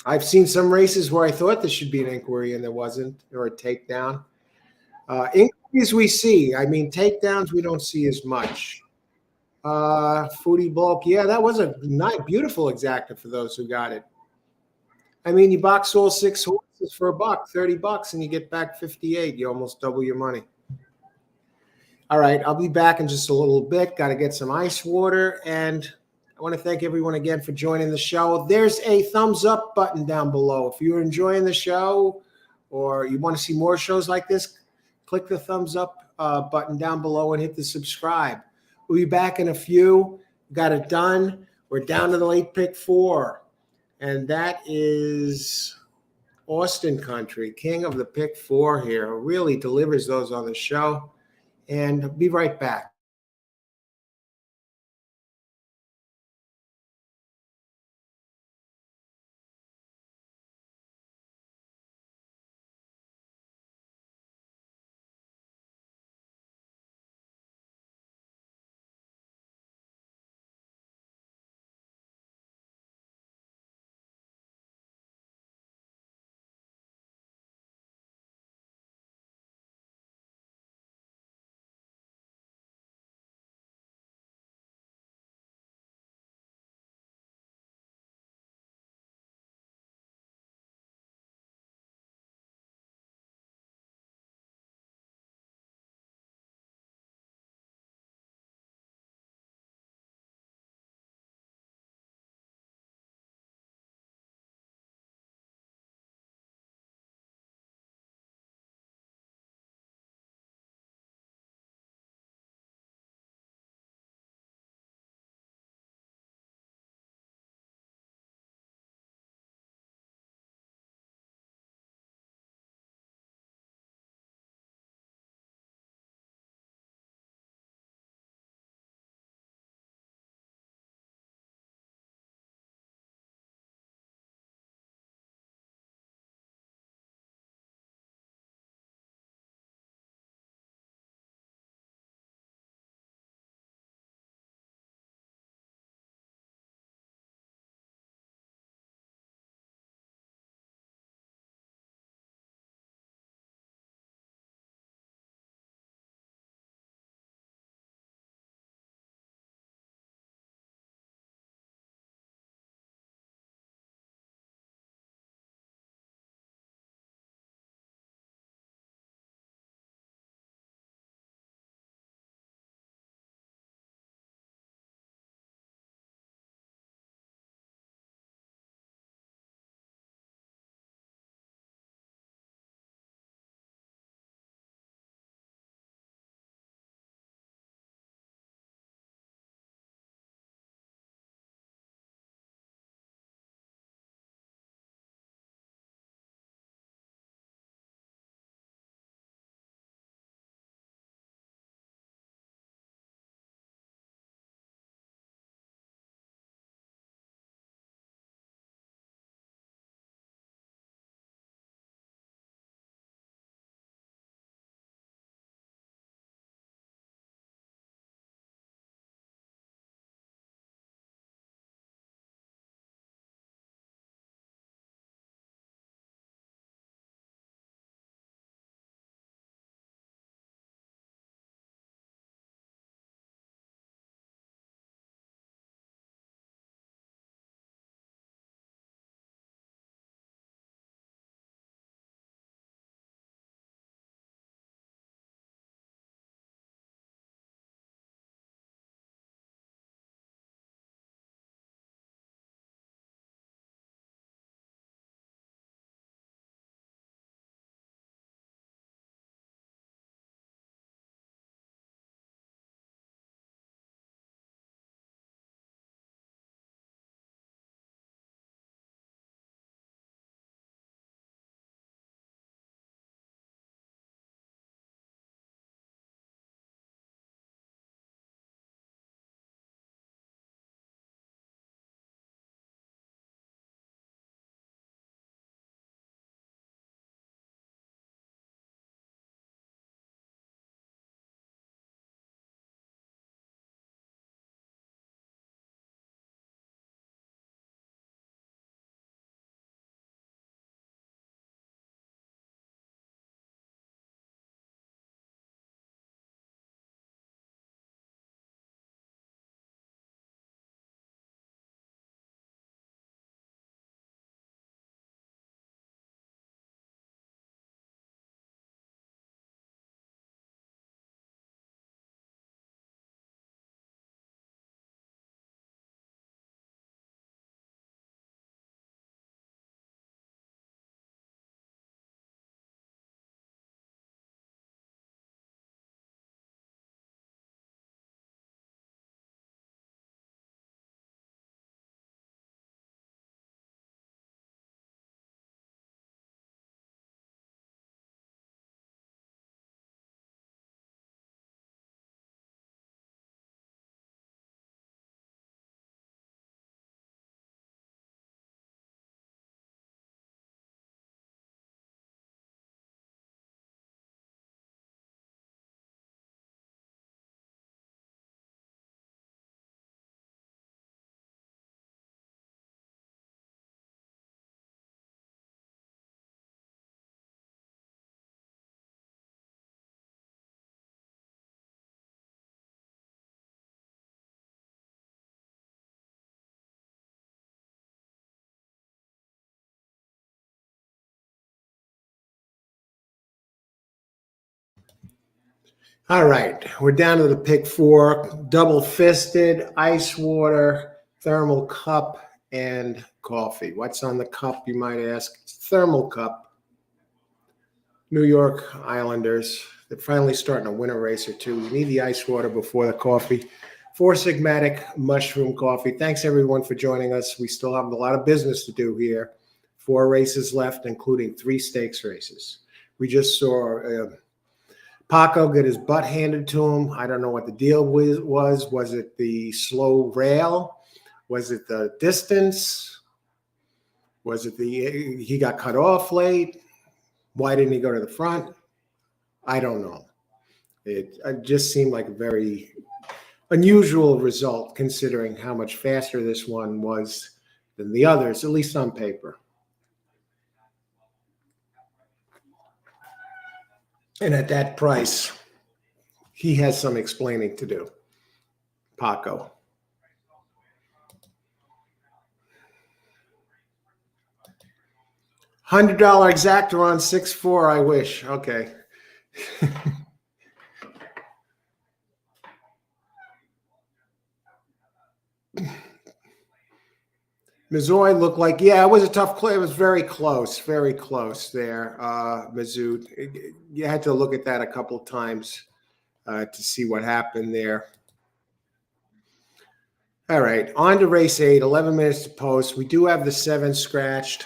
I've seen some races where I thought there should be an inquiry and there wasn't, or a takedown. Inquiries we see. I mean, takedowns we don't see as much. Foodie bulk. Yeah, that was a nice, beautiful exacta for those who got it. I mean, you box all six horses for a buck, $30, and you get back 58. You almost double your money. All right, I'll be back in just a little bit. Got to get some ice water, and I want to thank everyone again for joining the show. There's a thumbs up button down below. If you're enjoying the show or you want to see more shows like this, click the thumbs up button down below and hit the subscribe. We'll be back in a few. Got it done. We're down to the late pick 4, and that is Austin Country, king of the pick 4 here. Really delivers those on the show. And be right back. All right, we're down to the pick four: double fisted, ice water, thermal cup, and coffee. What's on the cup, you might ask? It's thermal cup. New York Islanders. They're finally starting a winter race or two. You need the ice water before the coffee. Four Sigmatic mushroom coffee. Thanks everyone for joining us. We still have a lot of business to do here. 4 races left, including 3 stakes races. We just saw Paco get his butt handed to him. I don't know what the deal was. Was it the slow rail? Was it the distance? Was it he got cut off late? Why didn't he go to the front? I don't know. It just seemed like a very unusual result considering how much faster this one was than the others, at least on paper. And at that price, he has some explaining to do. Paco. $100 exactor on 6-4, I wish. Okay. Missouri looked like, yeah, it was a tough play. It was very close there. Mizzou, you had to look at that a couple of times to see what happened there. All right, on to race 8, 11 minutes to post. We do have the 7 scratched.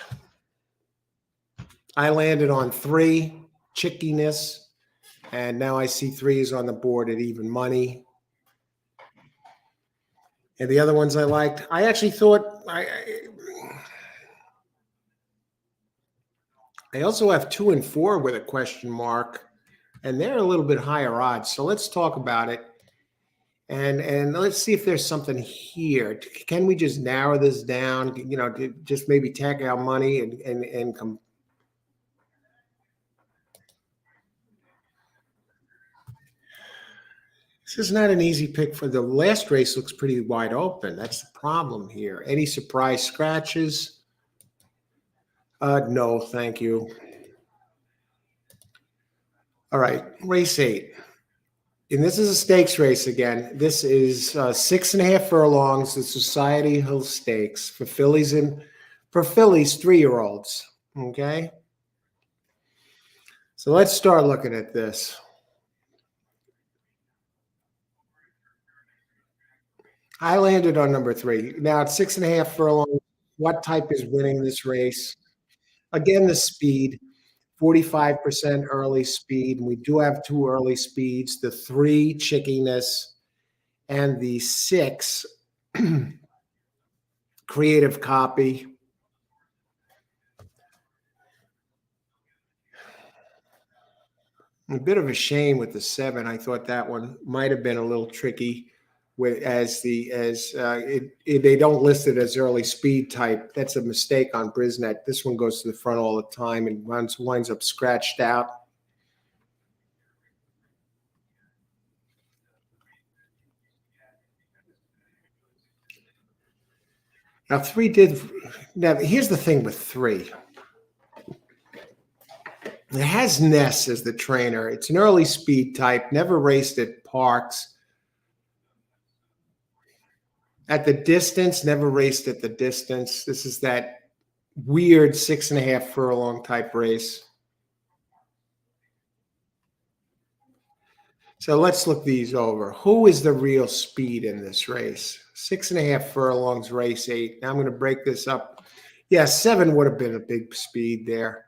I landed on 3, chickiness, and now I see 3 is on the board at even money. And the other ones I liked, I actually thought I also have 2 and 4 with a question mark, and they're a little bit higher odds. So let's talk about it. And let's see if there's something here. Can we just narrow this down? You know, just maybe tag out money and come. This is not an easy pick for the last race. Looks pretty wide open. That's the problem here. Any surprise scratches? No, thank you. All right, race 8. And this is a stakes race again. This is 6.5 furlongs, the Society Hill Stakes for Phillies 3-year-olds. Okay. So let's start looking at this. I landed on number 3. Now it's 6.5 furlongs. What type is winning this race? Again, the speed. 45% early speed. We do have 2 early speeds, the 3 chickiness and the 6 creative copy. A bit of a shame with the 7. I thought that one might have been a little tricky with they don't list it as early speed type. That's a mistake on Brisnet. This one goes to the front all the time and winds up scratched out. Now 3 did. Now here's the thing with 3. It has Ness as the trainer. It's an early speed type. Never raced at Parx. At the distance, never raced at the distance. This is that weird 6.5 furlong type race. So let's look these over. Who is the real speed in this race? 6.5 furlongs, race 8. Now I'm going to break this up. Yeah, 7 would have been a big speed there.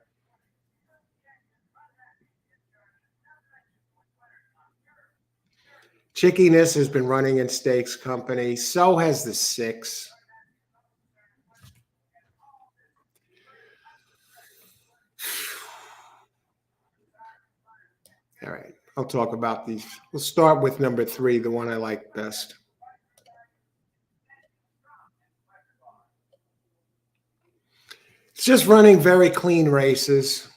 Chickiness has been running in stakes company. So has the 6. All right, I'll talk about these. We'll start with number 3, the one I like best. It's just running very clean races.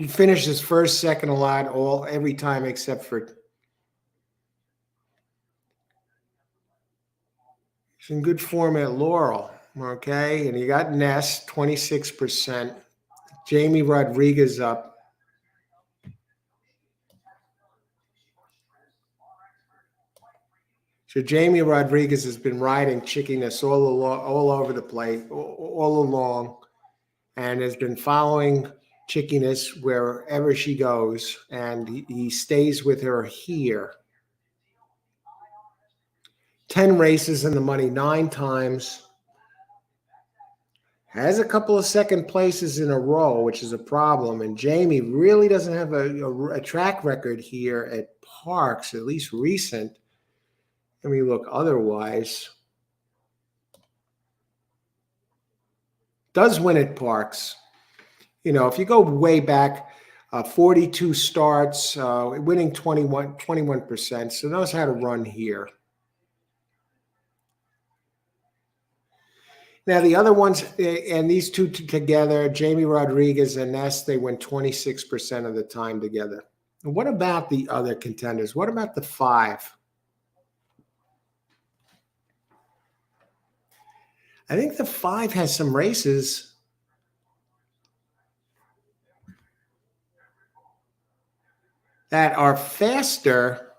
Finishes first, second a lot, every time except for. It's in good form at Laurel, okay? And you got Ness, 26%. Jamie Rodriguez up. So Jamie Rodriguez has been riding Chickiness all over the place, all along, and has been following Chickiness wherever she goes, and he stays with her here. 10 races in the money, 9 times. Has a couple of second places in a row, which is a problem. And Jamie really doesn't have a track record here at Parx, at least recent. Let me look otherwise. Does win at Parx. You know, if you go way back, 42 starts, winning 21%. So knows how to run here. Now, the other ones, and these two together, Jamie Rodriguez and Ness, they win 26% of the time together. And what about the other contenders? What about the 5? I think the 5 has some races that are faster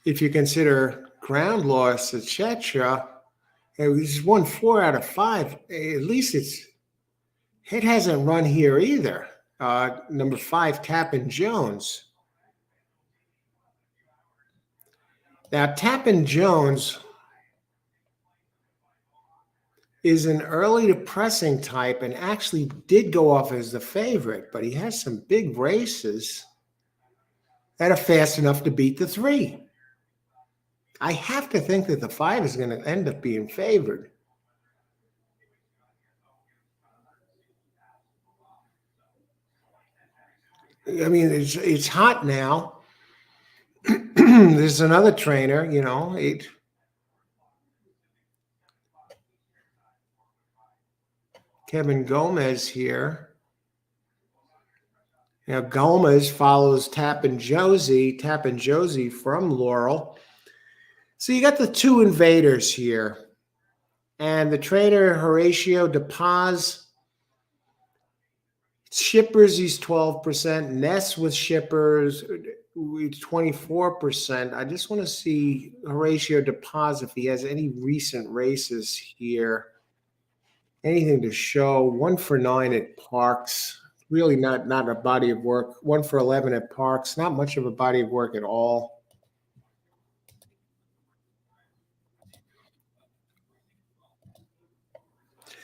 if you consider ground loss, etc. He's won 4 out of 5. At least it hasn't run here either. Number 5, Tappan Jones. Now, Tappan Jones is an early to pressing type and actually did go off as the favorite, but he has some big races that are fast enough to beat the 3. I have to think that the 5 is going to end up being favored. I mean, it's hot now. There's another trainer, you know. Kevin Gomez here. Now, Gomez follows Tappan Josie from Laurel. So you got the 2 invaders here. And the trainer, Horatio DePaz, Shippers, he's 12%. Ness with Shippers, 24%. I just want to see Horatio DePaz if he has any recent races here. Anything to show. 1 for 9 at Parx. Really not a body of work. 1 for 11 at Parx. Not much of a body of work at all.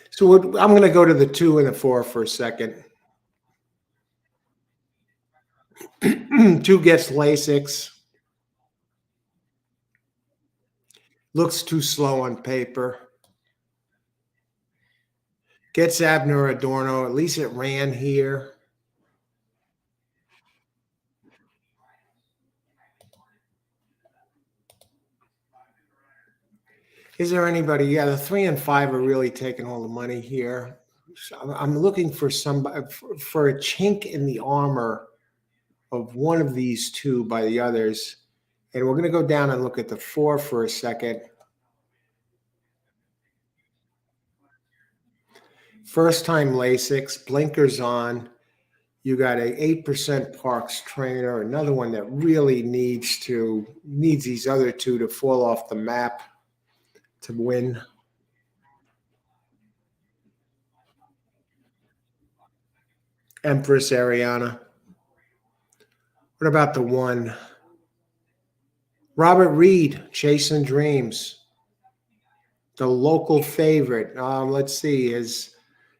So I'm going to go to the 2 and the 4 for a second. 2 gets Lasix. Looks too slow on paper. Gets Abner Adorno. At least it ran here. Is there anybody? Yeah, the 3 and 5 are really taking all the money here. I'm looking for somebody for a chink in the armor of one of these 2 by the others. And we're going to go down and look at the 4 for a second. First time Lasix, blinkers on. You got a 8% Parx trainer, another one that really needs these other 2 to fall off the map to win. Empress Ariana. What about the 1? Robert Reed, Chasing Dreams. The local favorite. Let's see,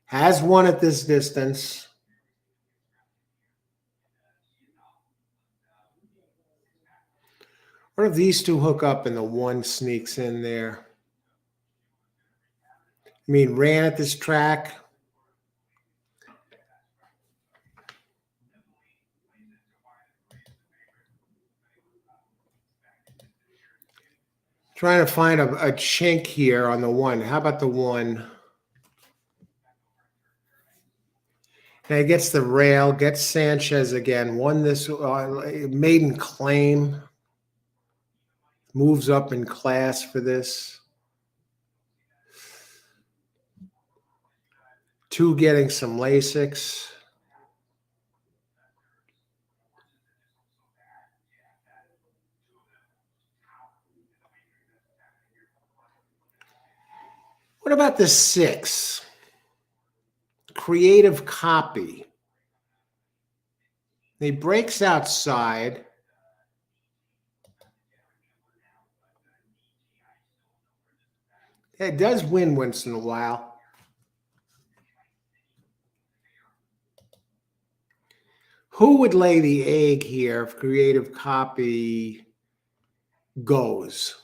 has won at this distance. What if these 2 hook up and the 1 sneaks in there? I mean, ran at this track. Trying to find a chink here on the 1. How about the 1? Now he gets the rail, gets Sanchez again. Won this maiden claim. Moves up in class for this. 2 getting some Lasix. What about the 6? Creative Copy. He breaks outside. It does win once in a while. Who would lay the egg here if Creative Copy goes?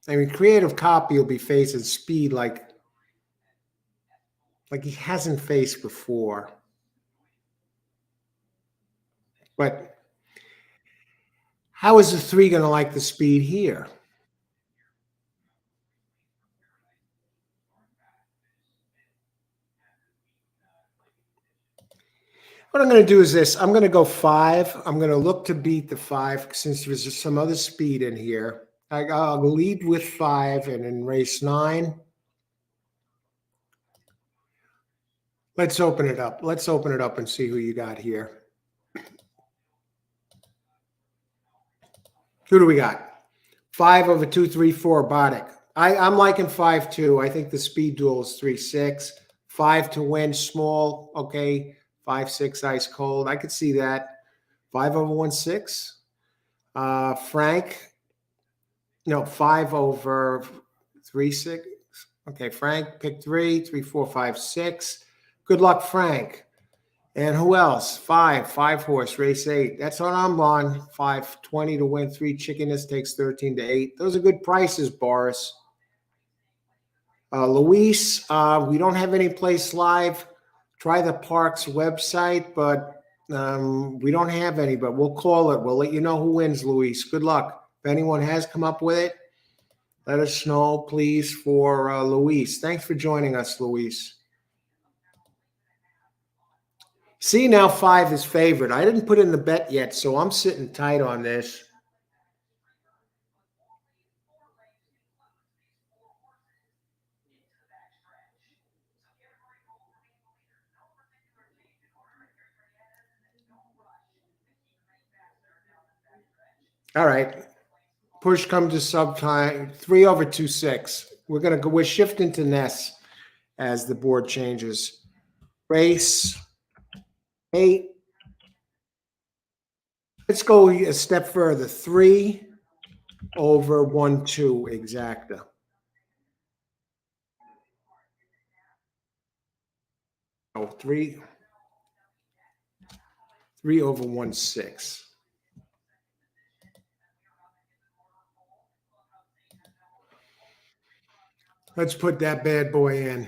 I mean, Creative Copy will be facing speed like he hasn't faced before. But how is the 3 going to like the speed here? What I'm going to do is this. I'm going to go 5. I'm going to look to beat the 5 since there's just some other speed in here. I'll lead with 5 and in race 9. Let's open it up. Let's open it up and see who you got here. Who do we got? 5 over 2, 3, 4, Boddick. I'm liking 5 too. I think the speed duel is 3, 6. 5 to win, small. Okay. 5, 6, ice cold. I could see that. 5 over 1, 6. Frank. No, 5 over 3, 6. Okay, Frank, pick 3, 3, 4, 5, 6. Good luck, Frank. And who else? 5 horse, race 8. That's what I'm on. 5, 20 to win. 3 chickeness takes 13 to 8. Those are good prices, Boris. Luis, we don't have any place live. Try the Parx website, but we don't have any, but we'll call it. We'll let you know who wins, Luis. Good luck. If anyone has come up with it, let us know, please, for Luis. Thanks for joining us, Luis. See, now 5 is favored. I didn't put in the bet yet, so I'm sitting tight on this. All right. Push comes to sub time. 3 over 2, 6. We're shifting to Ness as the board changes. Race 8. Let's go a step further. 3 over 1, 2 exacta. Oh, 3 over 1, 6. Let's put that bad boy in.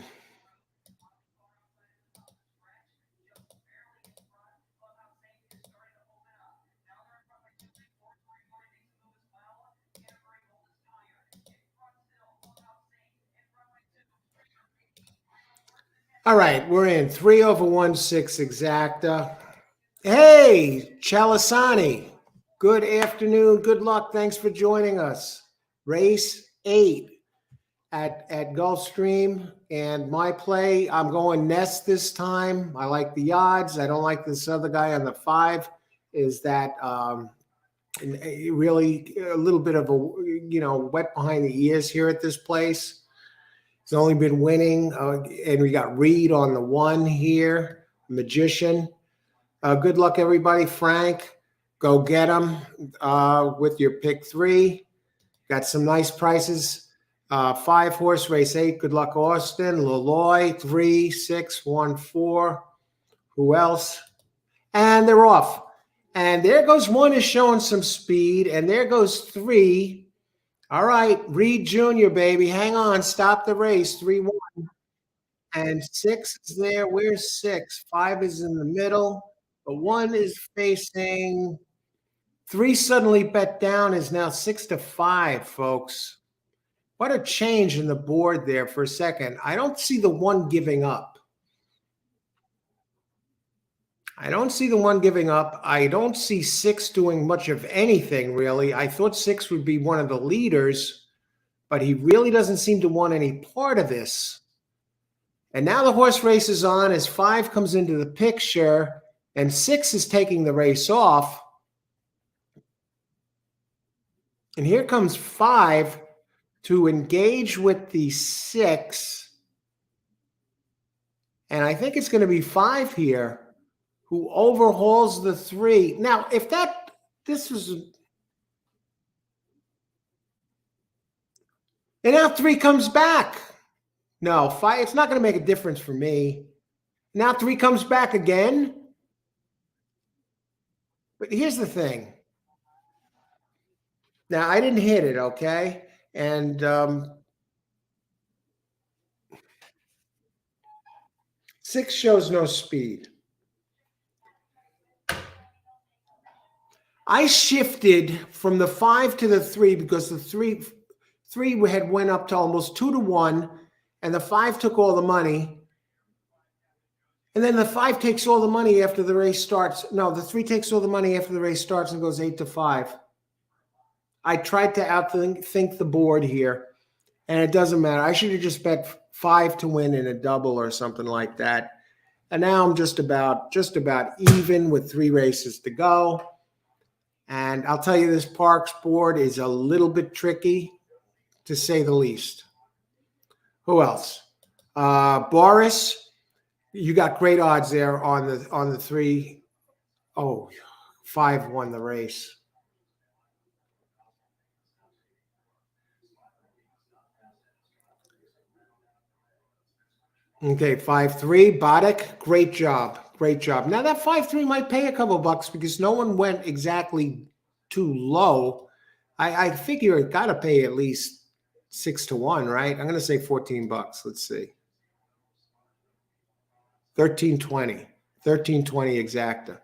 All right, we're in 3 over 1, 6 exacta. Hey, Chalasani. Good afternoon. Good luck. Thanks for joining us. Race 8 at Gulfstream. And my play, I'm going Ness this time. I like the odds. I don't like this other guy on the 5. Is that really a little bit of a, wet behind the ears here at this place. He's only been winning. And we got Reed on the 1 here, Magician. Good luck, everybody. Frank, go get him with your pick 3. Got some nice prices. 5 horse, race 8. Good luck, Austin. Leloy, 3, 6, 1, 4. Who else? And they're off. And there goes 1 is showing some speed. And there goes 3. All right, Reed Jr., baby. Hang on. Stop the race. 3, 1. And 6 is there. Where's 6? 5 is in the middle. But 1 is facing 3. Suddenly bet down is now 6 to 5, folks. What a change in the board there for a second. I don't see the 1 giving up. I don't see the 1 giving up. I don't see 6 doing much of anything, really. I thought 6 would be one of the leaders, but he really doesn't seem to want any part of this. And now the horse race is on as 5 comes into the picture, and 6 is taking the race off. And here comes 5 to engage with the 6, and I think it's going to be 5 here, who overhauls the 3. Now, if this was, and now 3 comes back. No, 5, it's not going to make a difference for me. Now 3 comes back again. But here's the thing. Now, I didn't hit it, okay? And 6 shows no speed. I shifted from the 5 to the 3 because the 3 had went up to almost 2-1, and the 5 took all the money. And then the 5 takes all the money after the race starts. No, the 3 takes all the money after the race starts and goes 8-5. I tried to outthink the board here, and it doesn't matter. I should have just bet 5 to win in a double or something like that. And now I'm just about even with 3 races to go. And I'll tell you, this Parx board is a little bit tricky, to say the least. Who else? Boris, you got great odds there on the 3. Oh, 5 won the race. Okay, 5-3, Bodek, great job. Great job. Now that 5-3 might pay a couple bucks because no one went exactly too low. I figure it got to pay at least 6-1, right? I'm going to say 14 bucks. Let's see. 13.20. 13.20 exacta.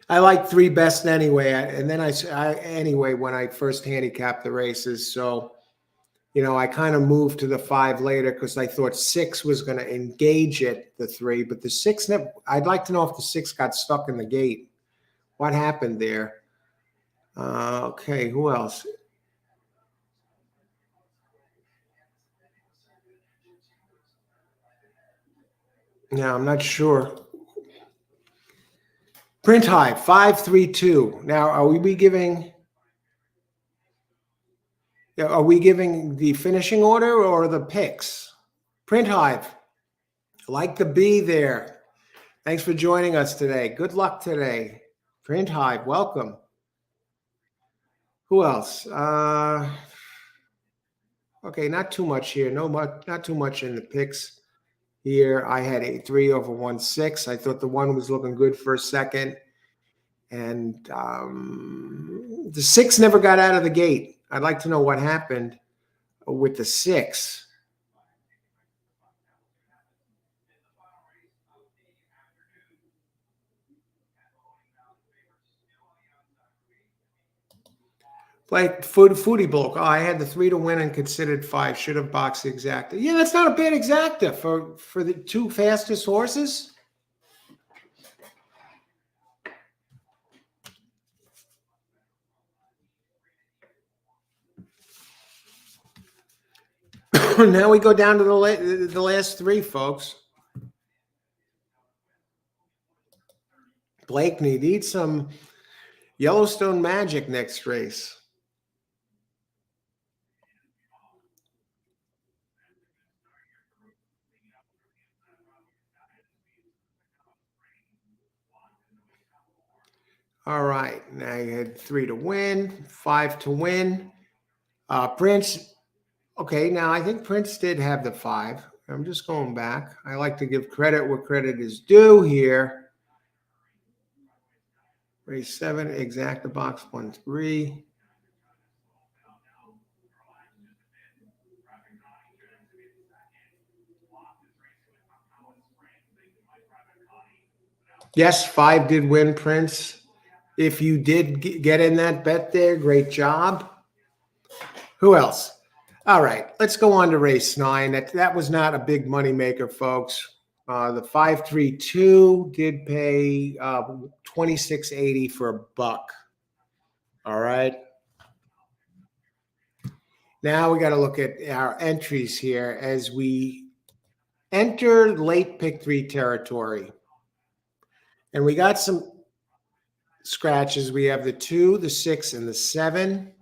I like 3 best anyway. And then anyway, when I first handicapped the races. So, I kind of moved to the 5 later because I thought 6 was going to engage it, the 3, but the 6 never. I'd like to know if the 6 got stuck in the gate. What happened there? Okay, who else? Yeah, I'm not sure. Print high 532. Now, are we giving the finishing order or the picks? Print Hive, like the B there. Thanks for joining us today. Good luck today. Print Hive, welcome. Who else? Okay, not too much here. Not too much in the picks here. I had a 3 over 1-6. I thought the 1 was looking good for a second. And the 6 never got out of the gate. I'd like to know what happened with the 6. Like Foodie Bulk. Oh, I had the 3 to win and considered 5. Should have boxed the exacta. Yeah, that's not a bad exacta for the 2 fastest horses. Now we go down to the last 3, folks. Blakeney needs some Yellowstone magic next race. All right. Now you had 3 to win, 5 to win. Prince. Okay, now I think Prince did have the 5. I'm just going back. I like to give credit where credit is due here. Race 7, exacta box 1-3. Yes, 5 did win, Prince. If you did get in that bet there, great job. Who else? All right, let's go on to race 9. That was not a big money maker, folks. The 532 did pay $26.80 for a buck. All right. Now we got to look at our entries here as we enter late pick 3 territory. And we got some scratches. We have the 2, the 6, and the 7.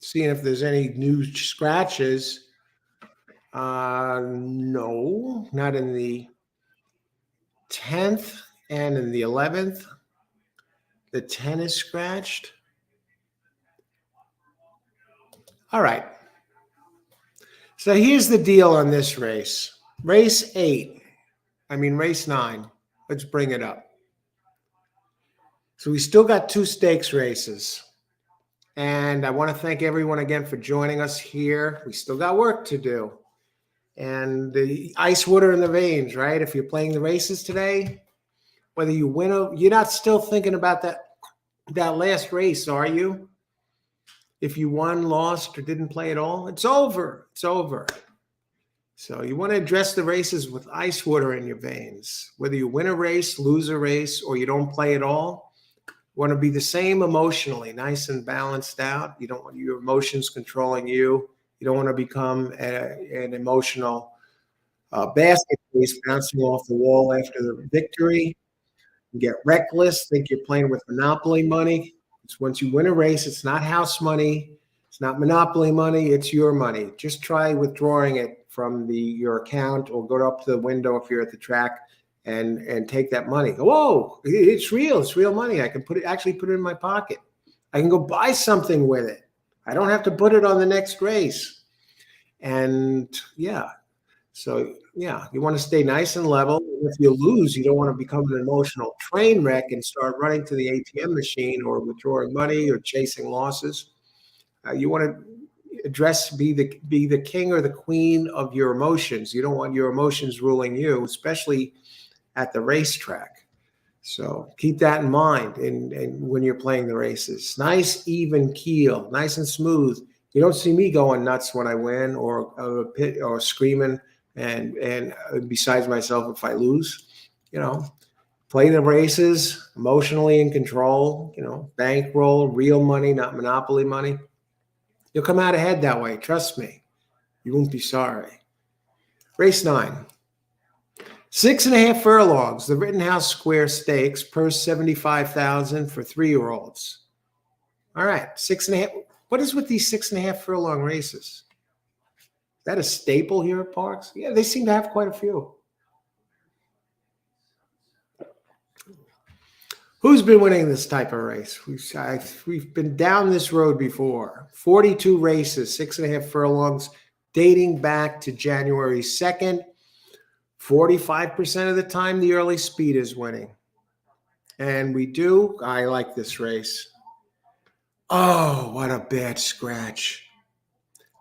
Seeing if there's any new scratches. No, not in the 10th and in the 11th. The 10 is scratched. All right. So here's the deal on this race. Race 9. Let's bring it up. So we still got 2 stakes races. And I want to thank everyone again for joining us here. We still got work to do. And the ice water in the veins, right? If you're playing the races today, whether you win or you're not still thinking about that last race, are you? If you won, lost, or didn't play at all, it's over. It's over. So you want to address the races with ice water in your veins. Whether you win a race, lose a race, or you don't play at all, you want to be the same emotionally, nice and balanced out. You don't want your emotions controlling you. You don't want to become an emotional basket case bouncing off the wall after the victory. You get reckless, think you're playing with monopoly money. It's once you win a race, it's not house money, it's not monopoly money, it's your money. Just try withdrawing it from your account or go up to the window if you're at the track and take that money. Whoa, it's real money. I can put it in my pocket. I can go buy something with it. I don't have to put it on the next race. And yeah, so yeah, you want to stay nice and level. If you lose, you don't want to become an emotional train wreck and start running to the ATM machine or withdrawing money or chasing losses. You want to be the king or the queen of your emotions. You don't want your emotions ruling you, especially at the racetrack. So keep that in mind and when you're playing the races. Nice, even keel, nice and smooth. You don't see me going nuts when I win or screaming and besides myself if I lose. Play the races emotionally in control. Bankroll, real money, not monopoly money. You'll come out ahead that way. Trust me. You won't be sorry. Race 9. 6.5 furlongs, the Rittenhouse Square Stakes, purse 75,000 for 3-year-olds. All right, 6.5. What is with these 6.5 furlong races? Is that a staple here at Parx? Yeah, they seem to have quite a few. Who's been winning this type of race? We've been down this road before. 42 races, 6.5 furlongs, dating back to January 2nd. 45% of the time, the early speed is winning. And I like this race. Oh, what a bad scratch.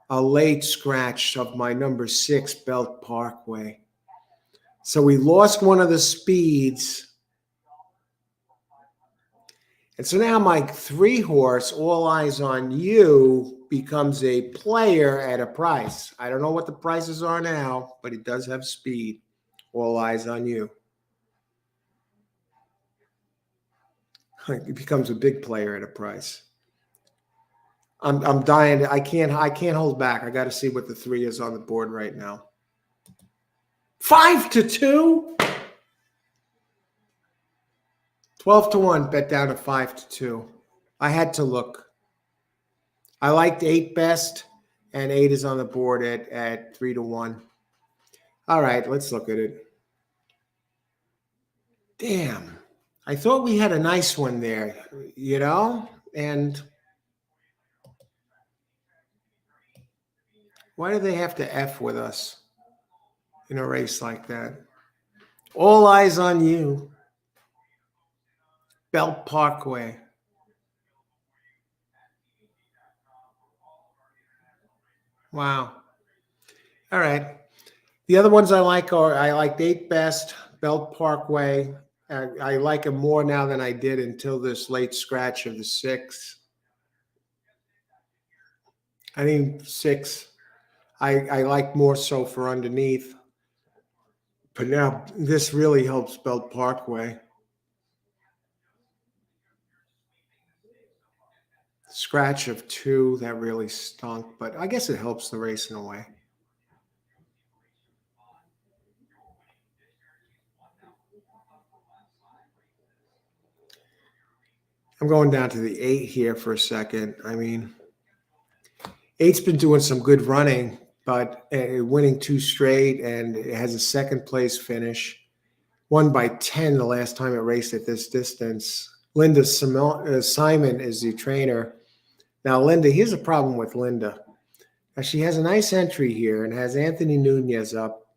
A late scratch of my number 6 Belt Parkway. So we lost one of the speeds. And so now my 3-horse, All Eyes on You, becomes a player at a price. I don't know what the prices are now, but it does have speed. All Eyes on You. It becomes a big player at a price. I'm dying. I can't hold back. I got to see what the 3 is on the board right now. 5-2. 12-1. Bet down to 5-2. I had to look. I liked 8 best, and 8 is on the board at 3-1. All right, let's look at it. Damn. I thought we had a nice one there, and why do they have to F with us in a race like that? All Eyes on You. Belt Parkway. Wow. All right. The other ones I like liked 8 best, Belt Parkway. I like them more now than I did until this late scratch of the 6. I mean 6. I like more so for underneath. But now this really helps Belt Parkway. Scratch of 2, that really stunk, but I guess it helps the race in a way. I'm going down to the 8 here for a second. I mean, 8's been doing some good running, but winning 2 straight, and it has a second place finish. Won by 10 the last time it raced at this distance. Linda Simon is the trainer. Now, Linda, here's a problem with Linda. Now, she has a nice entry here and has Anthony Nunez up.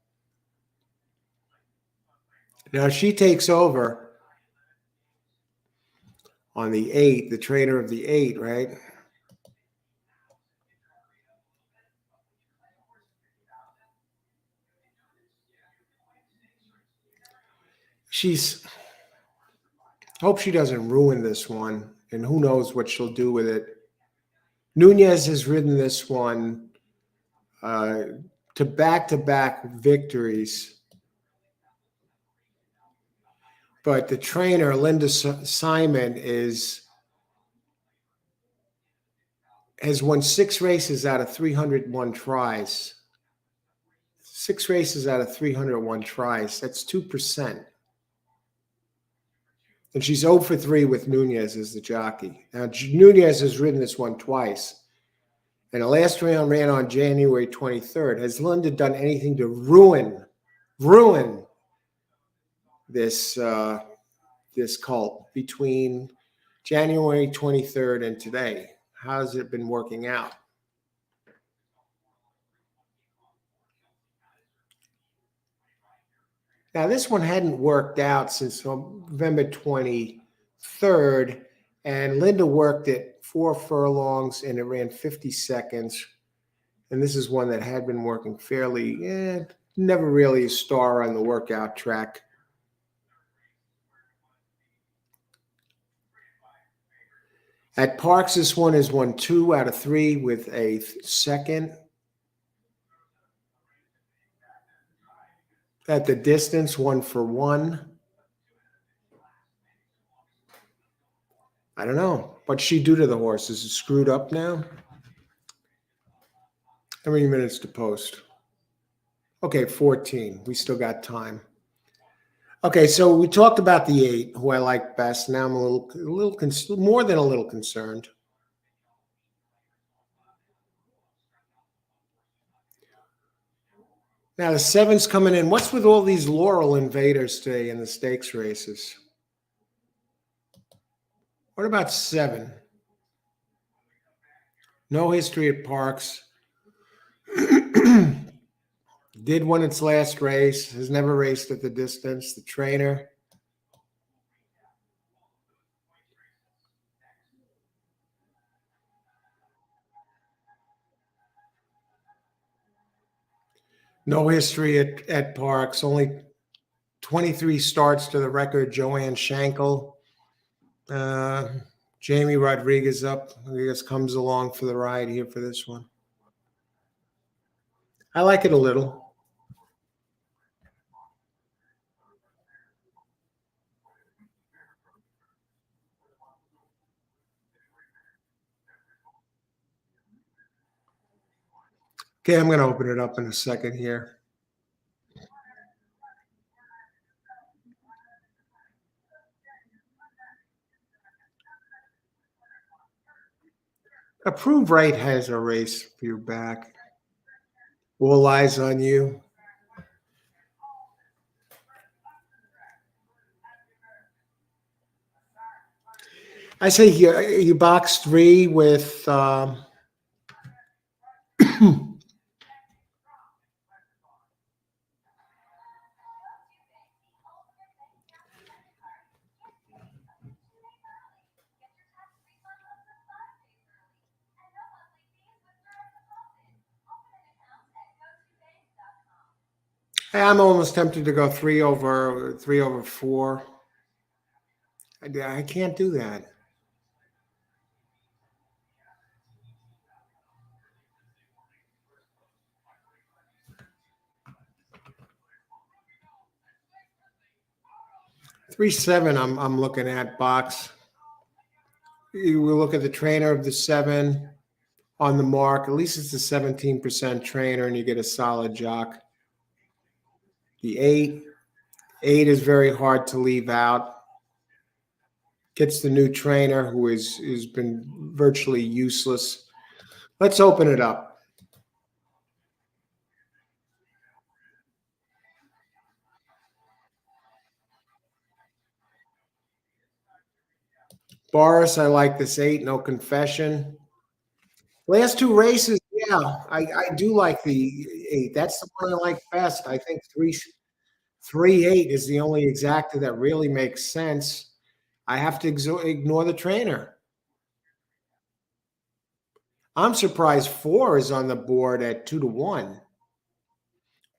Now, she takes over on the 8, the trainer of the 8, right? Hope she doesn't ruin this one, and who knows what she'll do with it. Nunez has ridden this one to back-to-back victories. But the trainer, Linda Simon, has won 6 races out of 301 tries. 6 races out of 301 tries. That's 2%. And she's 0 for 3 with Nunez as the jockey. Now, Nunez has ridden this one twice. And the last round ran on January 23rd. Has Linda done anything to ruin this this cult between January 23rd and today? How's it been working out? Now, this one hadn't worked out since November 23rd, and Linda worked it 4 furlongs, and it ran 50 seconds. And this is one that had been working fairly, never really a star on the workout track. At Parx, this one has won 2 out of 3 with a second. At the distance, 1 for 1. I don't know. What'd she do to the horse? Is it screwed up now? How many minutes to post? Okay, 14. We still got time. Okay, so we talked about the 8, who I like best. Now I'm a little more than a little concerned. Now the 7's coming in. What's with all these Laurel invaders today in the stakes races? What about 7? No history at Parx. Did win its last race. Has never raced at the distance. The trainer. No history at Parx. Only 23 starts to the record. Joanne Schenkel. Jamie Rodriguez up. I guess comes along for the ride here for this one. I like it a little. Okay, I'm going to open it up in a second here. Approve Right has a race for you back. All eyes on you. I say you box 3 with I'm almost tempted to go 3 over 4. I can't do that. Three seven. I'm looking at box. You will look at the trainer of the 7 on the mark. At least it's a 17% trainer, and you get a solid jock. The 8 is very hard to leave out. Gets the new trainer who has been virtually useless. Let's open it up. Boris, I like this 8, no confession. Last two races, yeah, I do like the 8. That's the one I like best. I think 3-8 is the only exacta that really makes sense. I have to ignore the trainer. I'm surprised 4 is on the board at 2-1.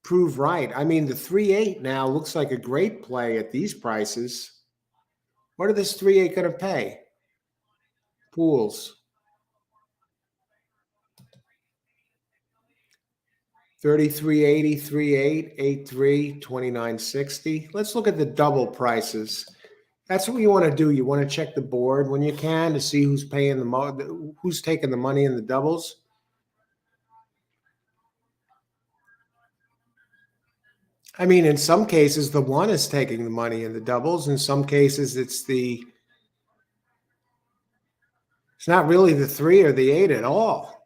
Prove right. I mean, the 3-8 now looks like a great play at these prices. What are this 3-8 going to pay? Pools. 33.80, 3-8, 8-3, 29.60. Let's look at the double prices. That's what you want to do. You want to check the board when you can to see who's paying who's taking the money in the doubles. I mean, in some cases, the 1 is taking the money in the doubles. In some cases, it's not really the 3 or the 8 at all.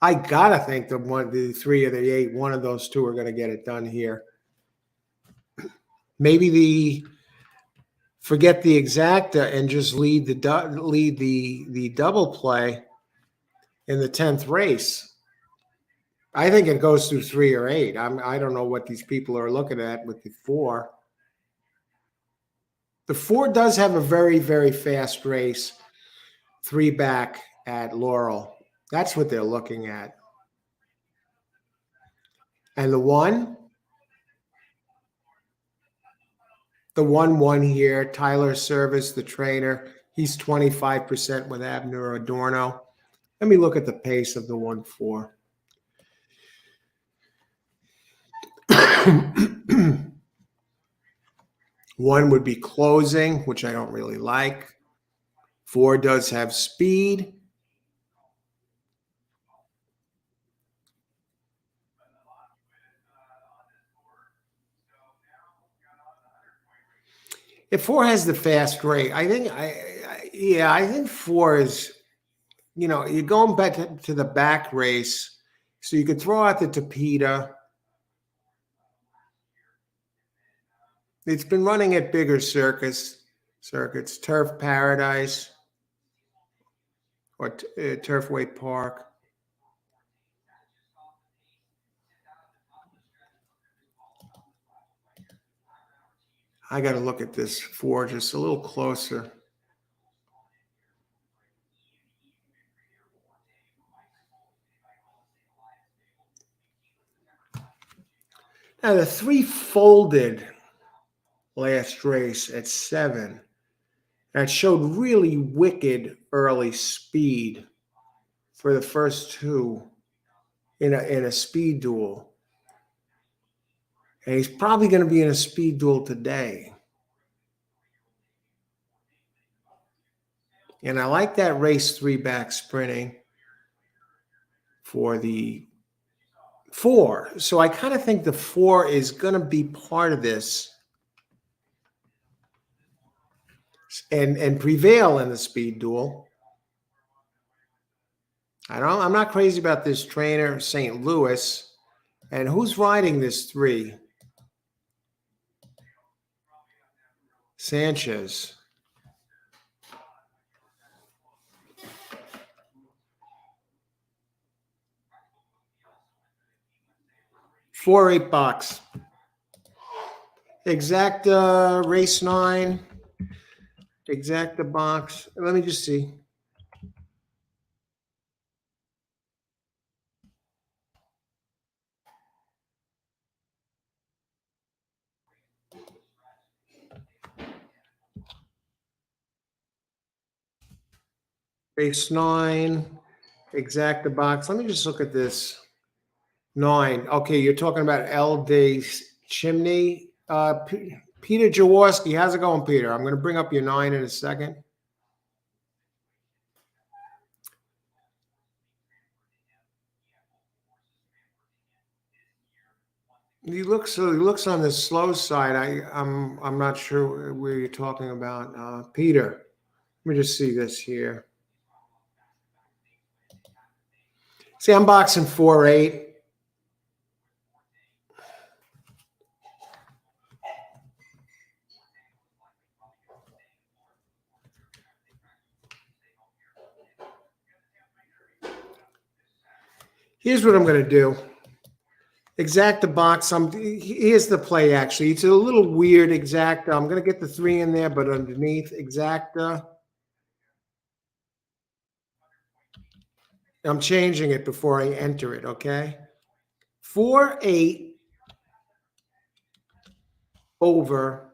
I gotta think the 3 or the 8, one of those two are going to get it done here. Maybe forget the exacta and just lead the double play in the 10th race. I think it goes through 3 or 8. I don't know what these people are looking at with the 4. The 4 does have a very, very fast race, 3 back at Laurel. That's what they're looking at. And the 1 won here. Tyler Service, the trainer. He's 25% with Abner Adorno. Let me look at the pace of the 1-4. One would be closing, which I don't really like. 4 does have speed. If 4 has the fast rate, I think I think 4 is, you're going back to the back race, so you could throw out the Tapeta. It's been running at bigger circuits, Turf Paradise or Turfway Park. I got to look at this 4 just a little closer. Now the 3 folded last race at 7. That showed really wicked early speed for the first 2 in a speed duel. And he's probably going to be in a speed duel today. And I like that race 3 back sprinting for the 4. So I kind of think the 4 is going to be part of this and prevail in the speed duel. I'm not crazy about this trainer, St. Louis. And who's riding this 3? Sanchez. 4-8 box. Exacta race 9. Exacta box. Let me just see. Race 9. Exacta box. Let me just look at this. 9. Okay, you're talking about L D Chimney. Peter Jaworski. How's it going, Peter? I'm going to bring up your 9 in a second. He looks on the slow side. I'm not sure where you're talking about, Peter. Let me just see this here. See, I'm boxing 4-8. Here's what I'm going to do. Exacta box. Here's the play. Actually, it's a little weird. Exacta. I'm going to get the 3 in there, but underneath exacta, I'm changing it before I enter it. Okay, 4-8 over.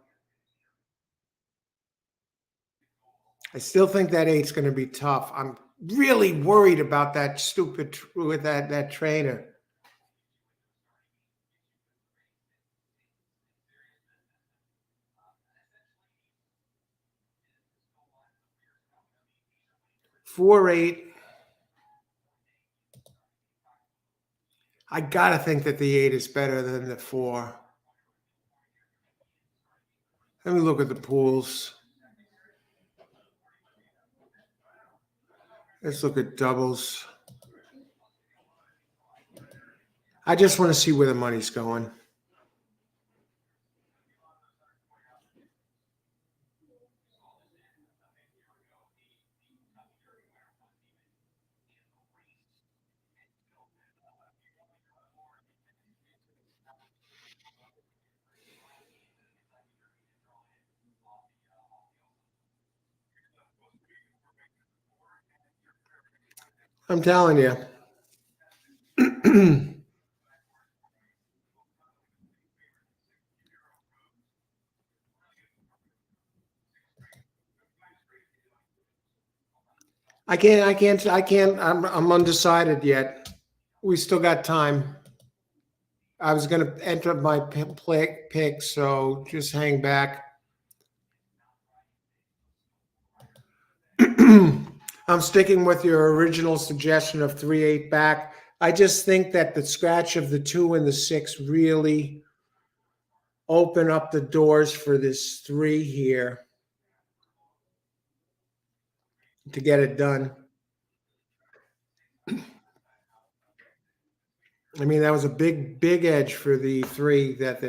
I still think that 8's going to be tough. I'm really worried about that stupid with that trainer. Four eight. I gotta think that the 8 is better than the 4. Let me look at the pools. Let's look at doubles. I just want to see where the money's going. I'm telling you. I can't. I'm undecided yet. We still got time. I was going to enter my pick, so just hang back. I'm sticking with your original suggestion of 3-8 back. I just think that the scratch of the 2 and the 6 really open up the doors for this 3 here to get it done. I mean, that was a big edge for the 3 that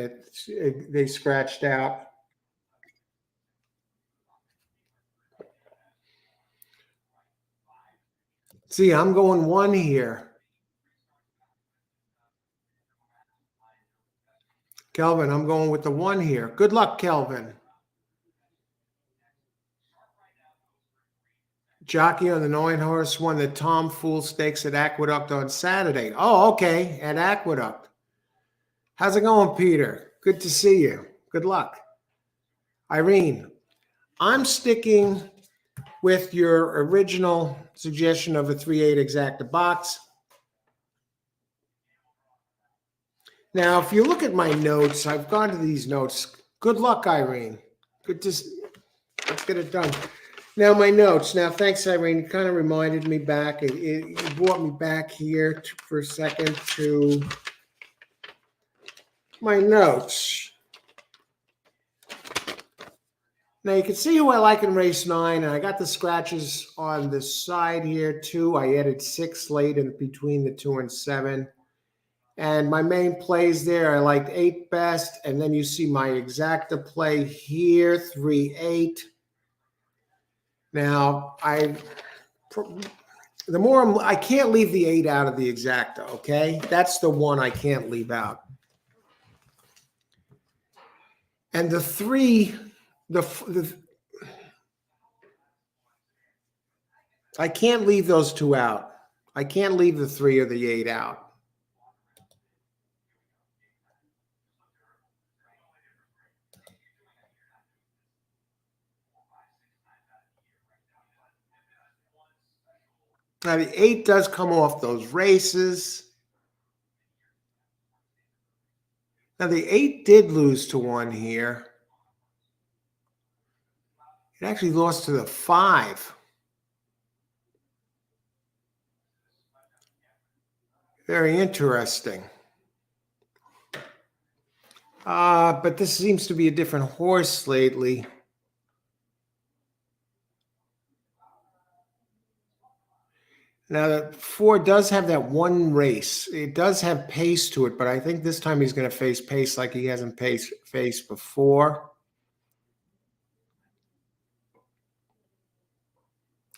they scratched out. See, I'm going 1 here. Kelvin, I'm going with the 1 here. Good luck, Kelvin. Jockey on the 9-horse won the Tom Fool Stakes at Aqueduct on Saturday. Oh, okay, at Aqueduct. How's it going, Peter? Good to see you. Good luck. Irene, I'm sticking with your original suggestion of a 3-8 exacta box. Now, if you look at my notes, I've gone to these notes. Good luck, Irene. Let's get it done. Now, my notes. Now, thanks, Irene. It kind of reminded me back. It brought me back here for a second to my notes. Now, you can see who I like in race 9. And I got the scratches on the side here, too. I added 6 late in between the 2 and 7. And my main plays there, I liked 8 best. And then you see my exacta play here, 3-8. Now, I can't leave the 8 out of the exacta, okay? That's the one I can't leave out. And the 3, I can't leave those 2 out. I can't leave the 3 or the 8 out. Now, the 8 does come off those races. Now, the 8 did lose to 1 here. It actually lost to the 5. Very interesting. But this seems to be a different horse lately. Now, the 4 does have that one race. It does have pace to it, but I think this time he's going to face pace like he hasn't faced before.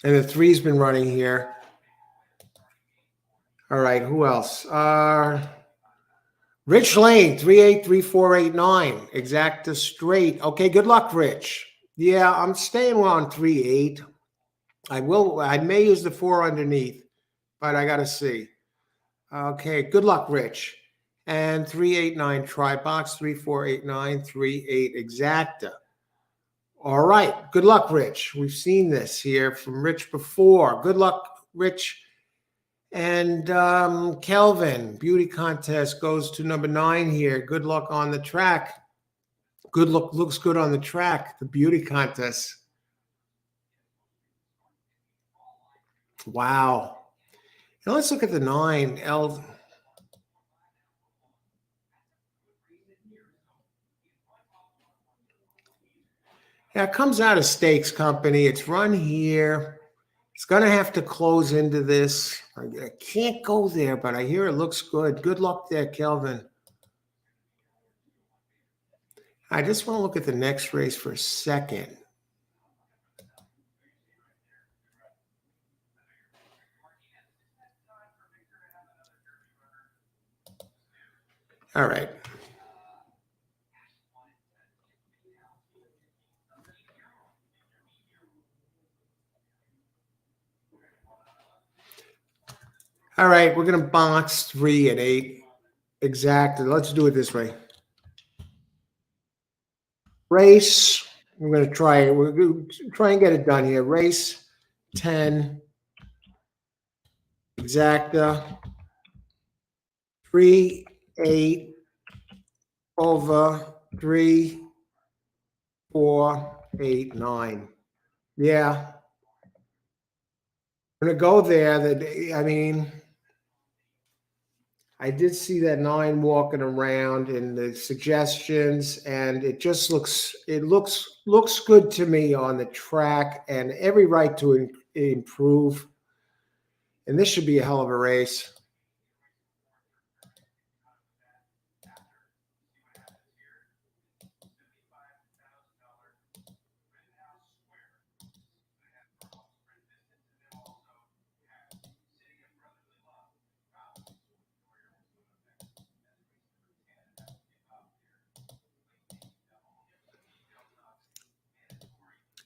And the 3's been running here. All right, who else? Rich Lane, 383489. Exacta straight. Okay, good luck, Rich. Yeah, I'm staying on 38. I may use the 4 underneath, but I gotta see. Okay, good luck, Rich. And 389 try box, 3489, 38 exacta. All right, good luck, Rich. We've seen this here from Rich before. Good luck, Rich. And Kelvin, beauty contest goes to number 9 here. Good luck on the track. Good look, looks good on the track. The beauty contest. Wow. Now let's look at the 9. Yeah, it comes out of Stakes Company. It's run here. It's going to have to close into this. I can't go there, but I hear it looks good. Good luck there, Kelvin. I just want to look at the next race for a second. All right. All right, we're going to box 3 and 8. Exactly. Let's do it this way. Race. We're going to try it. We're going to try and get it done here. Race 10. Exacta. 3, 8 over 3, 4, 8, 9. Yeah. I'm going to go there. I mean, I did see that 9 walking around in the suggestions, and it just looks good to me on the track, and every right to improve. And this should be a hell of a race.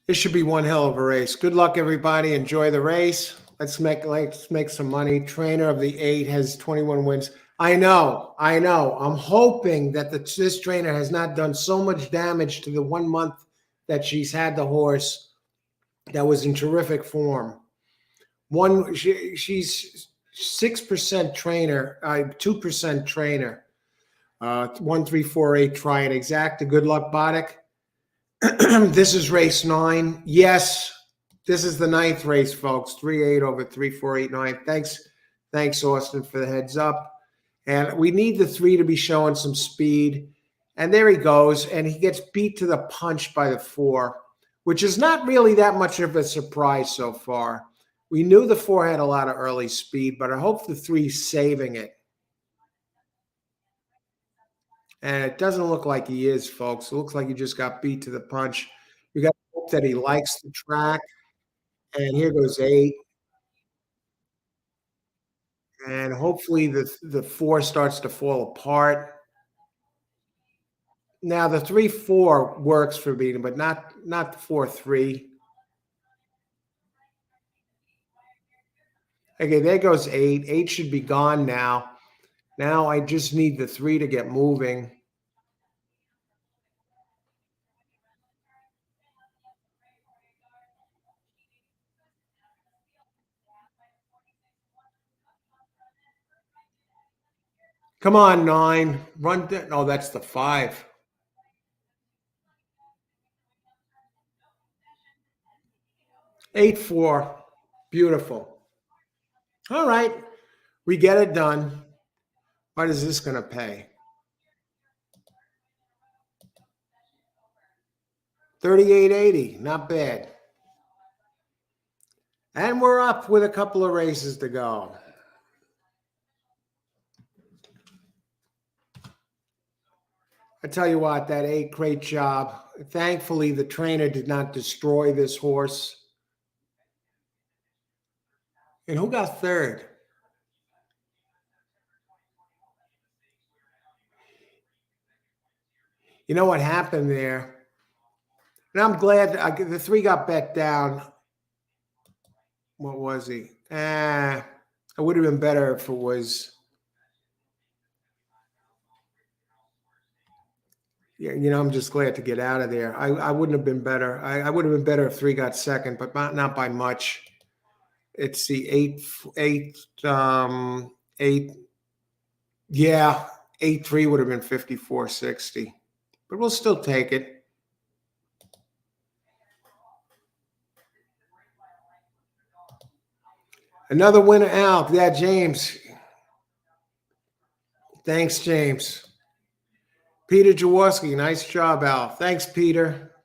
This should be one hell of a race. Good luck, everybody. Enjoy the race. Let's make some money. Trainer of the 8 has 21 wins. I know. I'm hoping that this trainer has not done so much damage to the 1 month that she's had the horse that was in terrific form. She's 6% trainer, 2% trainer. 1348 try it exact. Good luck, Boddick. This is race 9. Yes, this is the 9th race, folks. 3-8 over 3-4-8-9. Thanks, Austin, for the heads up. And we need the 3 to be showing some speed. And there he goes, and he gets beat to the punch by the 4, which is not really that much of a surprise so far. We knew the 4 had a lot of early speed, but I hope the 3's saving it. And it doesn't look like he is, folks. It looks like he just got beat to the punch. You got to hope that he likes the track. And here goes 8. And hopefully the 4 starts to fall apart. Now the 3-4 works for beating, but not the 4-3. Okay, there goes 8. 8 should be gone now. Now I just need the 3 to get moving. Come on, 9. Run. Oh, that's the 5. 8-4. Beautiful. All right. We get it done. What is this going to pay? 38.80, not bad. And we're up with a couple of races to go. I tell you what, that 8, great job. Thankfully, the trainer did not destroy this horse. And who got third? You know what happened there? And I'm glad the 3 got bet down. What was he? It would have been better if it was. Yeah, I'm just glad to get out of there. I wouldn't have been better. I would have been better if 3 got second, but not by much. It's the 8. Yeah, 8-3 would have been 54.60, but we'll still take it. Another winner out. Yeah, James. Thanks, James. Peter Jaworski, nice job, Al. Thanks, Peter.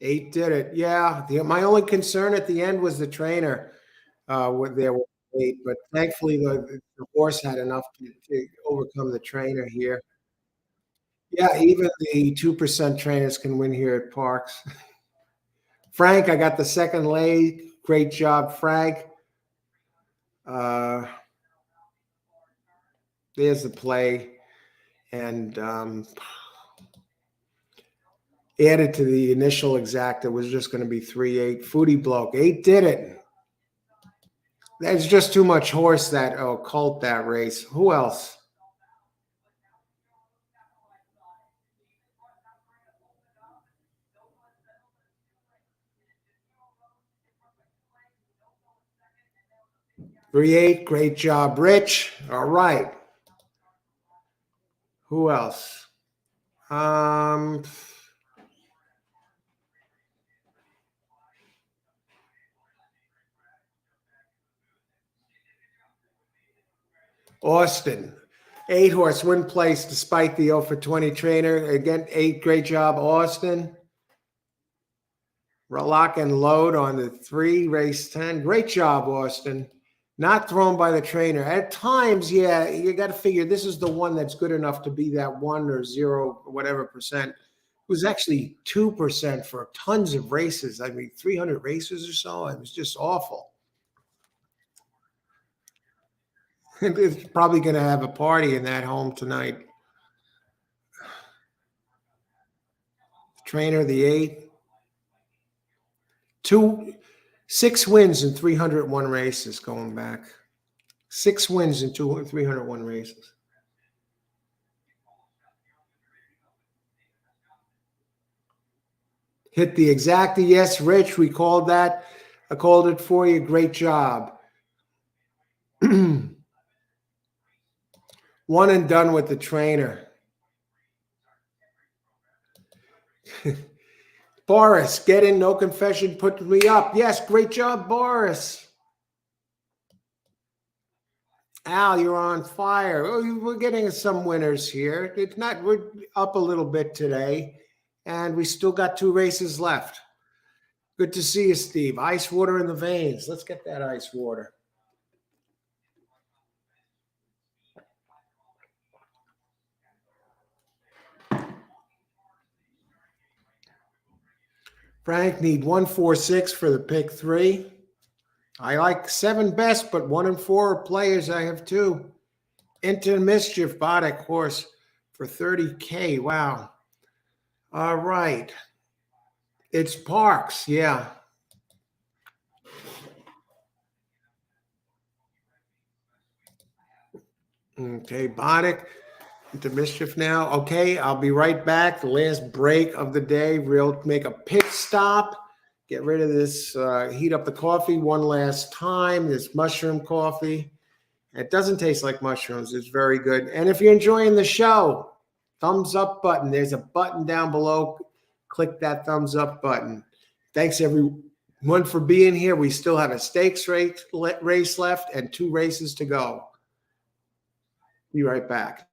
8 did it. Yeah, my only concern at the end was the trainer. There with 8, but thankfully the horse had enough to overcome the trainer here. Yeah, even the 2% trainers can win here at Parx. Frank, I got the second leg. Great job, Frank. There's the play. And added to the initial exact, it was just going to be 3-8. Foodie bloke. 8 did it. There's just too much horse colt that race. Who else? 3-8. Great job, Rich. All right. Who else? Austin. 8 horse win place despite the 0 for 20 trainer. Again, 8. Great job, Austin. Lock and load on the 3, race 10. Great job, Austin. Not thrown by the trainer. At times, yeah, you got to figure this is the one that's good enough to be that 1 or 0 or whatever percent. It was actually 2% for tons of races. I mean, 300 races or so. It was just awful. It's probably going to have a party in that home tonight. Trainer, the 8. 6 wins in 301 races going back. 6 wins in 301 races. Hit the exacta. Yes, Rich, we called that. I called it for you. Great job. 1 and done with the trainer. Boris, get in, no confession, put me up. Yes, great job, Boris. Al, you're on fire. Oh, we're getting some winners here. We're up a little bit today, and we still got 2 races left. Good to see you, Steve. Ice water in the veins. Let's get that ice water. Frank, need 146 for the pick 3. I like 7 best, but 1 and 4 are players. I have 2. Into Mischief, Boddick horse for 30K. Wow. All right. It's Parx. Yeah. Okay, Boddick. Into Mischief now. Okay, I'll be right back. The last break of the day. We'll make a pit stop. Get rid of this, heat up the coffee one last time. This mushroom coffee. It doesn't taste like mushrooms. It's very good. And if you're enjoying the show, thumbs up button. There's a button down below. Click that thumbs up button. Thanks, everyone, for being here. We still have a stakes race left and 2 races to go. Be right back.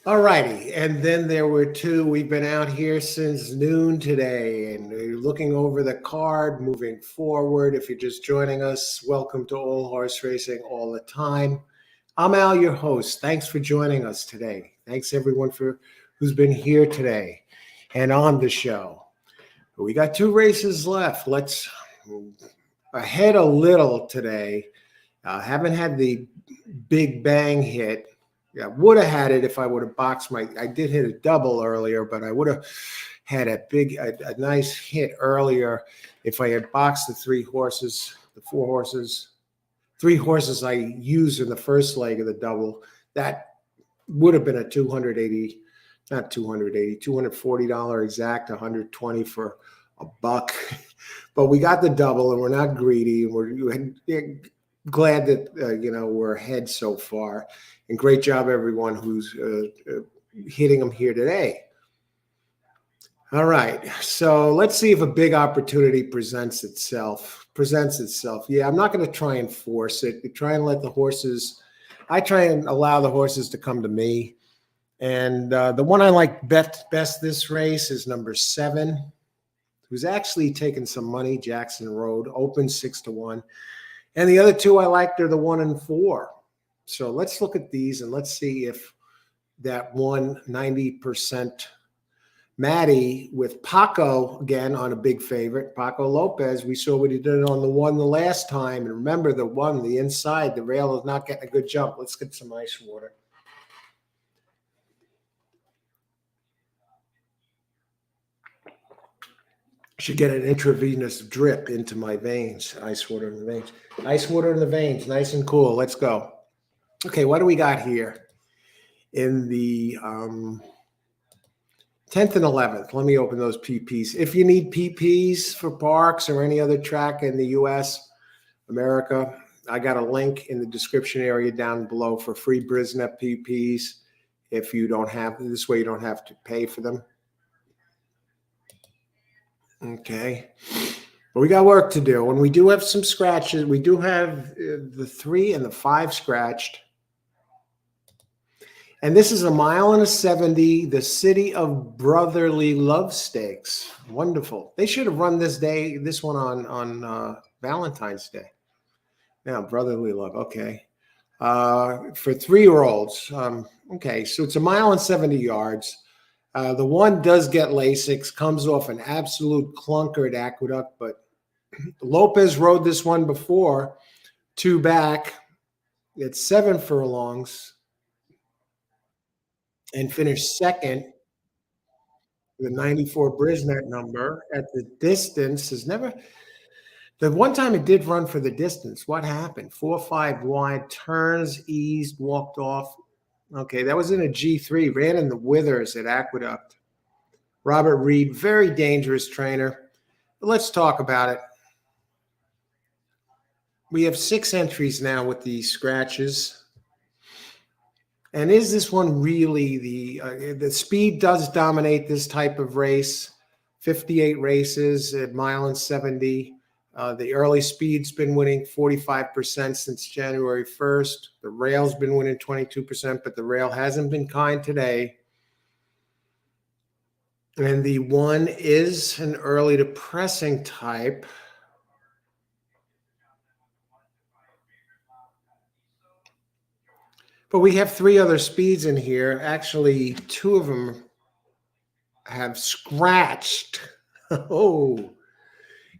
All righty. And then there were two. We've been out here since noon today and we're looking over the card, moving forward. If you're just joining us, welcome to All Horse Racing All the Time. I'm Al, your host. Thanks for joining us today. Thanks everyone for who's been here today and on the show. We got two races left. Let's ahead a little today. Haven't had the big bang hit. Yeah, would have had it if I would have boxed my. I did hit a double earlier, but I would have had a nice hit earlier if I had boxed the three horses I used in the first leg of the double. That would have been a 280, not 280, $240 exact, 120 for a buck. But we got the double, and we're not greedy, and we're glad that we're ahead so far, and great job everyone who's hitting them here today. All right, so let's see if a big opportunity presents itself. Yeah, I'm not going to try and force it. Try and let the horses. I try and allow the horses to come to me, and the one I like best this race is number 7, who's actually taken some money. Jackson Road open 6-1. And the other two I liked are the 1 and 4. So let's look at these and let's see if that 90% Maddie with Paco again on a big favorite, Paco Lopez. We saw what he did on the 1 the last time. And remember the 1, the inside, the rail is not getting a good jump. Let's get some ice water. Should get an intravenous drip into my veins. Ice water in the veins. Ice water in the veins. Nice and cool. Let's go. Okay, what do we got here? In the 10th and 11th, let me open those PPs. If you need PPs for Parx or any other track in the U.S., America, I got a link in the description area down below for free Brisnet PPs. If you don't have, this way you don't have to pay for them. Okay. But we got work to do. And we do have some scratches. We do have the 3 and the 5 scratched. And this is a 1.70 mile, the City of Brotherly Love Stakes. Wonderful. They should have run this one on Valentine's Day. Yeah, Brotherly Love. Okay. For 3-year-olds. Okay, so it's 1.70 miles. The 1 does get Lasix, comes off an absolute clunker at Aqueduct, but Lopez rode this one before, 2 back. It's 7 furlongs and finished second. The 94 Brisnet number at the distance is never. The one time it did run for the distance, what happened? 4-5 wide, turns, eased, walked off. Okay, that was in a G3, ran in the withers at Aqueduct. Robert Reed, very dangerous trainer. But let's talk about it. We have 6 entries now with these scratches. And is this one really the speed does dominate this type of race? 58 races at 1.70 miles. The early speed's been winning 45% since January 1st. The rail's been winning 22%, but the rail hasn't been kind today. And the 1 is an early depressing type. But we have 3 other speeds in here. Actually, 2 of them have scratched. Oh,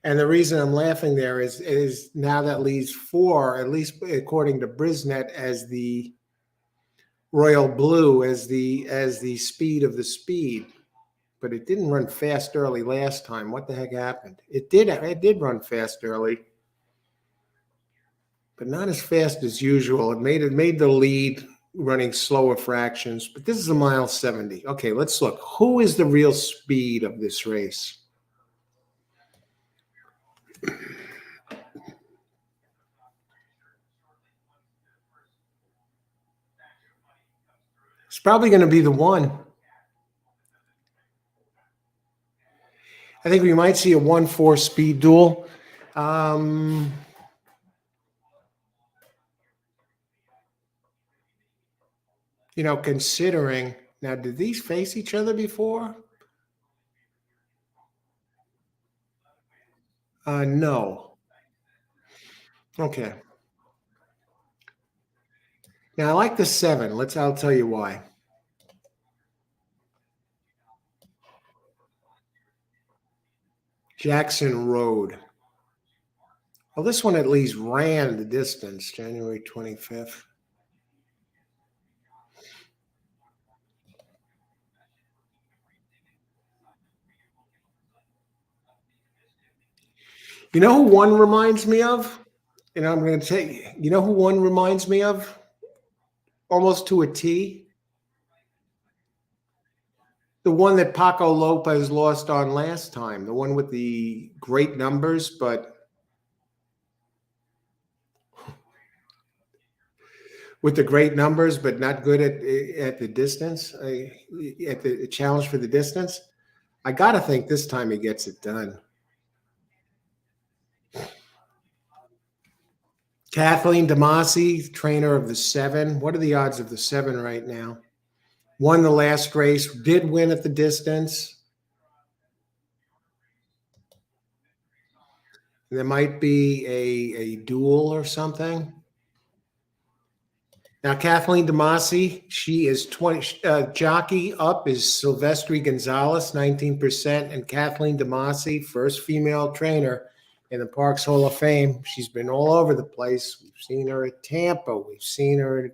and the reason I'm laughing there is now that leaves 4, at least according to Brisnet, as the Royal Blue, as the speed of the speed. But it didn't run fast early last time. What the heck happened? It did run fast early, but not as fast as usual. It made the lead running slower fractions, but this is 1.70 miles. Okay, let's look. Who is the real speed of this race? It's probably going to be the 1. I think we might see a 1-4 speed duel. Considering Now, did these face each other before? No. Okay. Now, I like the 7. I'll tell you why. Jackson Road. Well, this one at least ran the distance, January 25th. You know who one reminds me of? I'm going to tell you, you know who one reminds me of? Almost to a T? The one that Paco Lopez lost on last time, the one with the great numbers, but not good at the distance, at the challenge for the distance. I got to think this time he gets it done. Kathleen Demasi, trainer of the 7. What are the odds of the 7 right now? Won the last race, did win at the distance. There might be a duel or something. Now, Kathleen Demasi, she is 20. Jockey up is Silvestri Gonzalez, 19%. And Kathleen Demasi, first female trainer in the Parx Hall of Fame. She's been all over the place. We've seen her at Tampa. We've seen her at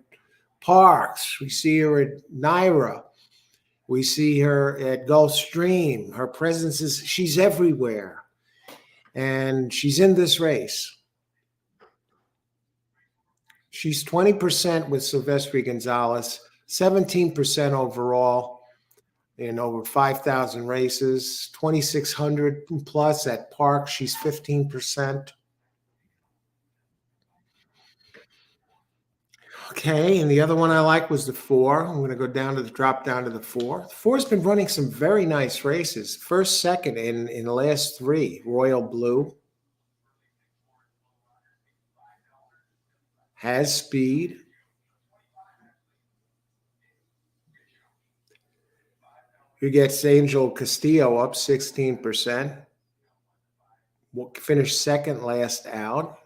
Parx. We see her at Naira. We see her at Gulfstream. Her presence she's everywhere. And she's in this race. She's 20% with Silvestri Gonzalez, 17% overall in over 5,000 races, 2,600 plus at Parx. She's 15%. Okay, and the other one I like was the 4. I'm going to drop down to the 4. The 4's been running some very nice races. First, second in the last 3. Royal Blue has speed. Who gets Angel Castillo up 16%. Will finish second last out.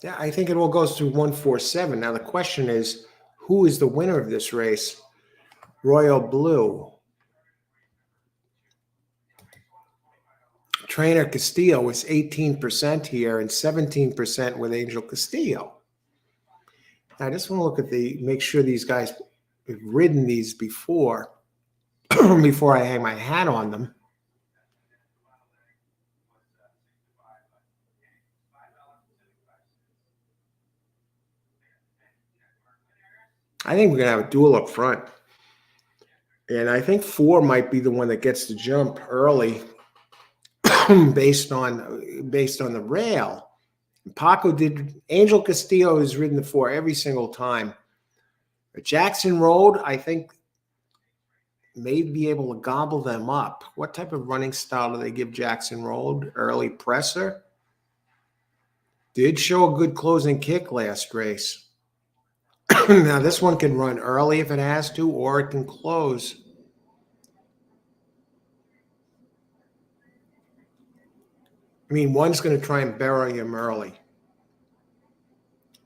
Yeah, I think it all goes through 147. Now the question is, who is the winner of this race? Royal Blue. Trainer Castillo is 18% here and 17% with Angel Castillo. Now I just want to look at make sure these guys have ridden these before, before I hang my hat on them. I think we're going to have a duel up front. And I think 4 might be the one that gets the jump early based on the rail. Angel Castillo has ridden the 4 every single time. But Jackson Road, I think, may be able to gobble them up. What type of running style do they give Jackson Road? Early presser. Did show a good closing kick last race. Now, this one can run early if it has to, or it can close. I mean, one's going to try and bury him early.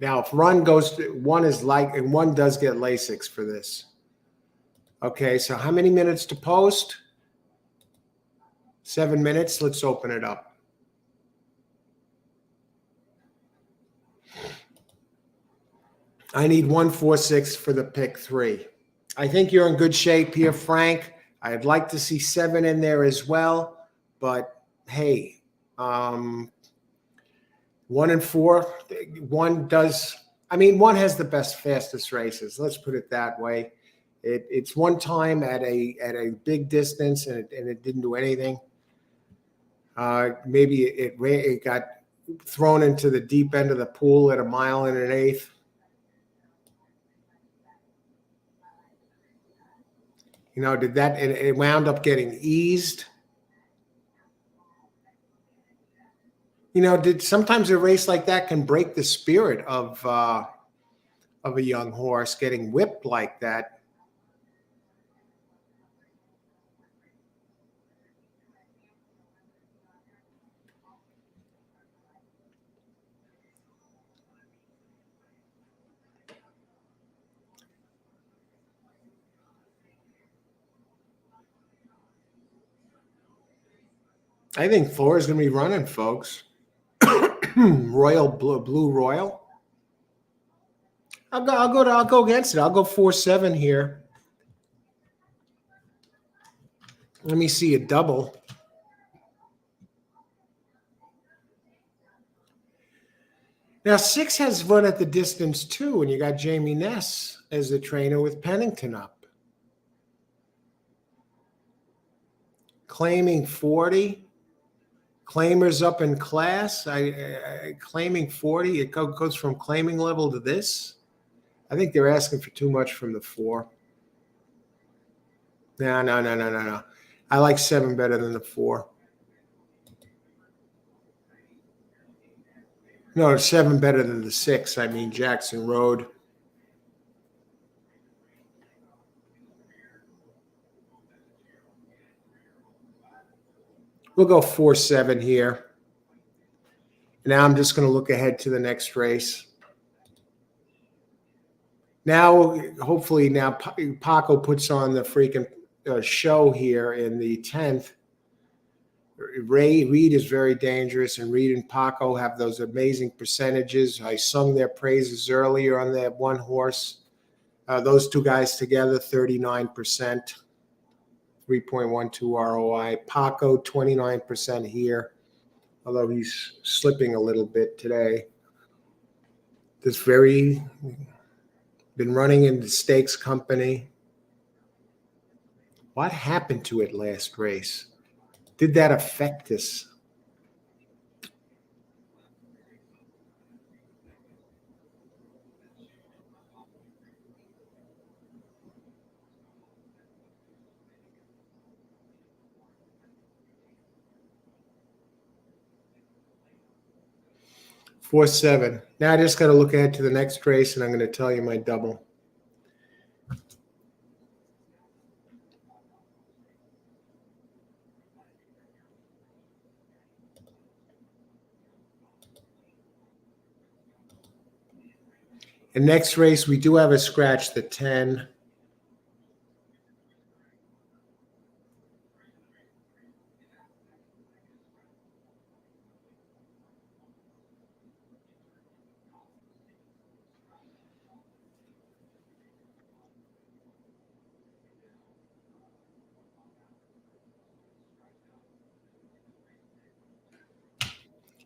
Now, if one goes to, one does get Lasix for this. Okay, so how many minutes to post? 7 minutes. Let's open it up. I need 146 for the pick 3. I think you're in good shape here, Frank. I'd like to see 7 in there as well, but hey, 1 and 4, one has the best, fastest races. Let's put it that way. It's one time at a big distance and it didn't do anything. Maybe it got thrown into the deep end of the pool at 1 1/8 miles. It wound up getting eased. Sometimes a race like that can break the spirit of of a young horse getting whipped like that. I think Thor is going to be running, folks. Royal Blue Royal. I'll go against it. I'll go 4-7 here. Let me see a double. Now 6 has run at the distance too, and you got Jamie Ness as the trainer with Pennington up. Claiming 40. Claimers up in class. Claiming 40. It goes from claiming level to this. I think they're asking for too much from the 4. No. I like 7 better than the 4. No, 7 better than the 6. I mean Jackson Road. We'll go 4-7 here. Now I'm just going to look ahead to the next race. Now, hopefully, now Paco puts on the freaking show here in the 10th. Reed is very dangerous, and Reed and Paco have those amazing percentages. I sung their praises earlier on that one horse. Those two guys together, 39%, 3.12 ROI. Paco, 29% here, although he's slipping a little bit today. This very been running in the stakes company. What happened to it last race? Did that affect this? Four, 7. Now I just got to look ahead to the next race, and I'm going to tell you my double. And next race, we do have a scratch, the 10.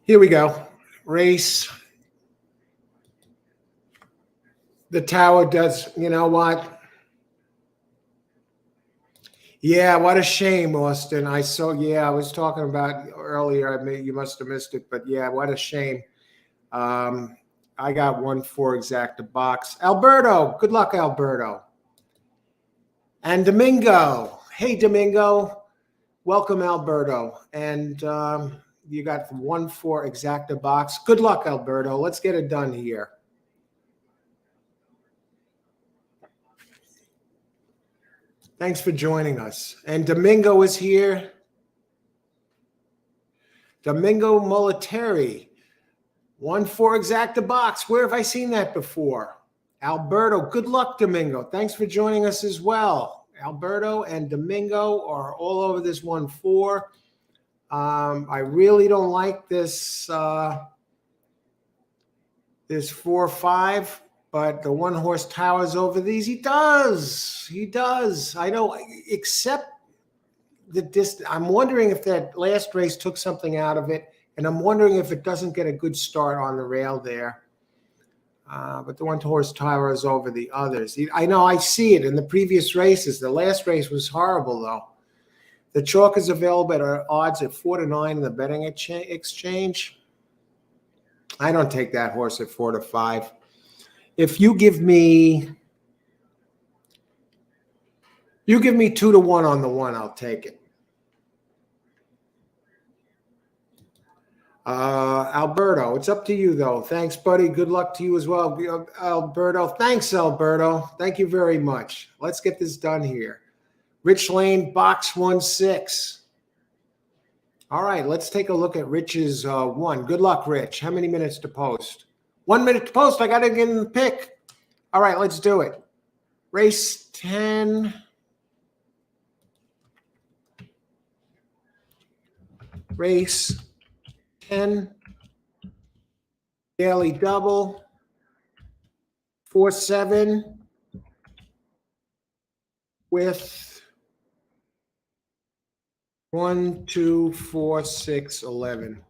Here we go. Race. The tower does, you know what? Yeah, what a shame, Austin. I was talking about earlier. You must have missed it, but yeah, what a shame. I got 1-4 exacta box. Alberto, good luck, Alberto. And Domingo. Hey, Domingo. Welcome, Alberto. And you got 1-4 exacta box. Good luck, Alberto. Let's get it done here. Thanks for joining us. And Domingo is here. Domingo Moliteri. 1-4 exacta box. Where have I seen that before? Alberto. Good luck, Domingo. Thanks for joining us as well. Alberto and Domingo are all over this 1-4. I really don't like this this 4-5. But the one horse towers over these. He does. I know, except the distance. I'm wondering if that last race took something out of it. And I'm wondering if it doesn't get a good start on the rail there. But the one horse towers over the others. I know, I see it in the previous races. The last race was horrible, though. The chalk is available at odds at 4-9 in the betting exchange. I don't take that horse at 4-5. If you give me 2-1 on the 1, I'll take it. Alberto, it's up to you, though. Thanks, buddy. Good luck to you as well, Alberto. Thanks, Alberto. Thank you very much. Let's get this done here. Rich Lane, box 1-6. All right, let's take a look at Rich's one. Good luck, Rich. How many minutes to post? 1 minute to post. I got to get in the pick. All right, let's do it. Race 10. Race 10. Daily double. 4-7 with 1, 2, 4, 6, 11.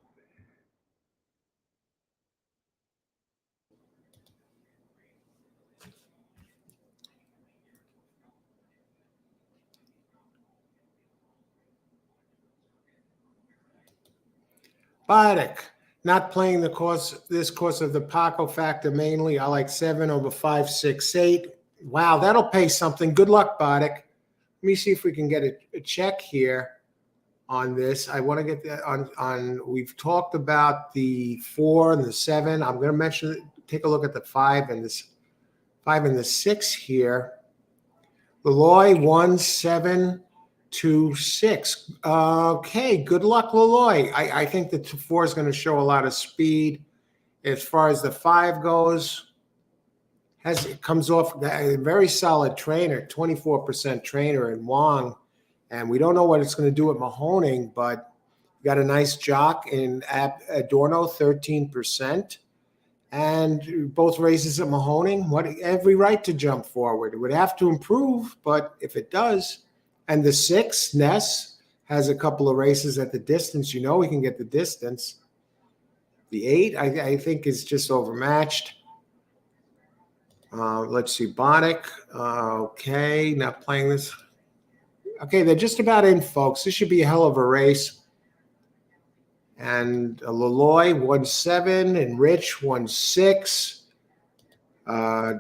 Bardic, not playing this course of the Paco factor mainly. I like 7 over 5, 6, 8. Wow, that'll pay something. Good luck, Bardic. Let me see if we can get a check here on this. I want to get that on. We've talked about the 4 and the 7. I'm going to take a look at the 5 and this 5 and the 6 here. Leloy 1, 7, 2, 6. Okay, good luck, Leloy. I think the 4 is going to show a lot of speed. As far as the 5 goes, it comes off a very solid trainer, 24% trainer in Wong. And we don't know what it's going to do at Mahoning, but got a nice jock in Adorno, 13%. And both races at Mahoning, every right to jump forward. It would have to improve, but if it does, and the 6, Ness, has a couple of races at the distance. You know he can get the distance. The 8, I think, is just overmatched. Let's see, Bonic. Okay, not playing this. Okay, they're just about in, folks. This should be a hell of a race. And Leloy 1-7 and Rich 1-6.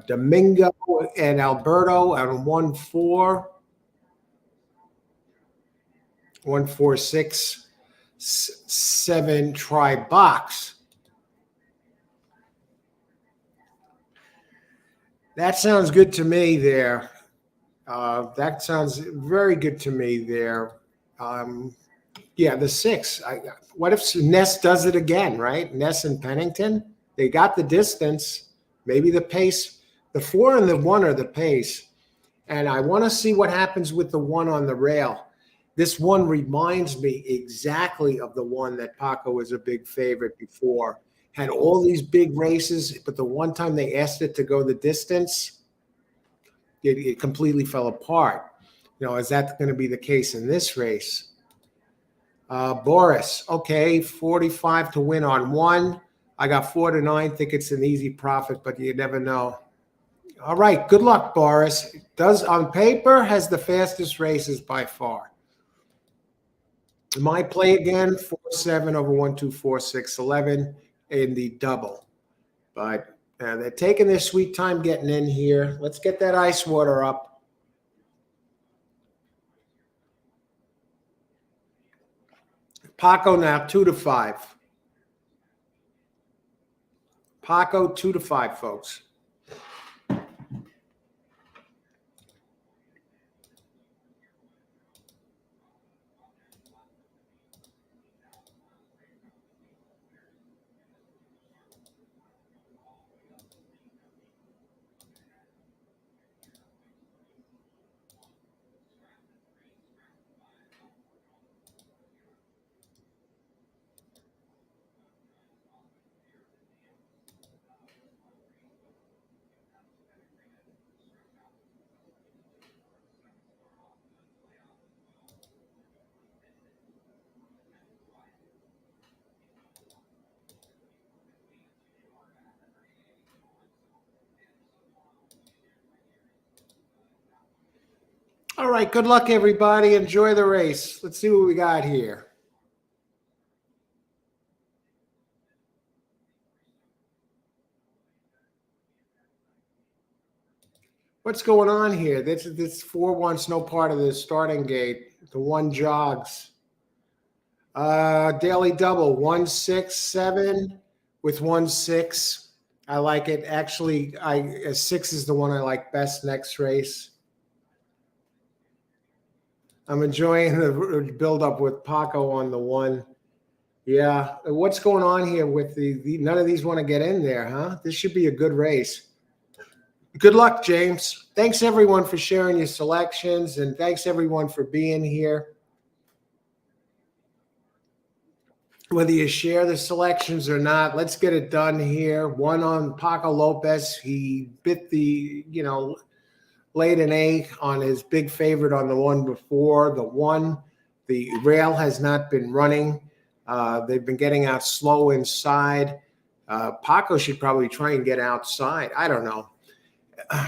Domingo and Alberto on 1-4. 1, 4, 6, 7 try box. That sounds good to me there. That sounds very good to me there. Yeah, the 6. What if Ness does it again, right? Ness and Pennington, they got the distance, maybe the pace. The 4 and the 1 are the pace. And I want to see what happens with the 1 on the rail. This 1 reminds me exactly of the 1 that Paco was a big favorite before. Had all these big races, but the one time they asked it to go the distance, it completely fell apart. You know, is that going to be the case in this race? Boris, okay, 45 to win on 1. I got 4 to 9. Think it's an easy profit, but you never know. All right, good luck, Boris. Does on paper has the fastest races by far. My play again, 4-7 over 1, 2, 4, 6, 11 in the double. But they're taking their sweet time getting in here. Let's get that ice water up. Paco now 2 to 5. Paco 2 to 5, folks. All right, good luck, everybody. Enjoy the race. Let's see what we got here. What's going on here? This 4 wants no part of the starting gate. The 1 jogs. Daily double 167 with 1-6. I like it. Actually, a 6 is the one I like best next race. I'm enjoying the build up with Paco on the 1. Yeah. What's going on here with the none of these want to get in there, huh? This should be a good race. Good luck, James. Thanks everyone for sharing your selections, and thanks everyone for being here. Whether you share the selections or not, let's get it done here. One on Paco Lopez. He bit the, laid an egg on his big favorite on the one before. The rail has not been running. They've been getting out slow inside. Paco should probably try and get outside. I don't know.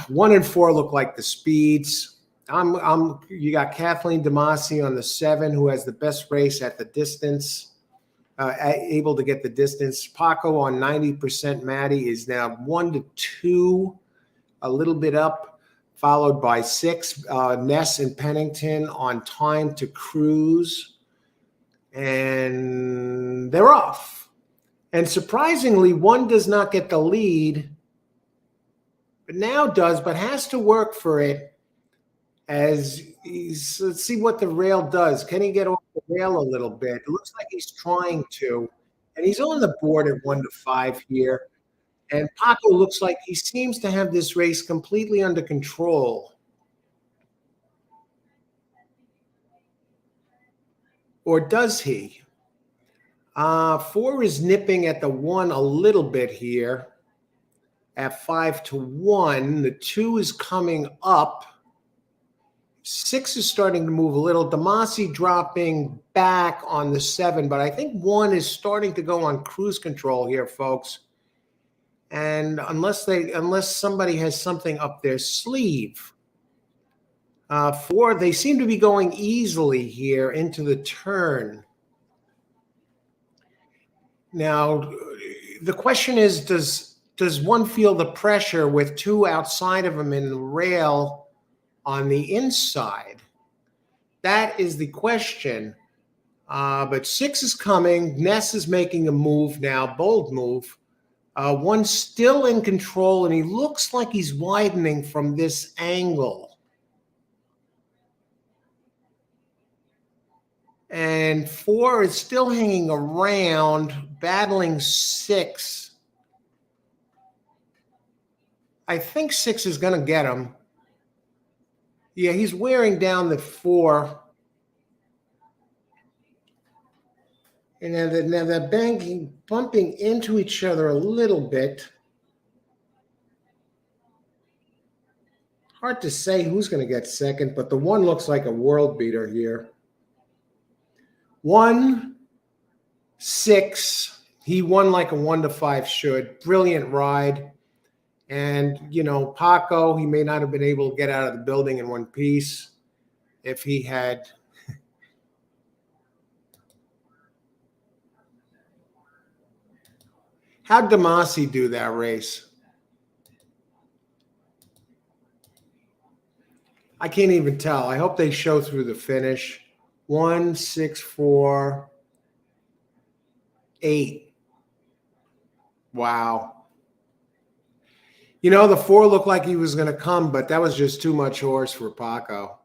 1 and 4 look like the speeds. You got Kathleen Demasi on the 7, who has the best race at the distance. Able to get the distance. Paco on 90%. Maddie is now 1-2, a little bit up, followed by 6. Ness and Pennington on time to cruise, and they're off. And surprisingly, 1 does not get the lead, but now does, but has to work for it. Let's see what the rail does. Can he get off the rail a little bit? It looks like he's trying to, and he's on the board at 1-5 here. And Paco looks like he seems to have this race completely under control. Or does he? 4 is nipping at the 1 a little bit here at 5-1. The 2 is coming up. 6 is starting to move a little. Demasi dropping back on the 7, but I think 1 is starting to go on cruise control here, folks. And unless somebody has something up their sleeve. 4, they seem to be going easily here into the turn. Now, the question is, does 1 feel the pressure with 2 outside of him in the rail on the inside? That is the question. But 6 is coming. Ness is making a move now, bold move. 1's still in control, and he looks like he's widening from this angle. And 4 is still hanging around, battling 6. I think 6 is going to get him. Yeah, he's wearing down the 4. And now they're bumping into each other a little bit. Hard to say who's going to get second, but the 1 looks like a world beater here. 1-6. He won like a 1-5 should. Brilliant ride. And, Paco, he may not have been able to get out of the building in one piece if he had. How'd Demasi do that race? I can't even tell. I hope they show through the finish. 1-6-4-8. Wow. The 4 looked like he was going to come, but that was just too much horse for Paco.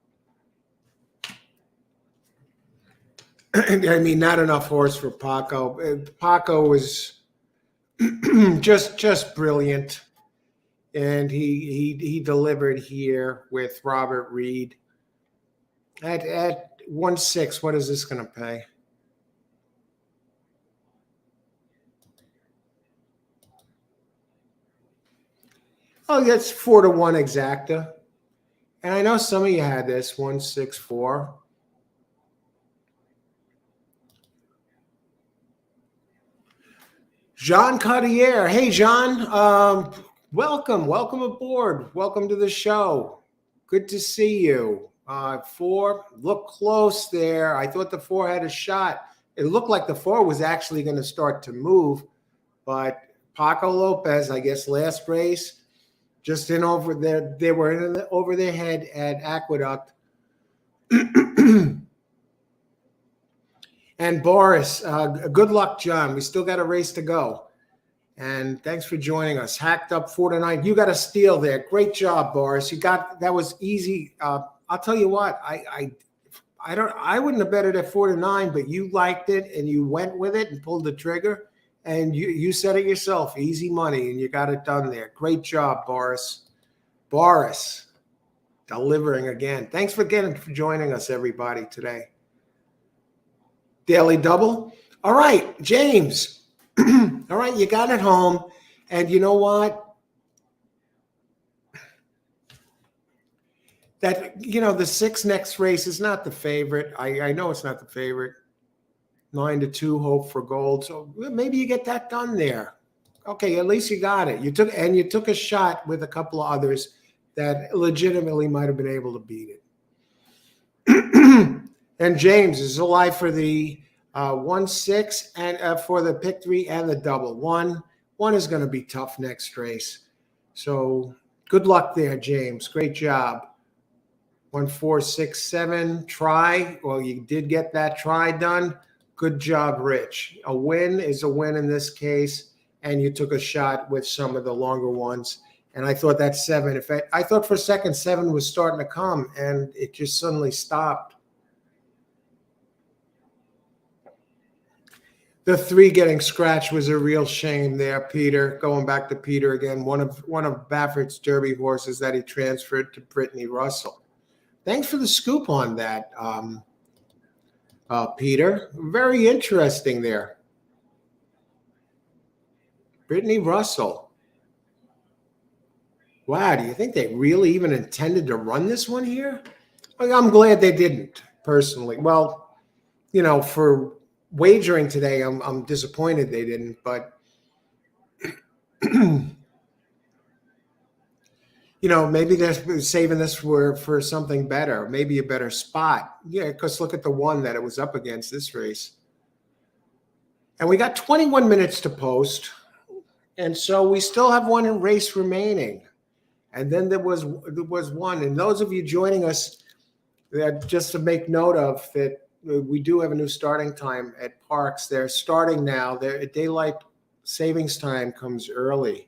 I mean, not enough horse for Paco. Paco was just brilliant, and he delivered here with Robert Reed at 1-6. What is this going to pay? Oh, that's 4-1 exacta. And I know some of you had this 1-6-4. Jean Cartier. Hey, Jean. Welcome aboard. Welcome to the show. Good to see you. 4, look close there. I thought the 4 had a shot. It looked like the 4 was actually going to start to move, but Paco Lopez, I guess last race, just in over there. They were over their head at Aqueduct. And And Boris, good luck, John. We still got a race to go. And thanks for joining us. Hacked up 4-9. You got a steal there. Great job, Boris. That was easy. I'll tell you what, I wouldn't have bet it at 4-9, but you liked it and you went with it and pulled the trigger. And you said it yourself, easy money, and you got it done there. Great job, Boris. Boris, delivering again. Thanks for joining us, everybody, today. Daily double. All right, James. All right, you got it home. And you know what? The 6 next race is not the favorite. I know it's not the favorite. 9-2, hope for gold. So maybe you get that done there. Okay, at least you got it. You took a shot with a couple of others that legitimately might have been able to beat it. And James is alive for the 1-6 and for the pick 3 and the double. One is going to be tough next race. So good luck there, James. Great job. 1, 4, 6, 7. Try. Well, you did get that try done. Good job, Rich. A win is a win in this case, and you took a shot with some of the longer ones. And I thought that 7. I thought for a second 7 was starting to come, and it just suddenly stopped. The 3 getting scratched was a real shame there, Peter. Going back to Peter again, one of Baffert's Derby horses that he transferred to Brittany Russell. Thanks for the scoop on that, Peter. Very interesting there. Brittany Russell. Wow, do you think they really even intended to run this one here? I'm glad they didn't, personally. Well, for wagering today, I'm disappointed they didn't, but maybe they're saving this for something better, maybe a better spot. Yeah, because look at the one that it was up against this race. And we got 21 minutes to post, and so we still have one race remaining. And then there was one. And those of you joining us, just to make note of that, we do have a new starting time at Parx. They're starting now. Their daylight savings time comes early.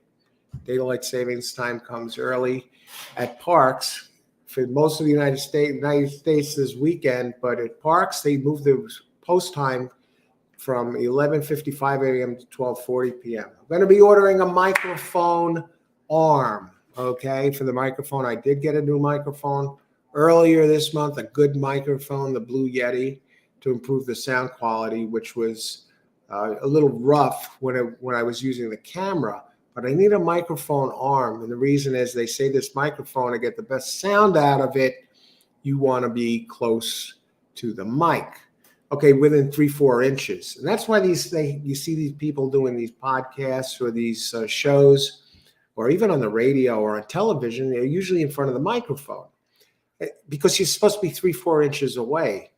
Daylight savings time comes early at Parx for most of the United States this weekend. But at Parx, they moved the post time from 11:55 a.m. to 12:40 p.m. I'm going to be ordering a microphone arm. Okay, for the microphone, I did get a new microphone earlier this month, a good microphone, the Blue Yeti, to improve the sound quality, which was a little rough when I was using the camera. But I need a microphone arm, and the reason is they say this microphone, to get the best sound out of it, you want to be close to the mic. Okay, within 3-4 inches, and that's why you see these people doing these podcasts or these shows, or even on the radio or on television, they're usually in front of the microphone because you're supposed to be 3-4 inches away.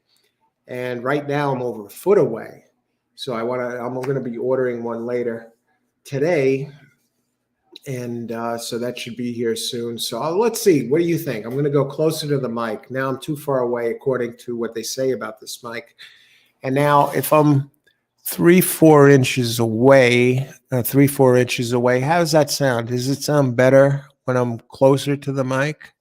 And right now I'm over a foot away. So I'm going to be ordering one later today. And so that should be here soon. So let's see. What do you think? I'm going to go closer to the mic. Now I'm too far away, according to what they say about this mic. And now if I'm 3-4 inches away, how does that sound? Does it sound better when I'm closer to the mic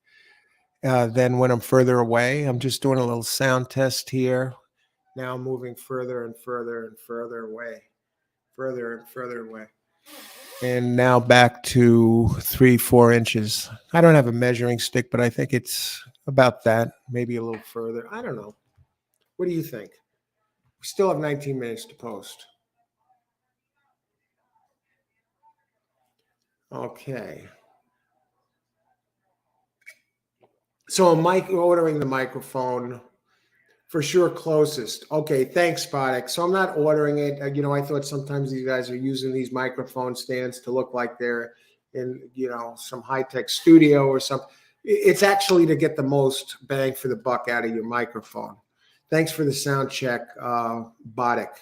than when I'm further away? I'm just doing a little sound test here. Now I'm moving further and further and further away, further and further away. And now back to 3-4 inches. I don't have a measuring stick, but I think it's about that, maybe a little further. I don't know. What do you think? We still have 19 minutes to post. Okay. So I'm ordering the microphone for sure closest. Okay, thanks, Parx. So I'm not ordering it. I thought sometimes these guys are using these microphone stands to look like they're in, some high-tech studio or something. It's actually to get the most bang for the buck out of your microphone. Thanks for the sound check, Boddick.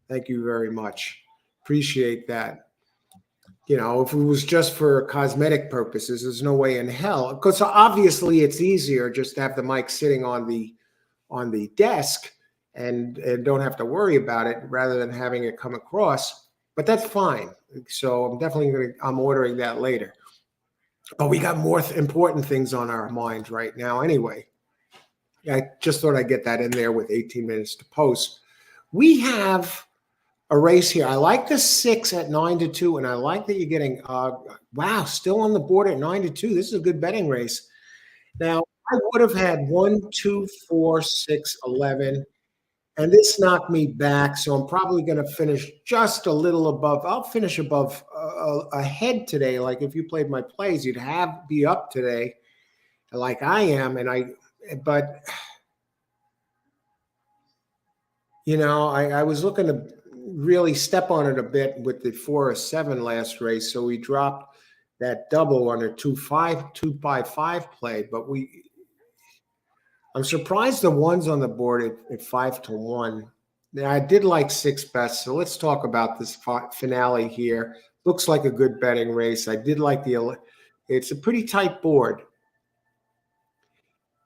Thank you very much. Appreciate that. If it was just for cosmetic purposes, there's no way in hell. Because obviously it's easier just to have the mic sitting on the desk and don't have to worry about it rather than having it come across. But that's fine. So I'm ordering that later. But we got more important things on our minds right now anyway. I just thought I'd get that in there with 18 minutes to post. We have a race here. I like the 6 at 9-2, and I like that you're getting, wow, still on the board at 9-2. This is a good betting race. Now, I would have had 1, 2, 4, 6, 11, and this knocked me back, so I'm probably going to finish just a little above. I'll finish above ahead today. Like if you played my plays, you'd be up today like I am, but I was looking to really step on it a bit with the 4-7 last race, so we dropped that double on a 2-5 play. But I'm surprised the one's on the board at 5-1. Now I did like 6 best, so let's talk about this finale here. Looks like a good betting race. I did like it's a pretty tight board.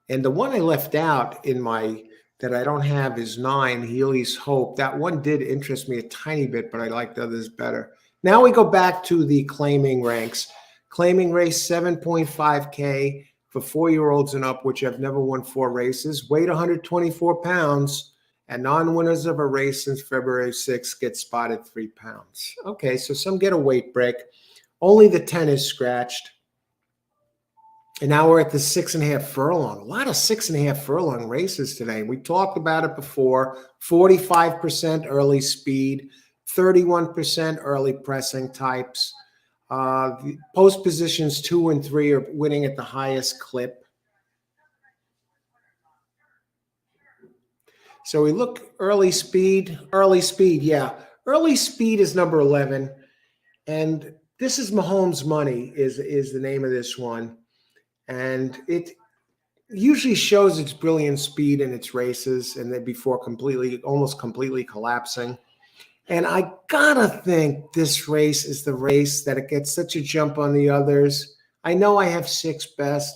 And the one I left out that I don't have is 9, Healy's Hope. That one did interest me a tiny bit, but I liked others better. Now we go back to the claiming ranks. Claiming race 7.5K for 4-year-olds and up, which have never won 4 races. Weight 124 pounds, and non-winners of a race since February 6th get spotted 3 pounds. Okay, so some get a weight break. Only the 10 is scratched. And now we're at the 6.5 furlong. A lot of 6.5 furlong races today. We talked about it before. 45% early speed, 31% early pressing types. The post positions 2 and 3 are winning at the highest clip. So we look early speed, yeah. Early speed is number 11. And this is Mahomes Money is the name of this one. And it usually shows its brilliant speed in its races and then before almost completely collapsing. And I gotta think this race is the race that it gets such a jump on the others. I know I have 6 best,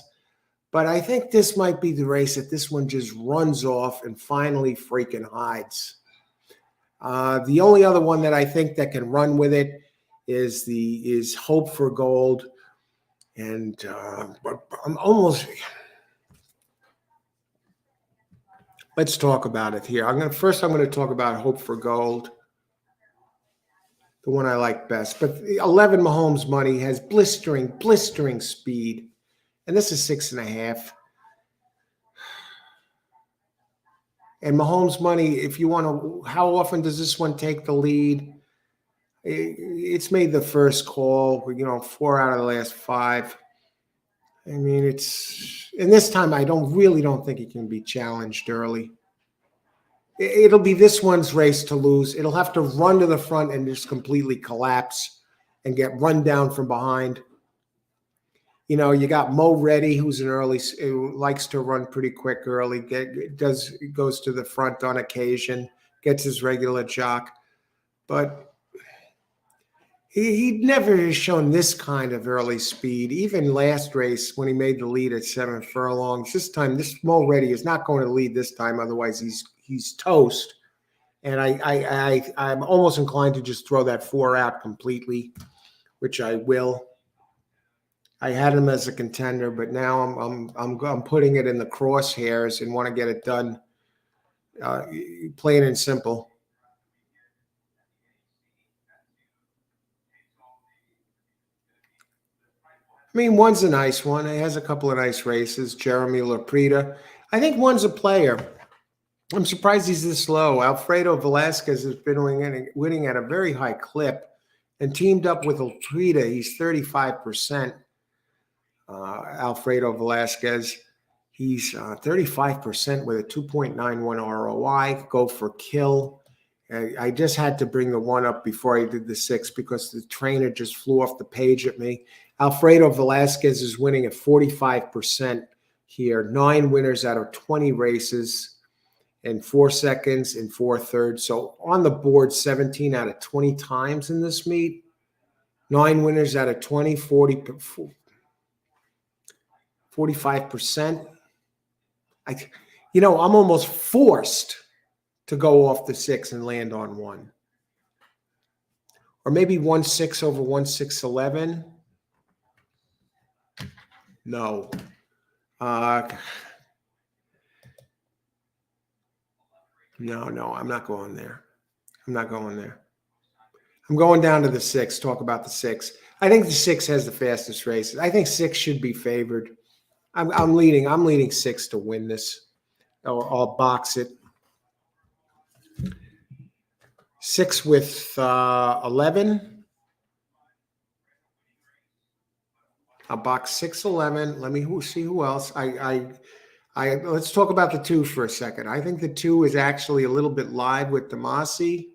but I think this might be the race that this one just runs off and finally freaking hides. The only other one that I think that can run with it is Hope for Gold. And I'm almost. Let's talk about it here. I'm going to talk about Hope for Gold, the one I like best. But 11 Mahomes Money has blistering speed, and this is 6.5. And Mahomes Money, if you want to, how often does this one take the lead? It's made the first call, 4 out of the last 5. I mean, and this time I really don't think it can be challenged early. It'll be this one's race to lose. It'll have to run to the front and just completely collapse and get run down from behind. You got Mo Reddy, who likes to run pretty quick early, goes to the front on occasion, gets his regular jock. But he never has shown this kind of early speed. Even last race when he made the lead at 7 furlongs, this time this Mo Reddy is not going to lead this time. Otherwise, he's toast. And I'm almost inclined to just throw that 4 out completely, which I will. I had him as a contender, but now I'm putting it in the crosshairs and want to get it done, plain and simple. I mean, one's a nice one. It has a couple of nice races. Jeremy Laprida. I think one's a player. I'm surprised he's this low. Alfredo Velasquez has been winning at a very high clip and teamed up with Laprida. He's 35%. Alfredo Velasquez. He's 35% with a 2.91 ROI. Go for kill. I just had to bring the 1 up before I did the 6 because the trainer just flew off the page at me. Alfredo Velasquez is winning at 45% here. 9 winners out of 20 races in 4 seconds and 4 thirds. So on the board 17 out of 20 times in this meet. 9 winners out of 20, 45%. I'm almost forced to go off the 6 and land on 1. Or maybe 1-6 over 1-6-11. No. No, I'm not going there. I'm not going there. I'm going down to the 6. Talk about the 6. I think the 6 has the fastest races. I think 6 should be favored. I'm leading 6 to win this. I'll box it. 6 with 11. I'll box 6-11. Let me see who else. Let's talk about the 2 for a second. I think the 2 is actually a little bit live with Demasi.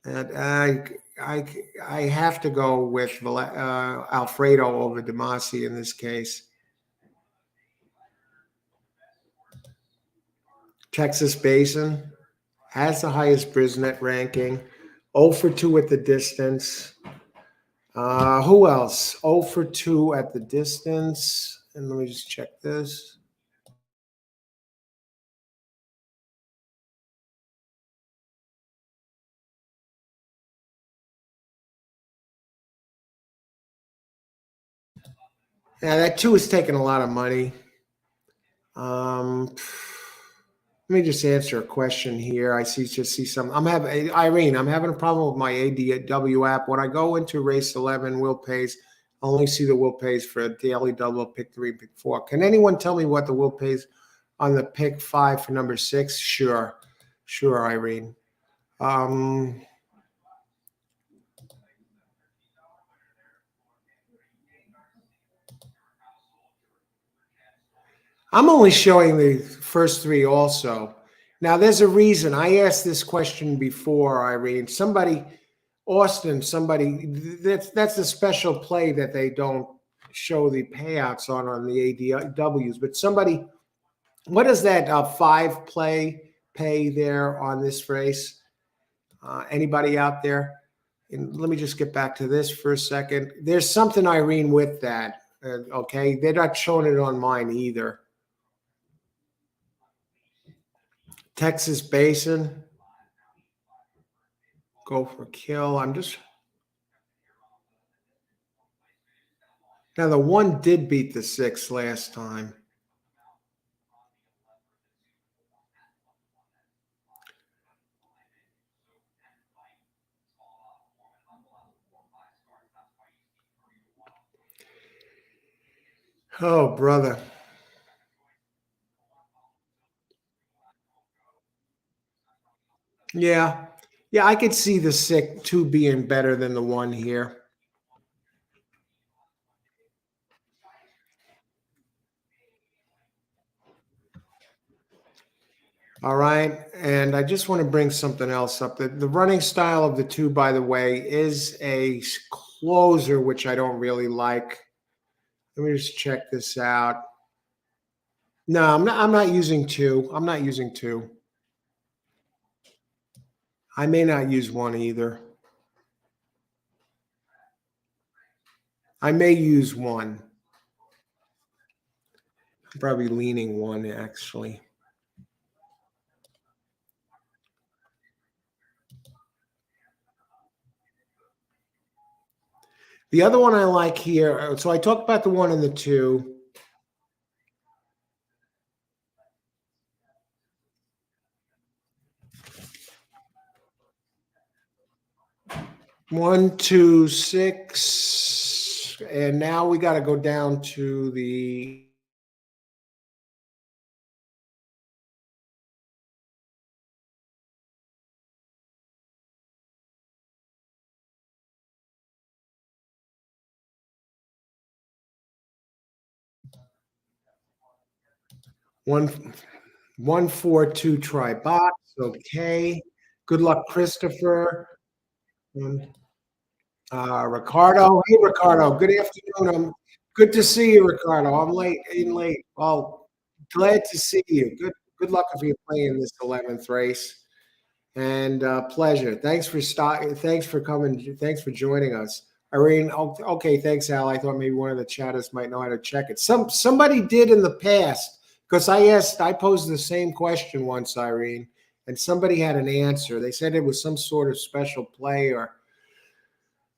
And I have to go with Alfredo over Demasi in this case. Texas Basin has the highest Brisnet ranking. 0 for 2 at the distance. Who else? 0 for 2 at the distance. And let me just check this. Yeah, that 2 is taking a lot of money. Let me just answer a question here. I see some. Irene. I'm having a problem with my ADW app. When I go into race 11, will pays, I only see the will pays for a daily double, pick 3, pick 4. Can anyone tell me what the will pays on the pick 5 for number 6? Sure, Irene. I'm only showing the first 3 also. Now, there's a reason. I asked this question before, Irene. Austin, that's a special play that they don't show the payouts on the ADWs. But what does that 5 play pay there on this race? Anybody out there? And let me just get back to this for a second. There's something, Irene, with that. Okay, they're not showing it on mine either. Texas Basin. Go for kill. Now the 1 did beat the 6 last time. Oh, brother. Yeah. I could see the 2 being better than the 1 here. All right. And I just want to bring something else up. The running style of the 2, by the way, is a closer, which I don't really like. Let me just check this out. No, I'm not using 2. I'm not using 2. I may not use 1 either. I may use 1. I'm probably leaning 1, actually. The other one I like here, so I talked about the 1 and the 2. One, 2, 6, and now we got to go down to the one, 1, 4, 2 try box. Okay. Good luck, Christopher. Ricardo. Hey, Ricardo. Good afternoon. Good to see you, Ricardo. I'm late. Oh, glad to see you. Good luck if you're playing this 11th race. And pleasure. Thanks for coming. Thanks for joining us. Irene, okay, thanks, Al. I thought maybe one of the chatters might know how to check it. Somebody did in the past. Because I posed the same question once, Irene, and somebody had an answer. They said it was some sort of special play or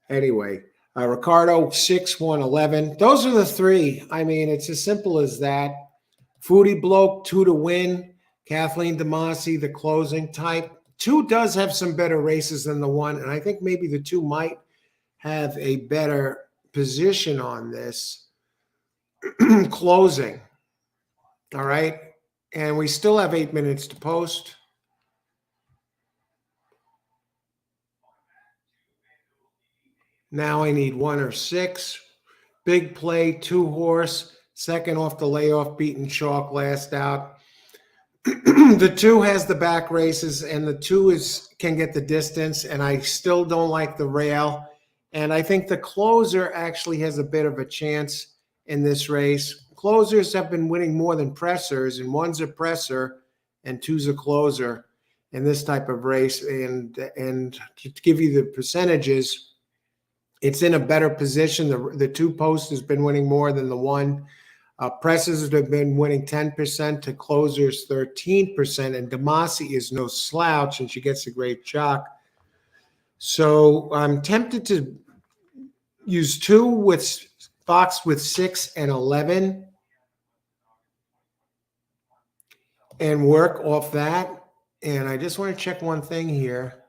anyway. Ricardo, 6, 1, 11. Those are the three. I mean, it's as simple as that. Foodie Bloke, 2 to win. Kathleen DeMasi, the closing type. 2 does have some better races than the 1, and I think maybe the 2 might have a better position on this closing. All right. And we still have 8 minutes to post. Now I need 1 or 6. Big play, 2 horse, second off the layoff, beaten chalk, last out. The 2 has the back races, and the 2 can get the distance, and I still don't like the rail. And I think the closer actually has a bit of a chance in this race. Closers have been winning more than pressers, and 1's a presser and 2's a closer in this type of race. And to give you the percentages, it's in a better position. The 2 post has been winning more than the 1. Presses have been winning 10% to closers 13%, and DeMasi is no slouch, and she gets a great chalk. So I'm tempted to use 2 with Fox with 6 and 11 and work off that. And I just want to check one thing here.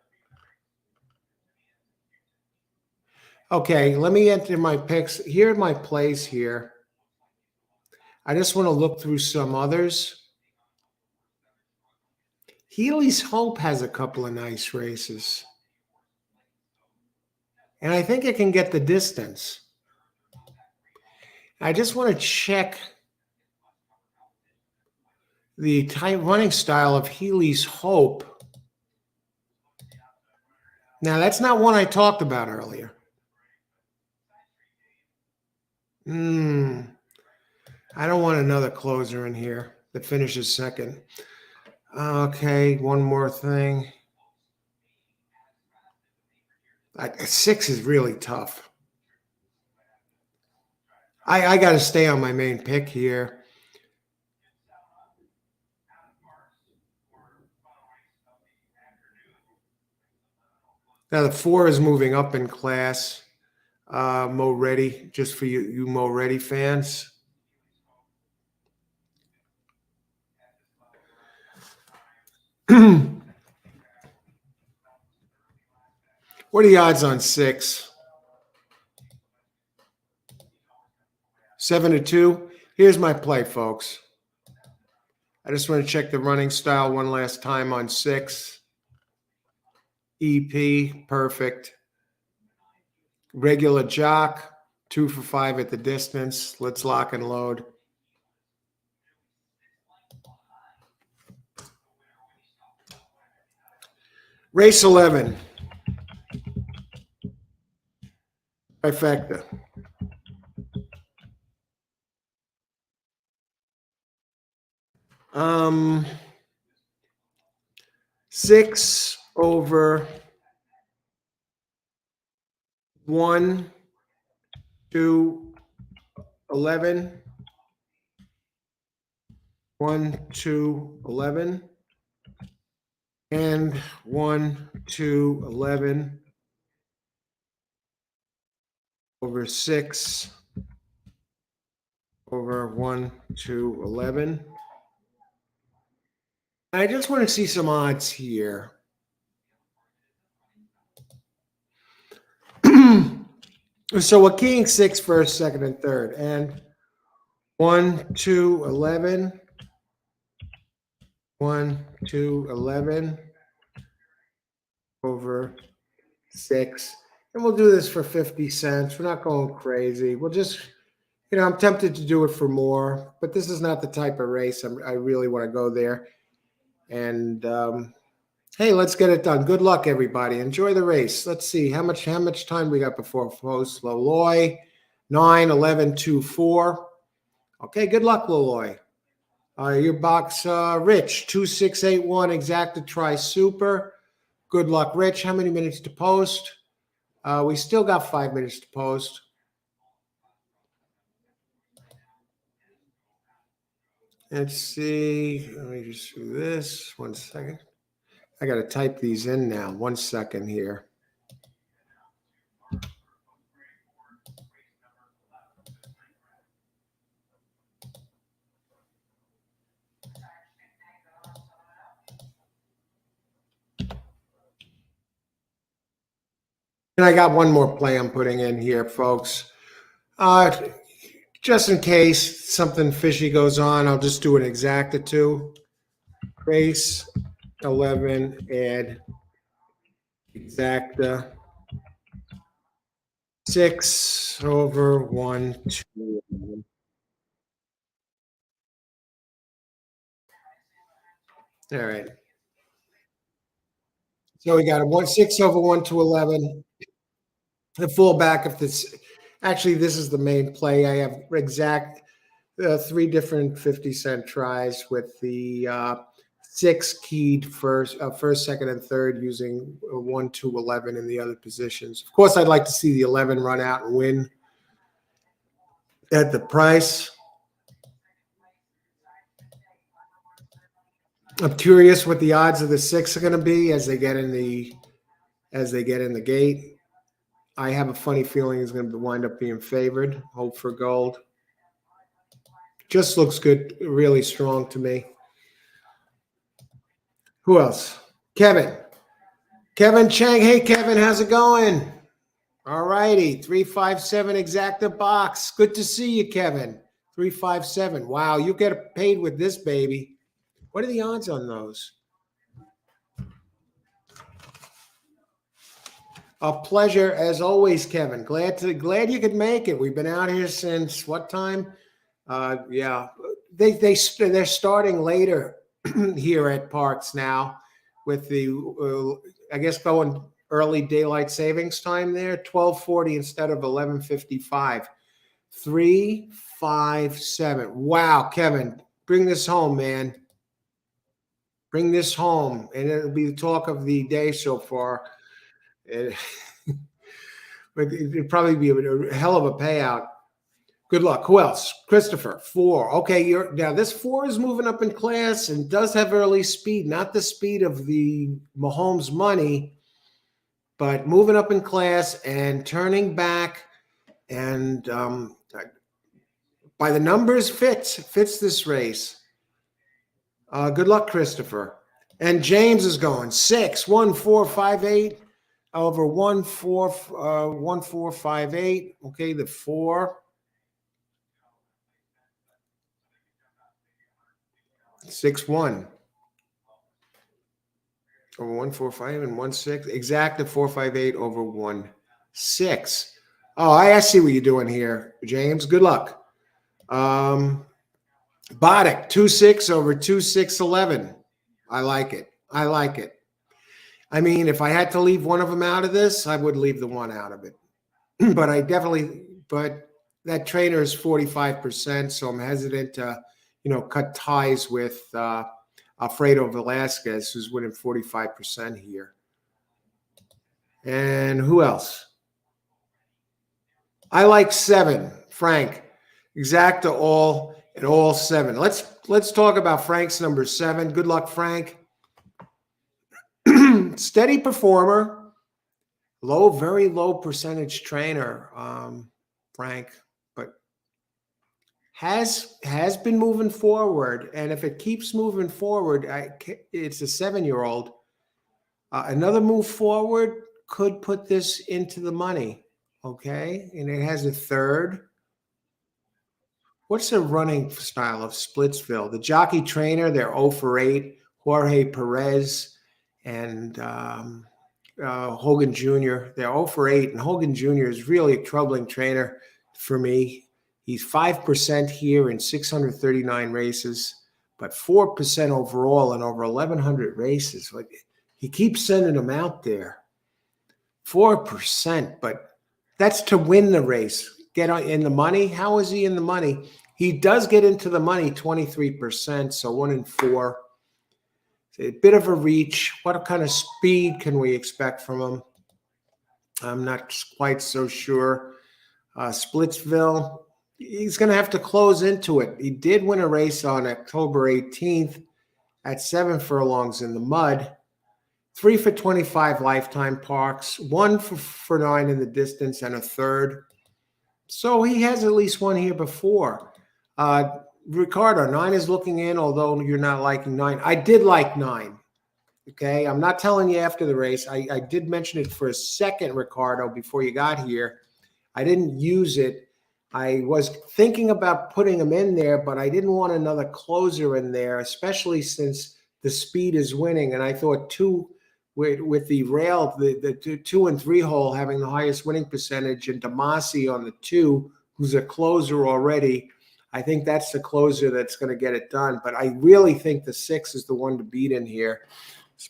Okay, let me enter my picks. Here are my plays here. I just want to look through some others. Healy's Hope has a couple of nice races. And I think it can get the distance. I just want to check the tight running style of Healy's Hope. Now, that's not one I talked about earlier. I don't want another closer in here that finishes second. Okay, one more thing. 6 is really tough. I got to stay on my main pick here. Now, the 4 is moving up in class. Mo Ready, just for you Mo Ready fans. What are the odds on 6? 7 to 2. Here's my play, folks. I just want to check the running style one last time on 6. EP, perfect. Regular jock, 2 for 5 at the distance. Let's lock and load. Race 11. Trifecta. Um, 6 over 1, 2, 11. 1, 2, 11. And 1, 2, 11 over 6 over 1, 2, 11. I just want to see some odds here. So we're keying 6 first, second, and third. And 1, 2, 11. 1, 2, 11 over 6. And we'll do this for 50 cents. We're not going crazy. We'll just, I'm tempted to do it for more, but this is not the type of race I really want to go there. And hey, let's get it done. Good luck, everybody. Enjoy the race. Let's see how much time we got before post. Loloy, 9, 11, 2, 4. Okay, good luck, Loloy. Your box, Rich, 2681, exacta try super. Good luck, Rich. How many minutes to post? We still got 5 minutes to post. Let's see. Let me just do this. 1 second. I got to type these in now. 1 second here. And I got one more play I'm putting in here, folks. Just in case something fishy goes on, I'll just do an exacta 2. Race 11, add exacta 6 over 1, 2. All right. So we got a 6 over 1 to 11. The fullback, if this actually, this is the main play. I have exact 3 different 50-cent tries with the 6 keyed first, second, and third using 1 to 11 in the other positions. Of course, I'd like to see the 11 run out and win at the price. I'm curious what the odds of the 6 are going to be as they get in the gate. I have a funny feeling it's going to wind up being favored. Hope for gold. Just looks good, really strong to me. Who else? Kevin. Kevin Chang. Hey, Kevin, how's it going? All righty. 357 exacta box. Good to see you, Kevin. 357. Wow, you get paid with this, baby. What are the odds on those? A pleasure as always, Kevin. Glad you could make it. We've been out here since what time? Yeah, they're starting later here at Parx now with the I guess going early daylight savings time there, 12:40 instead of 11:55. 357. Wow, Kevin, bring this home, man. Bring this home, and it'll be the talk of the day so far. But it'd probably be a hell of a payout. Good luck. Who else? Christopher, 4. Okay, now this 4 is moving up in class and does have early speed, not the speed of the Mahomes money, but moving up in class and turning back, and by the numbers fits this race. Good luck, Christopher. And James is going 6, 1, 4, 5, 8 over 1, 4, 1, 4, 5, 8. Okay, the 4. 6, 1 over 1, 4, 5 and 1, 6. Exact 4, 5, 8 over 1, 6. Oh, I see what you're doing here, James. Good luck. Boddick, 2, 6 over 2, 6, 11. I like it. I like it. I mean, if I had to leave one of them out of this, I would leave the 1 out of it. But that trainer is 45%, so I'm hesitant to, cut ties with Alfredo Velasquez, who's winning 45% here. And who else? I like 7, Frank. Exacta all and all 7. Let's talk about Frank's number 7. Good luck, Frank. Steady performer, very low percentage trainer, Frank, but has been moving forward. And if it keeps moving forward, it's a 7-year-old. Another move forward could put this into the money. Okay, and it has a 3rd. What's the running style of Splitsville? The jockey trainer, they're 0 for 8. Jorge Perez and Hogan Jr., they're 0 for 8. And Hogan Jr. is really a troubling trainer for me. He's 5% here in 639 races, but 4% overall in over 1,100 races. Like, he keeps sending them out there. 4%, but that's to win the race. Get in the money. How is he in the money? He does get into the money 23%, so 1 in 4. A bit of a reach. What kind of speed can we expect from him? I'm not quite so sure. Splitsville, he's going to have to close into it. He did win a race on October 18th at 7 furlongs in the mud. 3 for 25 lifetime Parx, 1 for 9 in the distance, and a third. So he has at least one here before. Ricardo, 9 is looking in, although you're not liking 9. I did like 9. Okay, I'm not telling you after the race. I did mention it for a second, Ricardo, before you got here. I didn't use it. I was thinking about putting him in there, but I didn't want another closer in there, especially since the speed is winning. And I thought 2 with the rail, the 2 and 3 hole having the highest winning percentage, and Damasi on the 2, who's a closer already. I think that's the closer that's going to get it done. But I really think the 6 is the one to beat in here.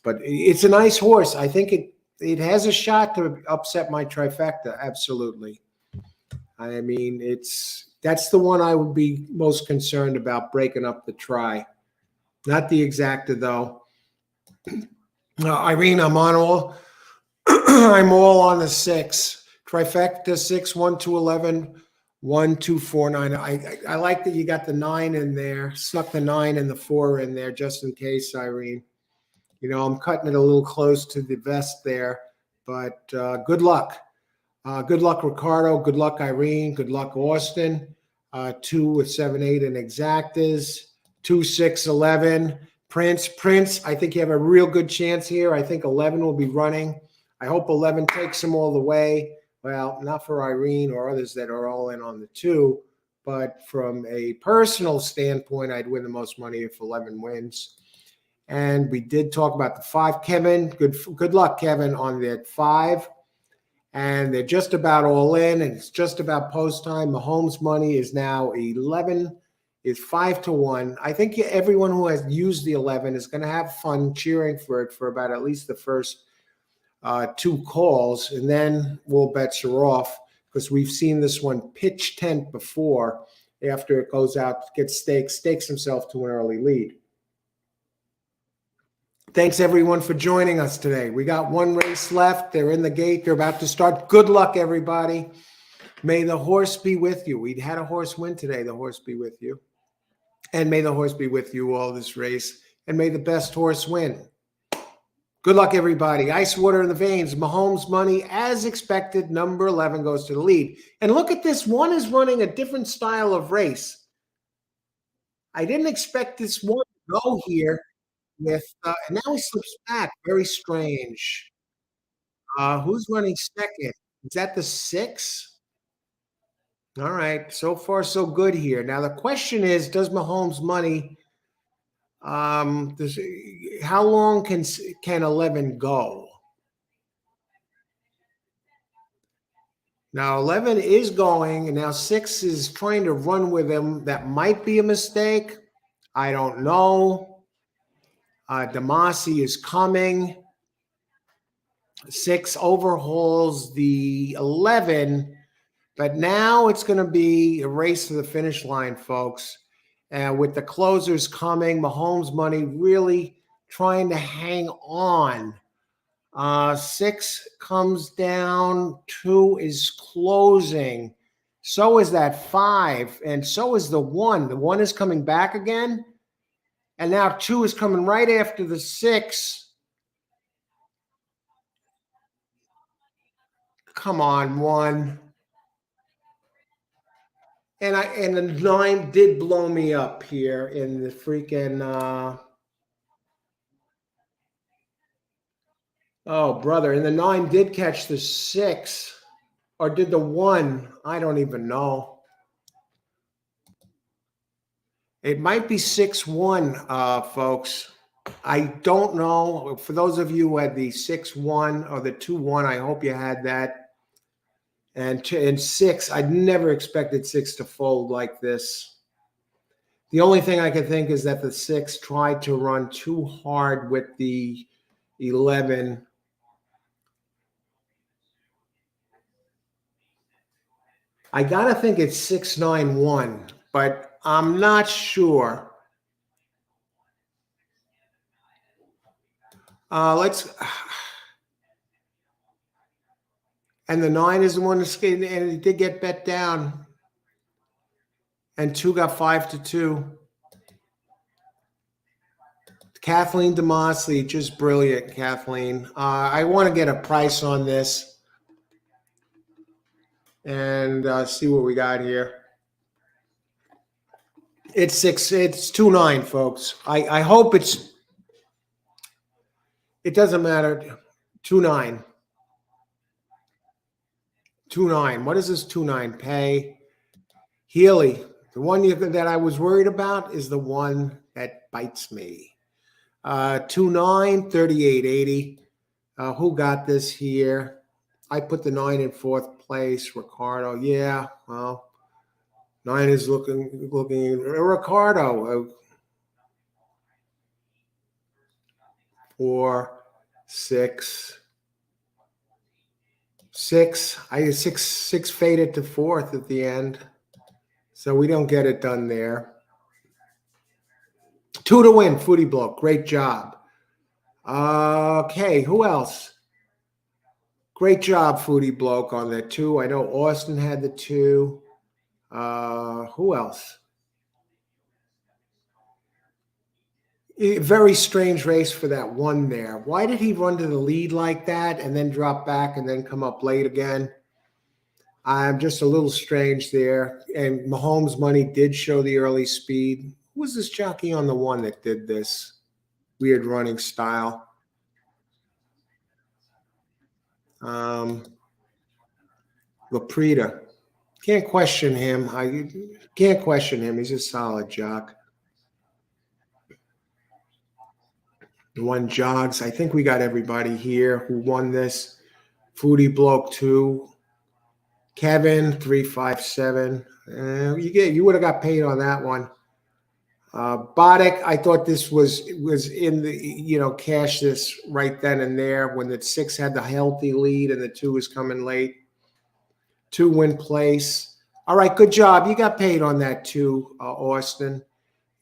But it's a nice horse. I think it has a shot to upset my trifecta. Absolutely. I mean, that's the one I would be most concerned about breaking up the try. Not the exacta, though. Irene, I'm all on the 6. Trifecta 6, 1, 2, 11, 1, 2, 4, 9. I like that you got the 9 in there, snuck the 9 and the 4 in there just in case, Irene. You know, I'm cutting it a little close to the vest there, but good luck. Good luck, Ricardo. Good luck, Irene. Good luck, Austin. 2 with 7, 8 in exactas. 2, 6, 11. Prince, I think you have a real good chance here. I think 11 will be running. I hope 11 takes him all the way. Well, not for Irene or others that are all in on the 2, but from a personal standpoint, I'd win the most money if 11 wins. And we did talk about the 5. Kevin, good luck, Kevin, on that 5. And they're just about all in, and it's just about post time. Mahomes' money is now 11, is 5 to 1. I think everyone who has used the 11 is going to have fun cheering for it for about at least the first 2 calls, and then all bets are off because we've seen this one pitch tent before. After it goes out, gets stakes himself to an early lead. Thanks, everyone, for joining us today. We got 1 race left. They're in the gate. They're about to start. Good luck, everybody. May the horse be with you. We had a horse win today. The horse be with you. And may the horse be with you all this race. And may the best horse win. Good luck, everybody. Ice water in the veins. Mahomes' money, as expected. Number 11 goes to the lead. And look at this. One is running a different style of race. I didn't expect this one to go here. And now he slips back. Very strange. Who's running second? Is that the 6? All right. So far, so good here. Now the question is, does Mahomes' money? How long can 11 go? Now 11 is going, and now 6 is trying to run with him. That might be a mistake. I don't know. Damasi is coming. 6 overhauls the 11, but now it's going to be a race to the finish line, folks. And with the closers coming, Mahomes' money really trying to hang on. 6 comes down, 2 is closing. So is that 5, and so is the 1. The 1 is coming back again, and now 2 is coming right after the 6. Come on, 1. And the 9 did blow me up here in the freaking oh brother. And the 9 did catch the 6. Or did the 1? I don't even know. It might be 6-1, folks. I don't know. For those of you who had the 6-1 or the 2-1, I hope you had that. And 6, I'd never expected 6 to fold like this. The only thing I can think is that the 6 tried to run too hard with the 11. I got to think it's 6-9-1, but I'm not sure. Let's. And the 9 is the one that's skating, and it did get bet down. and 2 got 5-2. Kathleen DeMosley, just brilliant, Kathleen. I want to get a price on this and see what we got here. It's 2.9, folks. I hope it doesn't matter. 2.9. 2.9. What does this 2.9 pay? Healy, the one that I was worried about is the one that bites me. 2.9, 38.80. Who got this here? I put the 9 in fourth place. Ricardo, yeah. Well, 9 is looking. Ricardo, 4, 6. 6. Six faded to fourth at the end, so we don't get it done there. 2 to win, Footy Bloke. Great job. Okay, who else? Great job, Footy Bloke, on the 2. I know Austin had the 2. Who else? Very strange race for that 1 there. Why did he run to the lead like that and then drop back and then come up late again? I'm just a little strange there. And Mahomes' money did show the early speed. Who was this jockey on the 1 that did this weird running style? Laprida. Can't question him. I can't question him. He's a solid jock. The 1 jogs. I think we got everybody here who won this. Foodie Bloke 2. Kevin 357. You would have got paid on that one. Boddick, I thought this was in the cash this right then and there when the 6 had the healthy lead and the 2 was coming late. 2 win place. All right, good job. You got paid on that too, Austin.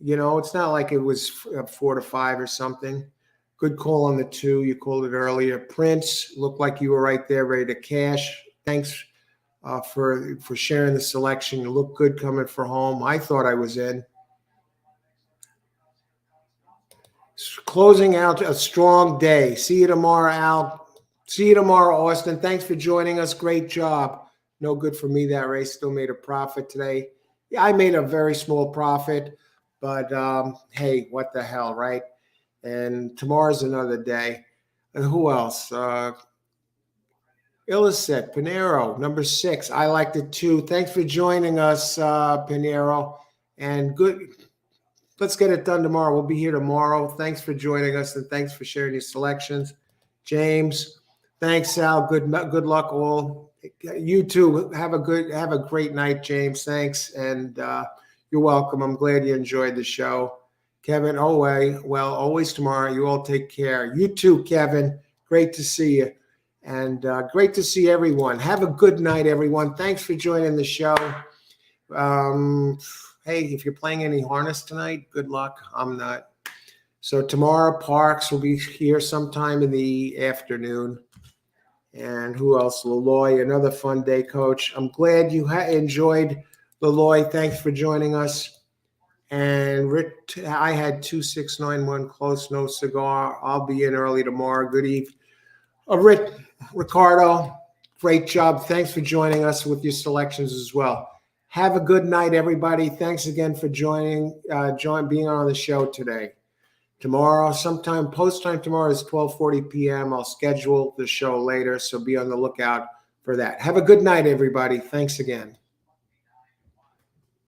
It's not like it was 4 to 5 or something. Good call on the 2. You called it earlier. Prince, looked like you were right there, ready to cash. Thanks for sharing the selection. You look good coming for home. I thought I was in. Closing out a strong day. See you tomorrow, Al. See you tomorrow, Austin. Thanks for joining us. Great job. No good for me, that race. Still made a profit today. Yeah, I made a very small profit, but hey, what the hell, right? And tomorrow's another day. And who else? Illicit, Pinero, number 6. I liked it too. Thanks for joining us, Pinero. And good. Let's get it done tomorrow. We'll be here tomorrow. Thanks for joining us, and thanks for sharing your selections. James, thanks, Sal. Good luck, all. You too. Have a great night, James. Thanks, and you're welcome. I'm glad you enjoyed the show. Kevin, always tomorrow. You all take care. You too, Kevin. Great to see you, and great to see everyone. Have a good night, everyone. Thanks for joining the show. Hey, if you're playing any harness tonight, good luck. I'm not. So tomorrow, Parx will be here sometime in the afternoon. And who else? Laloy, another fun day, Coach. I'm glad you enjoyed, Laloy. Thanks for joining us. And Rick, I had 2691 close, no cigar. I'll be in early tomorrow. Good evening. Ricardo, great job. Thanks for joining us with your selections as well. Have a good night, everybody. Thanks again for being on the show today. Tomorrow, sometime post time tomorrow is 12:40 p.m. I'll schedule the show later, so be on the lookout for that. Have a good night, everybody. Thanks again.